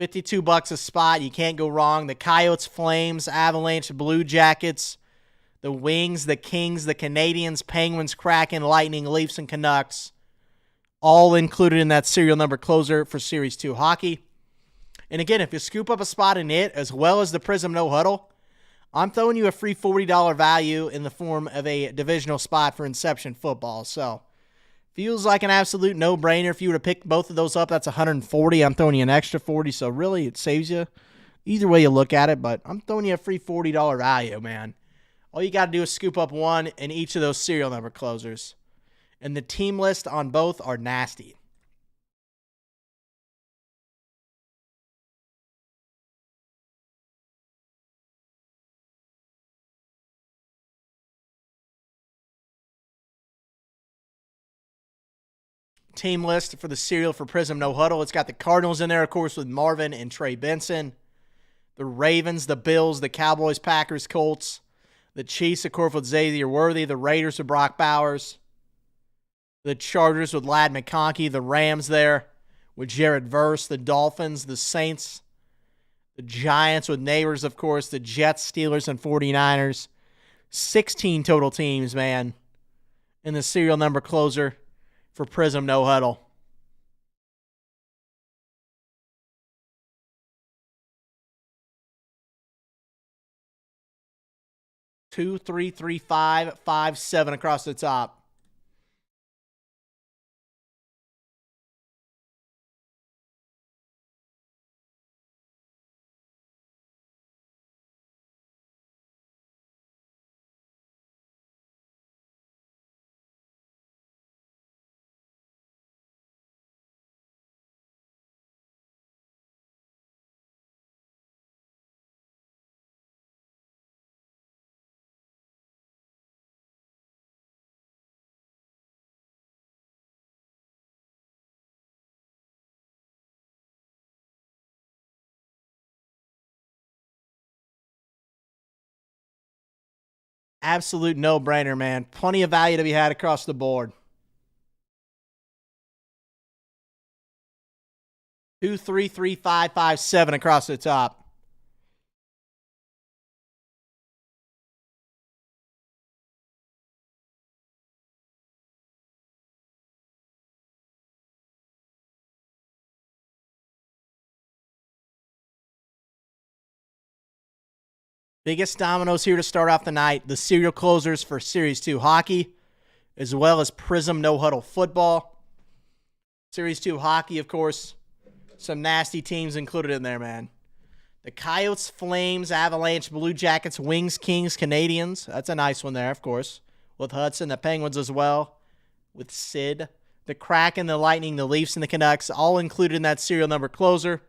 $52 a spot. You can't go wrong. The Coyotes, Flames, Avalanche, Blue Jackets, the Wings, the Kings, the Canadiens, Penguins, Kraken, Lightning, Leafs, and Canucks. All included in that serial number closer for Series 2 hockey. And again, if you scoop up a spot in it, as well as the Prism No Huddle, I'm throwing you a free $40 value in the form of a divisional spot for Inception football. So, feels like an absolute no-brainer. If you were to pick both of those up, that's $140. I'm throwing you an extra $40, so really it saves you either way you look at it, but I'm throwing you a free $40 value, man. All you got to do is scoop up one in each of those serial number closers. And the team list on both are nasty. Team list for the serial for Prism No Huddle. It's got the Cardinals in there, of course, with Marvin and Trey Benson. The Ravens, the Bills, the Cowboys, Packers, Colts. The Chiefs, of course, with Xavier Worthy. The Raiders with Brock Bowers. The Chargers with Ladd McConkey. The Rams there with Jared Verse. The Dolphins, the Saints. The Giants with Neighbors, of course. The Jets, Steelers, and 49ers. 16 total teams, man, in the serial number closer for Prism No Huddle. Two, three, three, five, five, seven across the top. Absolute no-brainer, man. Plenty of value to be had across the board. 2, 3, 3, 5, 5, 7 across the top. Biggest dominoes here to start off the night. The serial closers for Series 2 hockey, as well as Prism No Huddle football. Series 2 hockey, of course. Some nasty teams included in there, man. The Coyotes, Flames, Avalanche, Blue Jackets, Wings, Kings, Canadians. That's a nice one there, of course. With Hudson, the Penguins as well. With Sid. The Kraken, the Lightning, the Leafs, and the Canucks, all included in that serial number closer.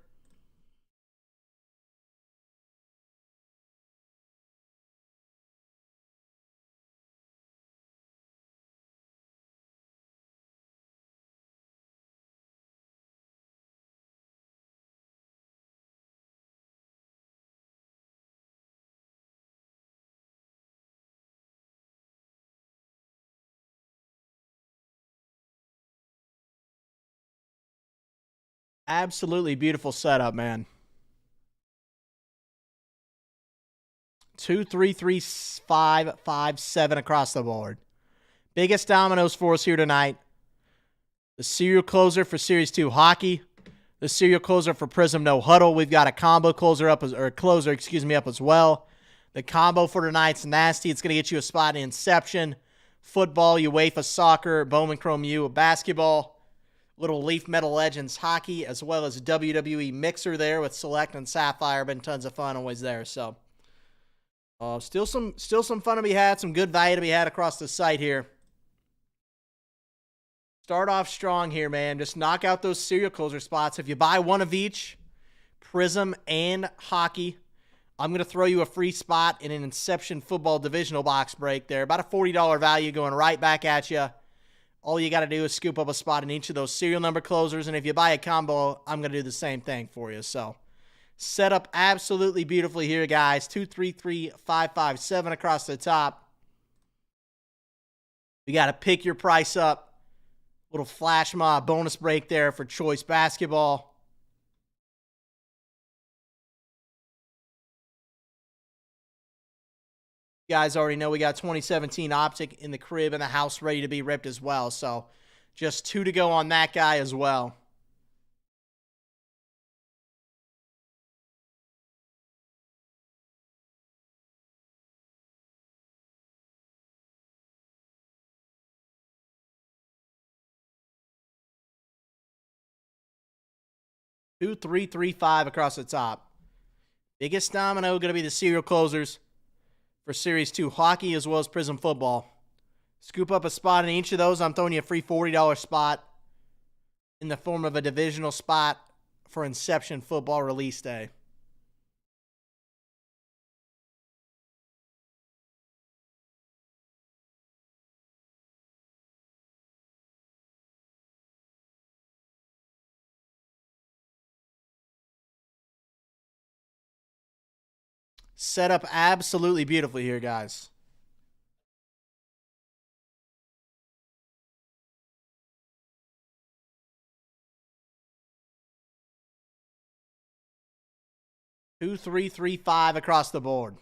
Absolutely beautiful setup, man. 2, 3, 3, 5, 5, 7 across the board. Biggest dominoes for us here tonight. The serial closer for Series 2 hockey. The serial closer for Prism No Huddle. We've got a combo closer up, or closer, up as well. The combo for tonight's nasty. It's going to get you a spot in Inception, football, UEFA soccer, Bowman Chrome U, basketball, little Leaf Metal Legends hockey, as well as WWE mixer there with Select and Sapphire. Been tons of fun always there. So still some fun to be had, some good value to be had across the site here. Start off strong here, man. Just knock out those serial closer spots. If you buy one of each, Prism and hockey, I'm going to throw you a free spot in an Inception football divisional box break there. About a $40 value going right back at you. All you got to do is scoop up a spot in each of those serial number closers. And if you buy a combo, I'm going to do the same thing for you. So set up absolutely beautifully here, guys. 2, 3, 3, 5, 5, 7 across the top. You got to pick your price up. Little flash mob bonus break there for Choice Basketball. You guys already know we got 2017 Optic in the crib and the house ready to be ripped as well. So just 2 to go on that guy as well. Two, 3, 3, 5 across the top. Biggest domino going to be the serial closers for Series 2 hockey as well as Prism football. Scoop up a spot in each of those. I'm throwing you a free $40 spot in the form of a divisional spot for Inception football release day. Set up absolutely beautifully here, guys. Two, 3, 3, 5 across the board.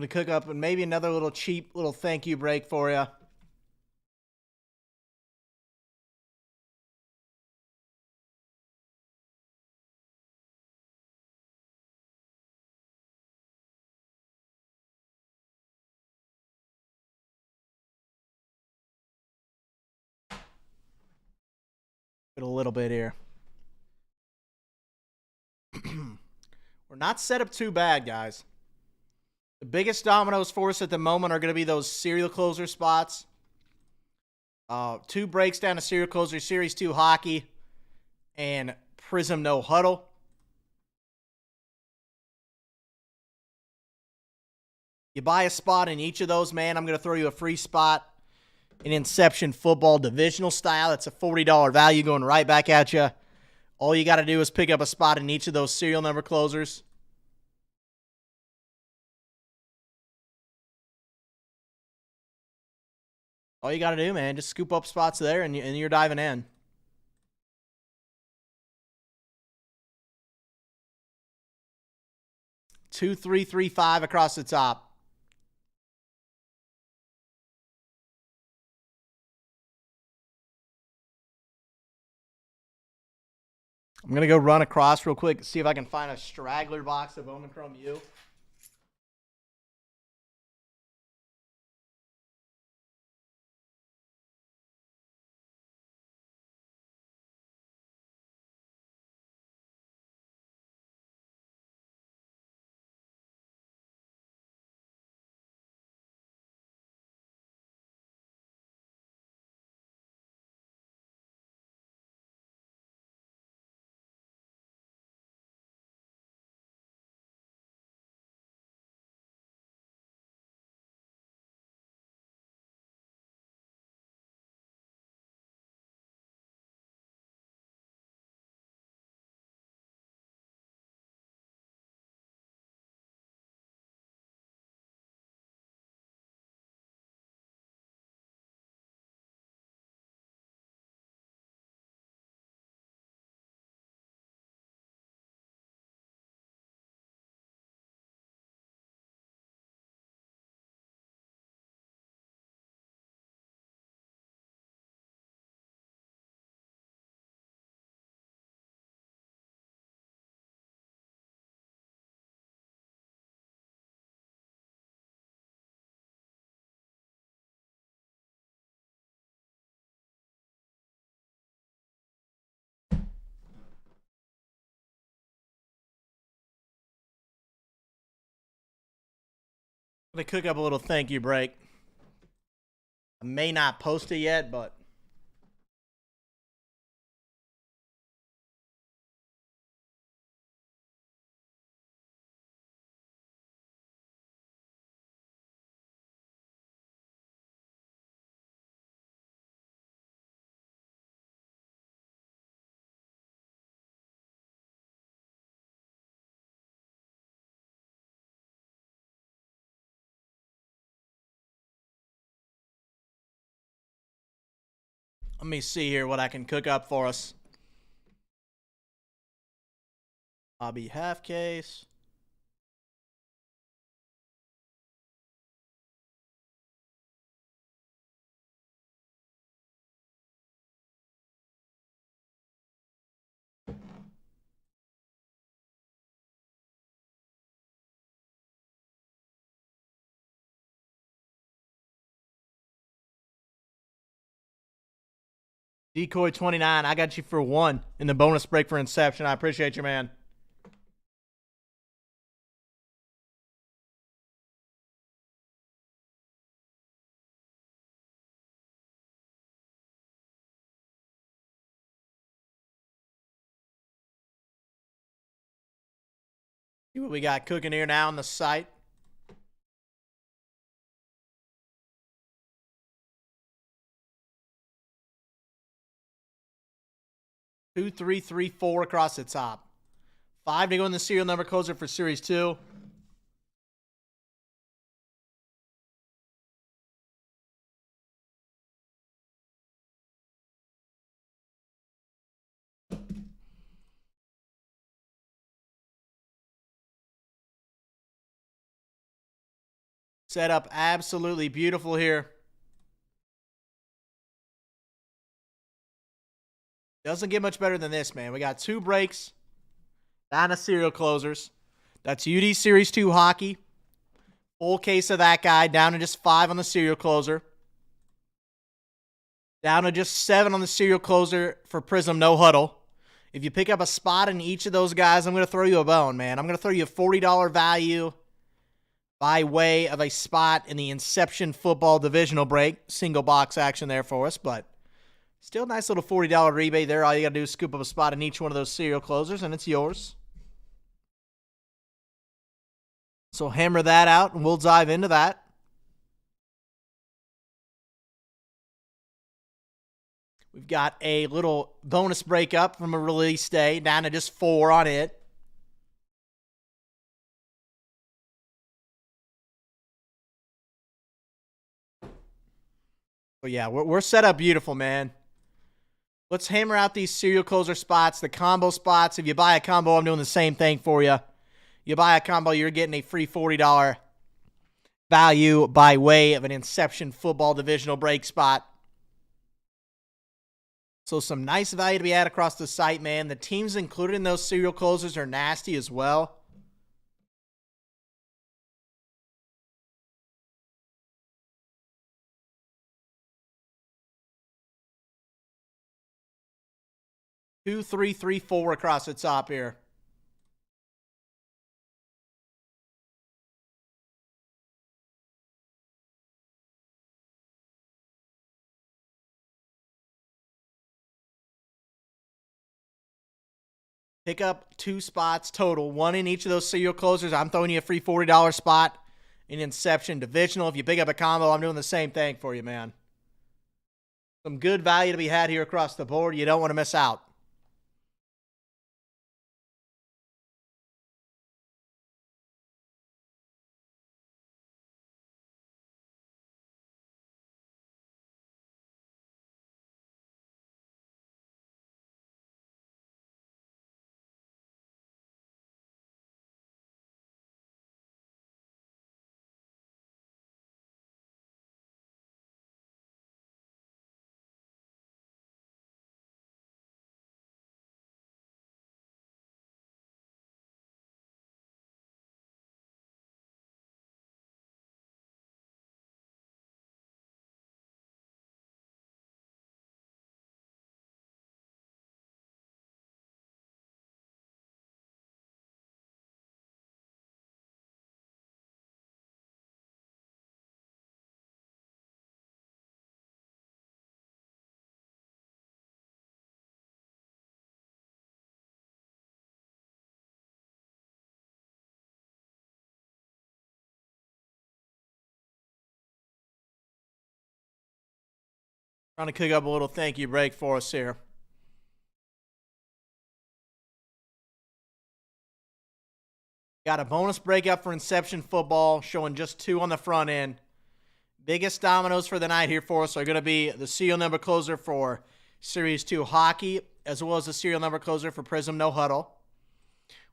going to cook up and maybe another little cheap little thank you break for you. A little bit here. We're not set up too bad, guys. The biggest dominoes for us at the moment are going to be those serial closer spots. 2 breaks down to serial closer, Series 2 hockey, and Prism no huddle. You buy a spot in each of those, man, I'm going to throw you a free spot in Inception Football Divisional Style. It's a $40 value going right back at you. All you got to do is pick up a spot in each of those serial number closers. All you got to do, man, just scoop up spots there and you're diving in. Two, three, three, five across the top. I'm going to go run across real quick, see if I can find a straggler box of Bowman Chrome U. I'm going to cook up a little thank you break. I may not post it yet, but let me see here what I can cook up for us. Hobby half case. Decoy 29, I got you for 1 in the bonus break for Inception. I appreciate you, man. See what we got cooking here now on the site. Two, three, three, 4 across the top. 5 to go in the serial number closer for Series 2. Set up absolutely beautiful here. Doesn't get much better than this, man. We got 2 breaks down to serial closers. That's UD Series 2 hockey. Full case of that guy, down to just 5 on the serial closer. Down to just 7 on the serial closer for Prism No Huddle. If you pick up a spot in each of those guys, I'm going to throw you a bone, man. I'm going to throw you a $40 value by way of a spot in the Inception Football Divisional Break. Single box action there for us, but still nice little $40 rebate there. All you got to do is scoop up a spot in each one of those serial closers, and it's yours. So hammer that out, and we'll dive into that. We've got a little bonus breakup from a release day, down to just 4 on it. But yeah, we're set up beautiful, man. Let's hammer out these serial closer spots, the combo spots. If you buy a combo, I'm doing the same thing for you. You buy a combo, you're getting a free $40 value by way of an Inception Football Divisional Break spot. So some nice value to be had across the site, man. The teams included in those serial closers are nasty as well. Two, three, three, 4 across the top here. Pick up 2 spots total, 1 in each of those serial closers. I'm throwing you a free $40 spot in Inception Divisional. If you pick up a combo, I'm doing the same thing for you, man. Some good value to be had here across the board. You don't want to miss out. Trying to kick up a little thank you break for us here. Got a bonus breakup for Inception Football, showing just 2 on the front end. Biggest dominoes for the night here for us are going to be the serial number closer for Series 2 Hockey, as well as the serial number closer for Prism No Huddle.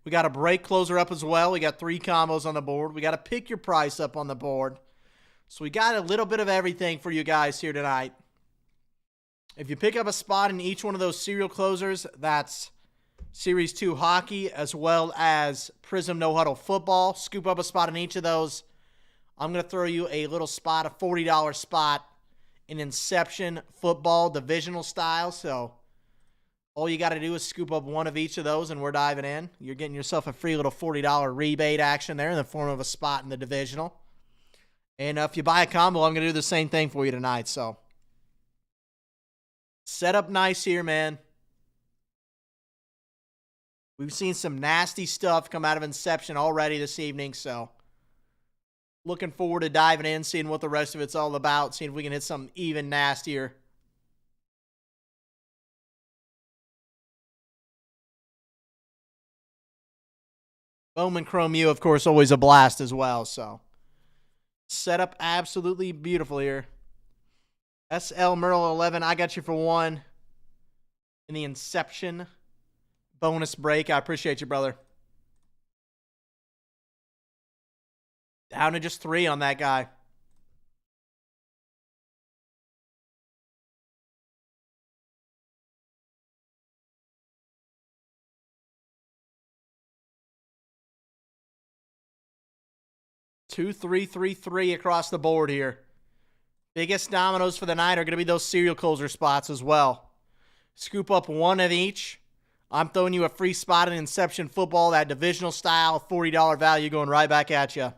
We got a break closer up as well. We got 3 combos on the board. We got a pick your price up on the board. So we got a little bit of everything for you guys here tonight. If you pick up a spot in each one of those serial closers, that's Series 2 Hockey as well as Prism No Huddle Football. Scoop up a spot in each of those. I'm going to throw you a little spot, a $40 spot in Inception Football Divisional style. So all you got to do is scoop up one of each of those, and we're diving in. You're getting yourself a free little $40 rebate action there in the form of a spot in the Divisional. And if you buy a combo, I'm going to do the same thing for you tonight. So set up nice here, man. We've seen some nasty stuff come out of Inception already this evening, so looking forward to diving in, seeing what the rest of it's all about, seeing if we can hit something even nastier. Bowman Chrome U, of course, always a blast as well, so set up absolutely beautiful here. SL Merle 11, I got you for 1 in the Inception bonus break. I appreciate you, brother. Down to just 3 on that guy. Two, three, three, three across the board here. Biggest dominoes for the night are going to be those serial closer spots as well. Scoop up 1 of each. I'm throwing you a free spot in Inception Football, that divisional style, $40 value going right back at you.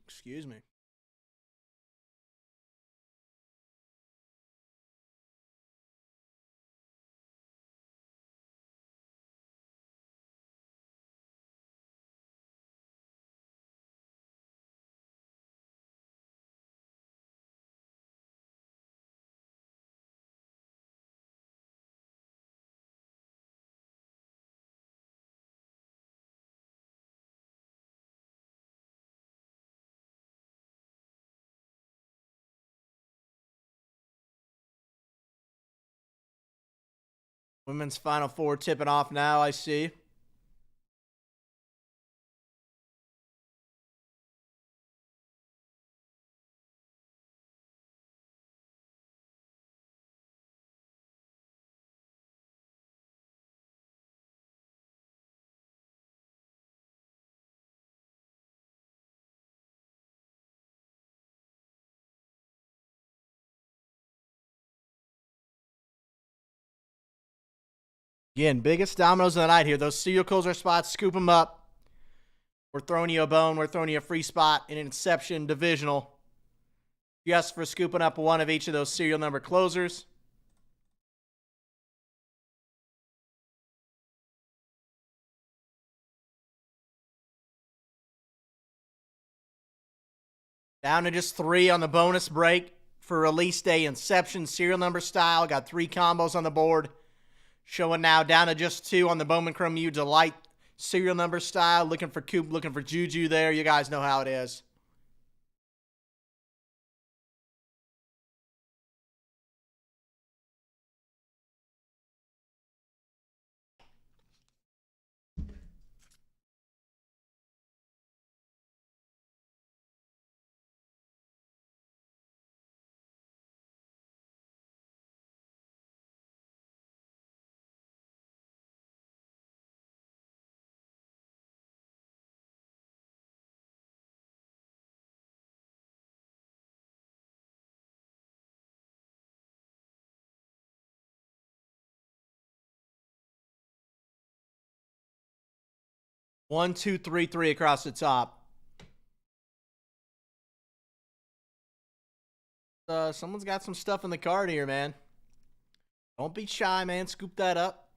Excuse me. Women's Final Four tipping off now, I see. Again, biggest dominoes of the night here. Those serial closer spots, scoop them up. We're throwing you a bone. We're throwing you a free spot in Inception Divisional. Just for scooping up 1 of each of those serial number closers. Down to just 3 on the bonus break for release day Inception serial number style. Got 3 combos on the board. Showing now down to just 2 on the Bowman Chrome U Delight serial number style. Looking for Coop, looking for Juju there. You guys know how it is. One, two, three, three across the top. Someone's got some stuff in the card here, man. Don't be shy, man. Scoop that up.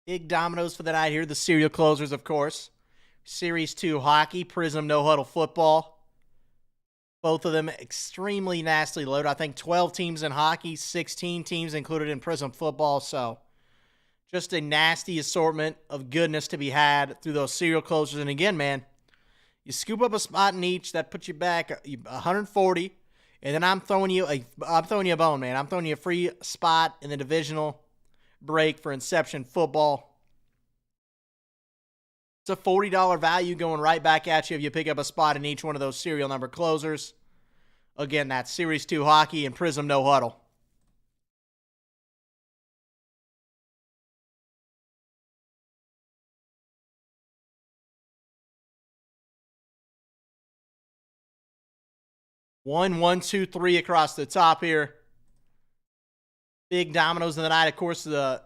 Big dominoes for the night here. The serial closers, of course. Series 2 hockey, Prism No Huddle football. Both of them extremely nasty loaded. I think 12 teams in hockey, 16 teams included in Prism football. So just a nasty assortment of goodness to be had through those serial closers. And again, man, you scoop up a spot in each, that puts you back 140. And then I'm throwing you a bone, man. I'm throwing you a free spot in the divisional break for Inception Football. It's a $40 value going right back at you if you pick up a spot in each one of those serial number closers. Again, that's Series 2 hockey and Prism No Huddle. One, two, three across the top here. Big dominoes in the night, of course, the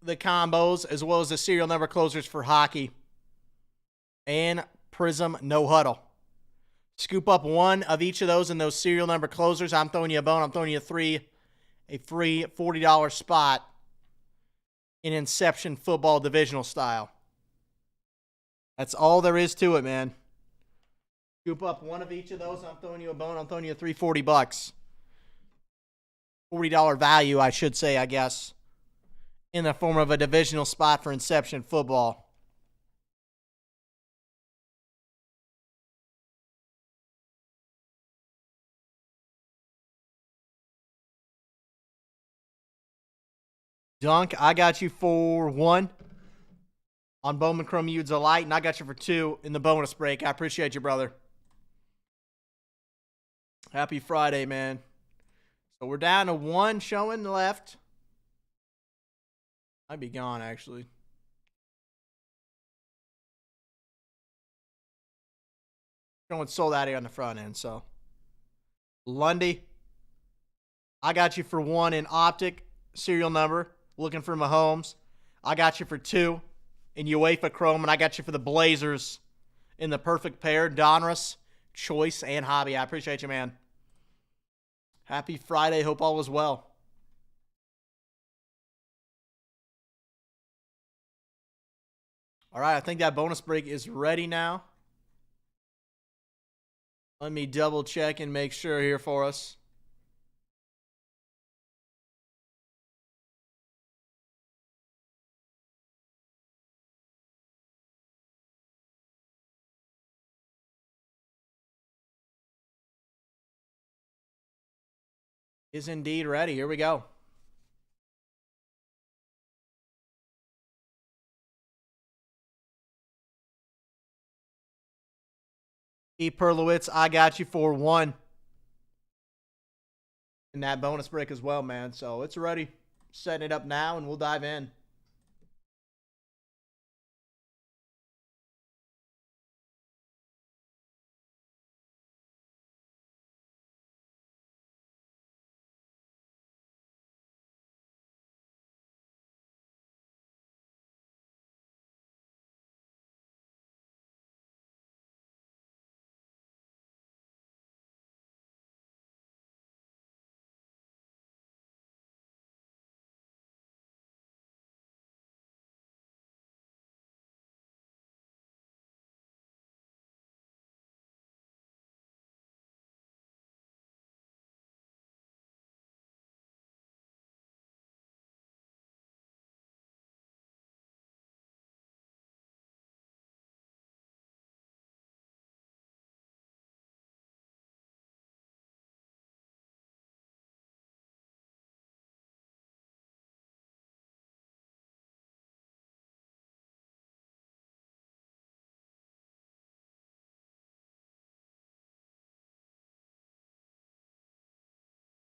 combos, as well as the serial number closers for hockey. And Prism No Huddle. Scoop up 1 of each of those in those serial number closers. I'm throwing you a bone. I'm throwing you a free $40 spot in Inception Football divisional style. That's all there is to it, man. Scoop up 1 of each of those. I'm throwing you a bone. I'm throwing you $340. $40 value, I should say, I guess, in the form of a divisional spot for Inception football. Dunk, I got you for 1 on Bowman Chrome U's a light, and I got you for 2 in the bonus break. I appreciate you, brother. Happy Friday, man. So we're down to 1 showing left. Might be gone, actually. Showing sold out here on the front end, so. Lundy, I got you for 1 in Optic, serial number. Looking for Mahomes. I got you for 2 in UEFA Chrome, and I got you for the Blazers in the perfect pair. Donruss, Choice, and Hobby. I appreciate you, man. Happy Friday. Hope all was well. All right, I think that bonus break is ready now. Let me double check and make sure here for us. Is indeed ready. Here we go. E. Perlowitz, I got you for 1 in that bonus break as well, man. So it's ready. Setting it up now, and we'll dive in.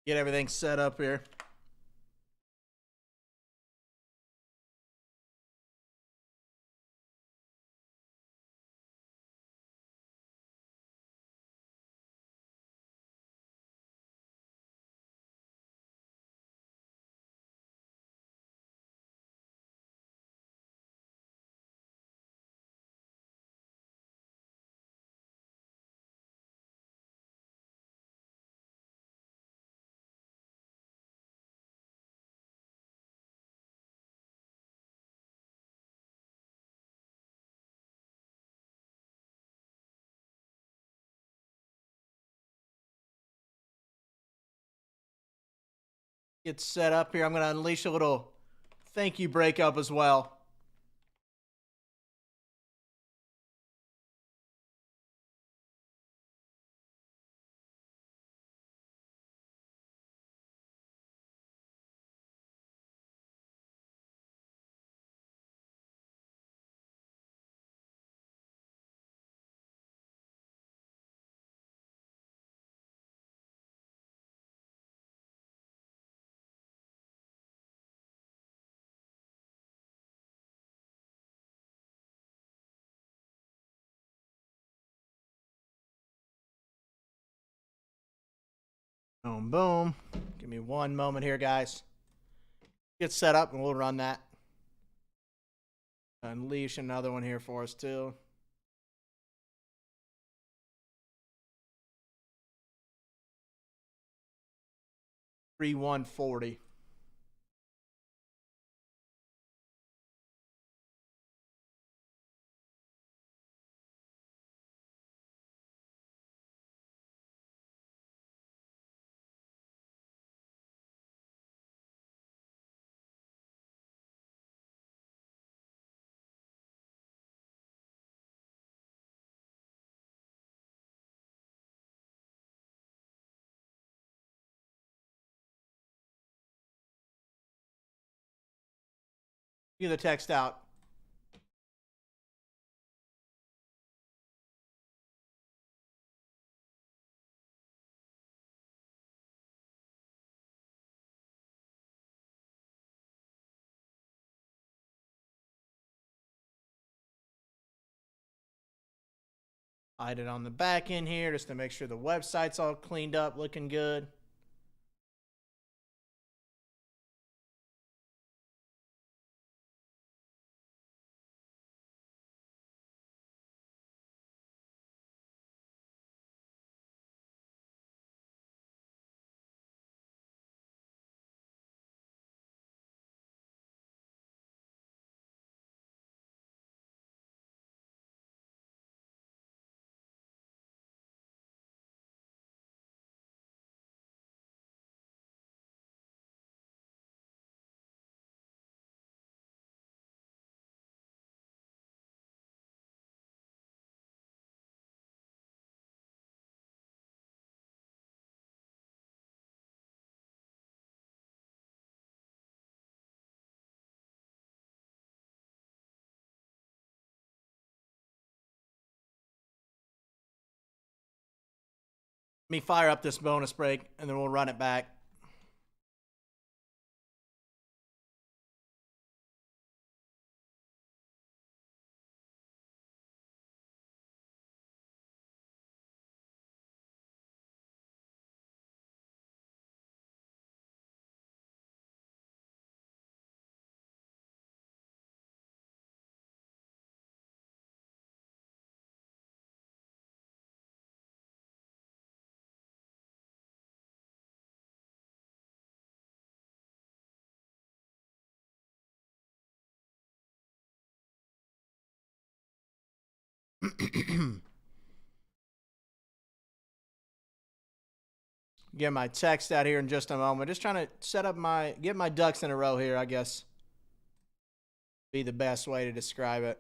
Get everything set up here. Get set up here. I'm going to unleash a little thank you breakup as well. Boom, boom. Give me 1 moment here, guys. Get set up, and we'll run that. Unleash another one here for us, too. Three 140. Get the text out. Hide it on the back end here just to make sure the website's all cleaned up, looking good. Let me fire up this bonus break, and then we'll run it back. Get my text out here in just a moment. Just trying to get my ducks in a row here, I guess. Be the best way to describe it.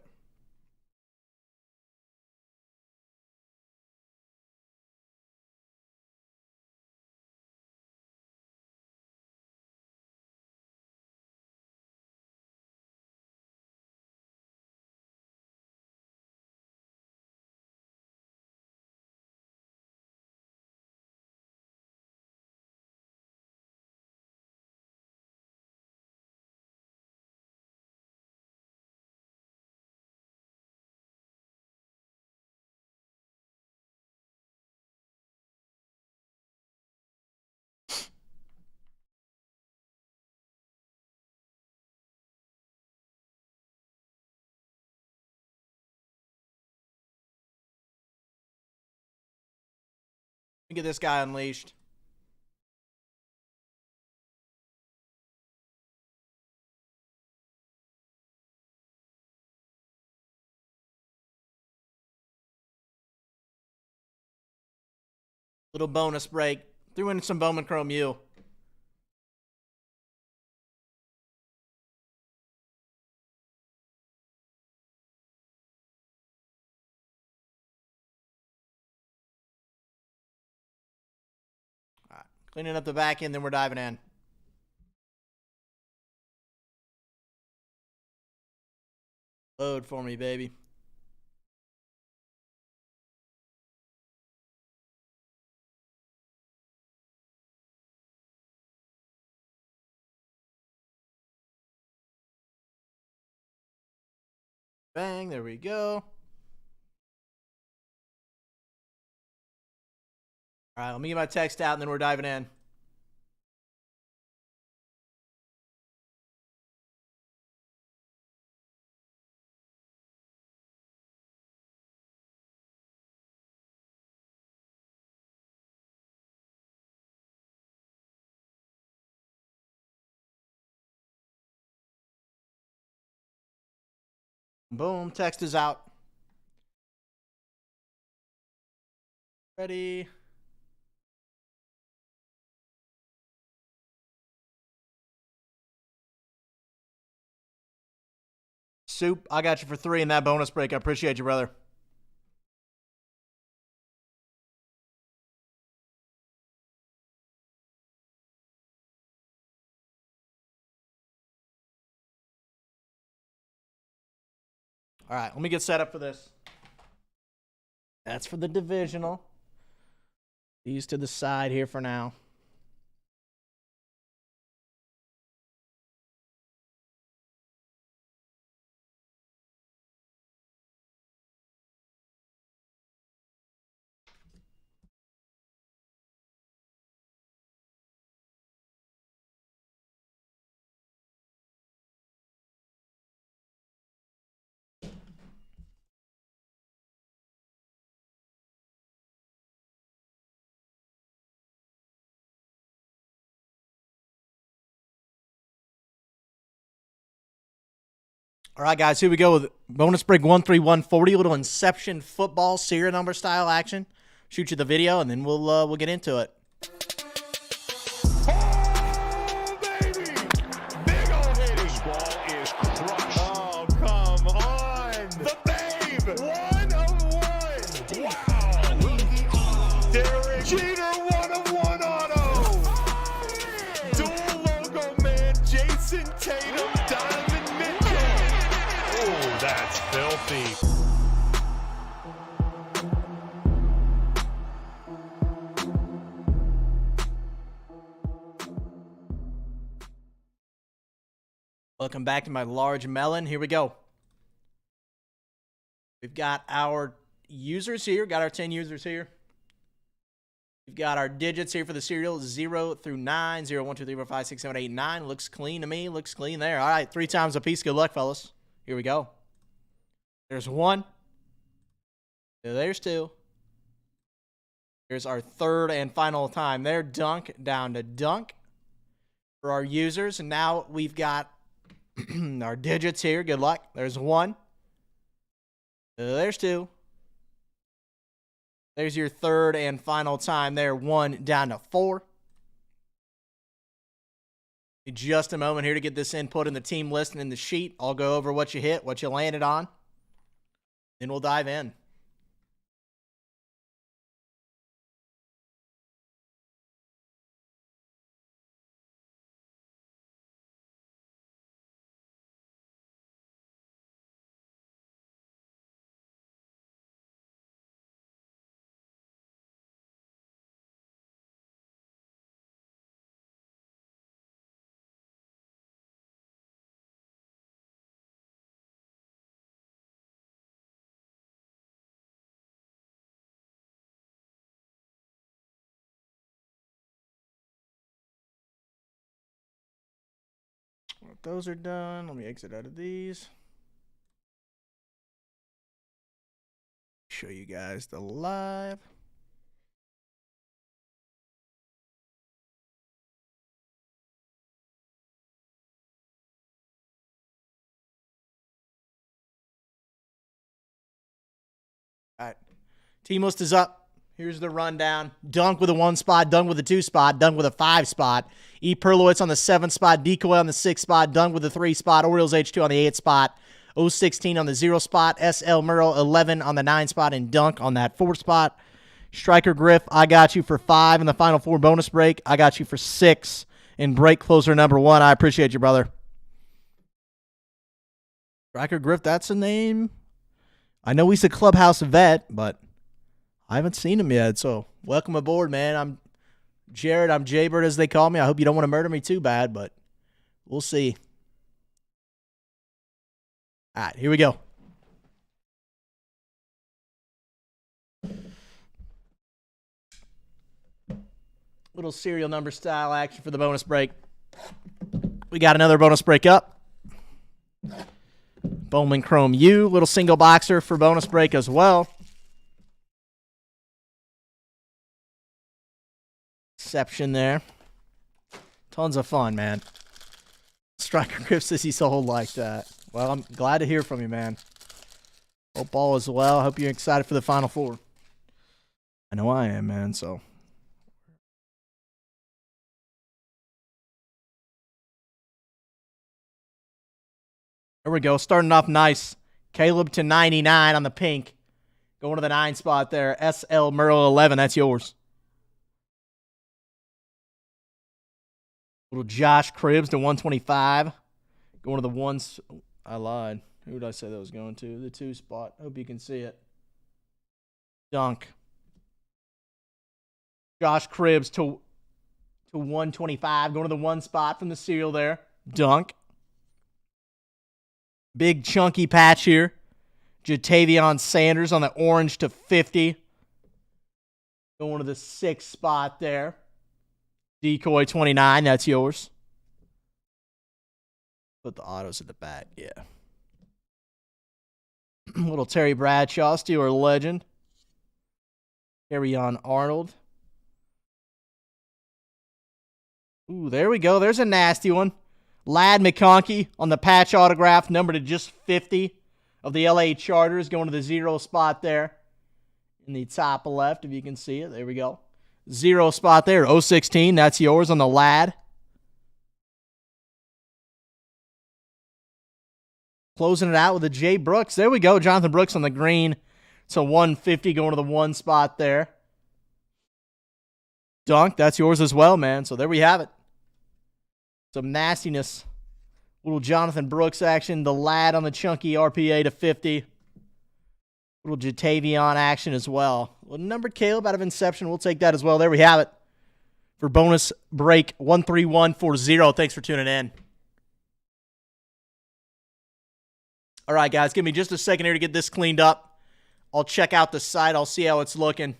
Get this guy unleashed. Little bonus break. Threw in some Bowman Chrome U. All right. Cleaning up the back end, then we're diving in. Load for me, baby. Bang, there we go. All right, let me get my text out, and then we're diving in. Boom, text is out. Ready. Soup, I got you for 3 in that bonus break. I appreciate you, brother. All right, let me get set up for this. That's for the divisional. These to the side here for now. All right, guys, here we go with bonus break 13140, little Inception football serial number style action. Shoot you the video, and then we'll get into it. Oh, baby! Big ol' hit. This ball is crushed. Oh, come on. The babe. 1 of 1. Wow. Derek Jeter, 1 of 1 auto. Dual logo man, Jason Tatum, Diamond Mitchell. Oh, that's filthy. Welcome back to my large melon. Here we go. We've got our users here. Got our 10 users here. We've got our digits here for the serial 0 through 9. 0, 1, 2, 3, 4, 5, 6, 7, 8, 9. Looks clean to me. Looks clean there. All right, 3 times a piece. Good luck, fellas. Here we go. There's 1. There's 2. Here's our third and final time there. Dunk down to dunk for our users. And now we've got our digits here. Good luck. There's 1. There's 2. There's your third and final time there. 1 down to 4. Just a moment here to get this input in the team list and in the sheet. I'll go over what you hit, what you landed on. Then we'll dive in. Those are done. Let me exit out of these. Show you guys the live. All right. Team list is up. Here's the rundown. Dunk with a 1 spot, Dunk with a 2 spot, Dunk with a 5 spot. E. Perlowitz on the 7 spot, Decoy on the 6 spot, Dunk with a 3 spot, Orioles H2 on the 8 spot, 016 on the 0 spot, SL Merrill 11 on the 9 spot, and Dunk on that 4 spot. Striker Griff, I got you for 5 in the final 4 bonus break. I got you for 6 in break closer number 1. I appreciate you, brother. Striker Griff, that's a name. I know he's a Clubhouse vet, but I haven't seen him yet, so welcome aboard, man. I'm Jared. I'm Jaybird, as they call me. I hope you don't want to murder me too bad, but we'll see. All right, here we go. Little serial number style action for the bonus break. We got another bonus break up. Bowman Chrome U, little single boxer for bonus break as well. Exception there. Tons of fun, man. Striker Griff says he's sold like that. Well, I'm glad to hear from you, man. Hope all is well. I hope you're excited for the Final Four. I know I am, man, so. There we go. Starting off nice. Caleb to 99 on the pink. Going to the 9 spot there. SL Merle 11. That's yours. Little Josh Cribbs to 125. Going to the 1s. I lied. Who did I say that was going to? The 2 spot. Hope you can see it. Dunk. Josh Cribbs to 125. Going to the 1 spot from the serial there. Dunk. Big chunky patch here. Jatavion Sanders on the orange to 50. Going to the 6 spot there. Decoy 29. That's yours. Put the autos at the back. Yeah. Little Terry Bradshaw, Steeler legend. Carry-on Arnold. Ooh, there we go. There's a nasty one. Ladd McConkey on the patch autograph, numbered to just 50 of the LA Chargers, going to the 0 spot there in the top left, if you can see it. There we go. 0 spot there. 016. That's yours on the Ladd. Closing it out with a Jay Brooks. There we go. Jonathan Brooks on the green. So 150 going to the 1 spot there. Dunk. That's yours as well, man. So there we have it. Some nastiness. Little Jonathan Brooks action. The Ladd on the chunky RPA to 50. Little Jatavion action as well. Little numbered Caleb out of Inception. We'll take that as well. There we have it. For bonus break 13140. Thanks for tuning in. All right, guys, give me just a second here to get this cleaned up. I'll check out the site. I'll see how it's looking.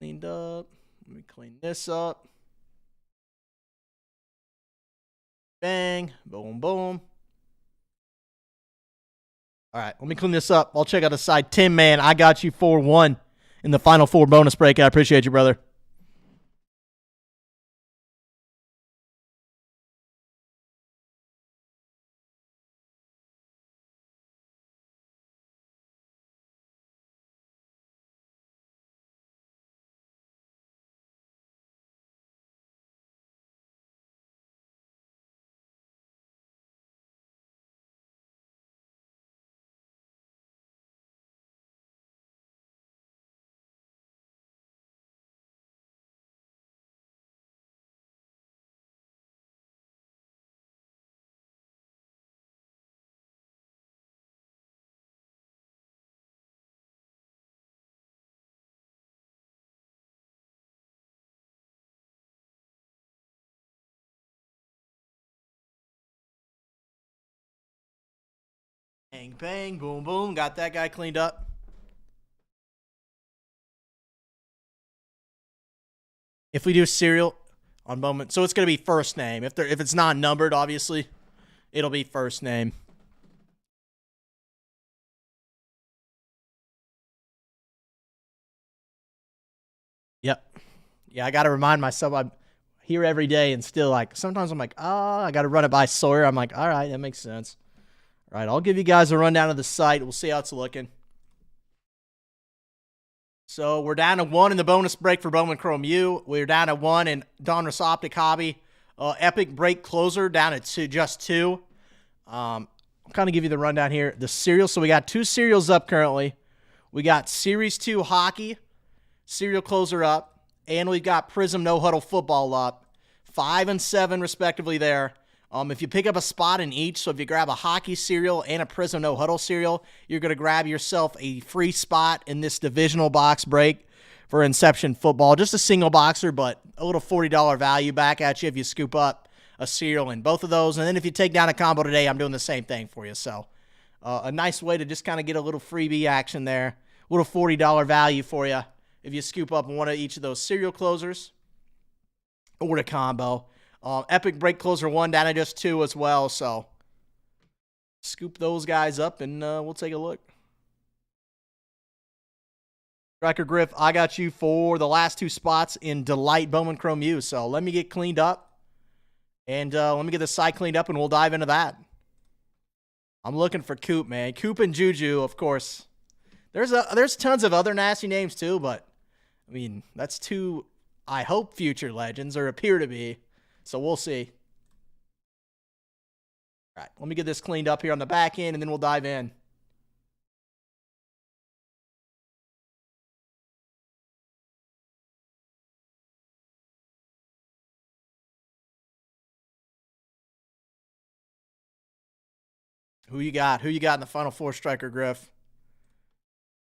Cleaned up. Let me clean this up. Bang. Boom, boom. All right, let me clean this up. I'll check out the site. Tim, man, I got you 4-1 in the final 4 bonus break. I appreciate you, brother. Bang, bang, boom, boom. Got that guy cleaned up. If we do serial on moment, so it's going to be first name. If it's not numbered, obviously, it'll be first name. Yep. Yeah, I got to remind myself I'm here every day and still like, sometimes I'm like, I got to run it by Sawyer. I'm like, all right, that makes sense. All right, I'll give you guys a rundown of the site. We'll see how it's looking. So we're down to 1 in the bonus break for Bowman Chrome U. We're down to 1 in Donruss Optic Hobby. Epic break closer down at just 2. I'll kind of give you the rundown here. The serials. So we got 2 serials up currently. We got Series 2 Hockey, serial closer up. And we've got Prism No Huddle Football up. 5 and 7 respectively there. If you pick up a spot in each, so if you grab a hockey cereal and a Prism No Huddle cereal, you're going to grab yourself a free spot in this divisional box break for Inception Football. Just a single boxer, but a little $40 value back at you if you scoop up a cereal in both of those. And then if you take down a combo today, I'm doing the same thing for you. So a nice way to just kind of get a little freebie action there. A little $40 value for you if you scoop up one of each of those cereal closers or the combo. Epic break closer 1 down to just 2 as well. So scoop those guys up and we'll take a look. Striker Griff, I got you for the last 2 spots in Delight Bowman Chrome U. So let me get cleaned up and let me get the site cleaned up and we'll dive into that. I'm looking for Coop, man. Coop and Juju, of course. There's tons of other nasty names too, but I mean, that's 2, I hope, future legends or appear to be. So we'll see. All right, let me get this cleaned up here on the back end, and then we'll dive in. Who you got? Who you got in the Final Four, Striker Griff?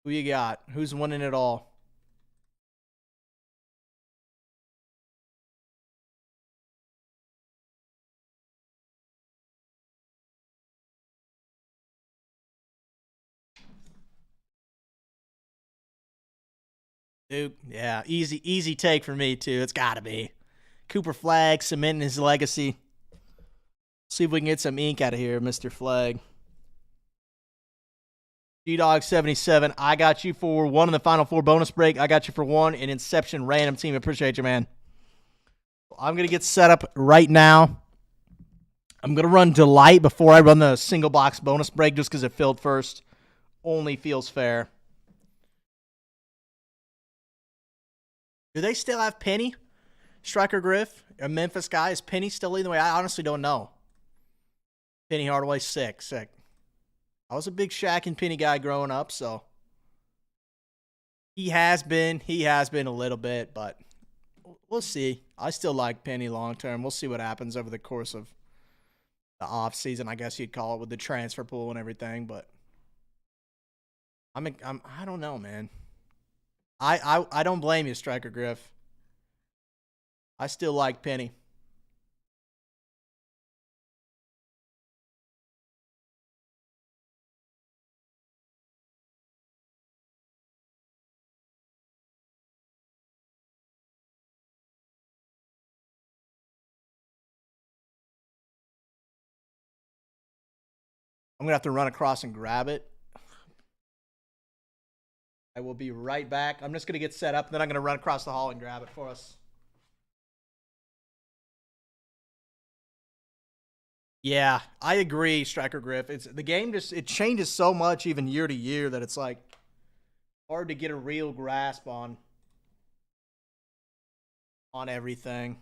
Who you got? Who's winning it all? Duke, yeah, easy take for me too. It's got to be Cooper Flagg cementing his legacy. See if we can get some ink out of here, Mr. Flagg. G-Dog 77, I got you for 1 in the Final Four bonus break. I got you for 1 in Inception Random Team. Appreciate you, man. I'm going to get set up right now. I'm going to run Delight before I run the single box bonus break just because it filled first. Only feels fair. Do they still have Penny? Striker Griff? A Memphis guy? Is Penny still leading the way? I honestly don't know. Penny Hardaway, sick. I was a big Shaq and Penny guy growing up, so he has been a little bit, but we'll see. I still like Penny long term. We'll see what happens over the course of the off season, I guess you'd call it, with the transfer pool and everything. But I don't know, man. I don't blame you, Striker Griff. I still like Penny. I'm going to have to run across and grab it. I will be right back. I'm just going to get set up, and then I'm going to run across the hall and grab it for us. Yeah, I agree, Striker Griff. The game it changes so much even year to year that it's like hard to get a real grasp on everything.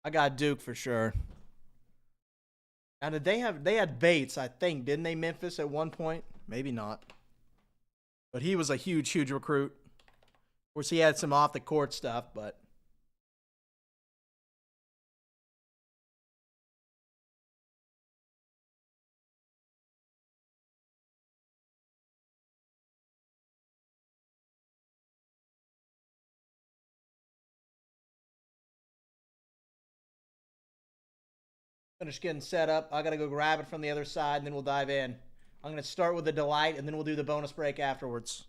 I got Duke for sure. Now, they had Bates, I think, didn't they, Memphis, at one point? Maybe not. But he was a huge recruit. Of course, he had some off-the-court stuff, but finish getting set up. I got to go grab it from the other side, and then we'll dive in. I'm going to start with the Delight, and then we'll do the bonus break afterwards.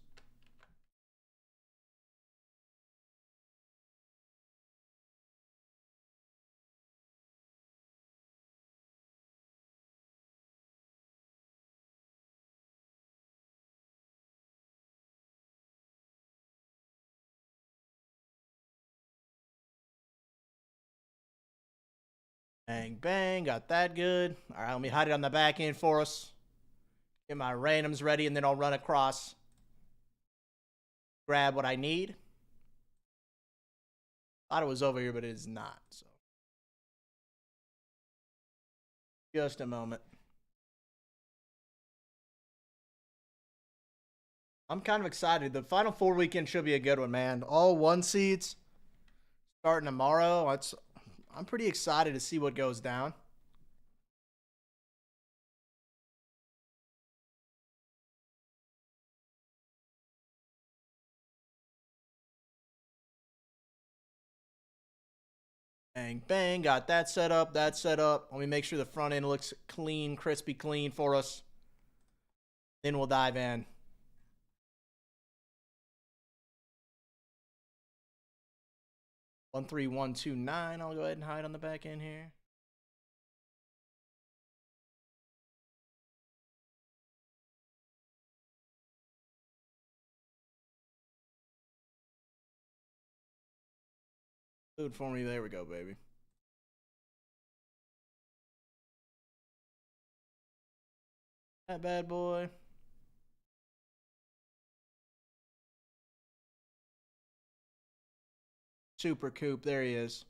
Bang, bang. Got that good. All right, let me hide it on the back end for us. Get my randoms ready, and then I'll run across. Grab what I need. Thought it was over here, but it is not. So, just a moment. I'm kind of excited. The Final Four weekend should be a good one, man. All 1 seeds starting tomorrow. I'm pretty excited to see what goes down. Bang, bang. Got that set up. Let me make sure the front end looks clean, crispy clean for us. Then we'll dive in. 13129. I'll go ahead and hide on the back end here. Food for me. There we go, baby. That bad boy. Super Coop. There he is.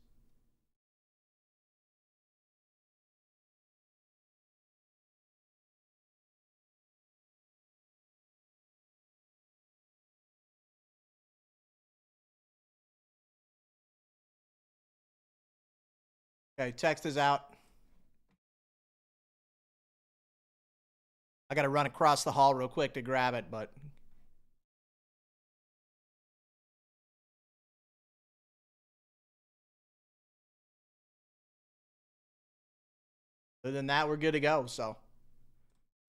Okay, text is out. I got to run across the hall real quick to grab it, but other than that, we're good to go. So, all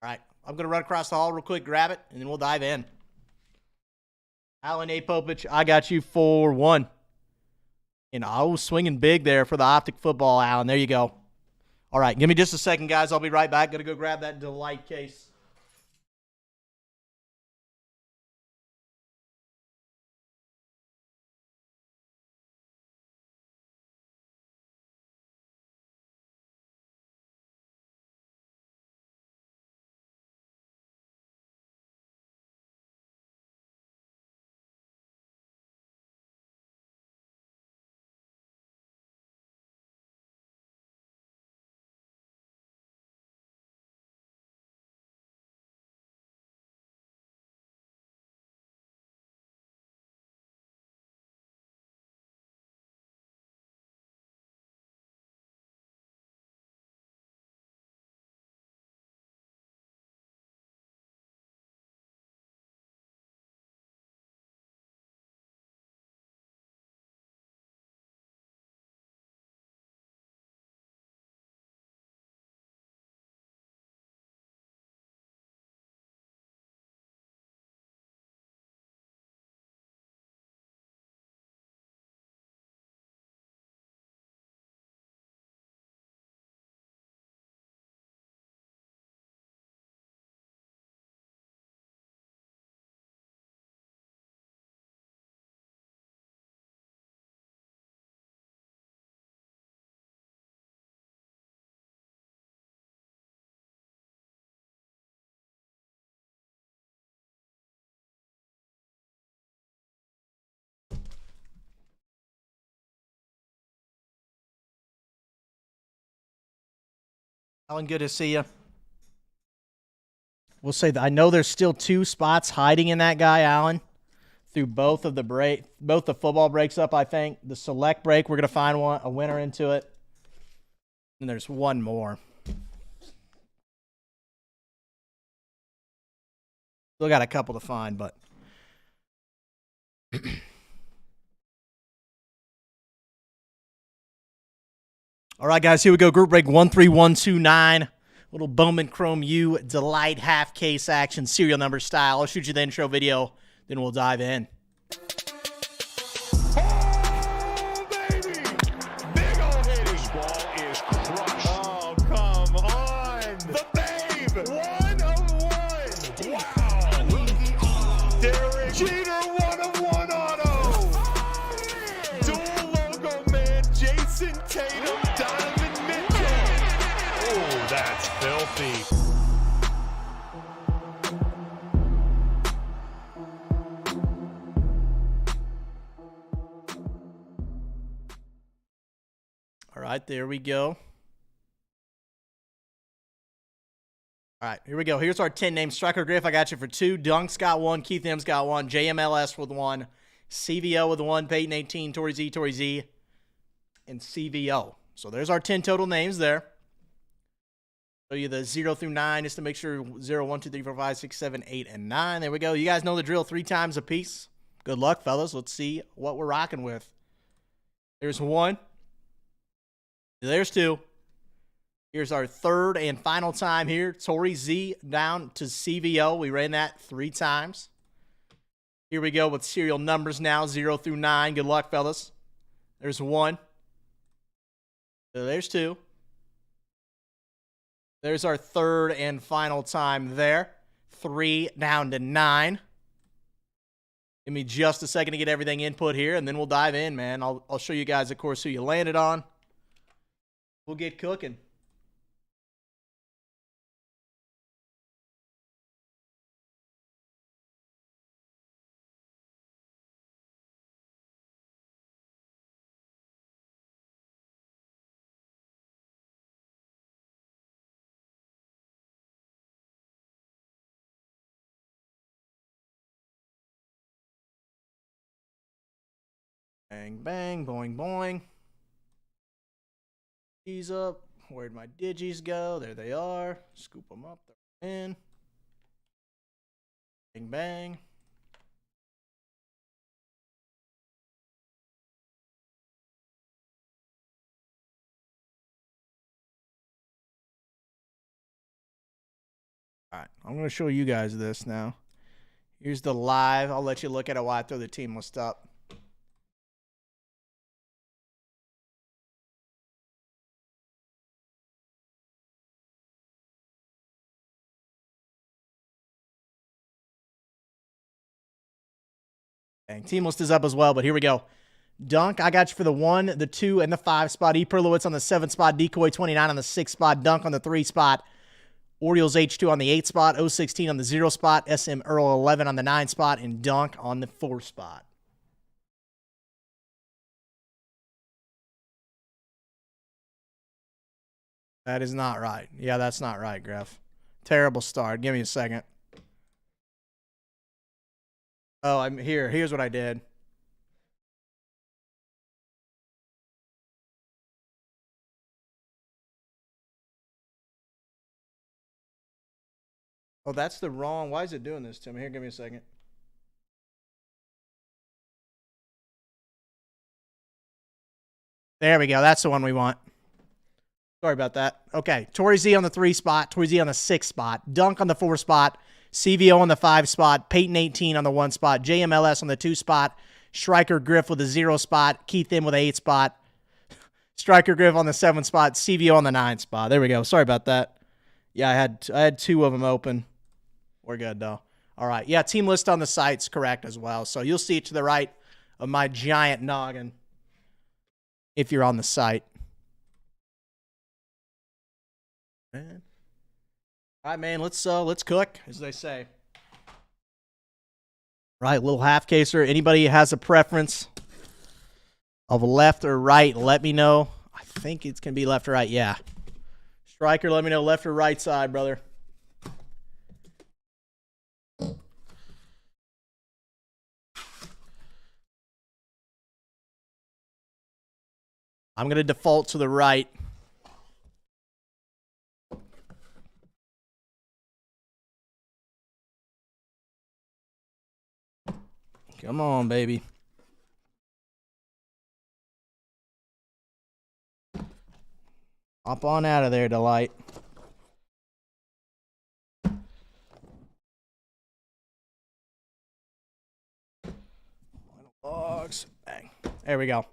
right, I'm going to run across the hall real quick, grab it, and then we'll dive in. Alan A. Popich, I got you for 1. And I was swinging big there for the optic football, Alan. There you go. All right, give me just a second, guys. I'll be right back. Going to go grab that Delight case. Alan, good to see you. We'll say that I know there's still 2 spots hiding in that guy, Alan, through both the football breaks up, I think. The select break, we're going to find a winner into it. And there's one more. Still got a couple to find, but all right, guys, here we go. Group break 13129. Little Bowman Chrome U Delight half case action, serial number style. I'll shoot you the intro video, then we'll dive in. Oh, baby! Big old hit. This ball is crushed. Oh, come on. The babe. 1 of 1. Wow. Rookie auto. Derek Jeter, 1 of 1 auto. Dual logo man, Jason Tatum, Donovan Mitchell. Oh, that's filthy. All right, there we go. All right, here we go. Here's our 10-name striker Griff. I got you for 2. Dunk's got 1. Keith M's got 1. JMLS with 1. CVO with 1. Peyton 18. Tori Z, and CVO. So there's our 10 total names there. Show you the 0 through 9 just to make sure 0, 1, 2, 3, 4, 5, 6, 7, 8, and 9. There we go. You guys know the drill. 3 times a piece. Good luck, fellas. Let's see what we're rocking with. There's 1. There's 2. Here's our 3rd and final time here. Tori Z down to CVO. We ran that 3 times. Here we go with serial numbers now, 0 through 9. Good luck, fellas. There's 1. There's 2. There's our 3rd and final time there. 3 down to 9. Give me just a second to get everything input here, and then we'll dive in, man. I'll show you guys, of course, who you landed on. We'll get cooking. Bang, bang, boing, boing. These up. Where'd my digis go? There they are. Scoop them up. They're in. Bang, bang. All right, I'm going to show you guys this now. Here's the live. I'll let you look at it while I throw the team list up. Dang, team list is up as well, but here we go. Dunk, I got you for the 1, the 2, and the 5 spot. E. Perlowitz on the 7 spot. Decoy 29 on the 6 spot. Dunk on the 3 spot. Orioles H2 on the 8 spot. 016 on the 0 spot. SM Earl 11 on the 9 spot. And Dunk on the 4 spot. That is not right. Yeah, that's not right, Griff. Terrible start. Give me a second. Oh, I'm here. Here's what I did. Oh, that's the wrong. Why is it doing this to me? Here, give me a second. There we go. That's the one we want. Sorry about that. Okay. Torrey Z on the 3 spot. Torrey Z on the 6 spot. Dunk on the 4 spot. CVO on the 5 spot. Peyton 18 on the 1 spot. JMLS on the 2 spot. Striker Griff with the 0 spot. Keith M with the 8 spot. Striker Griff on the 7 spot. CVO on the 9 spot. There we go. Sorry about that. Yeah, I had 2 of them open. We're good, though. All right. Yeah, team list on the site's correct as well. So you'll see it to the right of my giant noggin if you're on the site. Man. All right, man. Let's cook, as they say. Right, little half caser. Anybody has a preference of left or right? Let me know. I think it's gonna be left or right. Yeah. Striker, let me know left or right side, brother. I'm gonna default to the right. Come on, baby. Hop on out of there, Delight. Logs. Bang. There we go.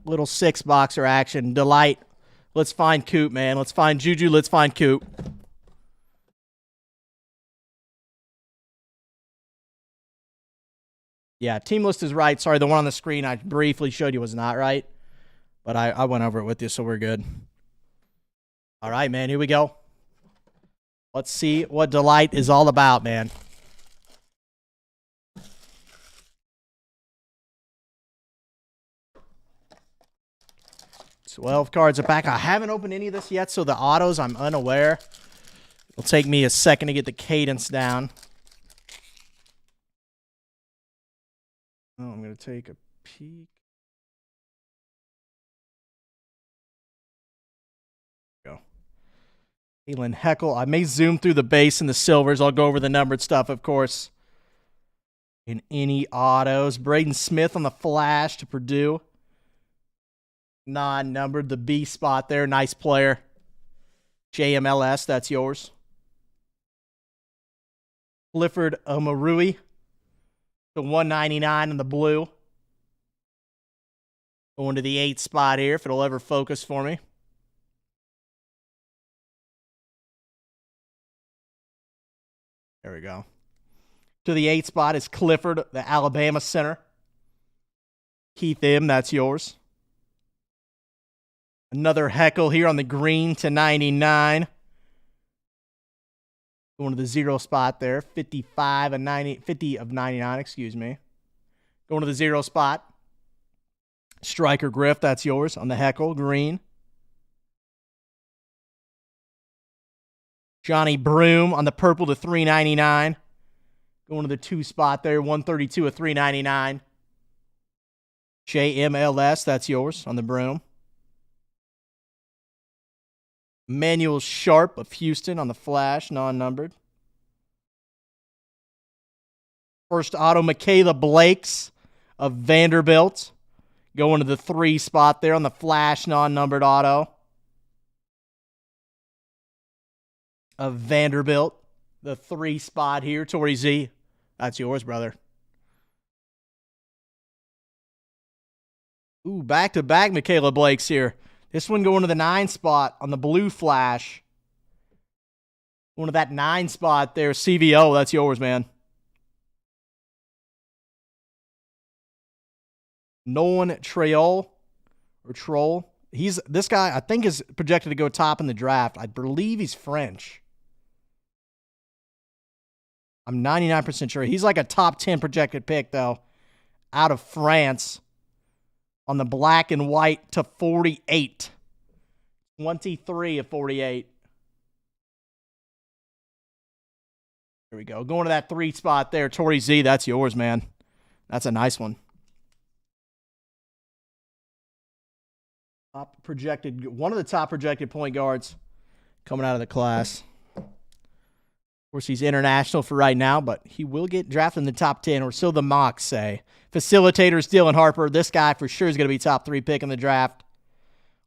Little 6-boxer action. Delight. Let's find Coop, man. Let's find Juju. Let's find Coop. Yeah, team list is right. Sorry, the one on the screen I briefly showed you was not right. But I went over it with you, so we're good. All right, man. Here we go. Let's see what Delight is all about, man. 12 cards are back. I haven't opened any of this yet, so the autos, I'm unaware. It'll take me a second to get the cadence down. Oh, I'm going to take a peek. Go. Kalen Heckle. I may zoom through the base and the silvers. I'll go over the numbered stuff, of course. In any autos. Braden Smith on the flash to Purdue. Non-numbered, the B spot there. Nice player. JMLS, that's yours. Clifford Omarui. The 199 in the blue. Going to the 8 spot here, if it'll ever focus for me. There we go. To the 8 spot is Clifford, the Alabama center. Keith M, that's yours. Another Heckle here on the green to 99. Going to the 0 spot there. 50 of 99, excuse me. Going to the 0 spot. Striker Griff, that's yours on the Heckle, green. Johnny Broom on the purple to 399. Going to the 2 spot there, 132 of 399. JMLS, that's yours on the broom. Manuel Sharp of Houston on the flash, non-numbered. First auto, Michaela Blakes of Vanderbilt. Going to the 3 spot there on the flash, non-numbered auto. Of Vanderbilt. The 3 spot here, Torrey Z. That's yours, brother. Ooh, back-to-back Michaela Blakes here. This one going to the 9 spot on the blue flash. Going to that 9 spot there, CVO. That's yours, man. Nolan Treol. This guy, I think, is projected to go top in the draft. I believe he's French. I'm 99% sure. He's like a top 10 projected pick, though, out of France on the black and white to 48. 23 of 48. There we go. Going to that 3 spot there. Torrey Z, that's yours, man. That's a nice one. One of the top projected point guards coming out of the class. Of course, he's international for right now, but he will get drafted in the top 10, or so the mocks say. Facilitators, Dylan Harper. This guy for sure is going to be top 3 pick in the draft.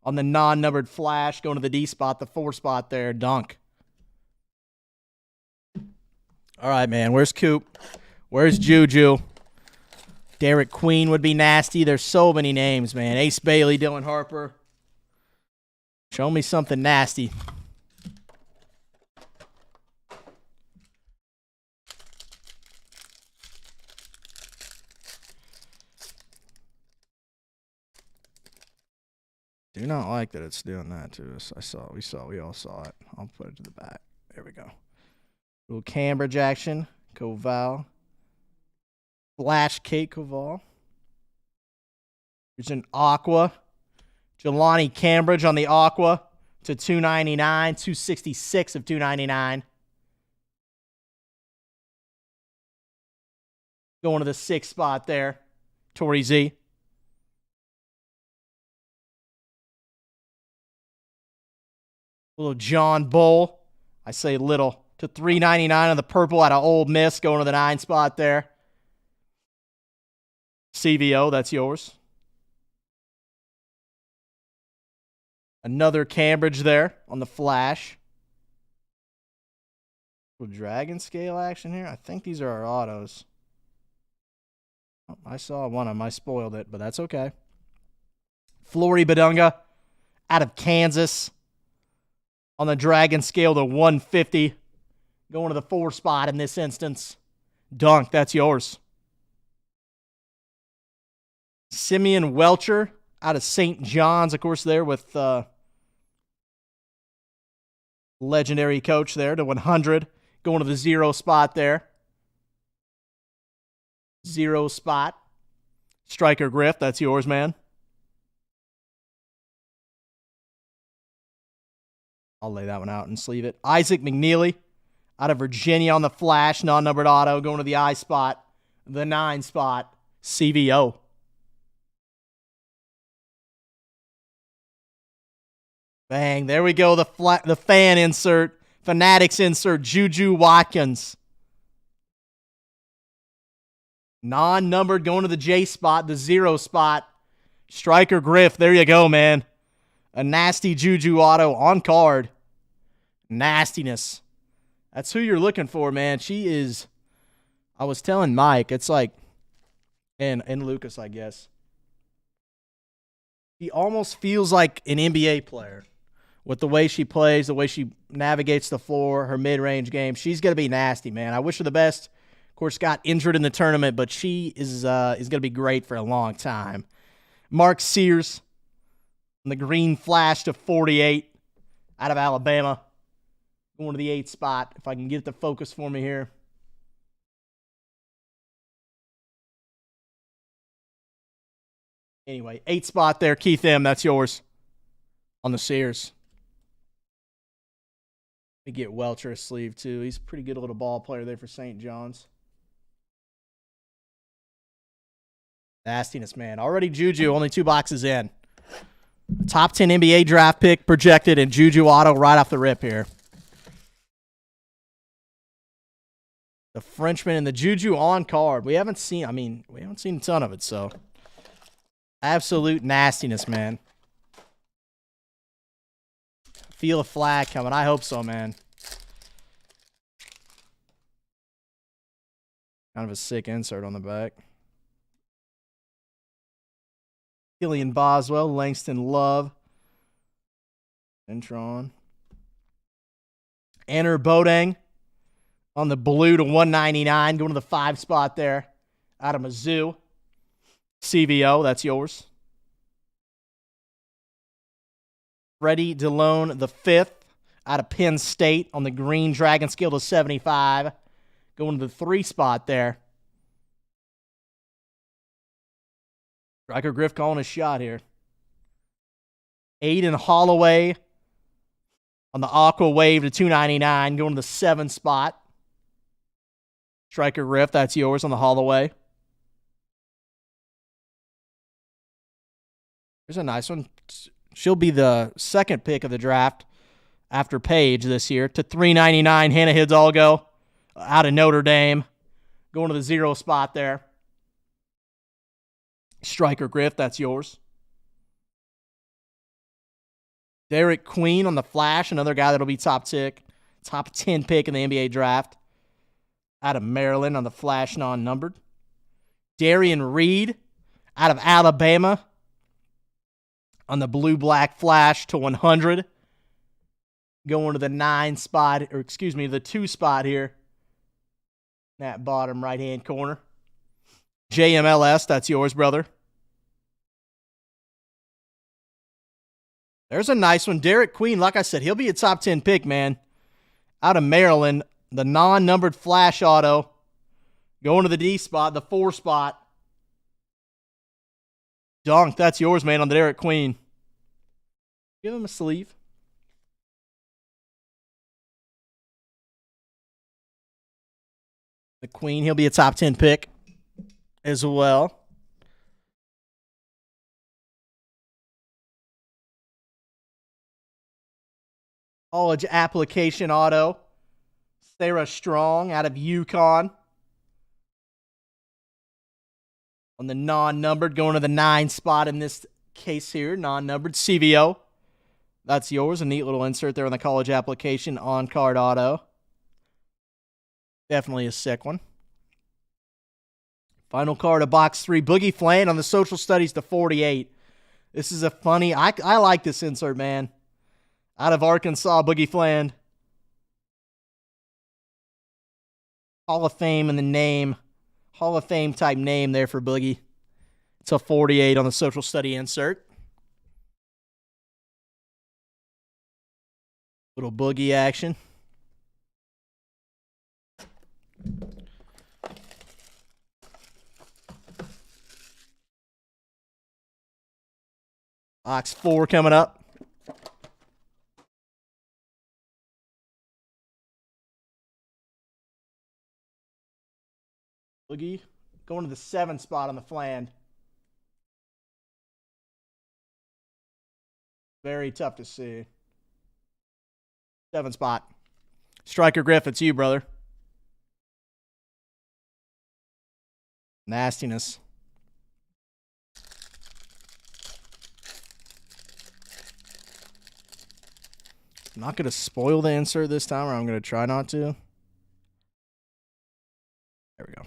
On the non-numbered flash, going to the D spot, the 4 spot there, Dunk. All right, man. Where's Coop? Where's Juju? Derek Queen would be nasty. There's so many names, man. Ace Bailey, Dylan Harper. Show me something nasty. Do not like that it's doing that to us. We all saw it. I'll put it to the back. There we go. Little Cambridge action. Koval. Flash Kate Koval. There's an Aqua. Jelani Cambridge on the Aqua to 299. 266 of 299. Going to the 6th spot there. Torrey Z. Little John Bull. I say little. To 399 on the purple out of Ole Miss. Going to the 9 spot there. CVO, that's yours. Another Cambridge there on the flash. Little dragon scale action here. I think these are our autos. Oh, I saw one of them. I spoiled it, but that's okay. Flory Badunga out of Kansas on the dragon scale to 150. Going to the 4 spot in this instance. Dunk, that's yours. Simeon Welcher out of St. John's, of course, there with legendary coach there to 100. Going to the 0 spot there. 0 spot. Striker Griff, that's yours, man. I'll lay that one out and sleeve it. Isaac McNeely out of Virginia on the flash, non-numbered auto. Going to the I spot. The 9 spot. CVO. Bang, there we go, the fan insert, Fanatics insert, Juju Watkins. Non-numbered going to the J spot, the 0 spot. Striker Griff, there you go, man. A nasty Juju auto on card. Nastiness. That's who you're looking for, man. She is, I was telling Mike, it's like, and Lucas, I guess. He almost feels like an NBA player. With the way she plays, the way she navigates the floor, her mid-range game, she's going to be nasty, man. I wish her the best. Of course, got injured in the tournament, but she is going to be great for a long time. Mark Sears on the green flash to 48 out of Alabama. Going to the 8 spot, if I can get it to focus for me here. Anyway, 8 spot there, Keith M., that's yours on the Sears. Get Welcher a sleeve, too. He's a pretty good little ball player there for St. John's. Nastiness, man. Already Juju, only 2 boxes in. Top 10 NBA draft pick projected, and Juju auto right off the rip here. The Frenchman and the Juju on card. We haven't seen a ton of it, so. Absolute nastiness, man. Feel a flag coming. I hope so, man. Kind of a sick insert on the back. Killian Boswell, Langston Love, Entron. Anner Bodang on the blue to 199, going to the 5 spot there. Out of Mizzou. CVO, that's yours. Freddie DeLone, the 5th, out of Penn State on the green dragon scale to 75. Going to the 3 spot there. Striker Griff calling a shot here. Aiden Holloway on the Aqua Wave to 299, going to the 7 spot. Striker Griff, that's yours on the Holloway. There's a nice one. She'll be the 2nd pick of the draft after Paige this year. To 399, Hannah Hidalgo out of Notre Dame. Going to the 0 spot there. Striker Griff, that's yours. Derek Queen on the Flash, another guy that'll be top 10 pick in the NBA draft. Out of Maryland on the Flash non-numbered. Darian Reed out of Alabama on the blue-black Flash to 100. Going to the 9 spot, or excuse me, the 2 spot here. That bottom right-hand corner. JMLS, that's yours, brother. There's a nice one. Derek Queen, like I said, he'll be a top 10 pick, man. Out of Maryland, the non-numbered Flash auto. Going to the D spot, the 4 spot. Dunk, that's yours, man, on the Derek Queen. Give him a sleeve. The Queen, he'll be a top 10 pick as well. College application auto. Sarah Strong out of UConn. On the non-numbered, going to the 9 spot in this case here. Non-numbered CVO. That's yours. A neat little insert there on the college application on-card auto. Definitely a sick one. Final card of box 3. Boogie Flan on the social studies to 48. This is a funny... I like this insert, man. Out of Arkansas, Boogie Flan. Hall of Fame in the name. Hall of Fame type name there for Boogie. It's a 48 on the social study insert. Little Boogie action. Box 4 coming up. Boogie going to the 7 spot on the flan. Very tough to see. 7 spot. Striker Griff, it's you, brother. Nastiness. I'm not going to spoil the insert this time, or I'm going to try not to. There we go.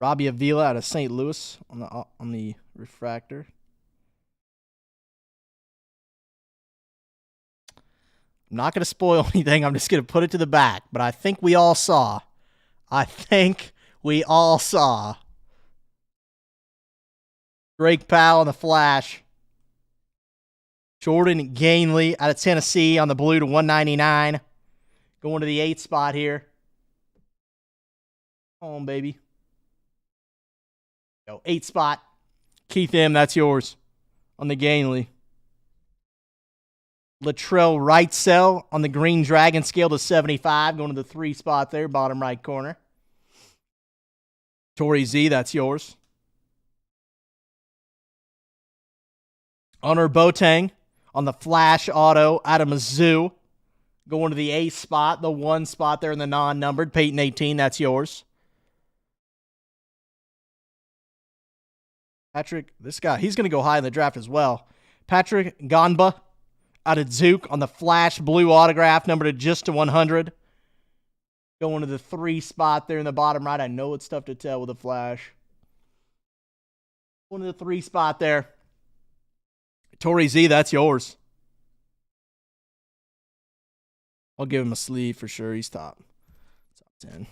Robbie Avila out of St. Louis on the refractor. I'm not going to spoil anything. I'm just going to put it to the back. But I think we all saw. Drake Powell on the Flash. Jordan Gainley out of Tennessee on the blue to 199. Going to the 8 spot here. Come on, baby. 8 spot. Keith M., that's yours on the Gainley. Latrell Wrightsell on the Green Dragon scale to 75. Going to the 3 spot there, bottom right corner. Torrey Z., that's yours. Honor Boateng on the flash auto out of Mizzou. Going to the A spot, the 1 spot there in the non-numbered. Peyton 18, that's yours. Patrick, this guy, he's going to go high in the draft as well. Patrick Ganba out of Duke on the flash blue autograph, numbered just to 100. Going to the 3 spot there in the bottom right. I know it's tough to tell with a flash. Going to the 3 spot there. Torrey Z, that's yours. I'll give him a sleeve for sure. He's top 10.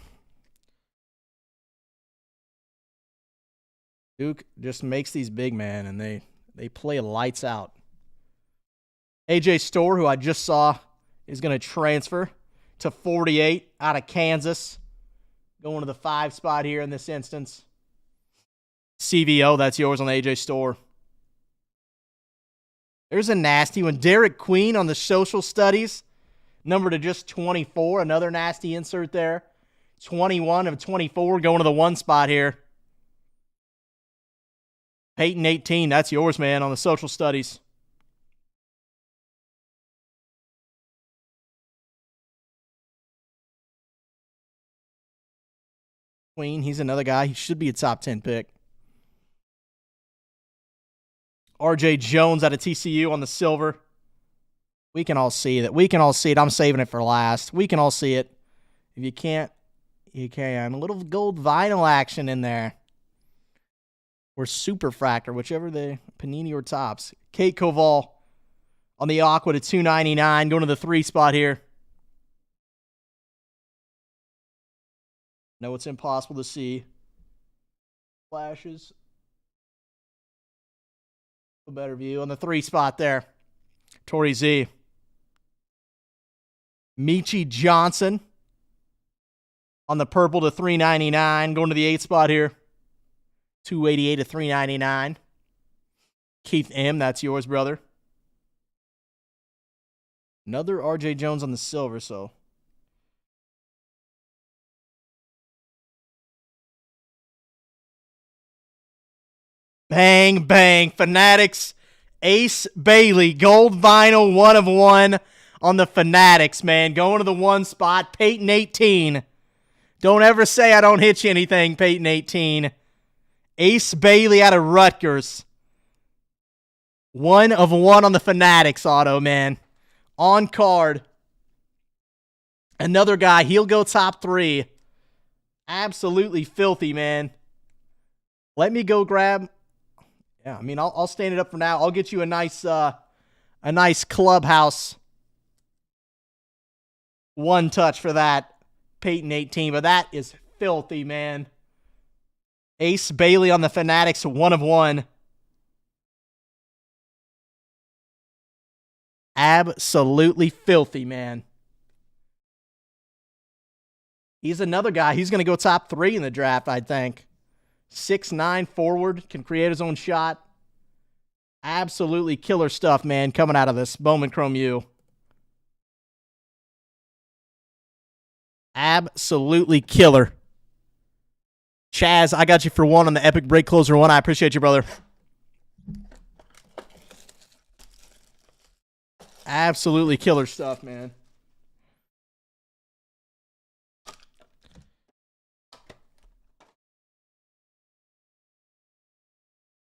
Duke just makes these big, man, and they play lights out. AJ Storr, who I just saw, is going to transfer to 48 out of Kansas. Going to the 5 spot here in this instance. CVO, that's yours on AJ Storr. There's a nasty one. Derek Queen on the social studies. Number to just 24. Another nasty insert there. 21 of 24 going to the 1 spot here. Peyton 18, that's yours, man, on the social studies. Queen, he's another guy. He should be a top 10 pick. RJ Jones out of TCU on the silver. We can all see that. We can all see it. I'm saving it for last. We can all see it. If you can't, you can. A little gold vinyl action in there. Or Super Fractor, whichever the Panini or Tops. Kate Koval on the Aqua to 299. Going to the 3 spot here. No, it's impossible to see. Flashes. A better view on the 3 spot there. Torrey Z. Michi Johnson on the purple to 399. Going to the 8 spot here. 288 to 399. Keith M., that's yours, brother. Another RJ Jones on the silver, so. Bang, bang. Fanatics. Ace Bailey. Gold vinyl 1 of 1 on the Fanatics, man. Going to the 1 spot. Peyton 18. Don't ever say I don't hit you anything, Peyton 18. Ace Bailey out of Rutgers. 1 of 1 on the Fanatics auto, man. On card. Another guy. He'll go top 3. Absolutely filthy, man. Let me go grab. Yeah, I mean, I'll stand it up for now. I'll get you a nice Clubhouse 1 touch for that. Peyton 18, but that is filthy, man. Ace Bailey on the Fanatics, 1 of 1. Absolutely filthy, man. He's another guy. He's going to go top 3 in the draft, I think. 6'9" forward, can create his own shot. Absolutely killer stuff, man, coming out of this Bowman Chrome U. Absolutely killer. Chaz, I got you for 1 on the Epic Break Closer 1. I appreciate you, brother. Absolutely killer stuff, man.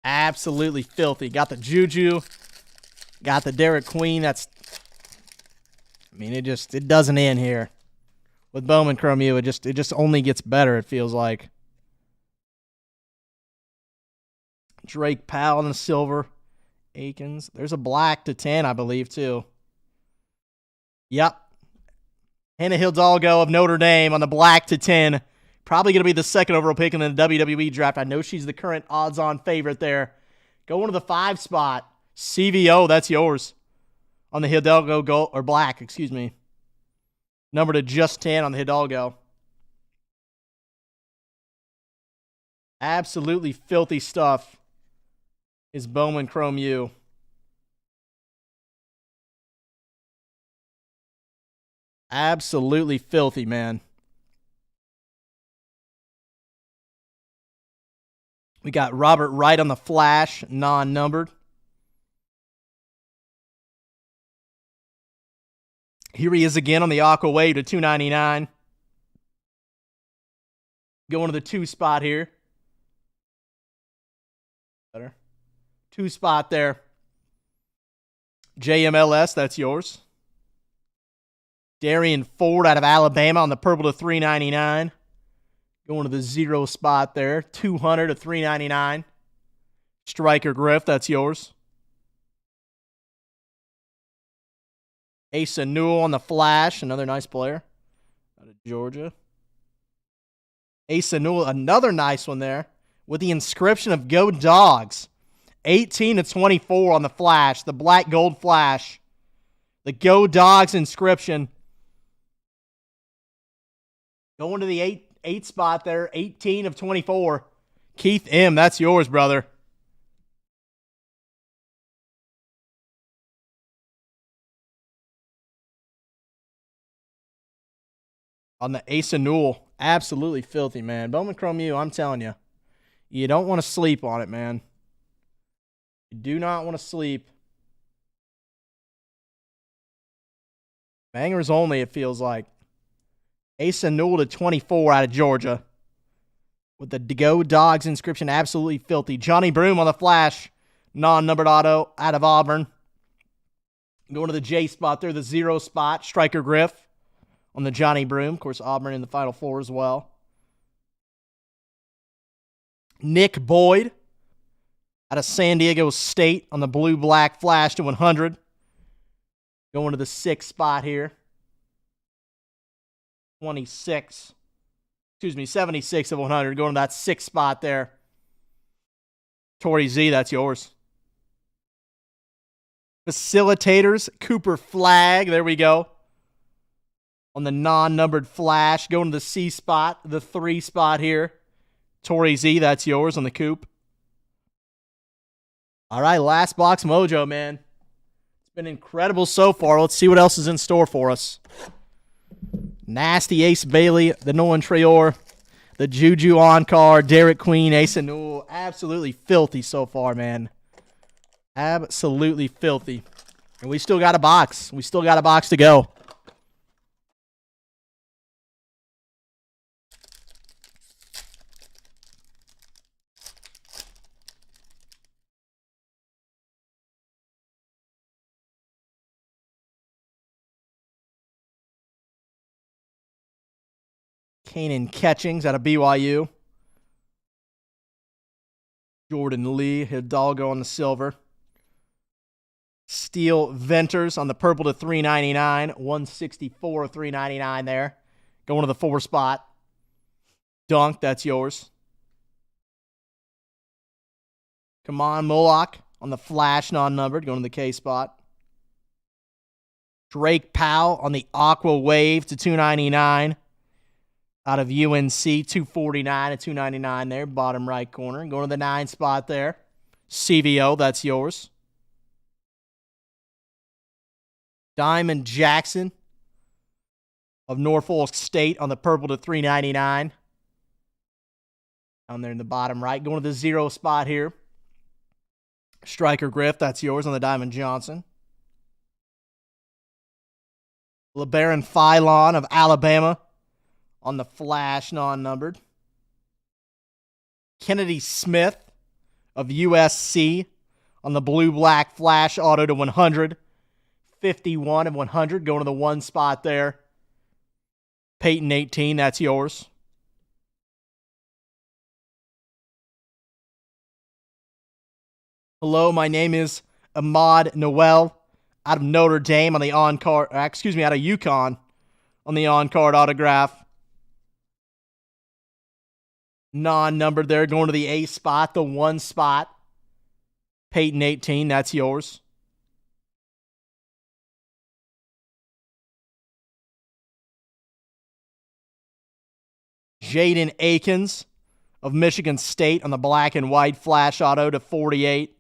Absolutely filthy. Got the Juju. Got the Derek Queen. That's, I mean, it doesn't end here. With Bowman Chrome U, it just only gets better, it feels like. Drake Powell in the silver. Akins. There's a black to 10, I believe, too. Yep. Hannah Hidalgo of Notre Dame on the black to 10. Probably going to be the 2nd overall pick in the WWE draft. I know she's the current odds-on favorite there. Going to the 5 spot. CVO, that's yours. On the Hidalgo gold, or black, excuse me. Number to just 10 on the Hidalgo. Absolutely filthy stuff is Bowman Chrome U. Absolutely filthy, man. We got Robert Wright on the flash, non-numbered. Here he is again on the Aqua Wave to $2.99. Going to the 2 spot here. Better. 2 spot there. JMLS, that's yours. Darian Ford out of Alabama on the purple to $3.99. Going to the 0 spot there. 200 to $3.99. Striker Griff, that's yours. Asa Newell on the flash, another nice player out of Georgia. Asa Newell, another nice one there with the inscription of Go Dogs. 18 to 24 on the flash, the black gold flash. The Go Dogs inscription. Going to the 8 spot there, 18 of 24. Keith M., that's yours, brother. On the Asa Newell, absolutely filthy, man. Bowman Chrome U, I'm telling you, you don't want to sleep on it, man. You do not want to sleep. Bangers only, it feels like. Asa Newell to 24 out of Georgia. With the Go Dogs inscription, absolutely filthy. Johnny Broom on the flash, non-numbered auto out of Auburn. Going to the J spot there, the 0 spot, Striker Griff on the Johnny Broom. Of course, Auburn in the Final Four as well. Nick Boyd out of San Diego State on the blue-black flash to 100. Going to the 6 spot here. 76 of 100. Going to that 6 spot there. Torrey Z, that's yours. Facilitators, Cooper Flag. There we go. On the non-numbered flash. Going to the C spot, the 3 spot here. Torrey Z, that's yours on the Coop. All right, last box mojo, man. It's been incredible so far. Let's see what else is in store for us. Nasty Ace Bailey, the Nolan Traore, the Juju on-card, Derek Queen, Asa Newell. Absolutely filthy so far, man. Absolutely filthy. And we still got a box. We still got a box to go. Kanan Catchings out of BYU. Jordan Lee, Hidalgo on the silver. Steel Venters on the purple to $3.99. 164 of $3.99 there. Going to the 4 spot. Dunk, that's yours. Come on, Moloch on the flash non-numbered. Going to the K spot. Drake Powell on the Aqua Wave to $2.99. Out of UNC, 249 and 299 there, bottom right corner. Going to the 9 spot there. CVO, that's yours. Diamond Jackson of Norfolk State on the purple to $3.99. Down there in the bottom right. Going to the 0 spot here. Striker Griff, that's yours on the Diamond Johnson. LeBaron Philon of Alabama on the flash non-numbered. Kennedy Smith of USC on the blue-black flash auto to 100. 51 of 100. Going to the 1 spot there. Peyton 18, that's yours. Hello, my name is Ahmad Noel out of Notre Dame on the on-card, out of UConn on the on-card autograph. Non-numbered there, going to the A spot, the 1 spot. Peyton 18, that's yours. Jaden Akins of Michigan State on the black and white flash auto to 48.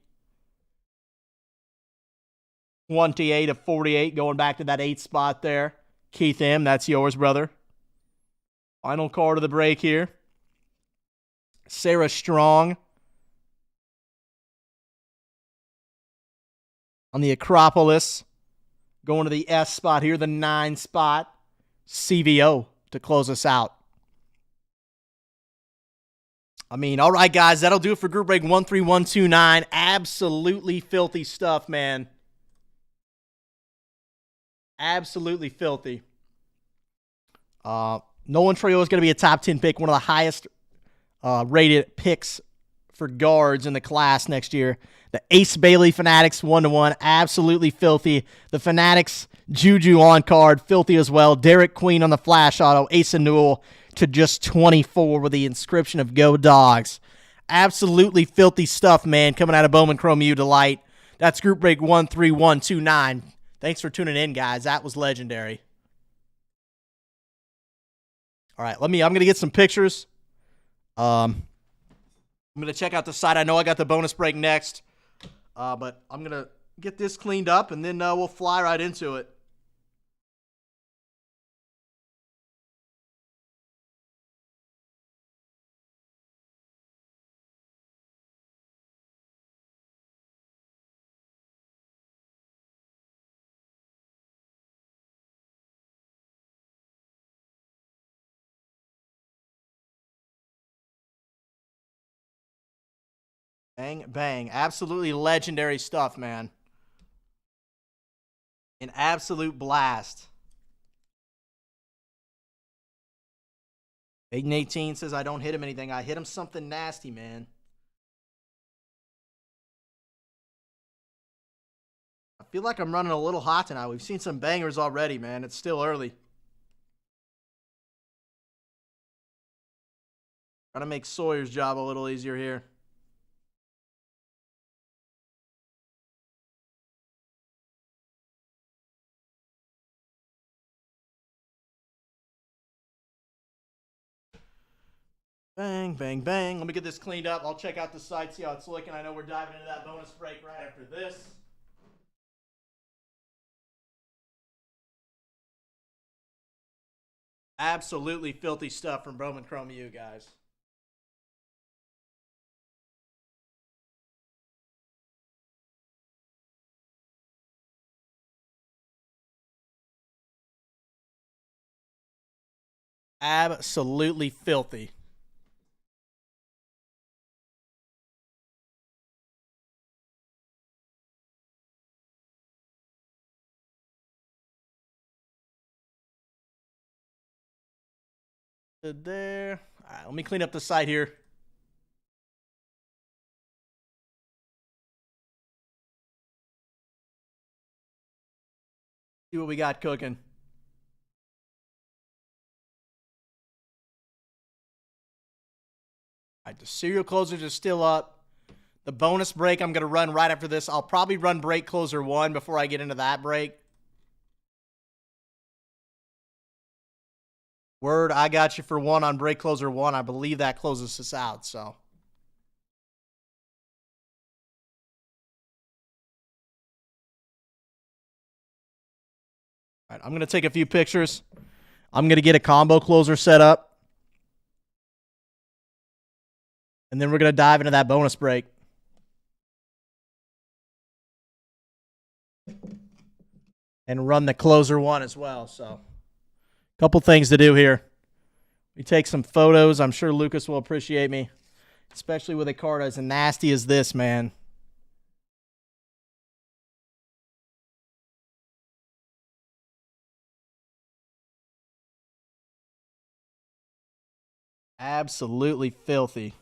28 of 48, going back to that 8 spot there. Keith M., that's yours, brother. Final card of the break here. Sarah Strong on the Acropolis Going to the S spot here, the 9 spot. CVO to close us out. I mean, all right, guys, that'll do it for group break 13129. Absolutely filthy stuff, man. Absolutely filthy. Nolan Trejo is going to be a top 10 pick, one of the highest rated picks for guards in the class next year. The Ace Bailey Fanatics 1-1, absolutely filthy. The Fanatics Juju on card, filthy as well. Derek Queen on the flash auto, Ace and Newell to just 24 with the inscription of Go Dogs. Absolutely filthy stuff, man, coming out of Bowman Chrome U Delight. That's group break 13129. Thanks for tuning in, guys. That was legendary. All right, I'm going to get some pictures. I'm going to check out the site. I know I got the bonus break next, but I'm going to get this cleaned up, and then we'll fly right into it. Bang, bang. Absolutely legendary stuff, man. An absolute blast. 8-18 says, I don't hit him anything. I hit him something nasty, man. I feel like I'm running a little hot tonight. We've seen some bangers already, man. It's still early. Trying to make Sawyer's job a little easier here. Bang, bang, bang. Let me get this cleaned up. I'll check out the site, see how it's looking. I know we're diving into that bonus break right after this. Absolutely filthy stuff from Bowman Chrome U, guys. Absolutely filthy. There. All right, let me clean up the site here. See what we got cooking. All right, the serial closers are still up. The bonus break I'm going to run right after this. I'll probably run break closer 1 before I get into that break. Word, I got you for 1 on break closer 1. I believe that closes us out, so. All right, I'm going to take a few pictures. I'm going to get a combo closer set up. And then we're going to dive into that bonus break. And run the closer 1 as well, so. Couple things to do here. We take some photos. I'm sure Lucas will appreciate me, especially with a card as nasty as this, man. Absolutely filthy.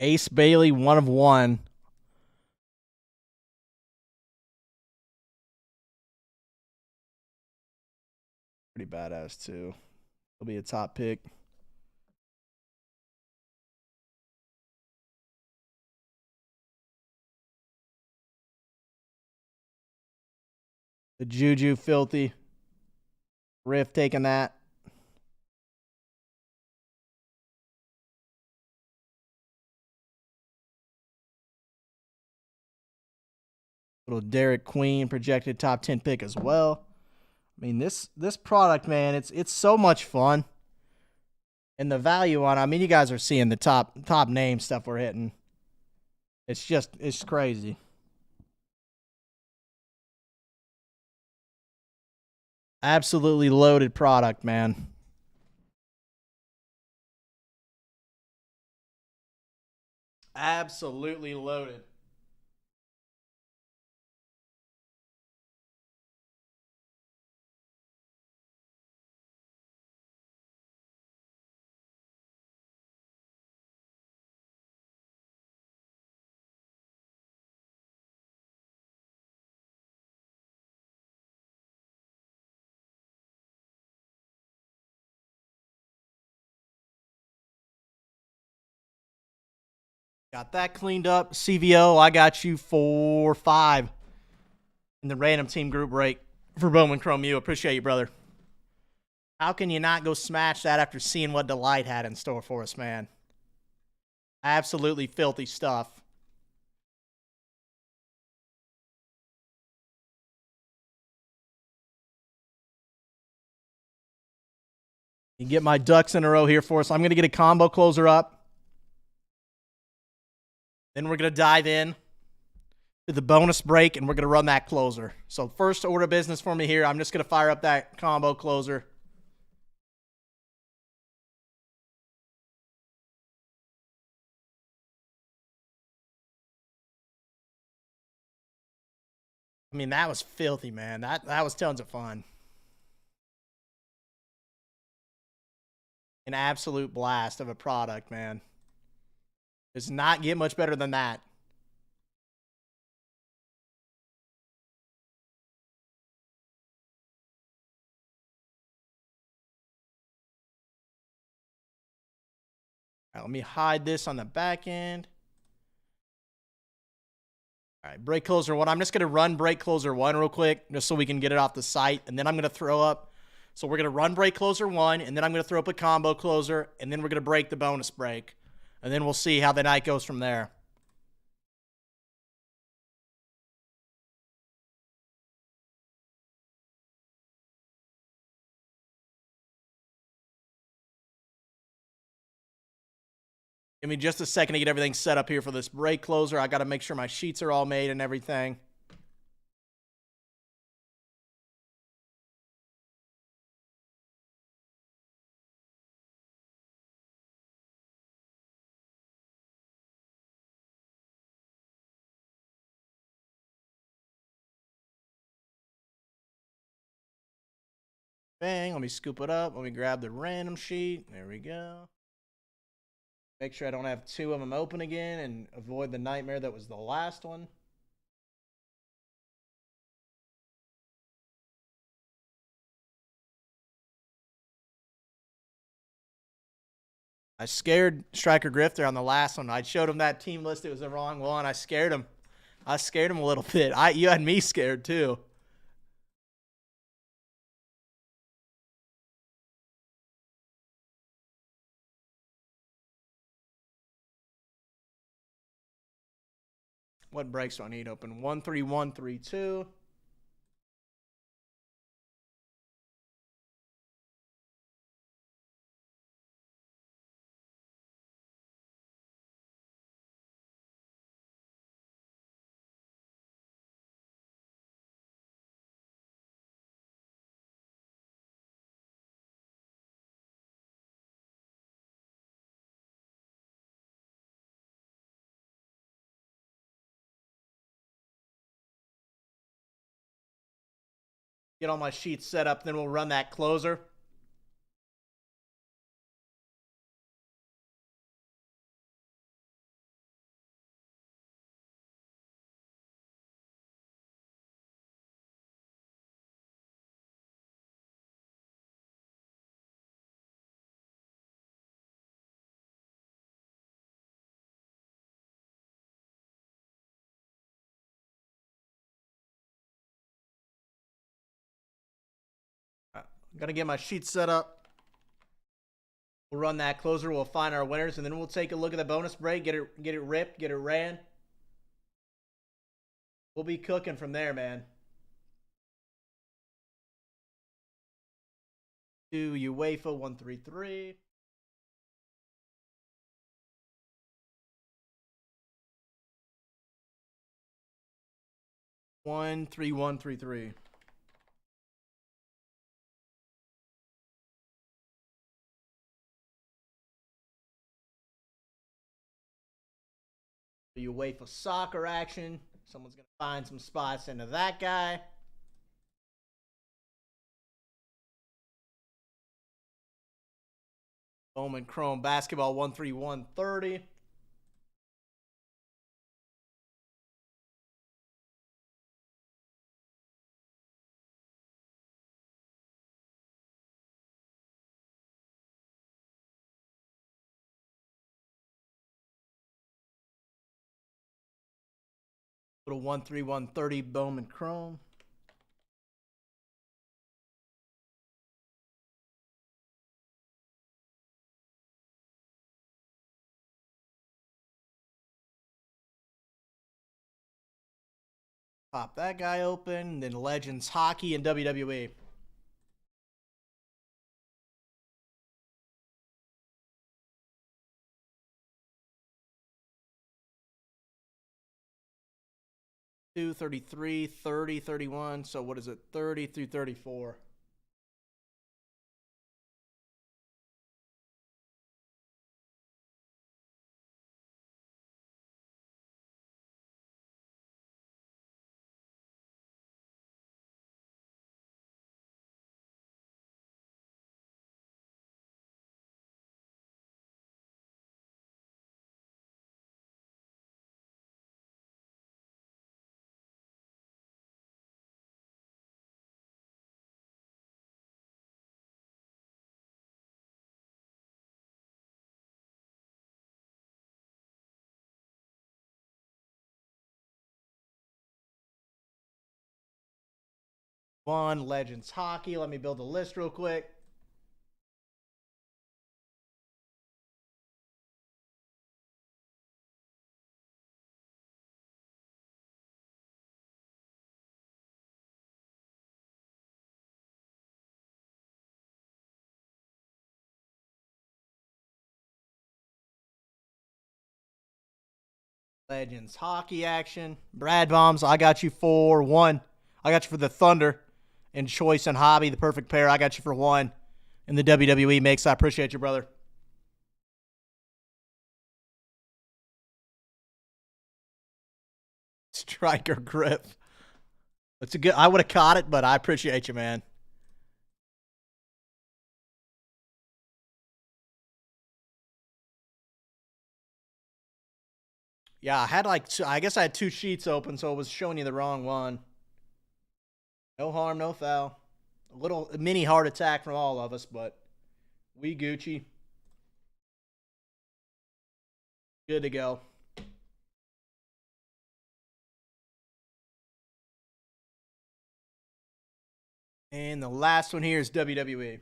Ace Bailey, 1/1. Pretty badass, too. He'll be a top pick. The Juju, filthy. Riff taking that. Little Derek Queen, projected top 10 pick as well. I mean, this product, man, it's so much fun. And the value on, I mean, you guys are seeing the top name stuff we're hitting. It's crazy. Absolutely loaded product, man. Absolutely loaded. Got that cleaned up. CVO, I got you 4-5 in the random team group break for Bowman Chrome U. Appreciate you, brother. How can you not go smash that after seeing what Delight had in store for us, man? Absolutely filthy stuff. You get my ducks in a row here for us. I'm going to get a combo closer up. Then we're going to dive in to the bonus break, and we're going to run that closer. So first order of business for me here, I'm just going to fire up that combo closer. I mean, that was filthy, man. That was tons of fun. An absolute blast of a product, man. Does not get much better than that. All right, let me hide this on the back end. All right, break closer 1. I'm just going to run break closer 1 real quick just so we can get it off the site. And then I'm going to throw up. So we're going to run break closer 1, and then I'm going to throw up a combo closer, and then we're going to break the bonus break. And then we'll see how the night goes from there. Give me just a second to get everything set up here for this break closer. I got to make sure my sheets are all made and everything. Bang, let me scoop it up. Let me grab the random sheet. There we go. Make sure I don't have 2 of them open again and avoid the nightmare that was the last one. I scared Striker Grifter on the last one. I showed him that team list. It was the wrong one. I scared him. I scared him a little bit. You had me scared too. What breaks do I need open? 13132. Get all my sheets set up, then we'll run that closer. I'm going to get my sheets set up. We'll run that closer. We'll find our winners, and then we'll take a look at the bonus break, get it ripped, get it ran. We'll be cooking from there, man. To UEFA 133. 13133. You wait for soccer action. Someone's going to find some spots into that guy. Bowman Chrome Basketball 13130. Little 13130 Bowman Chrome. Pop that guy open. Then Legends Hockey and WWE. Two, 33, 30, 31. So what is it? 30 through 34. One, Legends Hockey. Let me build a list real quick. Legends Hockey action. Brad Bombs, I got you for 1. I got you for the Thunder. And Choice and Hobby, the perfect pair. I got you for 1. In the WWE mix. I appreciate you, brother. Striker grip. That's a good. I would have caught it, but I appreciate you, man. Yeah, I had I guess I had 2 sheets open, so it was showing you the wrong one. No harm, no foul. A little mini heart attack from all of us, but we Gucci. Good to go. And the last one here is WWE.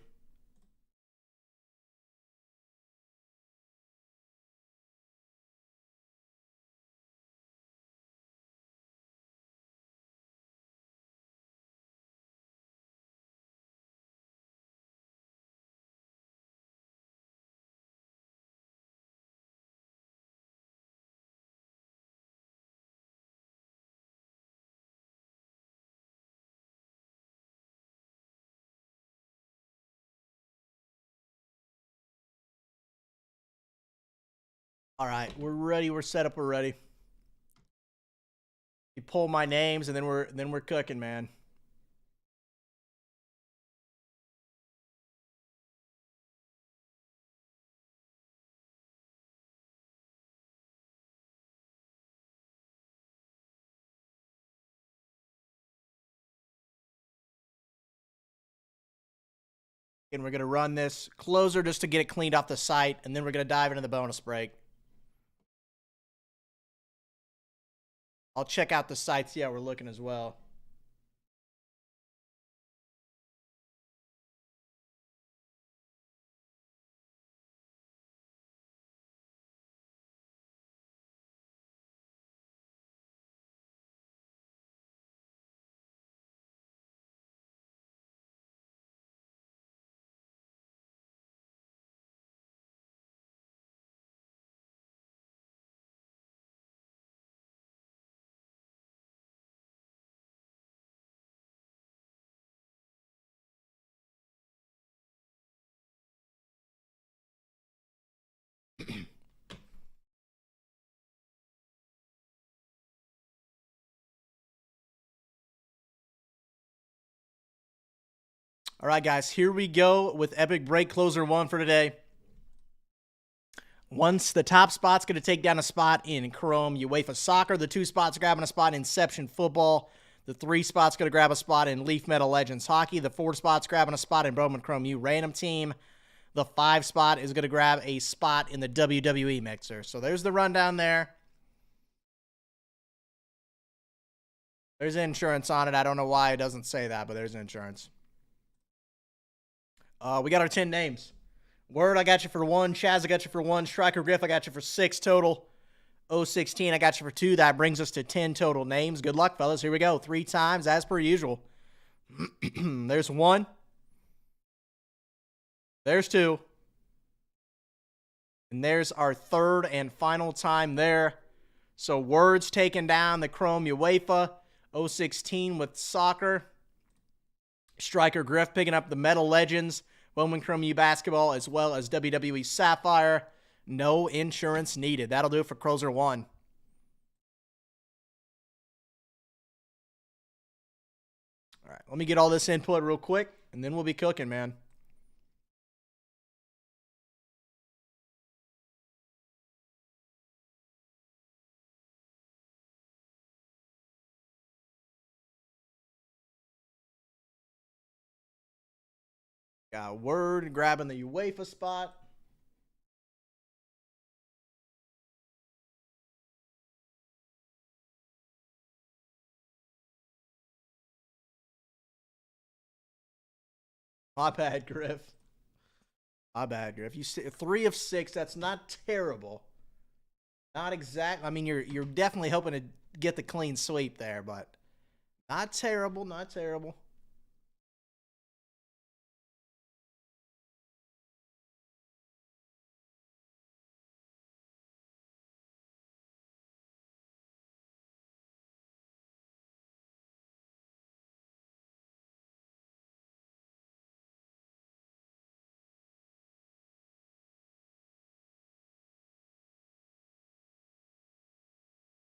All right, we're ready. We're set up. We're ready. You pull my names, and then we're cooking, man. And we're gonna run this closer just to get it cleaned off the site, and then we're gonna dive into the bonus break. I'll check out the site, see how we're looking as well. All right, guys, here we go with Epic Break Closer 1 for today. Once the top spot's going to take down a spot in Chrome UEFA Soccer. The 2 spots are grabbing a spot in Inception Football. The 3 spots going to grab a spot in Leaf Metal Legends Hockey. The 4 spots grabbing a spot in Bowman Chrome U Random Team. The 5 spot is going to grab a spot in the WWE Mixer. So there's the rundown there. There's insurance on it. I don't know why it doesn't say that, but there's insurance. We got our 10 names. Word, I got you for 1. Chaz, I got you for 1. Striker Griff, I got you for 6 total. 016, I got you for 2. That brings us to 10 total names. Good luck, fellas. Here we go. 3 times, as per usual. There's 1. There's 2. And there's our 3rd and final time there. So Words taking down the Chrome UEFA. 016 with Soccer. Striker Griff picking up the Metal Legends. Bowman Chrome U Basketball, as well as WWE Sapphire. No insurance needed. That'll do it for Closer 1. All right, let me get all this input real quick, and then we'll be cooking, man. Got Word grabbing the UEFA spot. My bad, Griff. My bad, Griff. You 3 of 6. That's not terrible. Not exact. I mean, you're definitely hoping to get the clean sweep there, but not terrible. Not terrible.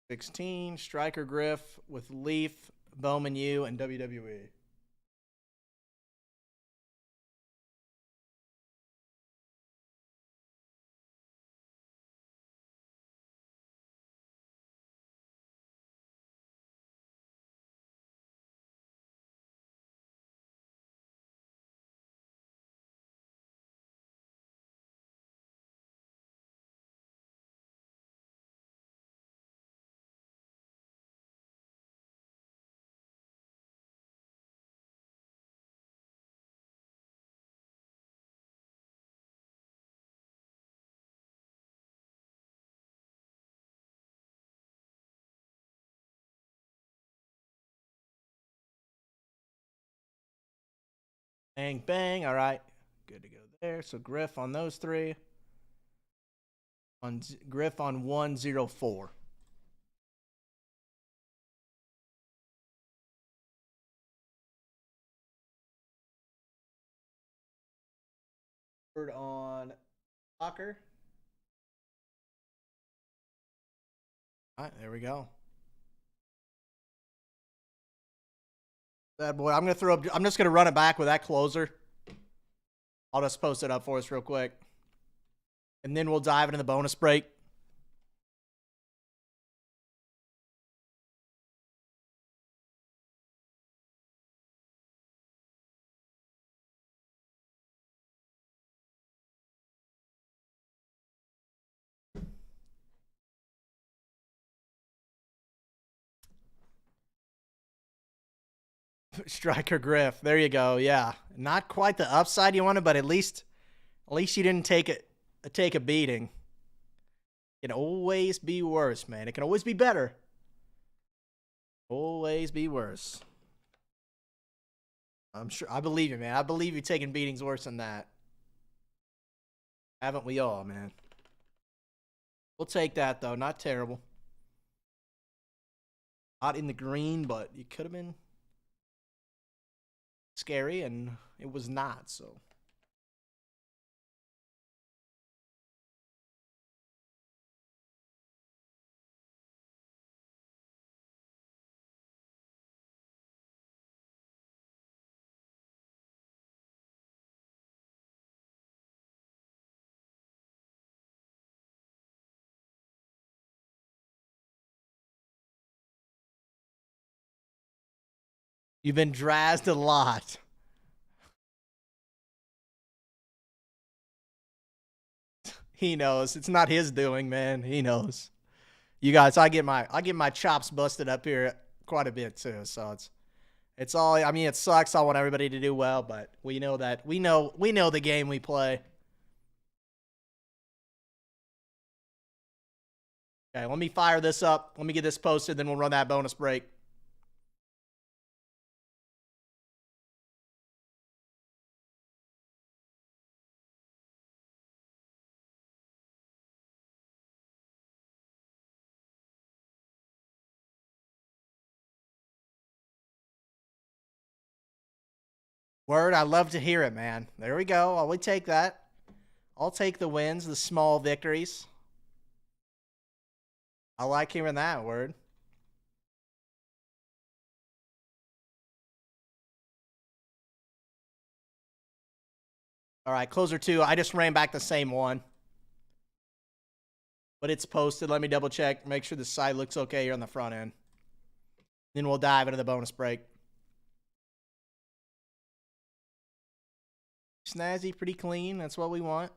$16, Striker Griff with Leaf, Bowman U, and WWE. Bang, bang. All right. Good to go there. So Griff on those 3. Griff on 104. Word on Soccer. All right, there we go. That boy, I'm just gonna run it back with that closer. I'll just post it up for us real quick. And then we'll dive into the bonus break. Striker Griff. There you go. Yeah. Not quite the upside you wanted, but at least you didn't take a beating. It can always be worse, man. It can always be better. Always be worse. I'm sure. I believe you, man. I believe you're taking beatings worse than that. Haven't we all, man? We'll take that, though. Not terrible. Not in the green, but it could have been scary, and it was not, so. You've been drazzed a lot. He knows. It's not his doing, man. He knows. You guys, I get my chops busted up here quite a bit too. So it's all, I mean, it sucks. I want everybody to do well, but we know the game we play. Okay, let me fire this up. Let me get this posted, then we'll run that bonus break. Word, I love to hear it, man. There we go. I'll take that. I'll take the wins, the small victories. I like hearing that, word. All right, closer 2. I just ran back the same one. But it's posted. Let me double check. Make sure the side looks okay here on the front end. Then we'll dive into the bonus break. Snazzy, pretty clean. That's what we want.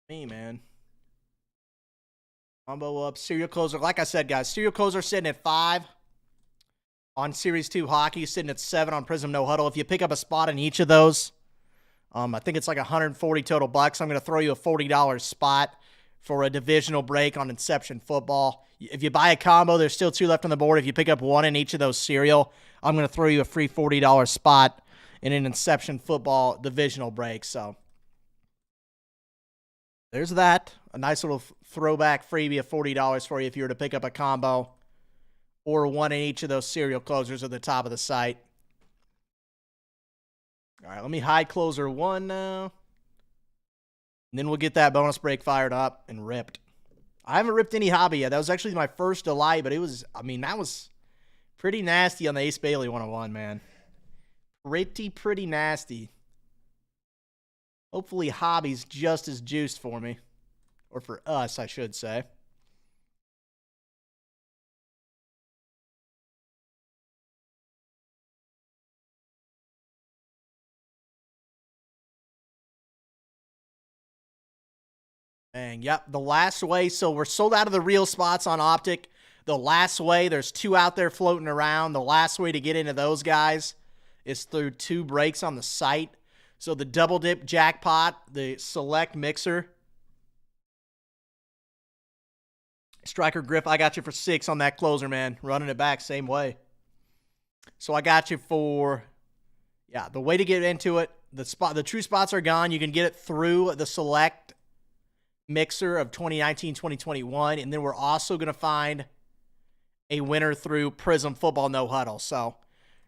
Me, man. Combo up. Serial closer. Like I said, guys, serial closer sitting at 5 on Series 2 hockey, sitting at 7 on Prism No Huddle. If you pick up a spot in each of those, I think it's like 140 total bucks. I'm going to throw you a $40 spot for a divisional break on Inception Football. If you buy a combo, there's still 2 left on the board. If you pick up one in each of those serial, I'm going to throw you a free $40 spot in an Inception Football divisional break. So there's that. A nice little throwback freebie of $40 for you if you were to pick up a combo or one in each of those serial closers at the top of the site. All right, let me hide closer 1 now. And then we'll get that bonus break fired up and ripped. I haven't ripped any hobby yet. That was actually my first delight, but it was, I mean, that was pretty nasty on the Ace Bailey 101, man. Pretty nasty. Hopefully hobby's just as juiced for me. Or for us, I should say. Dang, yep, the last way. So we're sold out of the real spots on Optic. The last way, there's 2 out there floating around. The last way to get into those guys is through 2 breaks on the site. So the double dip jackpot, the select mixer. Striker Griff, I got you for 6 on that closer, man. Running it back, same way. So I got you for, yeah, the way to get into it. The true spots are gone. You can get it through the select mixer of 2019-2021. And then we're also going to find a winner through Prism Football No Huddle. So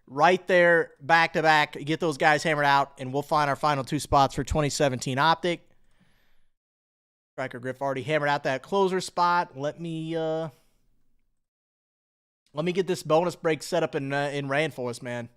right there, back to back, get those guys hammered out, and we'll find our final 2 spots for 2017 Optic. Striker Griff already hammered out that closer spot. Let me get this bonus break set up in ran for us, man.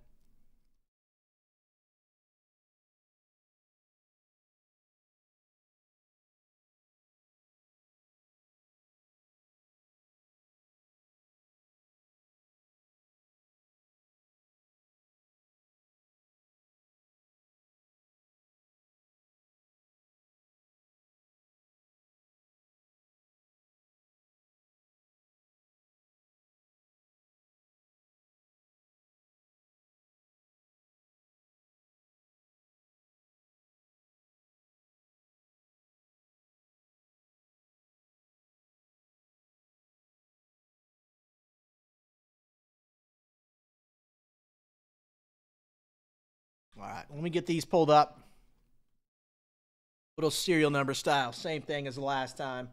All right, let me get these pulled up. Little serial number style. Same thing as the last time,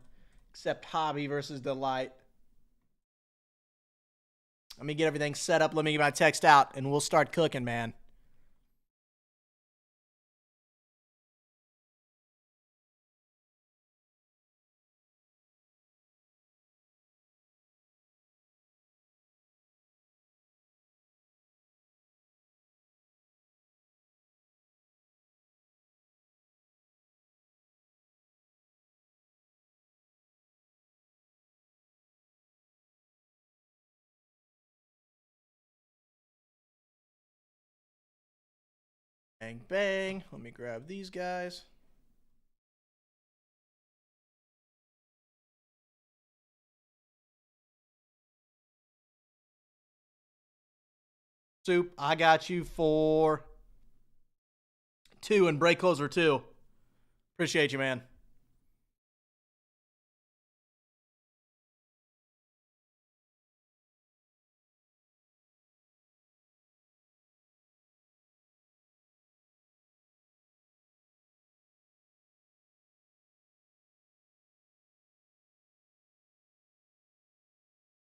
except Hobby versus Delight. Let me get everything set up. Let me get my text out, and we'll start cooking, man. Bang, bang. Let me grab these guys. Soup, I got you for 2 and break closer 2. Appreciate you, man.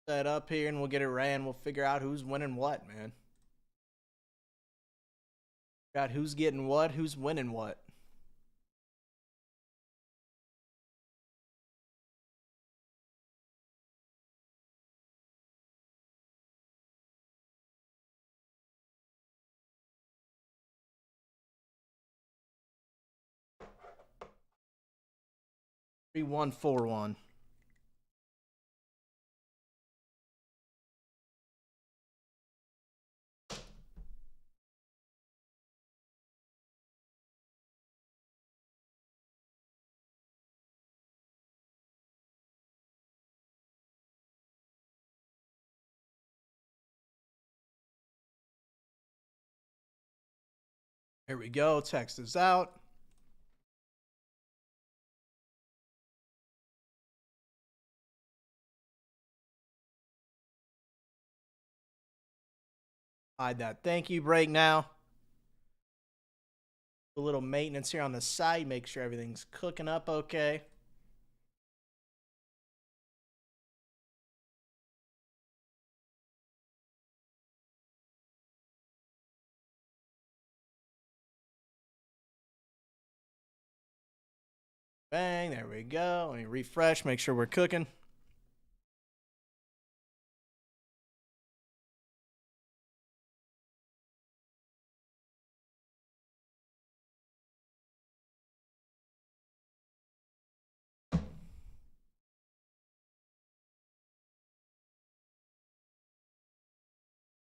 Set up here and we'll get it ran. We'll figure out who's winning what, man. Got who's getting what, who's winning what. Three, 1, 4, 1. Here we go. Text is out. Hide that thank you break now. A little maintenance here on the side. Make sure everything's cooking up okay. Bang, there we go. Let me refresh, make sure we're cooking.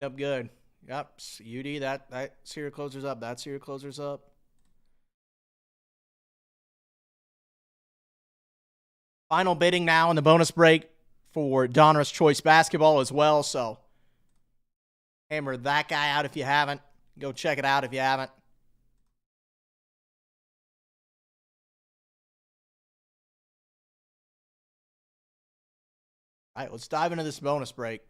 Yep, good. Yep, UD, that serial closer's up. That serial closer's up. Final bidding now in the bonus break for Donruss Choice Basketball as well. So hammer that guy out if you haven't. Go check it out if you haven't. All right, let's dive into this bonus break.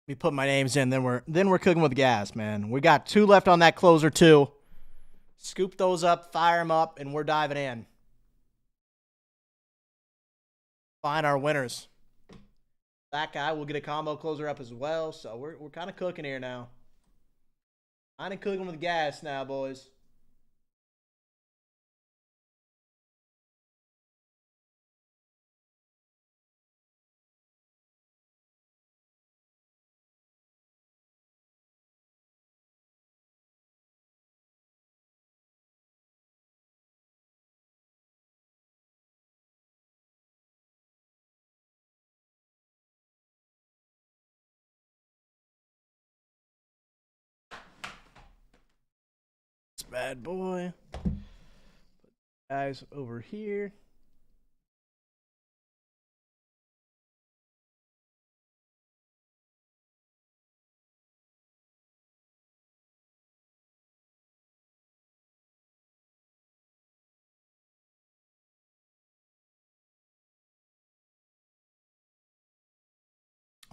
Let me put my names in, then we're cooking with gas, man. We got 2 left on that closer too. Scoop those up, fire them up, and we're diving in. Find our winners. That guy will get a combo closer up as well, so we're kind of cooking here now. Kind of cooking with gas now, boys. Bad boy. Guys over here.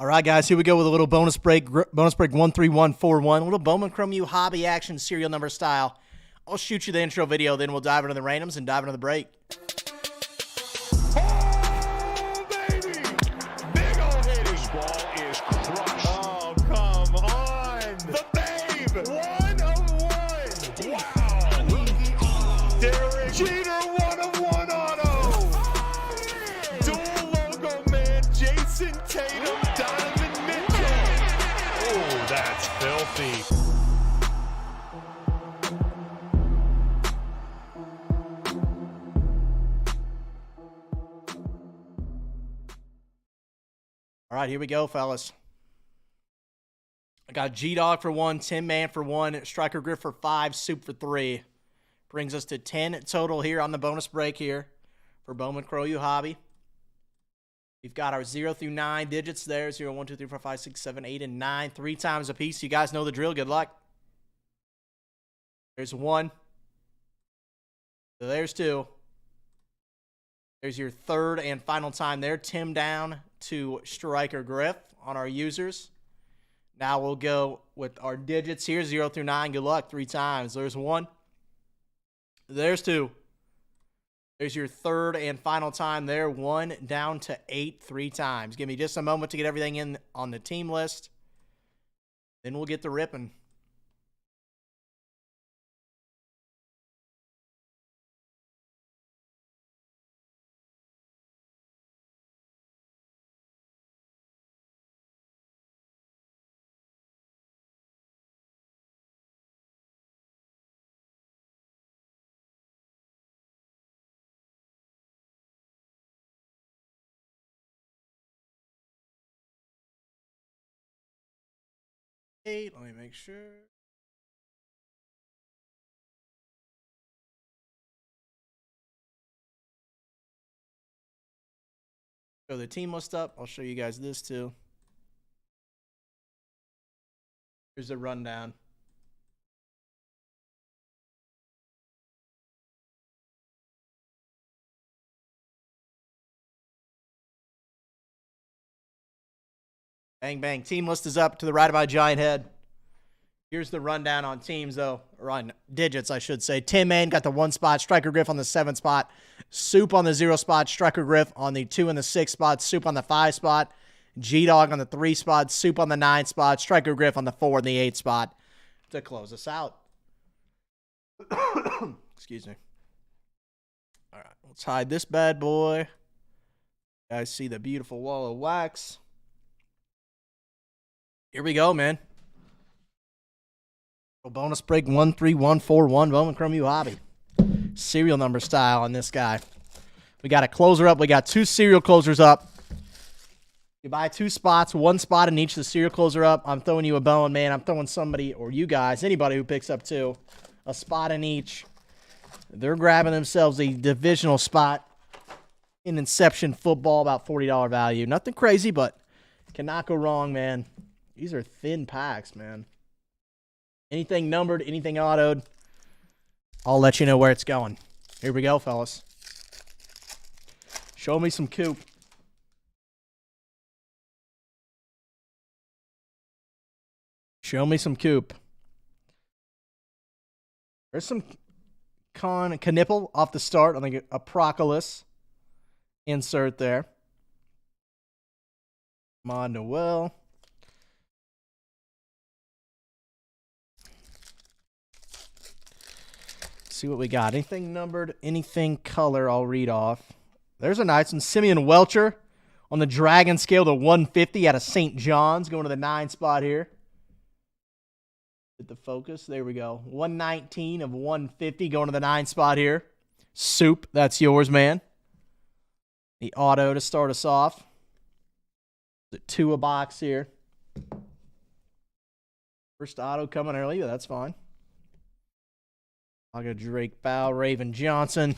All right, guys, here we go with a little bonus break. Bonus break 13141. A little Bowman Chrome U hobby action serial number style. I'll shoot you the intro video, then we'll dive into the randoms and dive into the break. Oh, baby! Big old hit. His ball is crushed. Oh, come on. The babe. 1 of 1. Wow. Derek Jeter, 1 of 1 auto. Dual logo man, Jason Tatum, Donovan Mitchell. Oh, that's filthy. All right, here we go, fellas. I got G-Dog for 1, Tim Man for 1, Striker Griff for 5, Soup for 3. Brings us to 10 total here on the bonus break here for Bowman Chrome U hobby. We've got our 0 through 9 digits there. 0, 1, 2, 3, 4, 5, 6, 7, 8, and 9. 3 times a piece. You guys know the drill. Good luck. There's 1. So there's 2. There's your third and final time there. Tim down to Striker Griff on our users. Now we'll go with our digits here. 0 through 9. Good luck. 3 times. There's 1. There's 2. There's your third and final time there. 1 down to 8, 3 times. Give me just a moment to get everything in on the team list. Then we'll get the ripping. Let me make sure. Show the team list up. I'll show you guys this too. Here's the rundown. Bang, bang. Team list is up to the right of my giant head. Here's the rundown on teams, though. Or on digits, I should say. Tim Man got the 1 spot. Striker Griff on the 7 spot. Soup on the 0 spot. Striker Griff on the 2 and the 6 spot. Soup on the 5 spot. G-Dog on the 3 spot. Soup on the 9 spot. Striker Griff on the 4 and the 8 spot to close us out. Excuse me. All right, let's hide this bad boy. You guys see the beautiful wall of wax. Here we go, man. Bonus break 13141 Bowman Chrome U hobby. Serial number style on this guy. We got a closer up. We got 2 serial closers up. You buy 2 spots, 1 spot in each of the serial closer up. I'm throwing you a bone, man. I'm throwing somebody, or you guys, anybody who picks up 2, a spot in each. They're grabbing themselves a divisional spot in Inception football, about $40 value. Nothing crazy, but cannot go wrong, man. These are thin packs, man. Anything numbered, anything autoed, I'll let you know where it's going. Here we go, fellas. Show me some coop. Show me some coop. There's some Knipple off the start. I think a Proculus insert there. Come on, Noel. See what we got. Anything numbered, anything color, I'll read off. There's a nice one. Simeon Welcher on the Dragon scale to 150 out of St. John's, going to the 9 spot here. Hit the focus. There we go. 119 of 150 going to the 9 spot here. Soup, that's yours, man. The auto to start us off. The 2 a box here. First auto coming early, but that's fine. I'll go Drake Bow, Raven Johnson.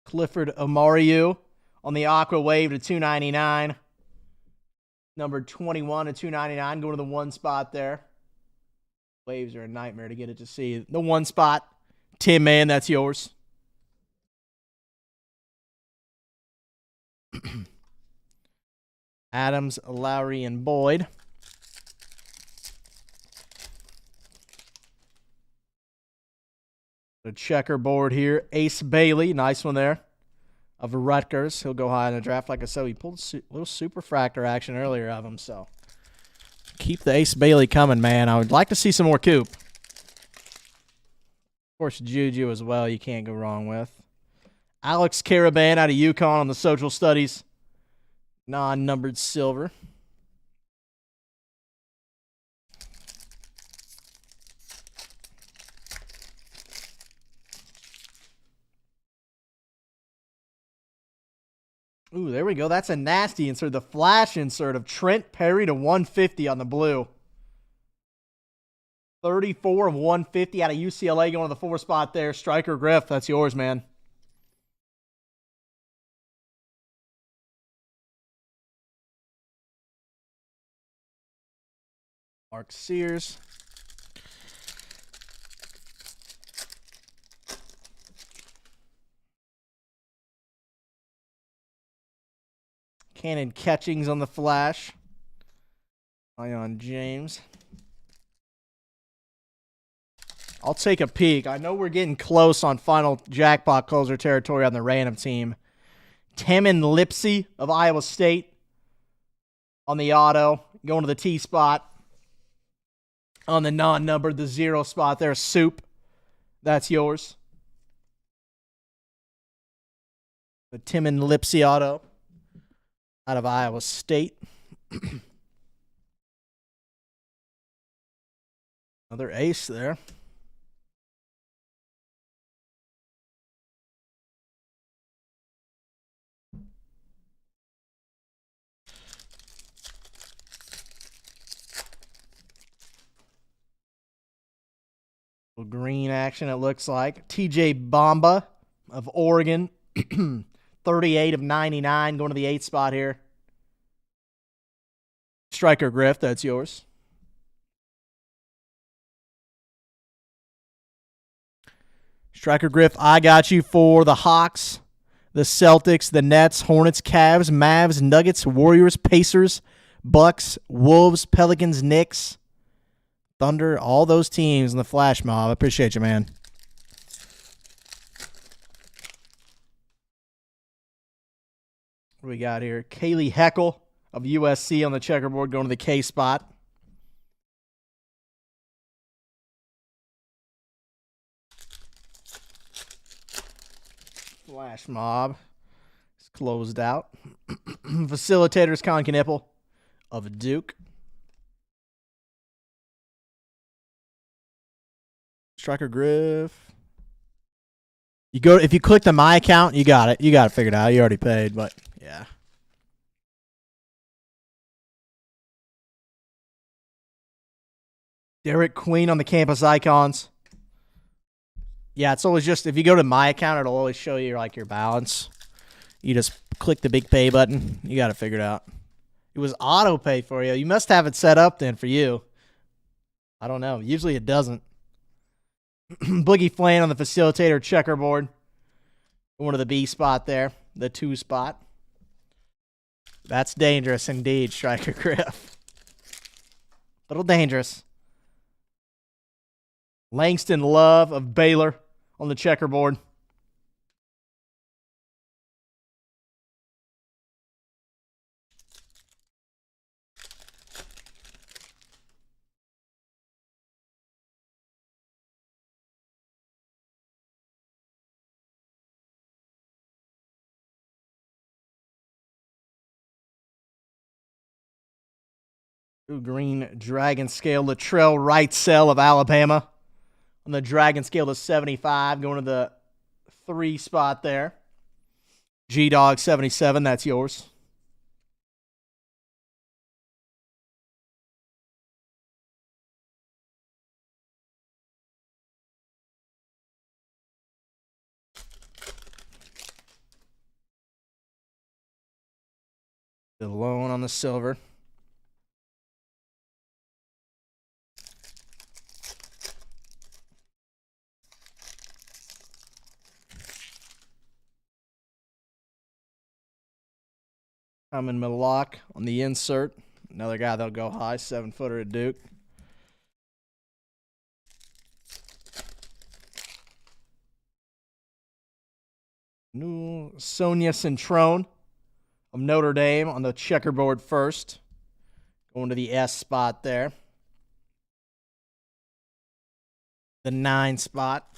Clifford Omariu on the Aqua Wave to 299. Number 21 to 299, going to the 1 spot there. Waves are a nightmare to get it to see. The 1 spot. Tim Man, that's yours. Adams, Lowry, and Boyd. The checkerboard here. Ace Bailey, nice one there. Of Rutgers. He'll go high in the draft. Like I said, we pulled a little super fractor action earlier of him, so keep the Ace Bailey coming, man. I would like to see some more Coop. Of course, Juju as well, you can't go wrong with. Alex Caravan out of UConn on the social studies. Non-numbered silver. Ooh, there we go. That's a nasty insert. The flash insert of Trent Perry to 150 on the blue. 34 of 150 out of UCLA going to the 4 spot there. Striker Griff, that's yours, man. Mark Sears. Cannon Catchings on the flash. Ion James. I'll take a peek. I know we're getting close on final jackpot closer territory on the random team. Timon Lipsy of Iowa State on the auto. Going to the T spot. On the non-numbered, the 0 spot there. Soup. That's yours. The Timon Lipsy auto. Out of Iowa State. Another ace there. Little green action, it looks like. TJ Bamba of Oregon. 38 of 99, going to the 8 spot here. Striker Griff, that's yours. Striker Griff, I got you for the Hawks, the Celtics, the Nets, Hornets, Cavs, Mavs, Nuggets, Warriors, Pacers, Bucks, Wolves, Pelicans, Knicks, Thunder, all those teams in the flash mob. I appreciate you, man. What do we got here? Kaylee Heckel of USC on the checkerboard going to the K spot. Flash mob. It's closed out. Facilitators Con Knipple of Duke. Striker Griff. If you click the My Account, you got it. You got it figured out. You already paid, but yeah. Derek Queen on the campus icons. Yeah, it's always just, if you go to My Account, it'll always show you like your balance. You just click the big pay button. You got it figured out. It was auto pay for you. You must have it set up then for you. I don't know. Usually it doesn't. Boogie Flan on the facilitator checkerboard. Going to the B spot there. The 2 spot. That's dangerous indeed, Striker Griff. Little dangerous. Langston Love of Baylor on the checkerboard. Green Dragon Scale, Latrell Wrightsell of Alabama. On the Dragon Scale to 75, going to the 3 spot there. G-Dog 77, that's yours. Alone on the silver. Coming Millock on the insert. Another guy that'll go high, 7-footer at Duke. New Sonia Centrone of Notre Dame on the checkerboard first. Going to the S spot there. The 9 spot.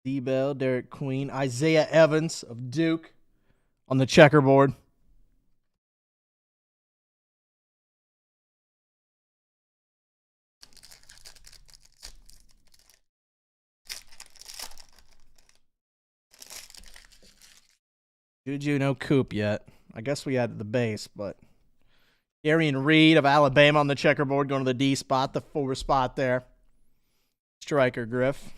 D-Bell, Derek Queen, Isaiah Evans of Duke on the checkerboard. Juju, no Coop yet. I guess we had the base, but Darian Reed of Alabama on the checkerboard going to the D spot, the 4 spot there. Striker Griff.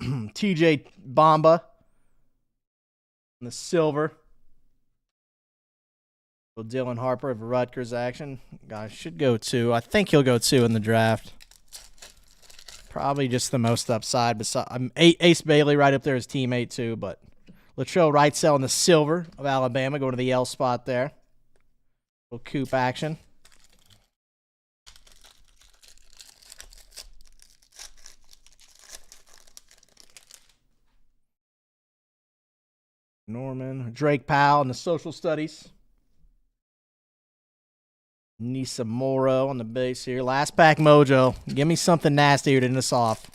TJ Bamba in the silver. So Dylan Harper of Rutgers action. Guy should go 2. I think he'll go 2 in the draft. Probably just the most upside. Ace Bailey right up there as teammate too, but Latrell Wrightsell in the silver of Alabama going to the L spot there. Little Coop action. Norman, Drake Powell in the social studies. Nisa Moro on the base here. Last pack mojo. Give me something nasty to end us off.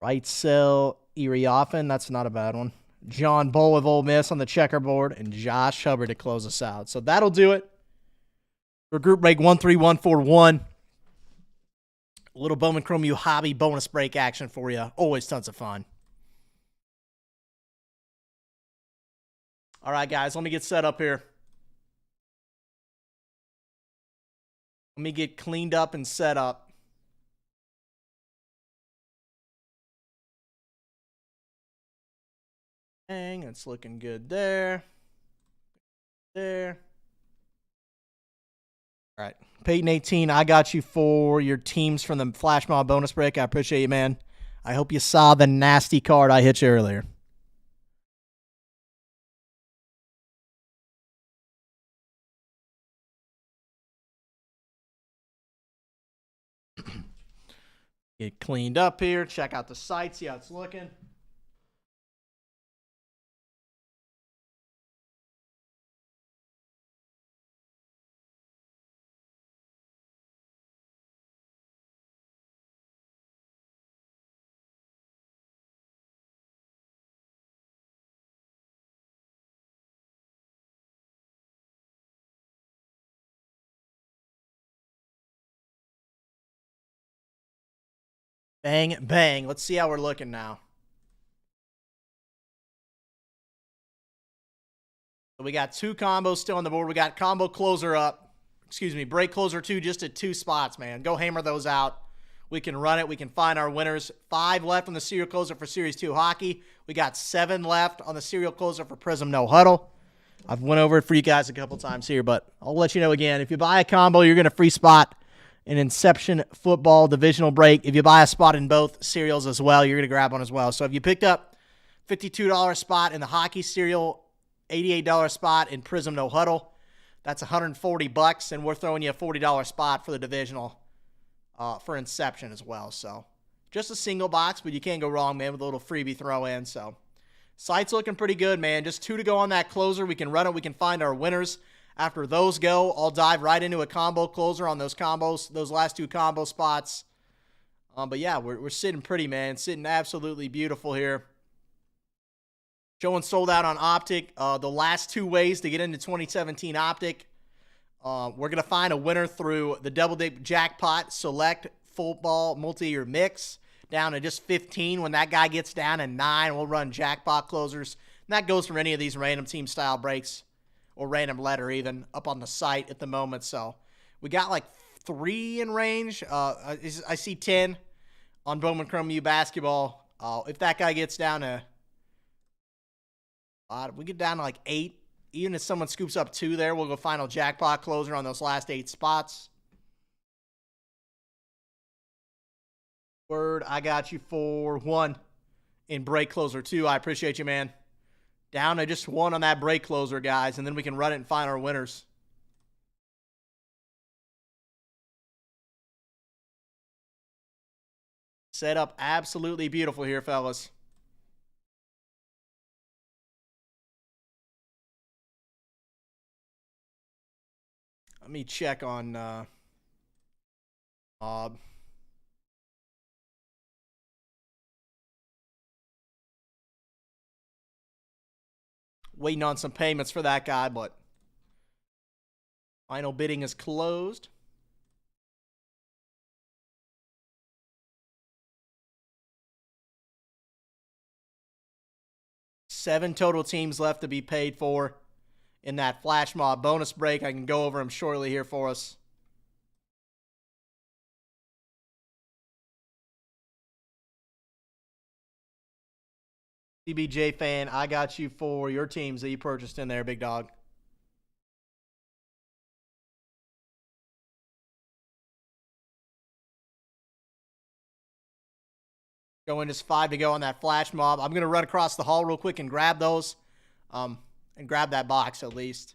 Wrightsell, Iriafen. That's not a bad one. John Bull of Ole Miss on the checkerboard. And Josh Hubbard to close us out. So that'll do it for group break 13141. A little Bowman Chrome U hobby bonus break action for you. Always tons of fun. All right, guys, let me get set up here. Let me get cleaned up and set up. Dang, it's looking good there. There. All right. Peyton 18, I got you for your teams from the Flash Mob bonus break. I appreciate you, man. I hope you saw the nasty card I hit you earlier. Get cleaned up here. Check out the site. See how it's looking. Bang, bang. Let's see how we're looking now. So we got 2 combos still on the board. We got combo closer up. Excuse me, break closer 2 just at 2 spots, man. Go hammer those out. We can run it. We can find our winners. 5 left on the serial closer for Series 2 hockey. We got 7 left on the serial closer for Prism No Huddle. I've went over it for you guys a couple times here, but I'll let you know again. If you buy a combo, you're going to free spot an Inception Football divisional break. If you buy a spot in both serials as well, you're going to grab one as well. So if you picked up $52 spot in the hockey serial, $88 spot in Prism No Huddle, that's $140, and we're throwing you a $40 spot for the divisional for Inception as well. So just a single box, but you can't go wrong, man, with a little freebie throw in. So site's looking pretty good, man. Just 2 to go on that closer. We can run it. We can find our winners. After those go, I'll dive right into a combo closer on those combos, those last 2 combo spots. But yeah, we're sitting pretty, man. Sitting absolutely beautiful here. Showing sold out on Optic. The last 2 ways to get into 2017 Optic. We're going to find a winner through the Double Dip Jackpot Select Football Multi-Year Mix. Down to just 15. When that guy gets down to 9, we'll run jackpot closers. And that goes for any of these random team style breaks. Or random letter even, up on the site at the moment. So we got like 3 in range. I see 10 on Bowman Chrome U basketball. If that guy gets down to We get down to like 8. Even if someone scoops up 2 there, we'll go final jackpot closer on those last 8 spots. Word, I got you for 1 in break closer 2. I appreciate you, man. Down to just 1 on that break closer, guys, and then we can run it and find our winners. Set up absolutely beautiful here, fellas. Let me check on waiting on some payments for that guy, but final bidding is closed. Seven total teams left to be paid for in that flash mob bonus break. I can go over them shortly here for us. CBJ fan, I got you for your teams that you purchased in there, big dog. Going just 5 to go on that flash mob. I'm going to run across the hall real quick and grab those, and grab that box at least.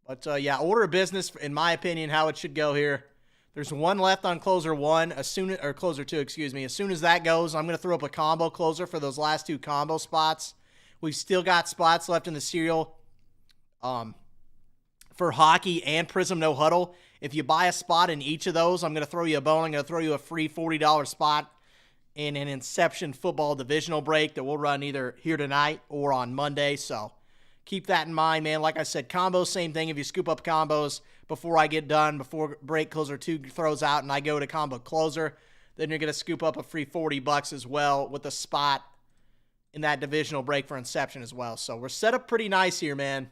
But yeah, order of business, in my opinion, how it should go here. There's 1 left on closer 1, or closer 2, excuse me. As soon as that goes, I'm going to throw up a combo closer for those last 2 combo spots. We've still got spots left in the serial for hockey and Prism No Huddle. If you buy a spot in each of those, I'm going to throw you a bone. I'm going to throw you a free $40 spot in an Inception football divisional break that we'll run either here tonight or on Monday. So keep that in mind, man. Like I said, combos, same thing. If you scoop up combos before I get done, before break closer 2 throws out and I go to combo closer, then you're going to scoop up a free $40 as well with a spot in that divisional break for Inception as well. So we're set up pretty nice here, man.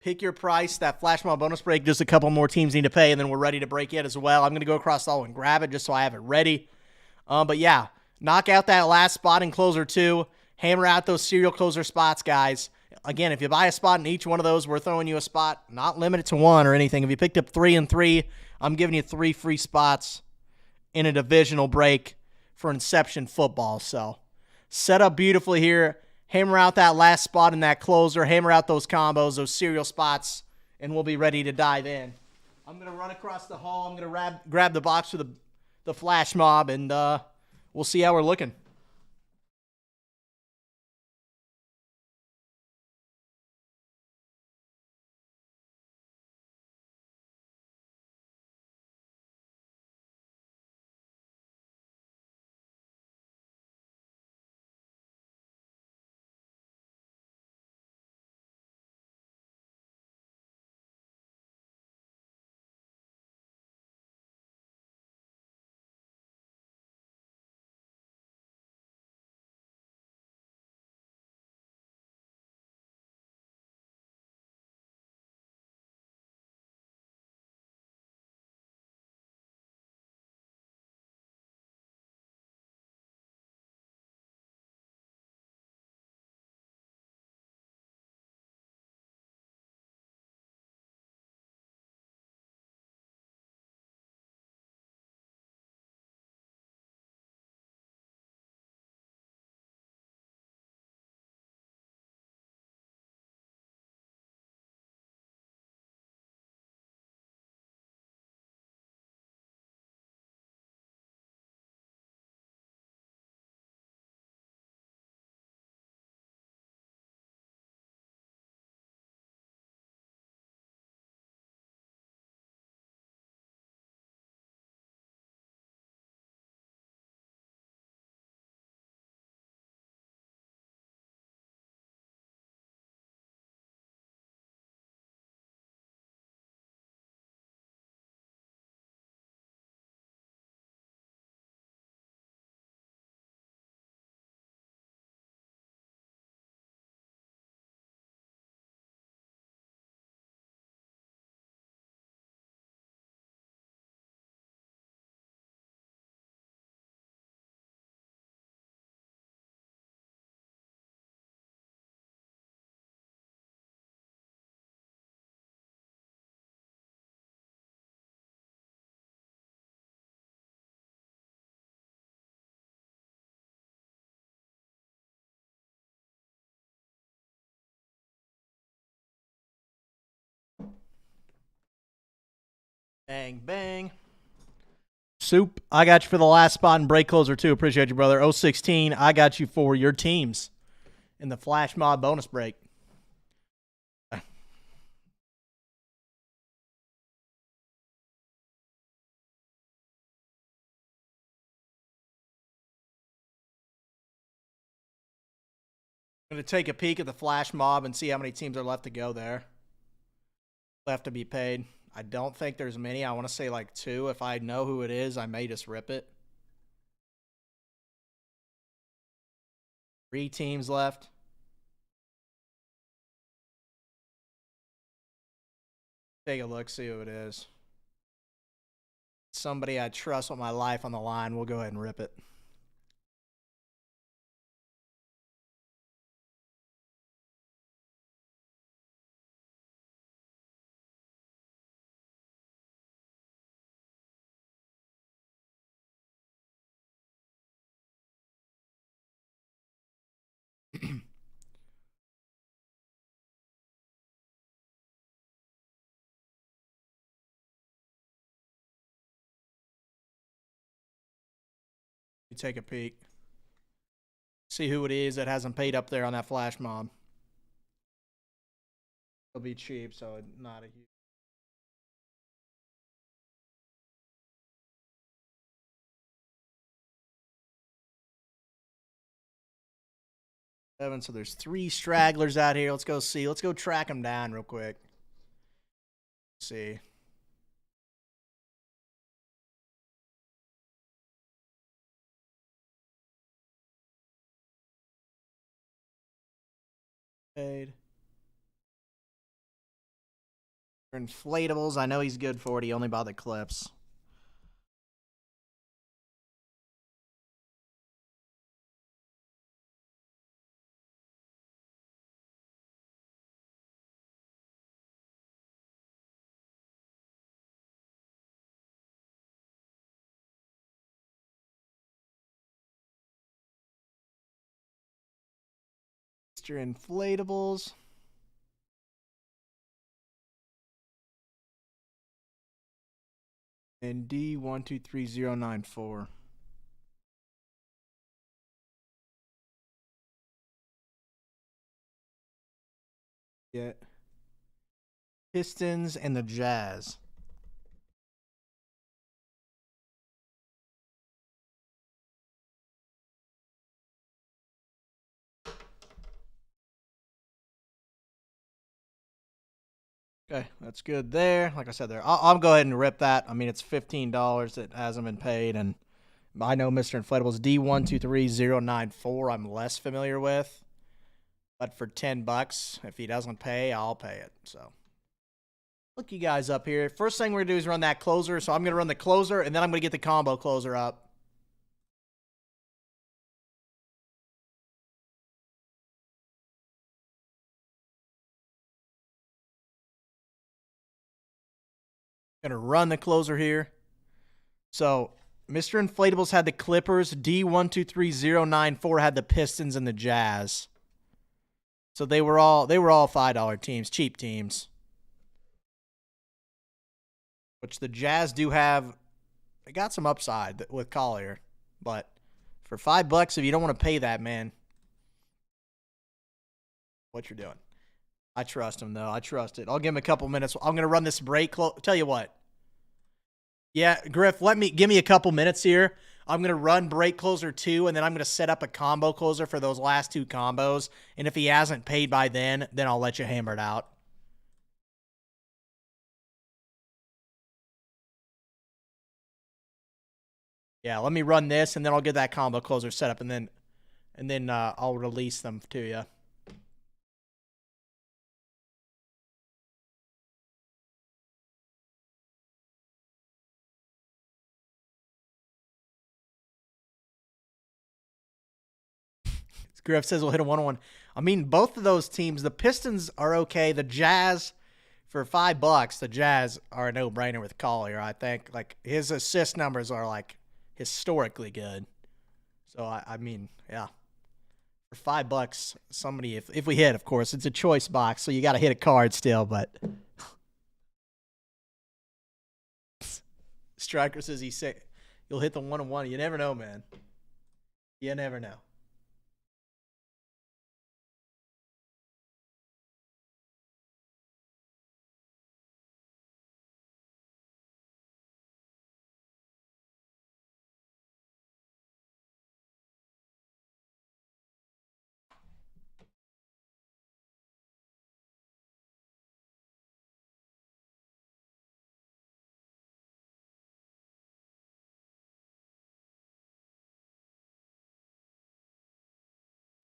Pick your price. That flash mob bonus break, just a couple more teams need to pay, and then we're ready to break it as well. I'm going to go across the hall and grab it just so I have it ready. But yeah, knock out that last spot in closer 2. Hammer out those serial closer spots, guys. Again, if you buy a spot in each one of those, we're throwing you a spot, not limited to 1 or anything. If you picked up 3 and 3, I'm giving you 3 free spots in a divisional break for Inception football. So set up beautifully here. Hammer out that last spot in that closer. Hammer out those combos, those serial spots, and we'll be ready to dive in. I'm going to run across the hall. I'm going to grab the box for the flash mob, and we'll see how we're looking. Bang, bang. Soup, I got you for the last spot in break closer too. Appreciate you, brother. 016, I got you for your teams in the flash mob bonus break. I'm going to take a peek at the flash mob and see how many teams are left to go there. Left to be paid. I don't think there's many. I want to say like 2. If I know who it is, I may just rip it. 3 teams left. Take a look, see who it is. Somebody I trust with my life on the line. We'll go ahead and rip it. Take a peek. See who it is that hasn't paid up there on that flash mob. It'll be cheap, so not a huge. So there's 3 stragglers out here. Let's go see. Let's go track them down real quick. Let's see. Paid. For inflatables, I know he's good for it. He only bought the clips. Mr. Inflatables. And D123094. Yeah. Pistons and the Jazz. Okay, that's good there. Like I said, there, I'll go ahead and rip that. I mean, it's $15 that hasn't been paid, and I know Mr. Inflatables D123094. I'm less familiar with, but for $10, if he doesn't pay, I'll pay it. So, look you guys up here. First thing we're gonna do is run that closer. So I'm gonna run the closer, and then I'm gonna get the combo closer up. Gonna run the closer here. So Mr. Inflatables had the Clippers. D123094 had the Pistons and the Jazz. So they were all $5 teams, cheap teams. Which the Jazz do have. They got some upside with Collier, but for $5, if you don't want to pay that, man, what you're doing. I trust him, though. I trust it. I'll give him a couple minutes. I'm going to run this break. Tell you what. Yeah, Griff, give me a couple minutes here. I'm going to run break closer 2, and then I'm going to set up a combo closer for those last 2 combos. And if he hasn't paid by then I'll let you hammer it out. Yeah, let me run this, and then I'll get that combo closer set up, and then I'll release them to you. Griff says we'll hit a 1-on-1. I mean, both of those teams, the Pistons are okay. The Jazz, for $5, the Jazz are a no-brainer with Collier. I think like his assist numbers are like historically good. So I mean, yeah, for $5, somebody if we hit, of course, it's a choice box, so you got to hit a card still. But Striker says you'll hit the 1-1. You never know, man. You never know.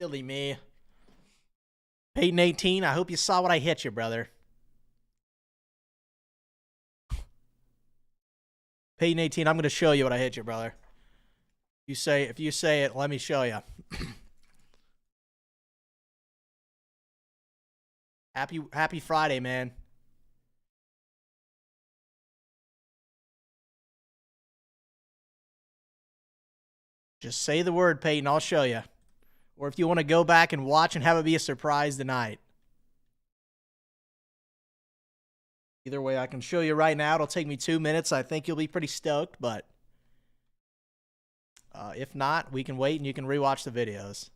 Silly me. Peyton 18, I hope you saw what I hit you, brother. Peyton 18, I'm going to show you what I hit you, brother. If you say it, let me show you. Happy Friday, man. Just say the word, Peyton. I'll show you. Or if you want to go back and watch and have it be a surprise tonight. Either way, I can show you right now. It'll take me 2 minutes. I think you'll be pretty stoked, but if not, we can wait and you can rewatch the videos.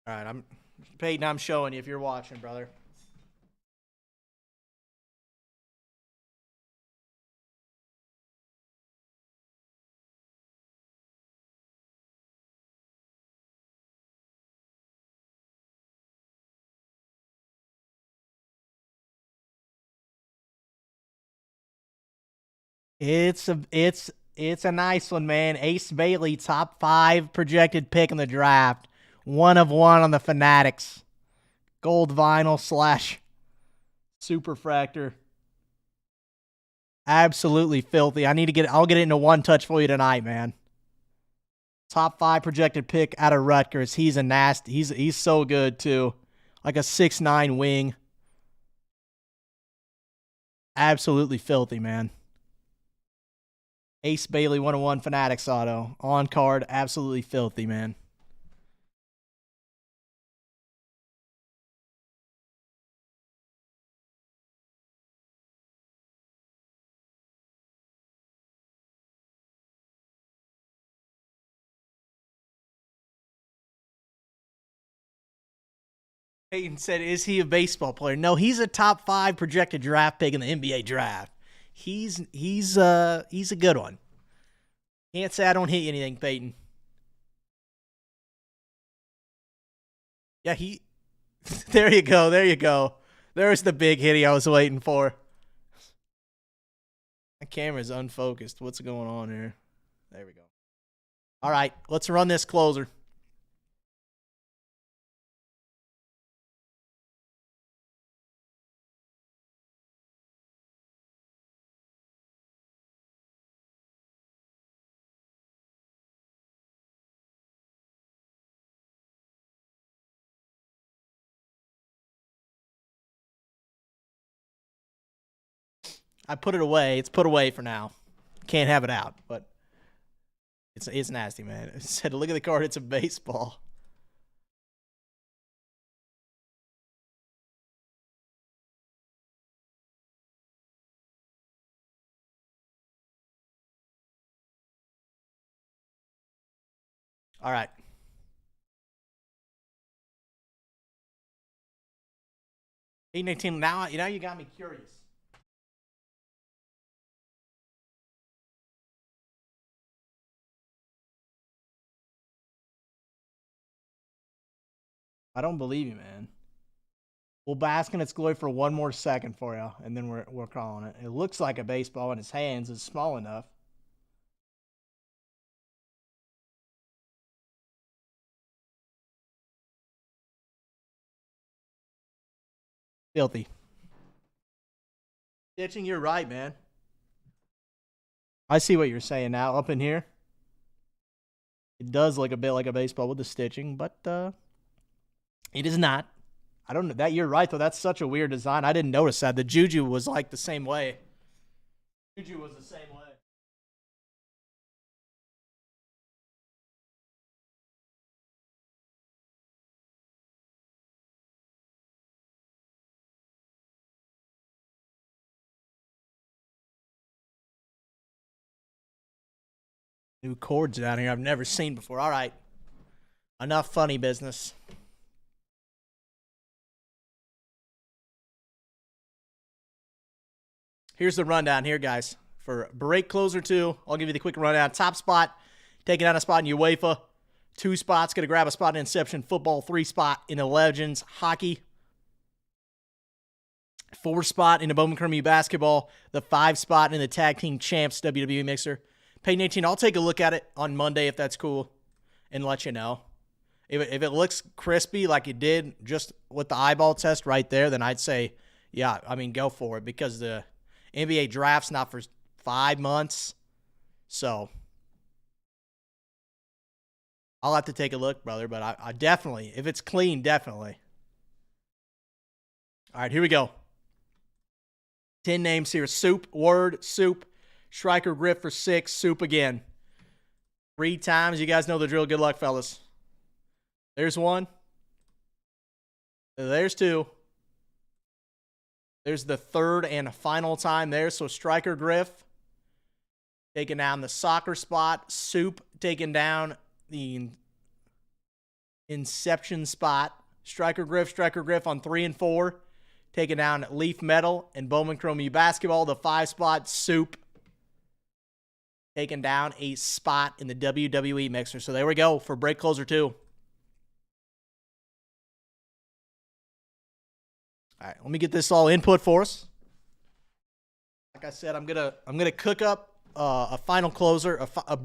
All right, Peyton, I'm showing you if you're watching, brother. It's a nice one, man. Ace Bailey, top 5 projected pick in the draft. 1 of 1 on the Fanatics. Gold vinyl / superfractor. Absolutely filthy. I'll get it into one touch for you tonight, man. Top 5 projected pick out of Rutgers. He's a nasty. He's so good too. Like a 6'9" wing. Absolutely filthy, man. Ace Bailey 101 Fanatics auto. On card, absolutely filthy, man. Peyton said, "Is he a baseball player?" No, he's a top 5 projected draft pick in the NBA draft. He's a good one. Can't say I don't hit you anything, Peyton. Yeah, there you go. There's the big hitty I was waiting for. My camera's unfocused. What's going on here? There we go. All right, let's run this closer. I put it away. It's put away for now. Can't have it out, but it's nasty, man. It said, "Look at the card. It's a baseball." All right. 18. Now you got me curious. I don't believe you, man. We'll bask in its glory for one more second for you, and then we're calling it. It looks like a baseball in his hands. It's small enough. Filthy. Stitching, you're right, man. I see what you're saying now. Up in here, it does look a bit like a baseball with the stitching, but it is not. I don't know that you're right though. That's such a weird design. I didn't notice that. The Juju was like the same way. Juju was the same way. New chords down here I've never seen before. All right. Enough funny business. Here's the rundown here, guys. For break closer 2, I'll give you the quick rundown. Top spot, taking down a spot in UEFA. 2 spots, going to grab a spot in Inception Football. 3 spot in the Legends Hockey. 4 spot in the Bowman Chrome U Basketball. The 5 spot in the Tag Team Champs WWE Mixer. Payton 18, I'll take a look at it on Monday if that's cool and let you know. If it looks crispy like it did just with the eyeball test right there, then I'd say, yeah, I mean, go for it because the NBA draft's not for 5 months. So I'll have to take a look, brother, but I definitely, if it's clean, definitely. All right, here we go. 10 names here. Soup, Word, Soup, Striker Griff for 6, Soup again. 3 times. You guys know the drill. Good luck, fellas. There's 1. There's 2. There's the 3rd and final time there. So Striker Griff taking down the soccer spot. Soup taking down the Inception spot. Striker Griff on 3 and 4. Taking down Leaf Metal and Bowman Chrome U Basketball. The 5 spot, Soup. Taking down a spot in the WWE Mixer. So there we go for break closer 2. All right, let me get this all input for us. Like I said, I'm gonna cook up a final closer, a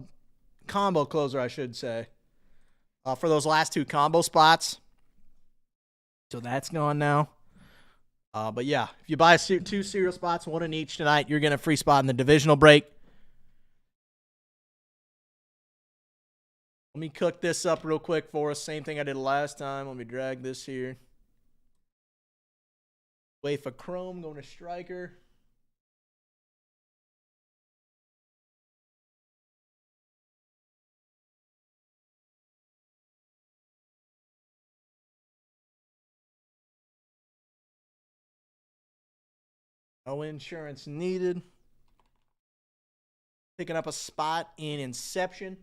combo closer, I should say, for those last 2 combo spots. So that's gone now. But yeah, if you buy 2 cereal spots, 1 in each tonight, you're gonna free spot in the divisional break. Let me cook this up real quick for us. Same thing I did last time. Let me drag this here. Wait for Chrome, going to Striker. No insurance needed. Picking up a spot in Inception.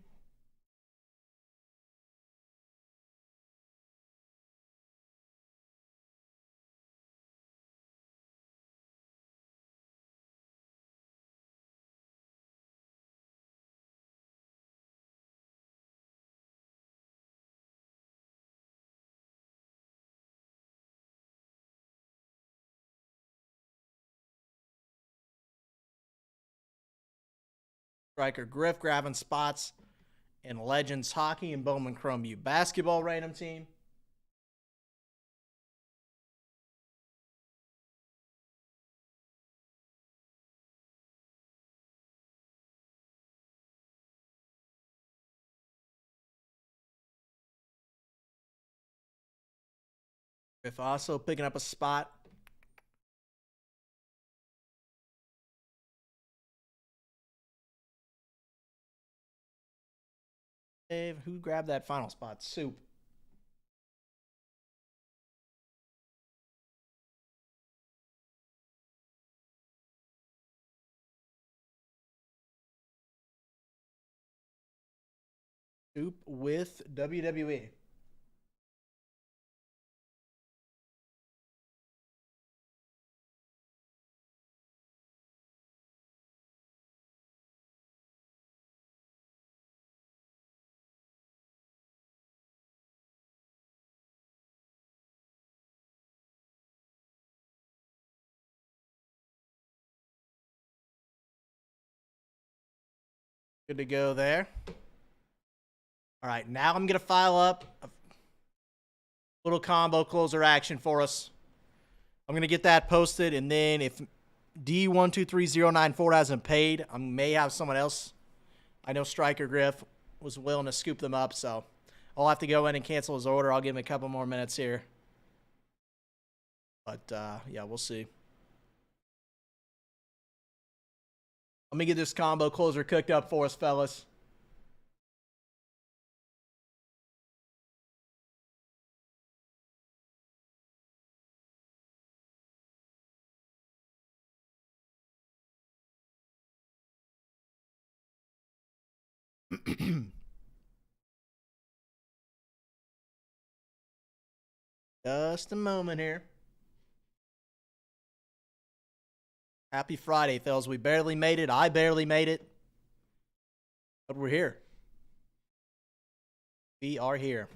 Striker Griff grabbing spots in Legends Hockey and Bowman Chrome U Basketball random team. Griff also picking up a spot. Dave, who grabbed that final spot? Soup. Soup with WWE. Good to go there. All right, now I'm going to file up a little combo closer action for us. I'm going to get that posted, and then if D123094 hasn't paid, I may have someone else. I know Striker Griff was willing to scoop them up, so I'll have to go in and cancel his order. I'll give him a couple more minutes here. But, yeah, we'll see. Let me get this combo closer cooked up for us, fellas. Just a moment here. Happy Friday, fellas. We barely made it. I barely made it. But we're here. We are here.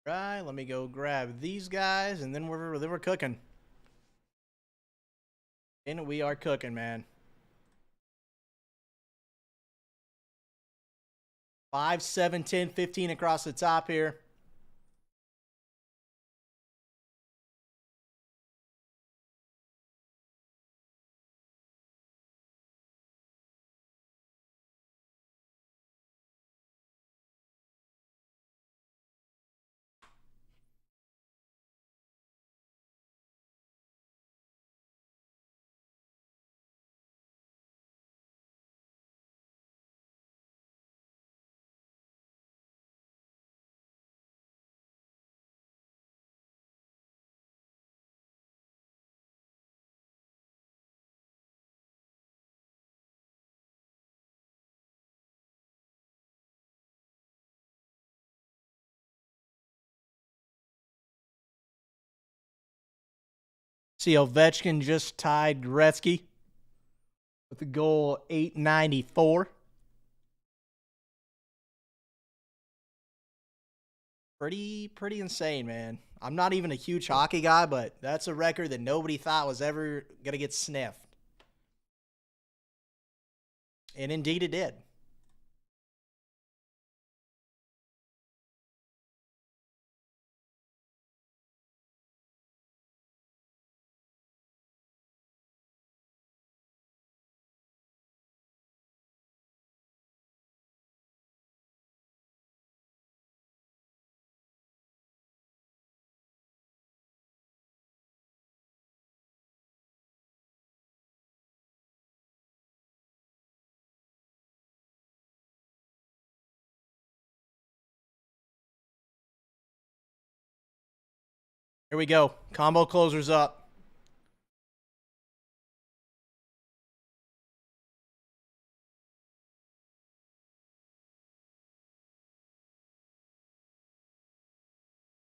Right, let me go grab these guys, and then we're cooking. And we are cooking, man. 5, 7, 10, 15 across the top here. See, Ovechkin just tied Gretzky with the goal 894. Pretty insane, man. I'm not even a huge hockey guy, but that's a record that nobody thought was ever going to get sniffed. And indeed it did. Here we go. Combo closers up.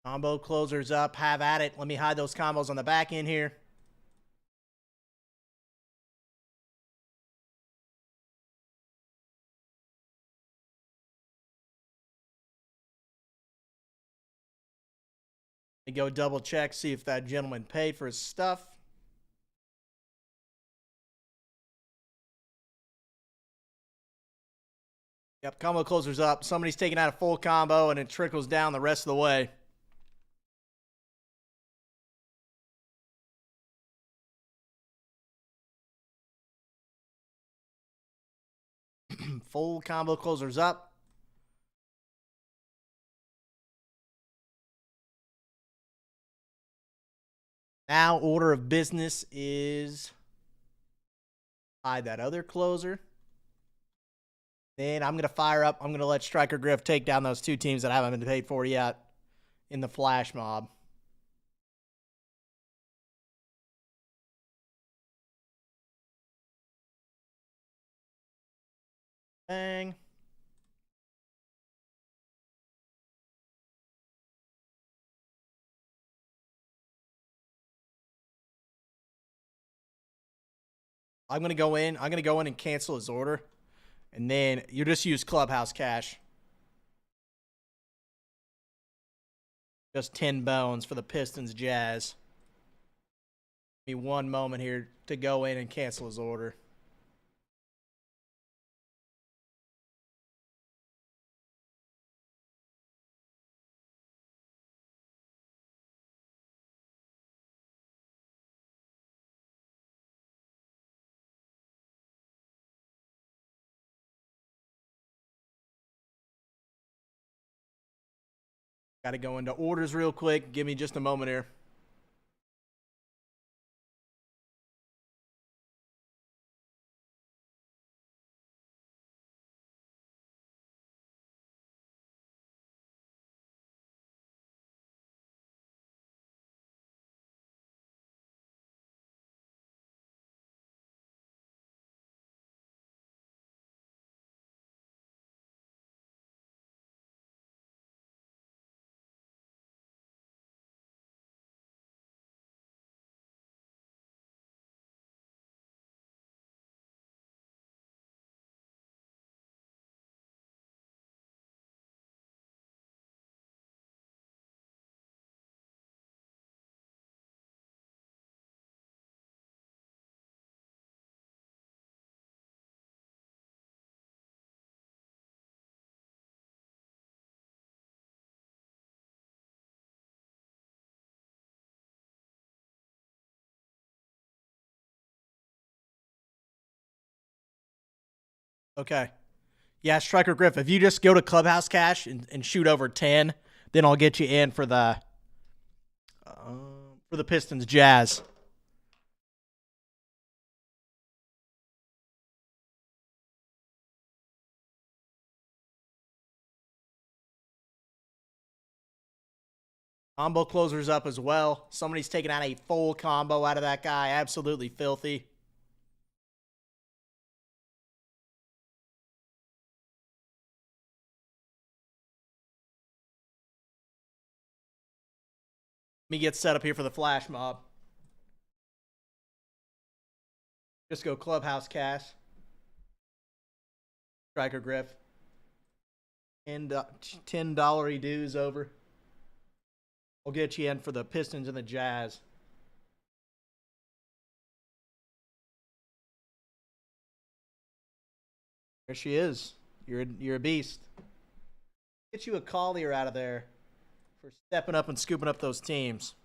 Combo closers up. Have at it. Let me hide those combos on the back end here. Let me go double check, see if that gentleman paid for his stuff. Yep, combo closers up. Somebody's taking out a full combo and it trickles down the rest of the way. Full combo closers up. Now order of business is hide that other closer. Then I'm going to fire up. I'm going to let Striker Griff take down those two teams that I haven't been paid for yet in the flash mob. Bang. I'm going to go in. I'm going to go in and cancel his order. And then you just use Clubhouse cash. Just 10 bones for the Pistons Jazz. Give me one moment here to go in and cancel his order. Got to go into orders real quick. Give me just a moment here. Okay. Yeah, Striker Griff, if you just go to Clubhouse Cash and shoot over 10, then I'll get you in for the Pistons Jazz. Combo closers up as well. Somebody's taking out a full combo out of that guy. Absolutely filthy. Let me get set up here for the flash mob. Just go Clubhouse Cash. Striker Griff. And $10 dues over. We'll get you in for the Pistons and the Jazz. There she is. You're a beast. Get you a Collier out of there for stepping up and scooping up those teams.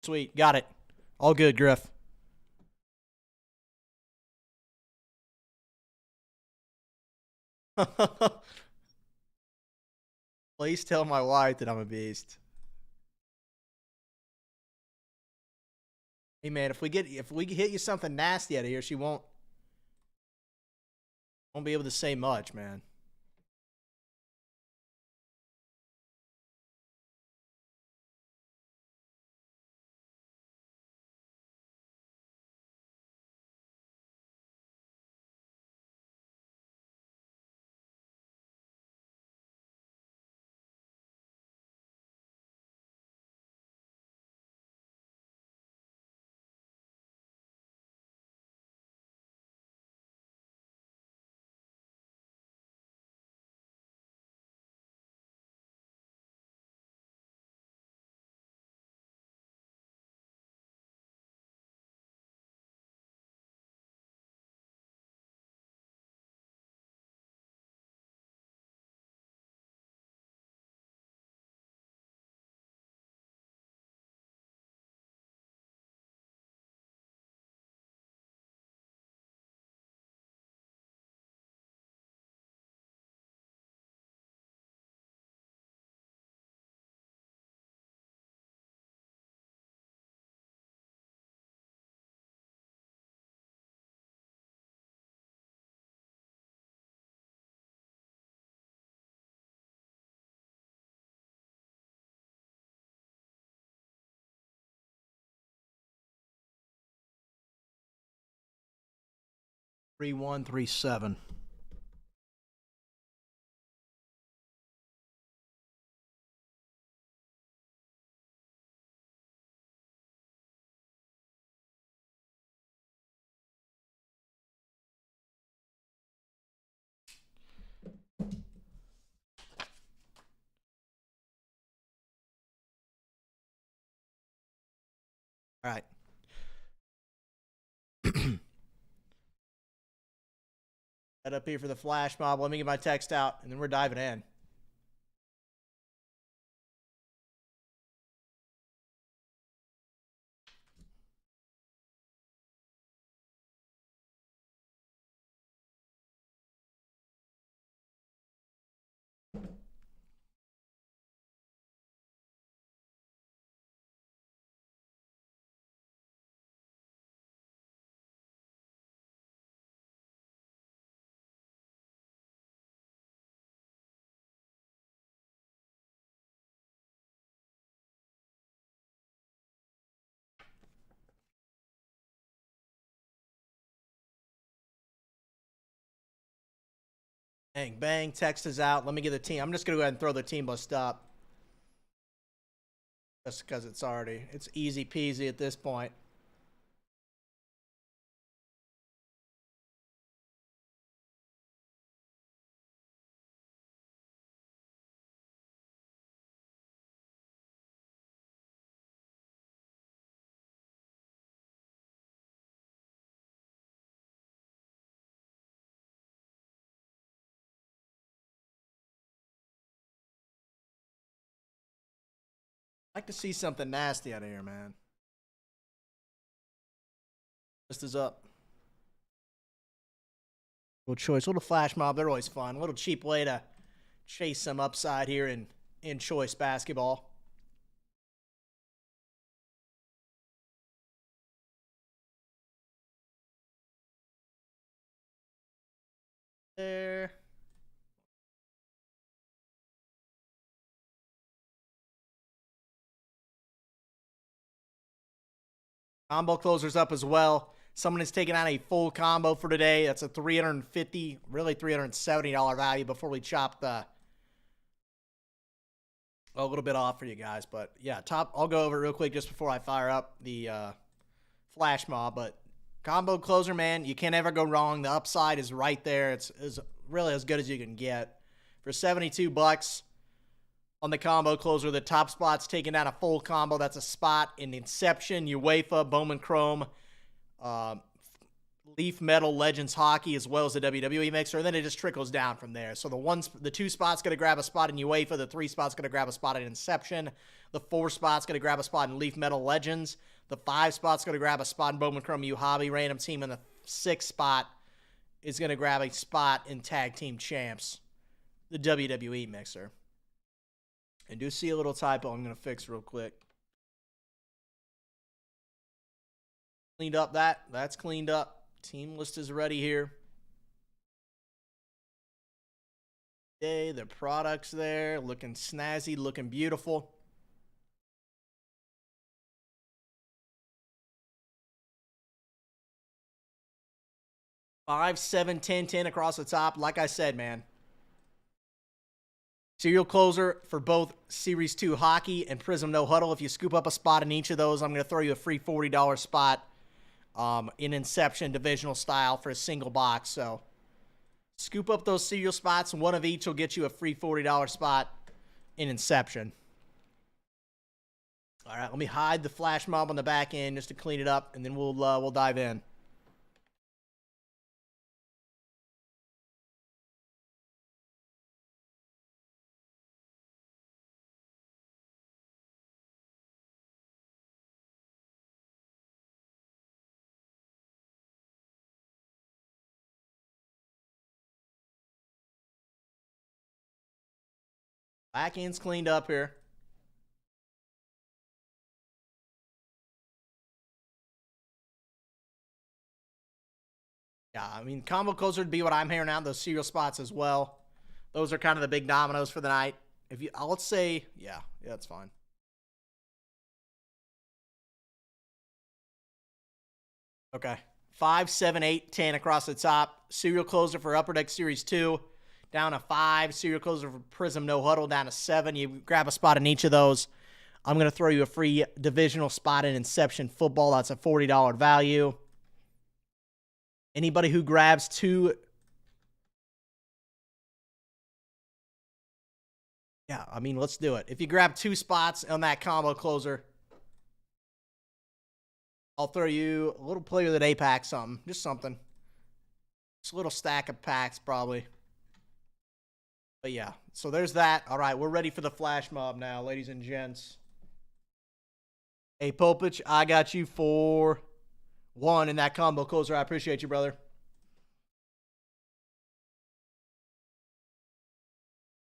Sweet. Got it. All good, Griff. Please tell my wife that I'm a beast. Hey man, if we hit you something nasty out of here, she won't be able to say much, man. 3137. All right. Head up here for the flash mob. Let me get my text out, and then we're diving in. Bang, bang. Text is out. Let me get the team. I'm just going to go ahead and throw the team list up. Just because it's easy peasy at this point. I'd like to see something nasty out of here, man. List is up. Little choice, little flash mob. They're always fun. A little cheap way to chase some upside here in choice basketball. There. Combo closers up as well. Someone is taking out a full combo for today. That's a $350, really $370 value before we chop a little bit off for you guys. But yeah, I'll go over it real quick just before I fire up the flash mob. But combo closer, man, you can't ever go wrong. The upside is right there. It's really as good as you can get. For $72 on the combo closer, the top spot's taking down a full combo. That's a spot in Inception, UEFA, Bowman Chrome, Leaf Metal, Legends Hockey, as well as the WWE mixer. And then it just trickles down from there. So the 2 spots going to grab a spot in UEFA. The 3 spots going to grab a spot in Inception. The 4 spots going to grab a spot in Leaf Metal Legends. The 5 spots going to grab a spot in Bowman Chrome U Hobby Random Team. And the 6th spot is going to grab a spot in Tag Team Champs, the WWE mixer. And do see a little typo I'm going to fix real quick. Cleaned up that's cleaned up. Team list is ready here. Okay, the products there, looking snazzy, looking beautiful. Five, 7, 10, 10 across the top. Like I said, man. Serial closer for both Series 2 Hockey and Prism No Huddle. If you scoop up a spot in each of those, I'm going to throw you a free $40 spot in Inception divisional style for a single box. So scoop up those serial spots, and one of each will get you a free $40 spot in Inception. All right, let me hide the flash mob on the back end just to clean it up, and then we'll dive in. Back end's cleaned up here. Yeah, I mean, combo closer would be what I'm hearing out, those serial spots as well. Those are kind of the big dominoes for the night. If you, let's say, yeah, that's fine. Okay, 5, 7, 8, 10 across the top. Serial closer for Upper Deck Series 2, down to 5. Serial closer for Prism No Huddle, down to 7. You grab a spot in each of those. I'm going to throw you a free divisional spot in Inception Football. That's a $40 value. Anybody who grabs 2... Yeah, I mean, let's do it. If you grab 2 spots on that combo closer, I'll throw you a little Player of the Day pack, something. Just something. Just a little stack of packs, probably. But yeah, so there's that. All right, we're ready for the flash mob now, ladies and gents. Hey, Popich, I got you for 1 in that combo closer. I appreciate you, brother.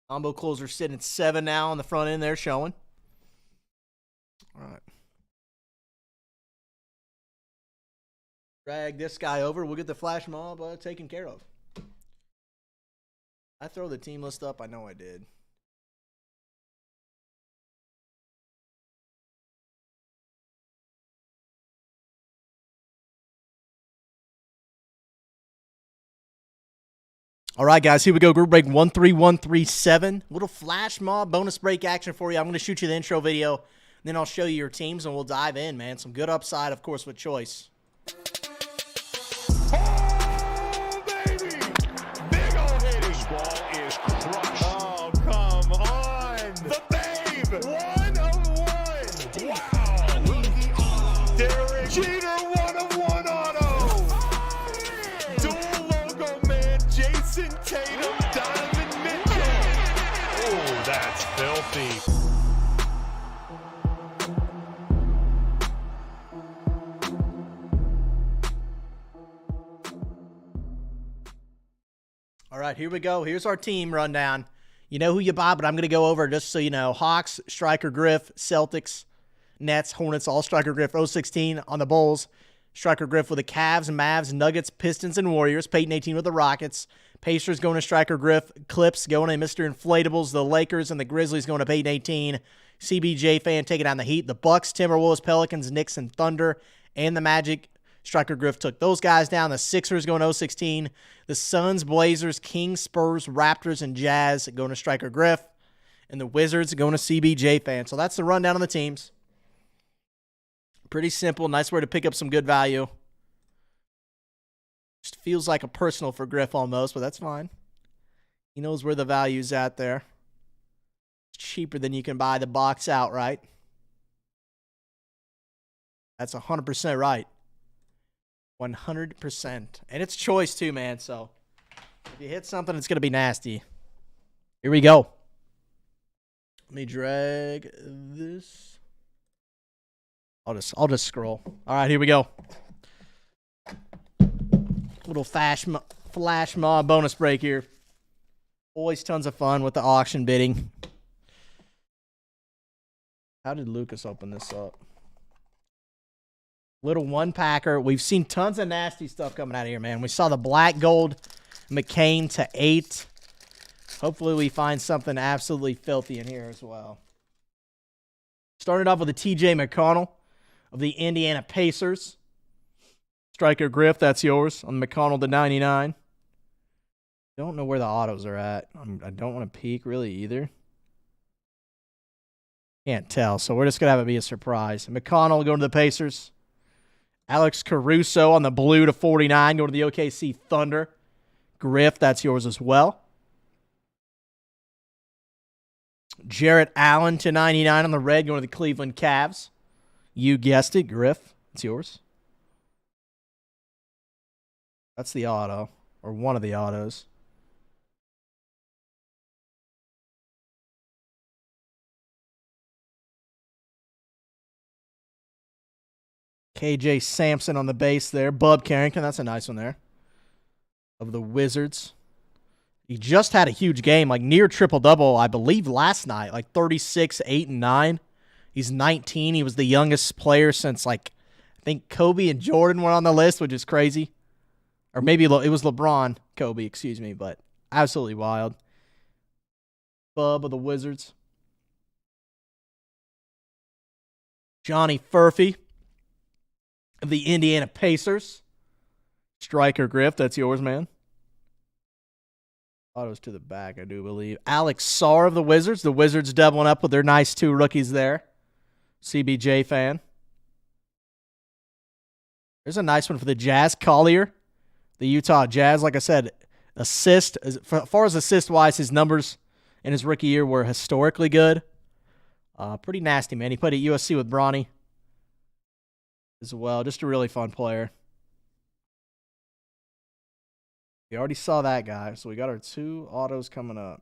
Combo closer sitting at 7 now on the front end there, showing. All right. Drag this guy over. We'll get the flash mob taken care of. I throw the team list up. I know I did. All right, guys, here we go. Group break 13137. Little flash mob bonus break action for you. I'm going to shoot you the intro video, then I'll show you your teams, and we'll dive in, man. Some good upside, of course, with choice. Oh, baby! Big old hit. His ball is crushed. Oh, come on! The babe! 1 of 1! Wow! Derek Jeter, 1 of 1 auto! Dual logo man, Jason Tatum, Donovan Mitchell! Oh, that's filthy. All right, here we go. Here's our team rundown. You know who you buy, but I'm going to go over just so you know. Hawks, Striker Griff, Celtics, Nets, Hornets, all Striker Griff, 016 on the Bulls. Striker Griff with the Cavs, Mavs, Nuggets, Pistons, and Warriors. Peyton 18 with the Rockets. Pacers going to Striker Griff. Clips going to Mr. Inflatables. The Lakers and the Grizzlies going to Peyton 18. CBJ fan taking down the Heat. The Bucks, Timberwolves, Pelicans, Knicks, and Thunder. And the Magic. Striker Griff took those guys down. The Sixers going to 016. The Suns, Blazers, Kings, Spurs, Raptors, and Jazz going to Striker Griff. And the Wizards going to CBJ fan. So that's the rundown on the teams. Pretty simple. Nice way to pick up some good value. Just feels like a personal for Griff almost, but that's fine. He knows where the value's at there. It's cheaper than you can buy the box outright. That's 100% right. 100%. And it's choice too, man. So if you hit something, it's going to be nasty. Here we go. Let me drag this. I'll just scroll. All right, here we go. Little flash mob bonus break here. Always tons of fun with the auction bidding. How did Lucas open this up? Little one-packer. We've seen tons of nasty stuff coming out of here, man. We saw the black gold McCain to 8. Hopefully we find something absolutely filthy in here as well. Started off with a TJ McConnell of the Indiana Pacers. Striker Griff, that's yours on McConnell to 99. Don't know where the autos are at. I don't want to peek really either. Can't tell, so we're just going to have it be a surprise. McConnell going to the Pacers. Alex Caruso on the blue to 49, going to the OKC Thunder. Griff, that's yours as well. Jarrett Allen to 99 on the red, going to the Cleveland Cavs. You guessed it, Griff. It's yours. That's the auto, or one of the autos. KJ Sampson on the base there. Bub Carrington, that's a nice one there. Of the Wizards. He just had a huge game, like near triple-double, I believe, last night. Like 36, 8, and 9. He's 19. He was the youngest player since, like, I think Kobe and Jordan were on the list, which is crazy. Or maybe it was LeBron, Kobe, excuse me, but absolutely wild. Bub of the Wizards. Johnny Furphy of the Indiana Pacers. Striker Griff, that's yours, man. Autos to the back, I do believe. Alex Sarr of the Wizards. The Wizards doubling up with their nice 2 rookies there. CBJ fan. There's a nice one for the Jazz. Collier, the Utah Jazz. Like I said, assist. As far as assist-wise, his numbers in his rookie year were historically good. Pretty nasty, man. He played at USC with Bronny as well. Just a really fun player. We already saw that guy, so we got our 2 autos coming up.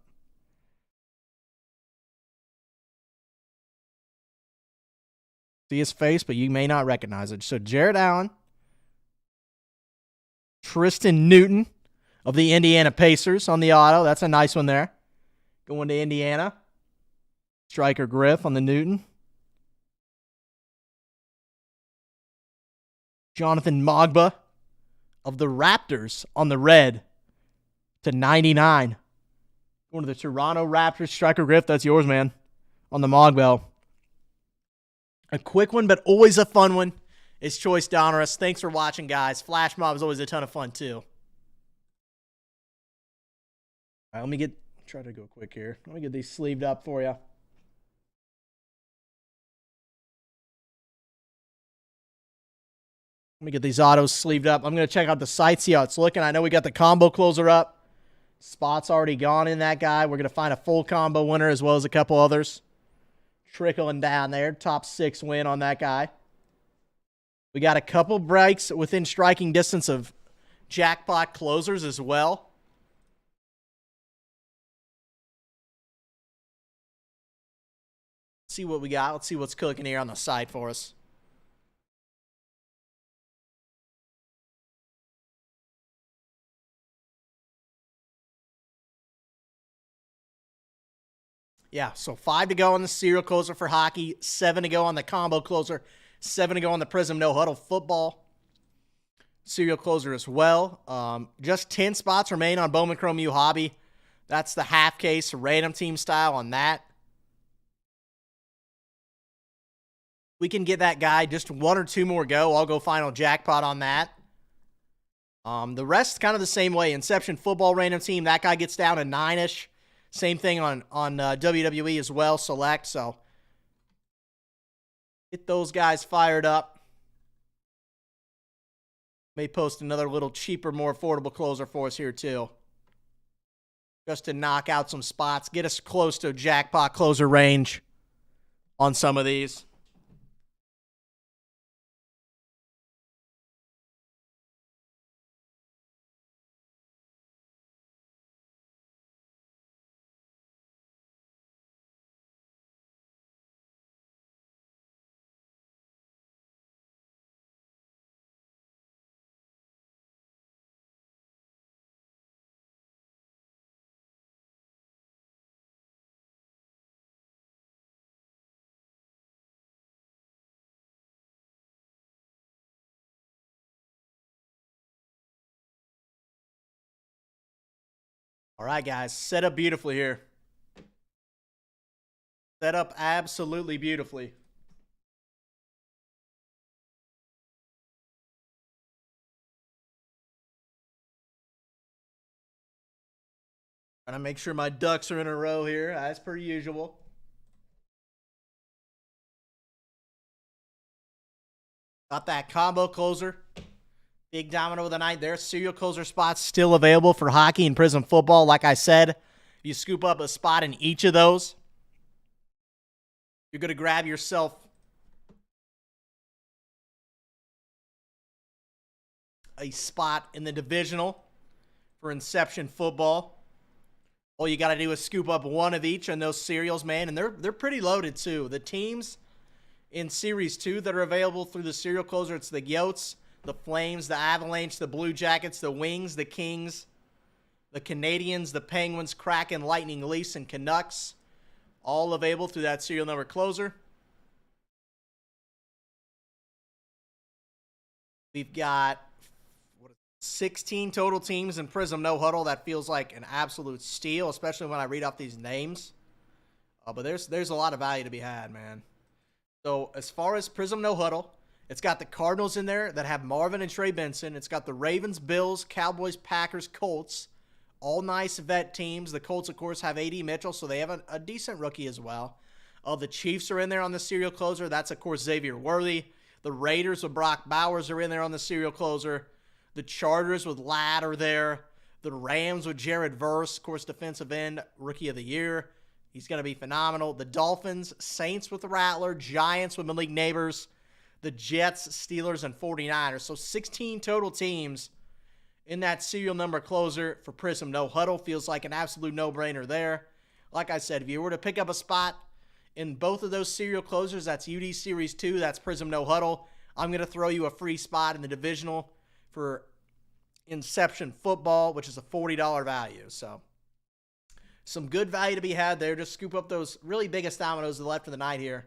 See his face, but you may not recognize it. So Jared Allen, Tristan Newton of the Indiana Pacers on the auto. That's a nice one there. Going to Indiana. Striker Griff on the Newton. Jonathan Mogba of the Raptors on the red to 99. Going to the Toronto Raptors. Striker Griff, that's yours, man, on the Mogba. A quick one, but always a fun one, is Choice Donruss. Thanks for watching, guys. Flash Mob is always a ton of fun, too. All right, let me try to go quick here. Let me get these sleeved up for you. Let me get these autos sleeved up. I'm going to check out the site, see how it's looking. I know we got the combo closer up. Spot's already gone in that guy. We're going to find a full combo winner as well as a couple others. Trickling down there. Top 6 win on that guy. We got a couple breaks within striking distance of jackpot closers as well. Let's see what we got. Let's see what's cooking here on the site for us. Yeah, so 5 to go on the serial closer for hockey, 7 to go on the combo closer, 7 to go on the Prism No Huddle football serial closer as well. Just 10 spots remain on Bowman Chrome U Hobby. That's the half case random team style on that. We can get that guy just 1 or 2 more go. I'll go final jackpot on that. The rest kind of the same way. Inception football random team, that guy gets down to 9-ish. Same thing on WWE as well, select. So get those guys fired up. May post another little cheaper, more affordable closer for us here too. Just to knock out some spots. Get us close to jackpot closer range on some of these. All right, guys, set up beautifully here. Set up absolutely beautifully. Trying to make sure my ducks are in a row here, as per usual. Got that combo closer. Big domino of the night there. Serial closer spots still available for hockey and Prism football. Like I said, you scoop up a spot in each of those, you're going to grab yourself a spot in the divisional for Inception football. All you got to do is scoop up one of each on those serials, man, and they're pretty loaded too. The teams in Series 2 that are available through the serial closer, it's the Yotes, the Flames, the Avalanche, the Blue Jackets, the Wings, the Kings, the Canadians, the Penguins, Kraken, Lightning, Leafs, and Canucks. All available through that serial number closer. We've got 16 total teams in Prism No Huddle. That feels like an absolute steal, especially when I read off these names. But there's a lot of value to be had, man. So as far as Prism No Huddle, It's got the Cardinals in there that have Marvin and Trey Benson. It's got the Ravens, Bills, Cowboys, Packers, Colts. All nice vet teams. The Colts, of course, have A.D. Mitchell, so they have a decent rookie as well. The Chiefs are in there on the serial closer. That's, of course, Xavier Worthy. The Raiders with Brock Bowers are in there on the serial closer. The Chargers with Ladd are there. The Rams with Jared Verse, of course, defensive end, rookie of the year. He's going to be phenomenal. The Dolphins, Saints with the Rattler, Giants with Malik Neighbors, the Jets, Steelers, and 49ers. So 16 total teams in that serial number closer for Prism No Huddle. Feels like an absolute no-brainer there. Like I said, if you were to pick up a spot in both of those serial closers, that's UD Series 2, that's Prism No Huddle, I'm going to throw you a free spot in the divisional for Inception Football, which is a $40 value. So some good value to be had there. Just scoop up those really biggest dominoes left of the night here.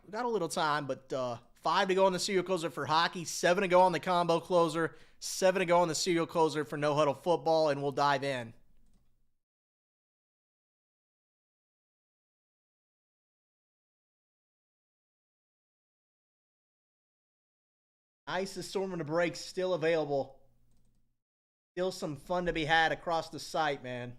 Got a little time, but 5 to go on the serial closer for hockey, 7 to go on the combo closer, 7 to go on the serial closer for No Huddle Football, and we'll dive in. Nice assortment of breaks still available. Still some fun to be had across the site, man.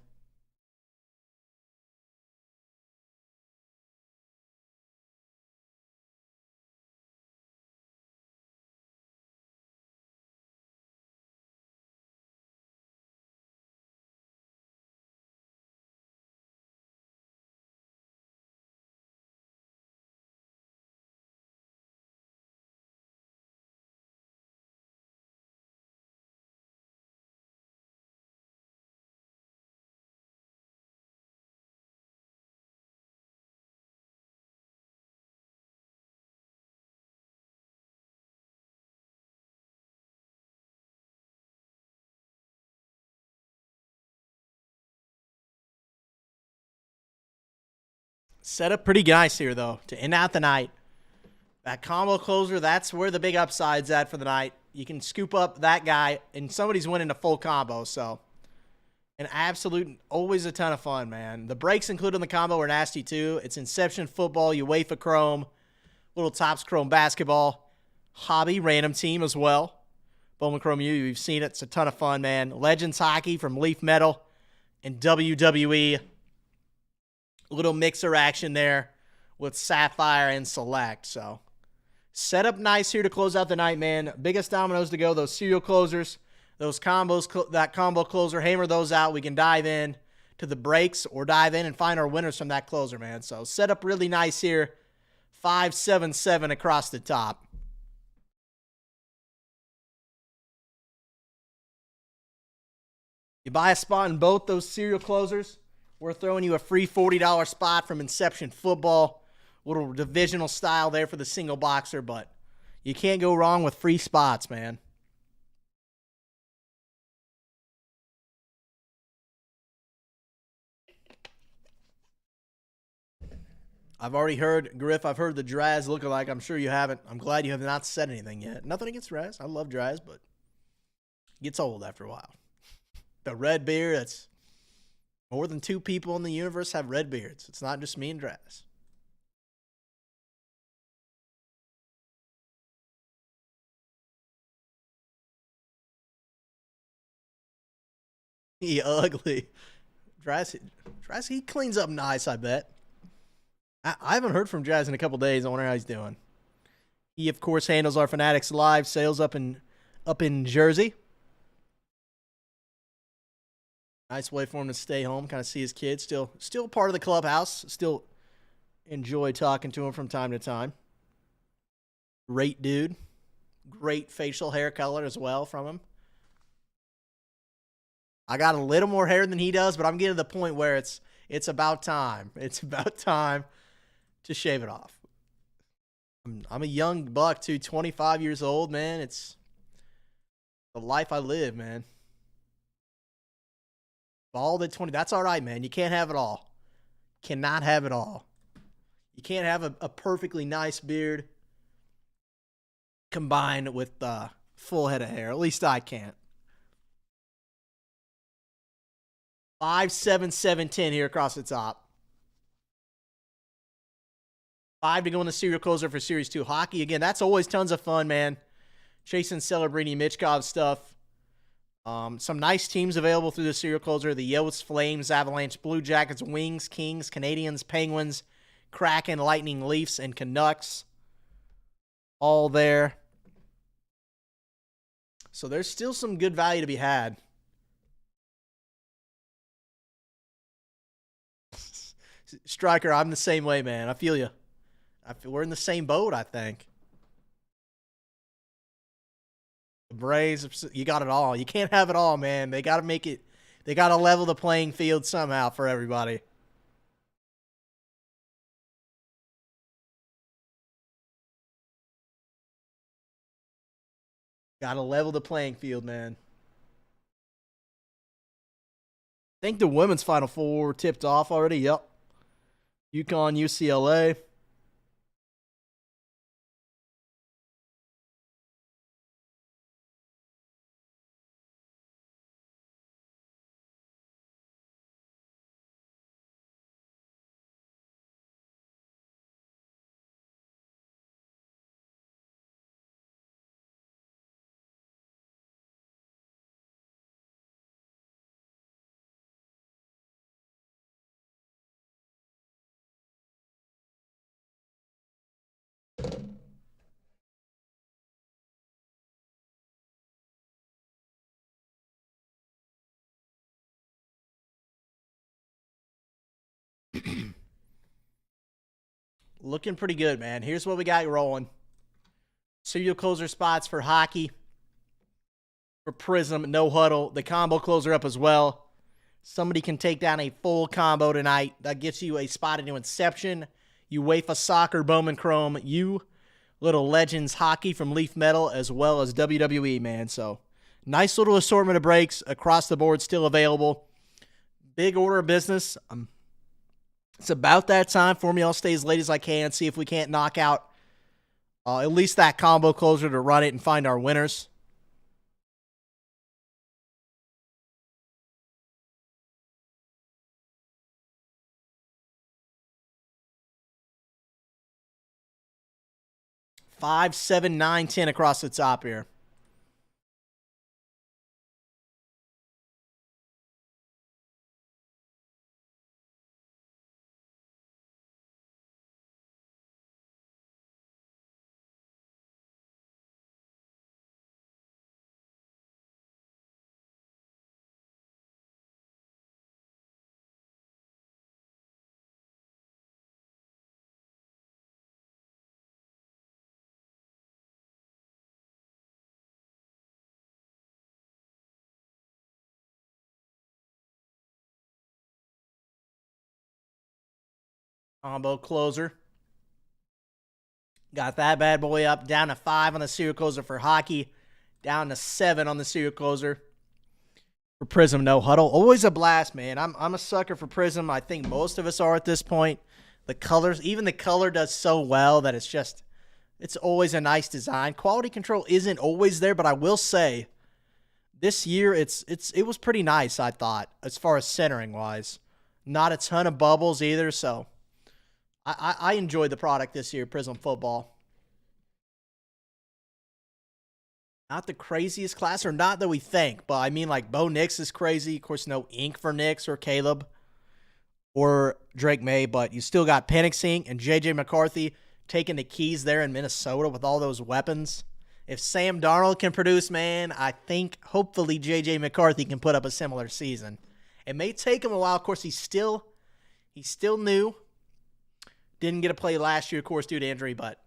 Set up pretty nice here, though, to end out the night. That combo closer, that's where the big upside's at for the night. You can scoop up that guy, and somebody's winning a full combo, so an absolute, always a ton of fun, man. The breaks included in the combo are nasty, too. It's Inception Football, UEFA Chrome, Little Tops Chrome Basketball, Hobby Random Team as well. Bowman Chrome U, you've seen it. It's a ton of fun, man. Legends Hockey from Leaf Metal and WWE. Little mixer action there with Sapphire and Select. So set up nice here to close out the night, man. Biggest dominoes to go, those serial closers, those combos, that combo closer, hammer those out. We can dive in to the breaks or dive in and find our winners from that closer, man. So set up really nice here. 5-7-7 across the top. You buy a spot in both those serial closers, we're throwing you a free $40 spot from Inception Football. Little divisional style there for the single boxer, but you can't go wrong with free spots, man. I've already heard, Griff, I've heard the Draz lookalike. I'm sure you haven't. I'm glad you have not said anything yet. Nothing against Draz. I love Draz, but it gets old after a while. The red beard, that's more than 2 people in the universe have red beards. It's not just me and Draz. He ugly. Draz, he cleans up nice, I bet. I haven't heard from Draz in a couple days. I wonder how he's doing. He, of course, handles our Fanatics Live sales up in Jersey. Nice way for him to stay home, kind of see his kids. Still part of the clubhouse. Still enjoy talking to him from time to time. Great dude. Great facial hair color as well from him. I got a little more hair than he does, but I'm getting to the point where it's about time. It's about time to shave it off. I'm a young buck, too, 25 years old, man. It's the life I live, man. Bald at 20. That's all right, man. You can't have it all. Cannot have it all. You can't have a perfectly nice beard combined with full head of hair. At least I can't. 5-7-7-10 here across the top. 5 to go in the serial closer for Series 2 hockey. Again, that's always tons of fun, man. Chasing Celebrini, Michkov stuff. Some nice teams available through the serial closer. The Yotes, Flames, Avalanche, Blue Jackets, Wings, Kings, Canadians, Penguins, Kraken, Lightning, Leafs, and Canucks. All there. So there's still some good value to be had. Striker, I'm the same way, man. I feel you. We're in the same boat, I think. The Braves, you got it all. You can't have it all, man. They got to make it. They got to level the playing field somehow for everybody. Got to level the playing field, man. I think the women's Final Four tipped off already. Yep. UConn, UCLA. Looking pretty good, man. Here's what we got rolling. Serial closer spots for hockey. For Prism, no huddle. The combo closer up as well. Somebody can take down a full combo tonight. That gets you a spot into Inception, UEFA Soccer, Bowman Chrome, Little Legends Hockey from Leaf Metal, as well as WWE, man. So, nice little assortment of breaks across the board still available. Big order of business. It's about that time for me. I'll stay as late as I can, see if we can't knock out at least that combo closer to run it and find our winners. Five, 7, 9, 10 across the top here. Combo closer. Got that bad boy up. Down to 5 on the serial closer for hockey. Down to 7 on the serial closer for Prism, no huddle. Always a blast, man. I'm a sucker for Prism. I think most of us are at this point. The colors, even the color does so well that it's always a nice design. Quality control isn't always there, but I will say this year it was pretty nice, I thought, as far as centering wise. Not a ton of bubbles either, so I enjoyed the product this year, Prism Football. Not the craziest class, or not that we think, but I mean, like, Bo Nix is crazy. Of course, no ink for Nix or Caleb or Drake May, but you still got Penix Ink and J.J. McCarthy taking the keys there in Minnesota with all those weapons. If Sam Darnold can produce, man, I think hopefully J.J. McCarthy can put up a similar season. It may take him a while. Of course, he's still new. Didn't get to play last year, of course, due to injury, but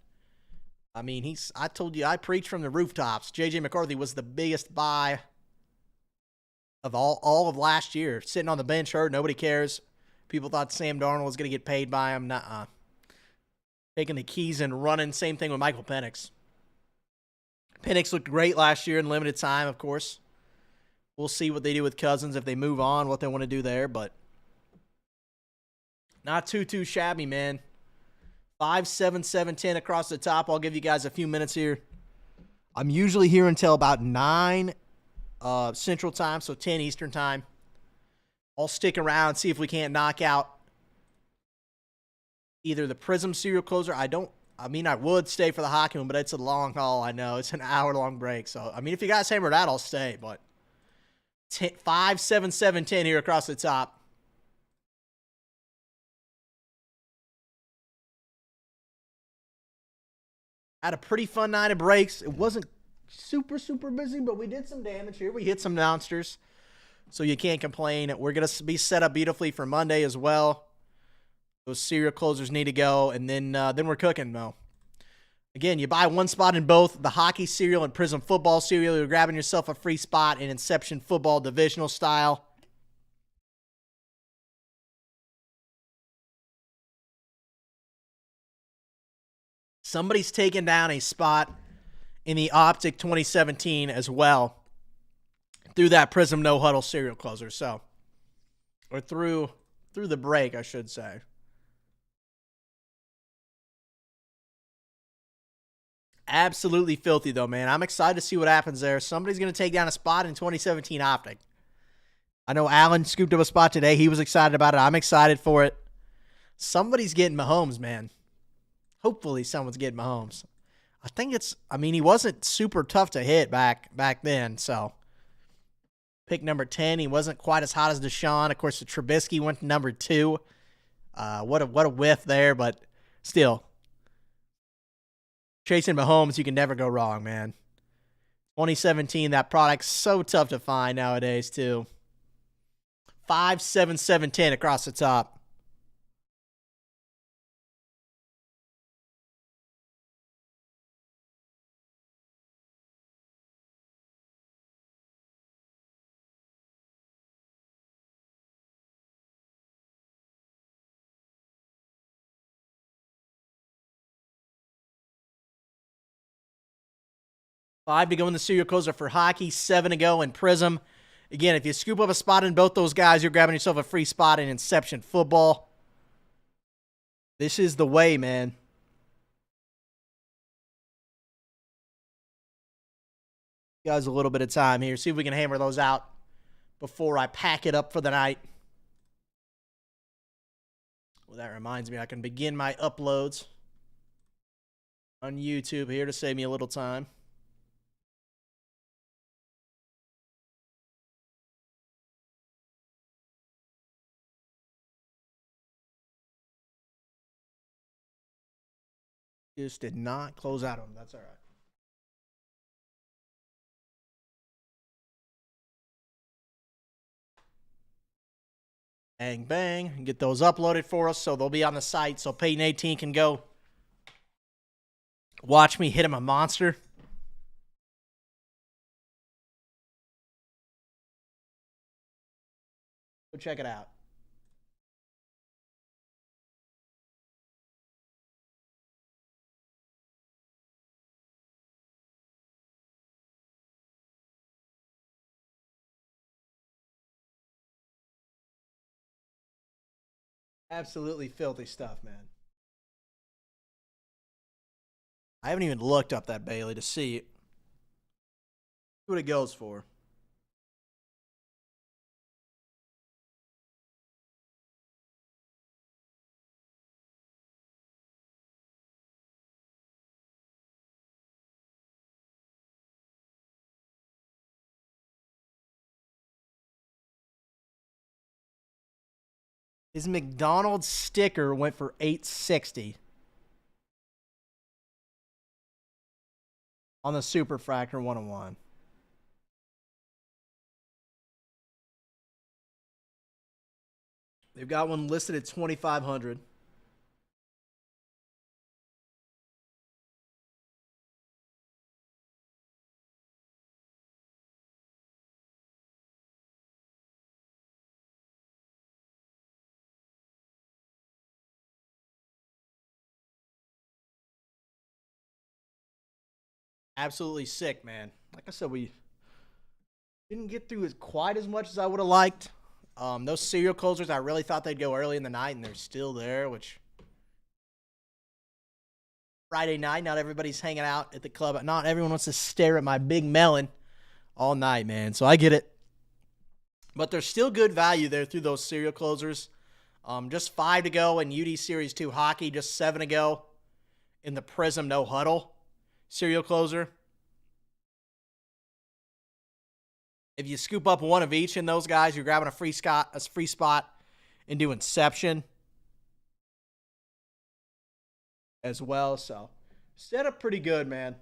I mean, I told you, I preached from the rooftops. J.J. McCarthy was the biggest buy of all of last year. Sitting on the bench hurt, nobody cares. People thought Sam Darnold was going to get paid by him. Nuh-uh. Taking the keys and running. Same thing with Michael Penix. Penix looked great last year in limited time, of course. We'll see what they do with Cousins if they move on, what they want to do there, but not too shabby, man. 5, 7, 7, 10 across the top. I'll give you guys a few minutes here. I'm usually here until about 9 Central Time, so 10 Eastern Time. I'll stick around, see if we can't knock out either the Prism cereal closer. I would stay for the hockey one, but it's a long haul. I know it's an hour-long break. So, I mean, if you guys hammer that, I'll stay. But 5, 7, 7, 10 here across the top. Had a pretty fun night of breaks. It wasn't super, super busy, but we did some damage here. We hit some monsters, so you can't complain. We're going to be set up beautifully for Monday as well. Those cereal closers need to go, and then we're cooking, Mo. Again, you buy one spot in both the hockey cereal and Prism football cereal. You're grabbing yourself a free spot in Inception football divisional style. Somebody's taken down a spot in the Optic 2017 as well through that Prism No Huddle cereal closer. So, or through the break, I should say. Absolutely filthy, though, man. I'm excited to see what happens there. Somebody's going to take down a spot in 2017 Optic. I know Alan scooped up a spot today. He was excited about it. I'm excited for it. Somebody's getting Mahomes, man. Hopefully someone's getting Mahomes. He wasn't super tough to hit back then, so. Pick number 10. He wasn't quite as hot as Deshaun. Of course, the Trubisky went to number 2. What a whiff there, but still. Chasing Mahomes, you can never go wrong, man. 2017, that product's so tough to find nowadays, too. 5, 7, 7, 10 across the top. Five to go in the cereal closer for hockey, 7 to go in Prism. Again, if you scoop up a spot in both those guys, you're grabbing yourself a free spot in Inception football. This is the way, man. Guys, a little bit of time here. See if we can hammer those out before I pack it up for the night. Well, that reminds me, I can begin my uploads on YouTube here to save me a little time. Just did not close out on them. That's all right. Bang, bang. Get those uploaded for us so they'll be on the site so Peyton 18 can go watch me hit him a monster. Go check it out. Absolutely filthy stuff, man. I haven't even looked up that Bailey to see what it goes for. His McDonald's sticker went for $860 on the Super Fractor 101. They've got one listed at $2,500. Absolutely sick, man. Like I said, we didn't get through quite as much as I would have liked. Those cereal closers, I really thought they'd go early in the night, and they're still there, which Friday night, not everybody's hanging out at the club. Not everyone wants to stare at my big melon all night, man. So I get it. But there's still good value there through those cereal closers. Just 5 to go in UD Series 2 hockey. Just 7 to go in the Prism No Huddle serial closer. If you scoop up one of each in those guys, you're grabbing a free spot into Inception as well. So set up pretty good, man.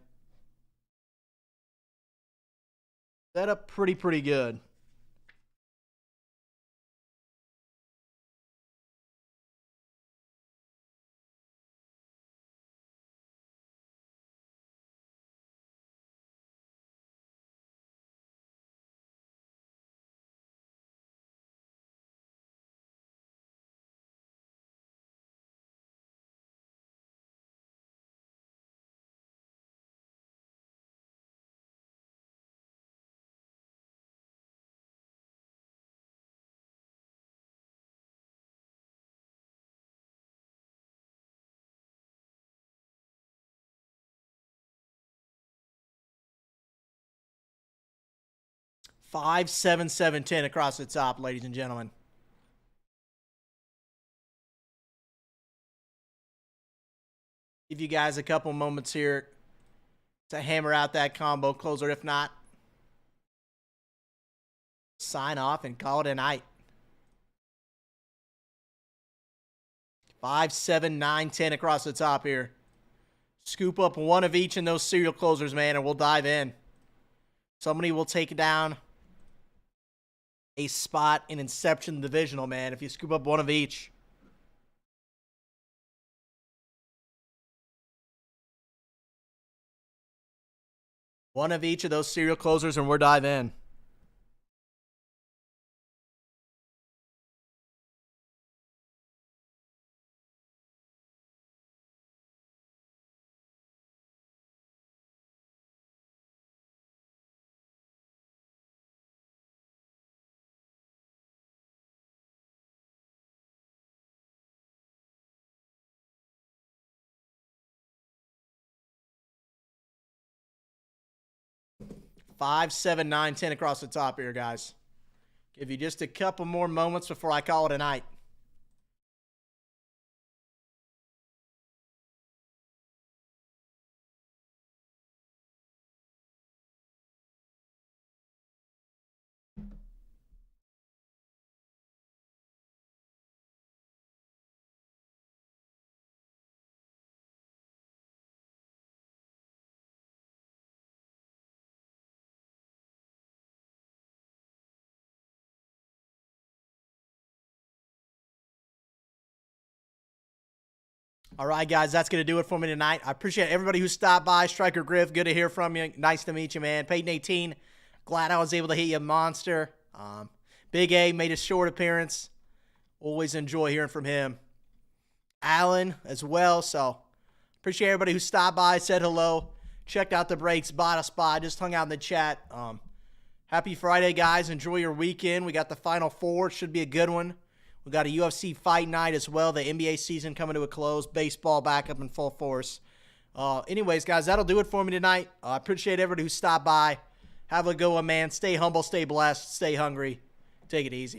Set up pretty good. Five, 7, 7, 10 across the top, ladies and gentlemen. Give you guys a couple moments here to hammer out that combo closer. If not, sign off and call it a night. 5, 7, 9, 10 across the top here. Scoop up one of each in those serial closers, man, and we'll dive in. Somebody will take down a spot in Inception Divisional, man, if you scoop up one of each. One of each of those serial closers, and we're dive in. Five, 7, 9, 10 across the top here, guys. Give you just a couple more moments before I call it a night. All right, guys, that's going to do it for me tonight. I appreciate everybody who stopped by. Striker Griff, good to hear from you. Nice to meet you, man. Peyton 18, glad I was able to hit you, Monster. Big A made a short appearance. Always enjoy hearing from him. Alan as well. So appreciate everybody who stopped by, said hello, checked out the breaks, bought a spot, just hung out in the chat. Happy Friday, guys. Enjoy your weekend. We got the Final Four. Should be a good one. We got a UFC fight night as well. The NBA season coming to a close. Baseball back up in full force. Anyways, guys, that'll do it for me tonight. I appreciate everybody who stopped by. Have a good one, man. Stay humble, stay blessed, stay hungry. Take it easy.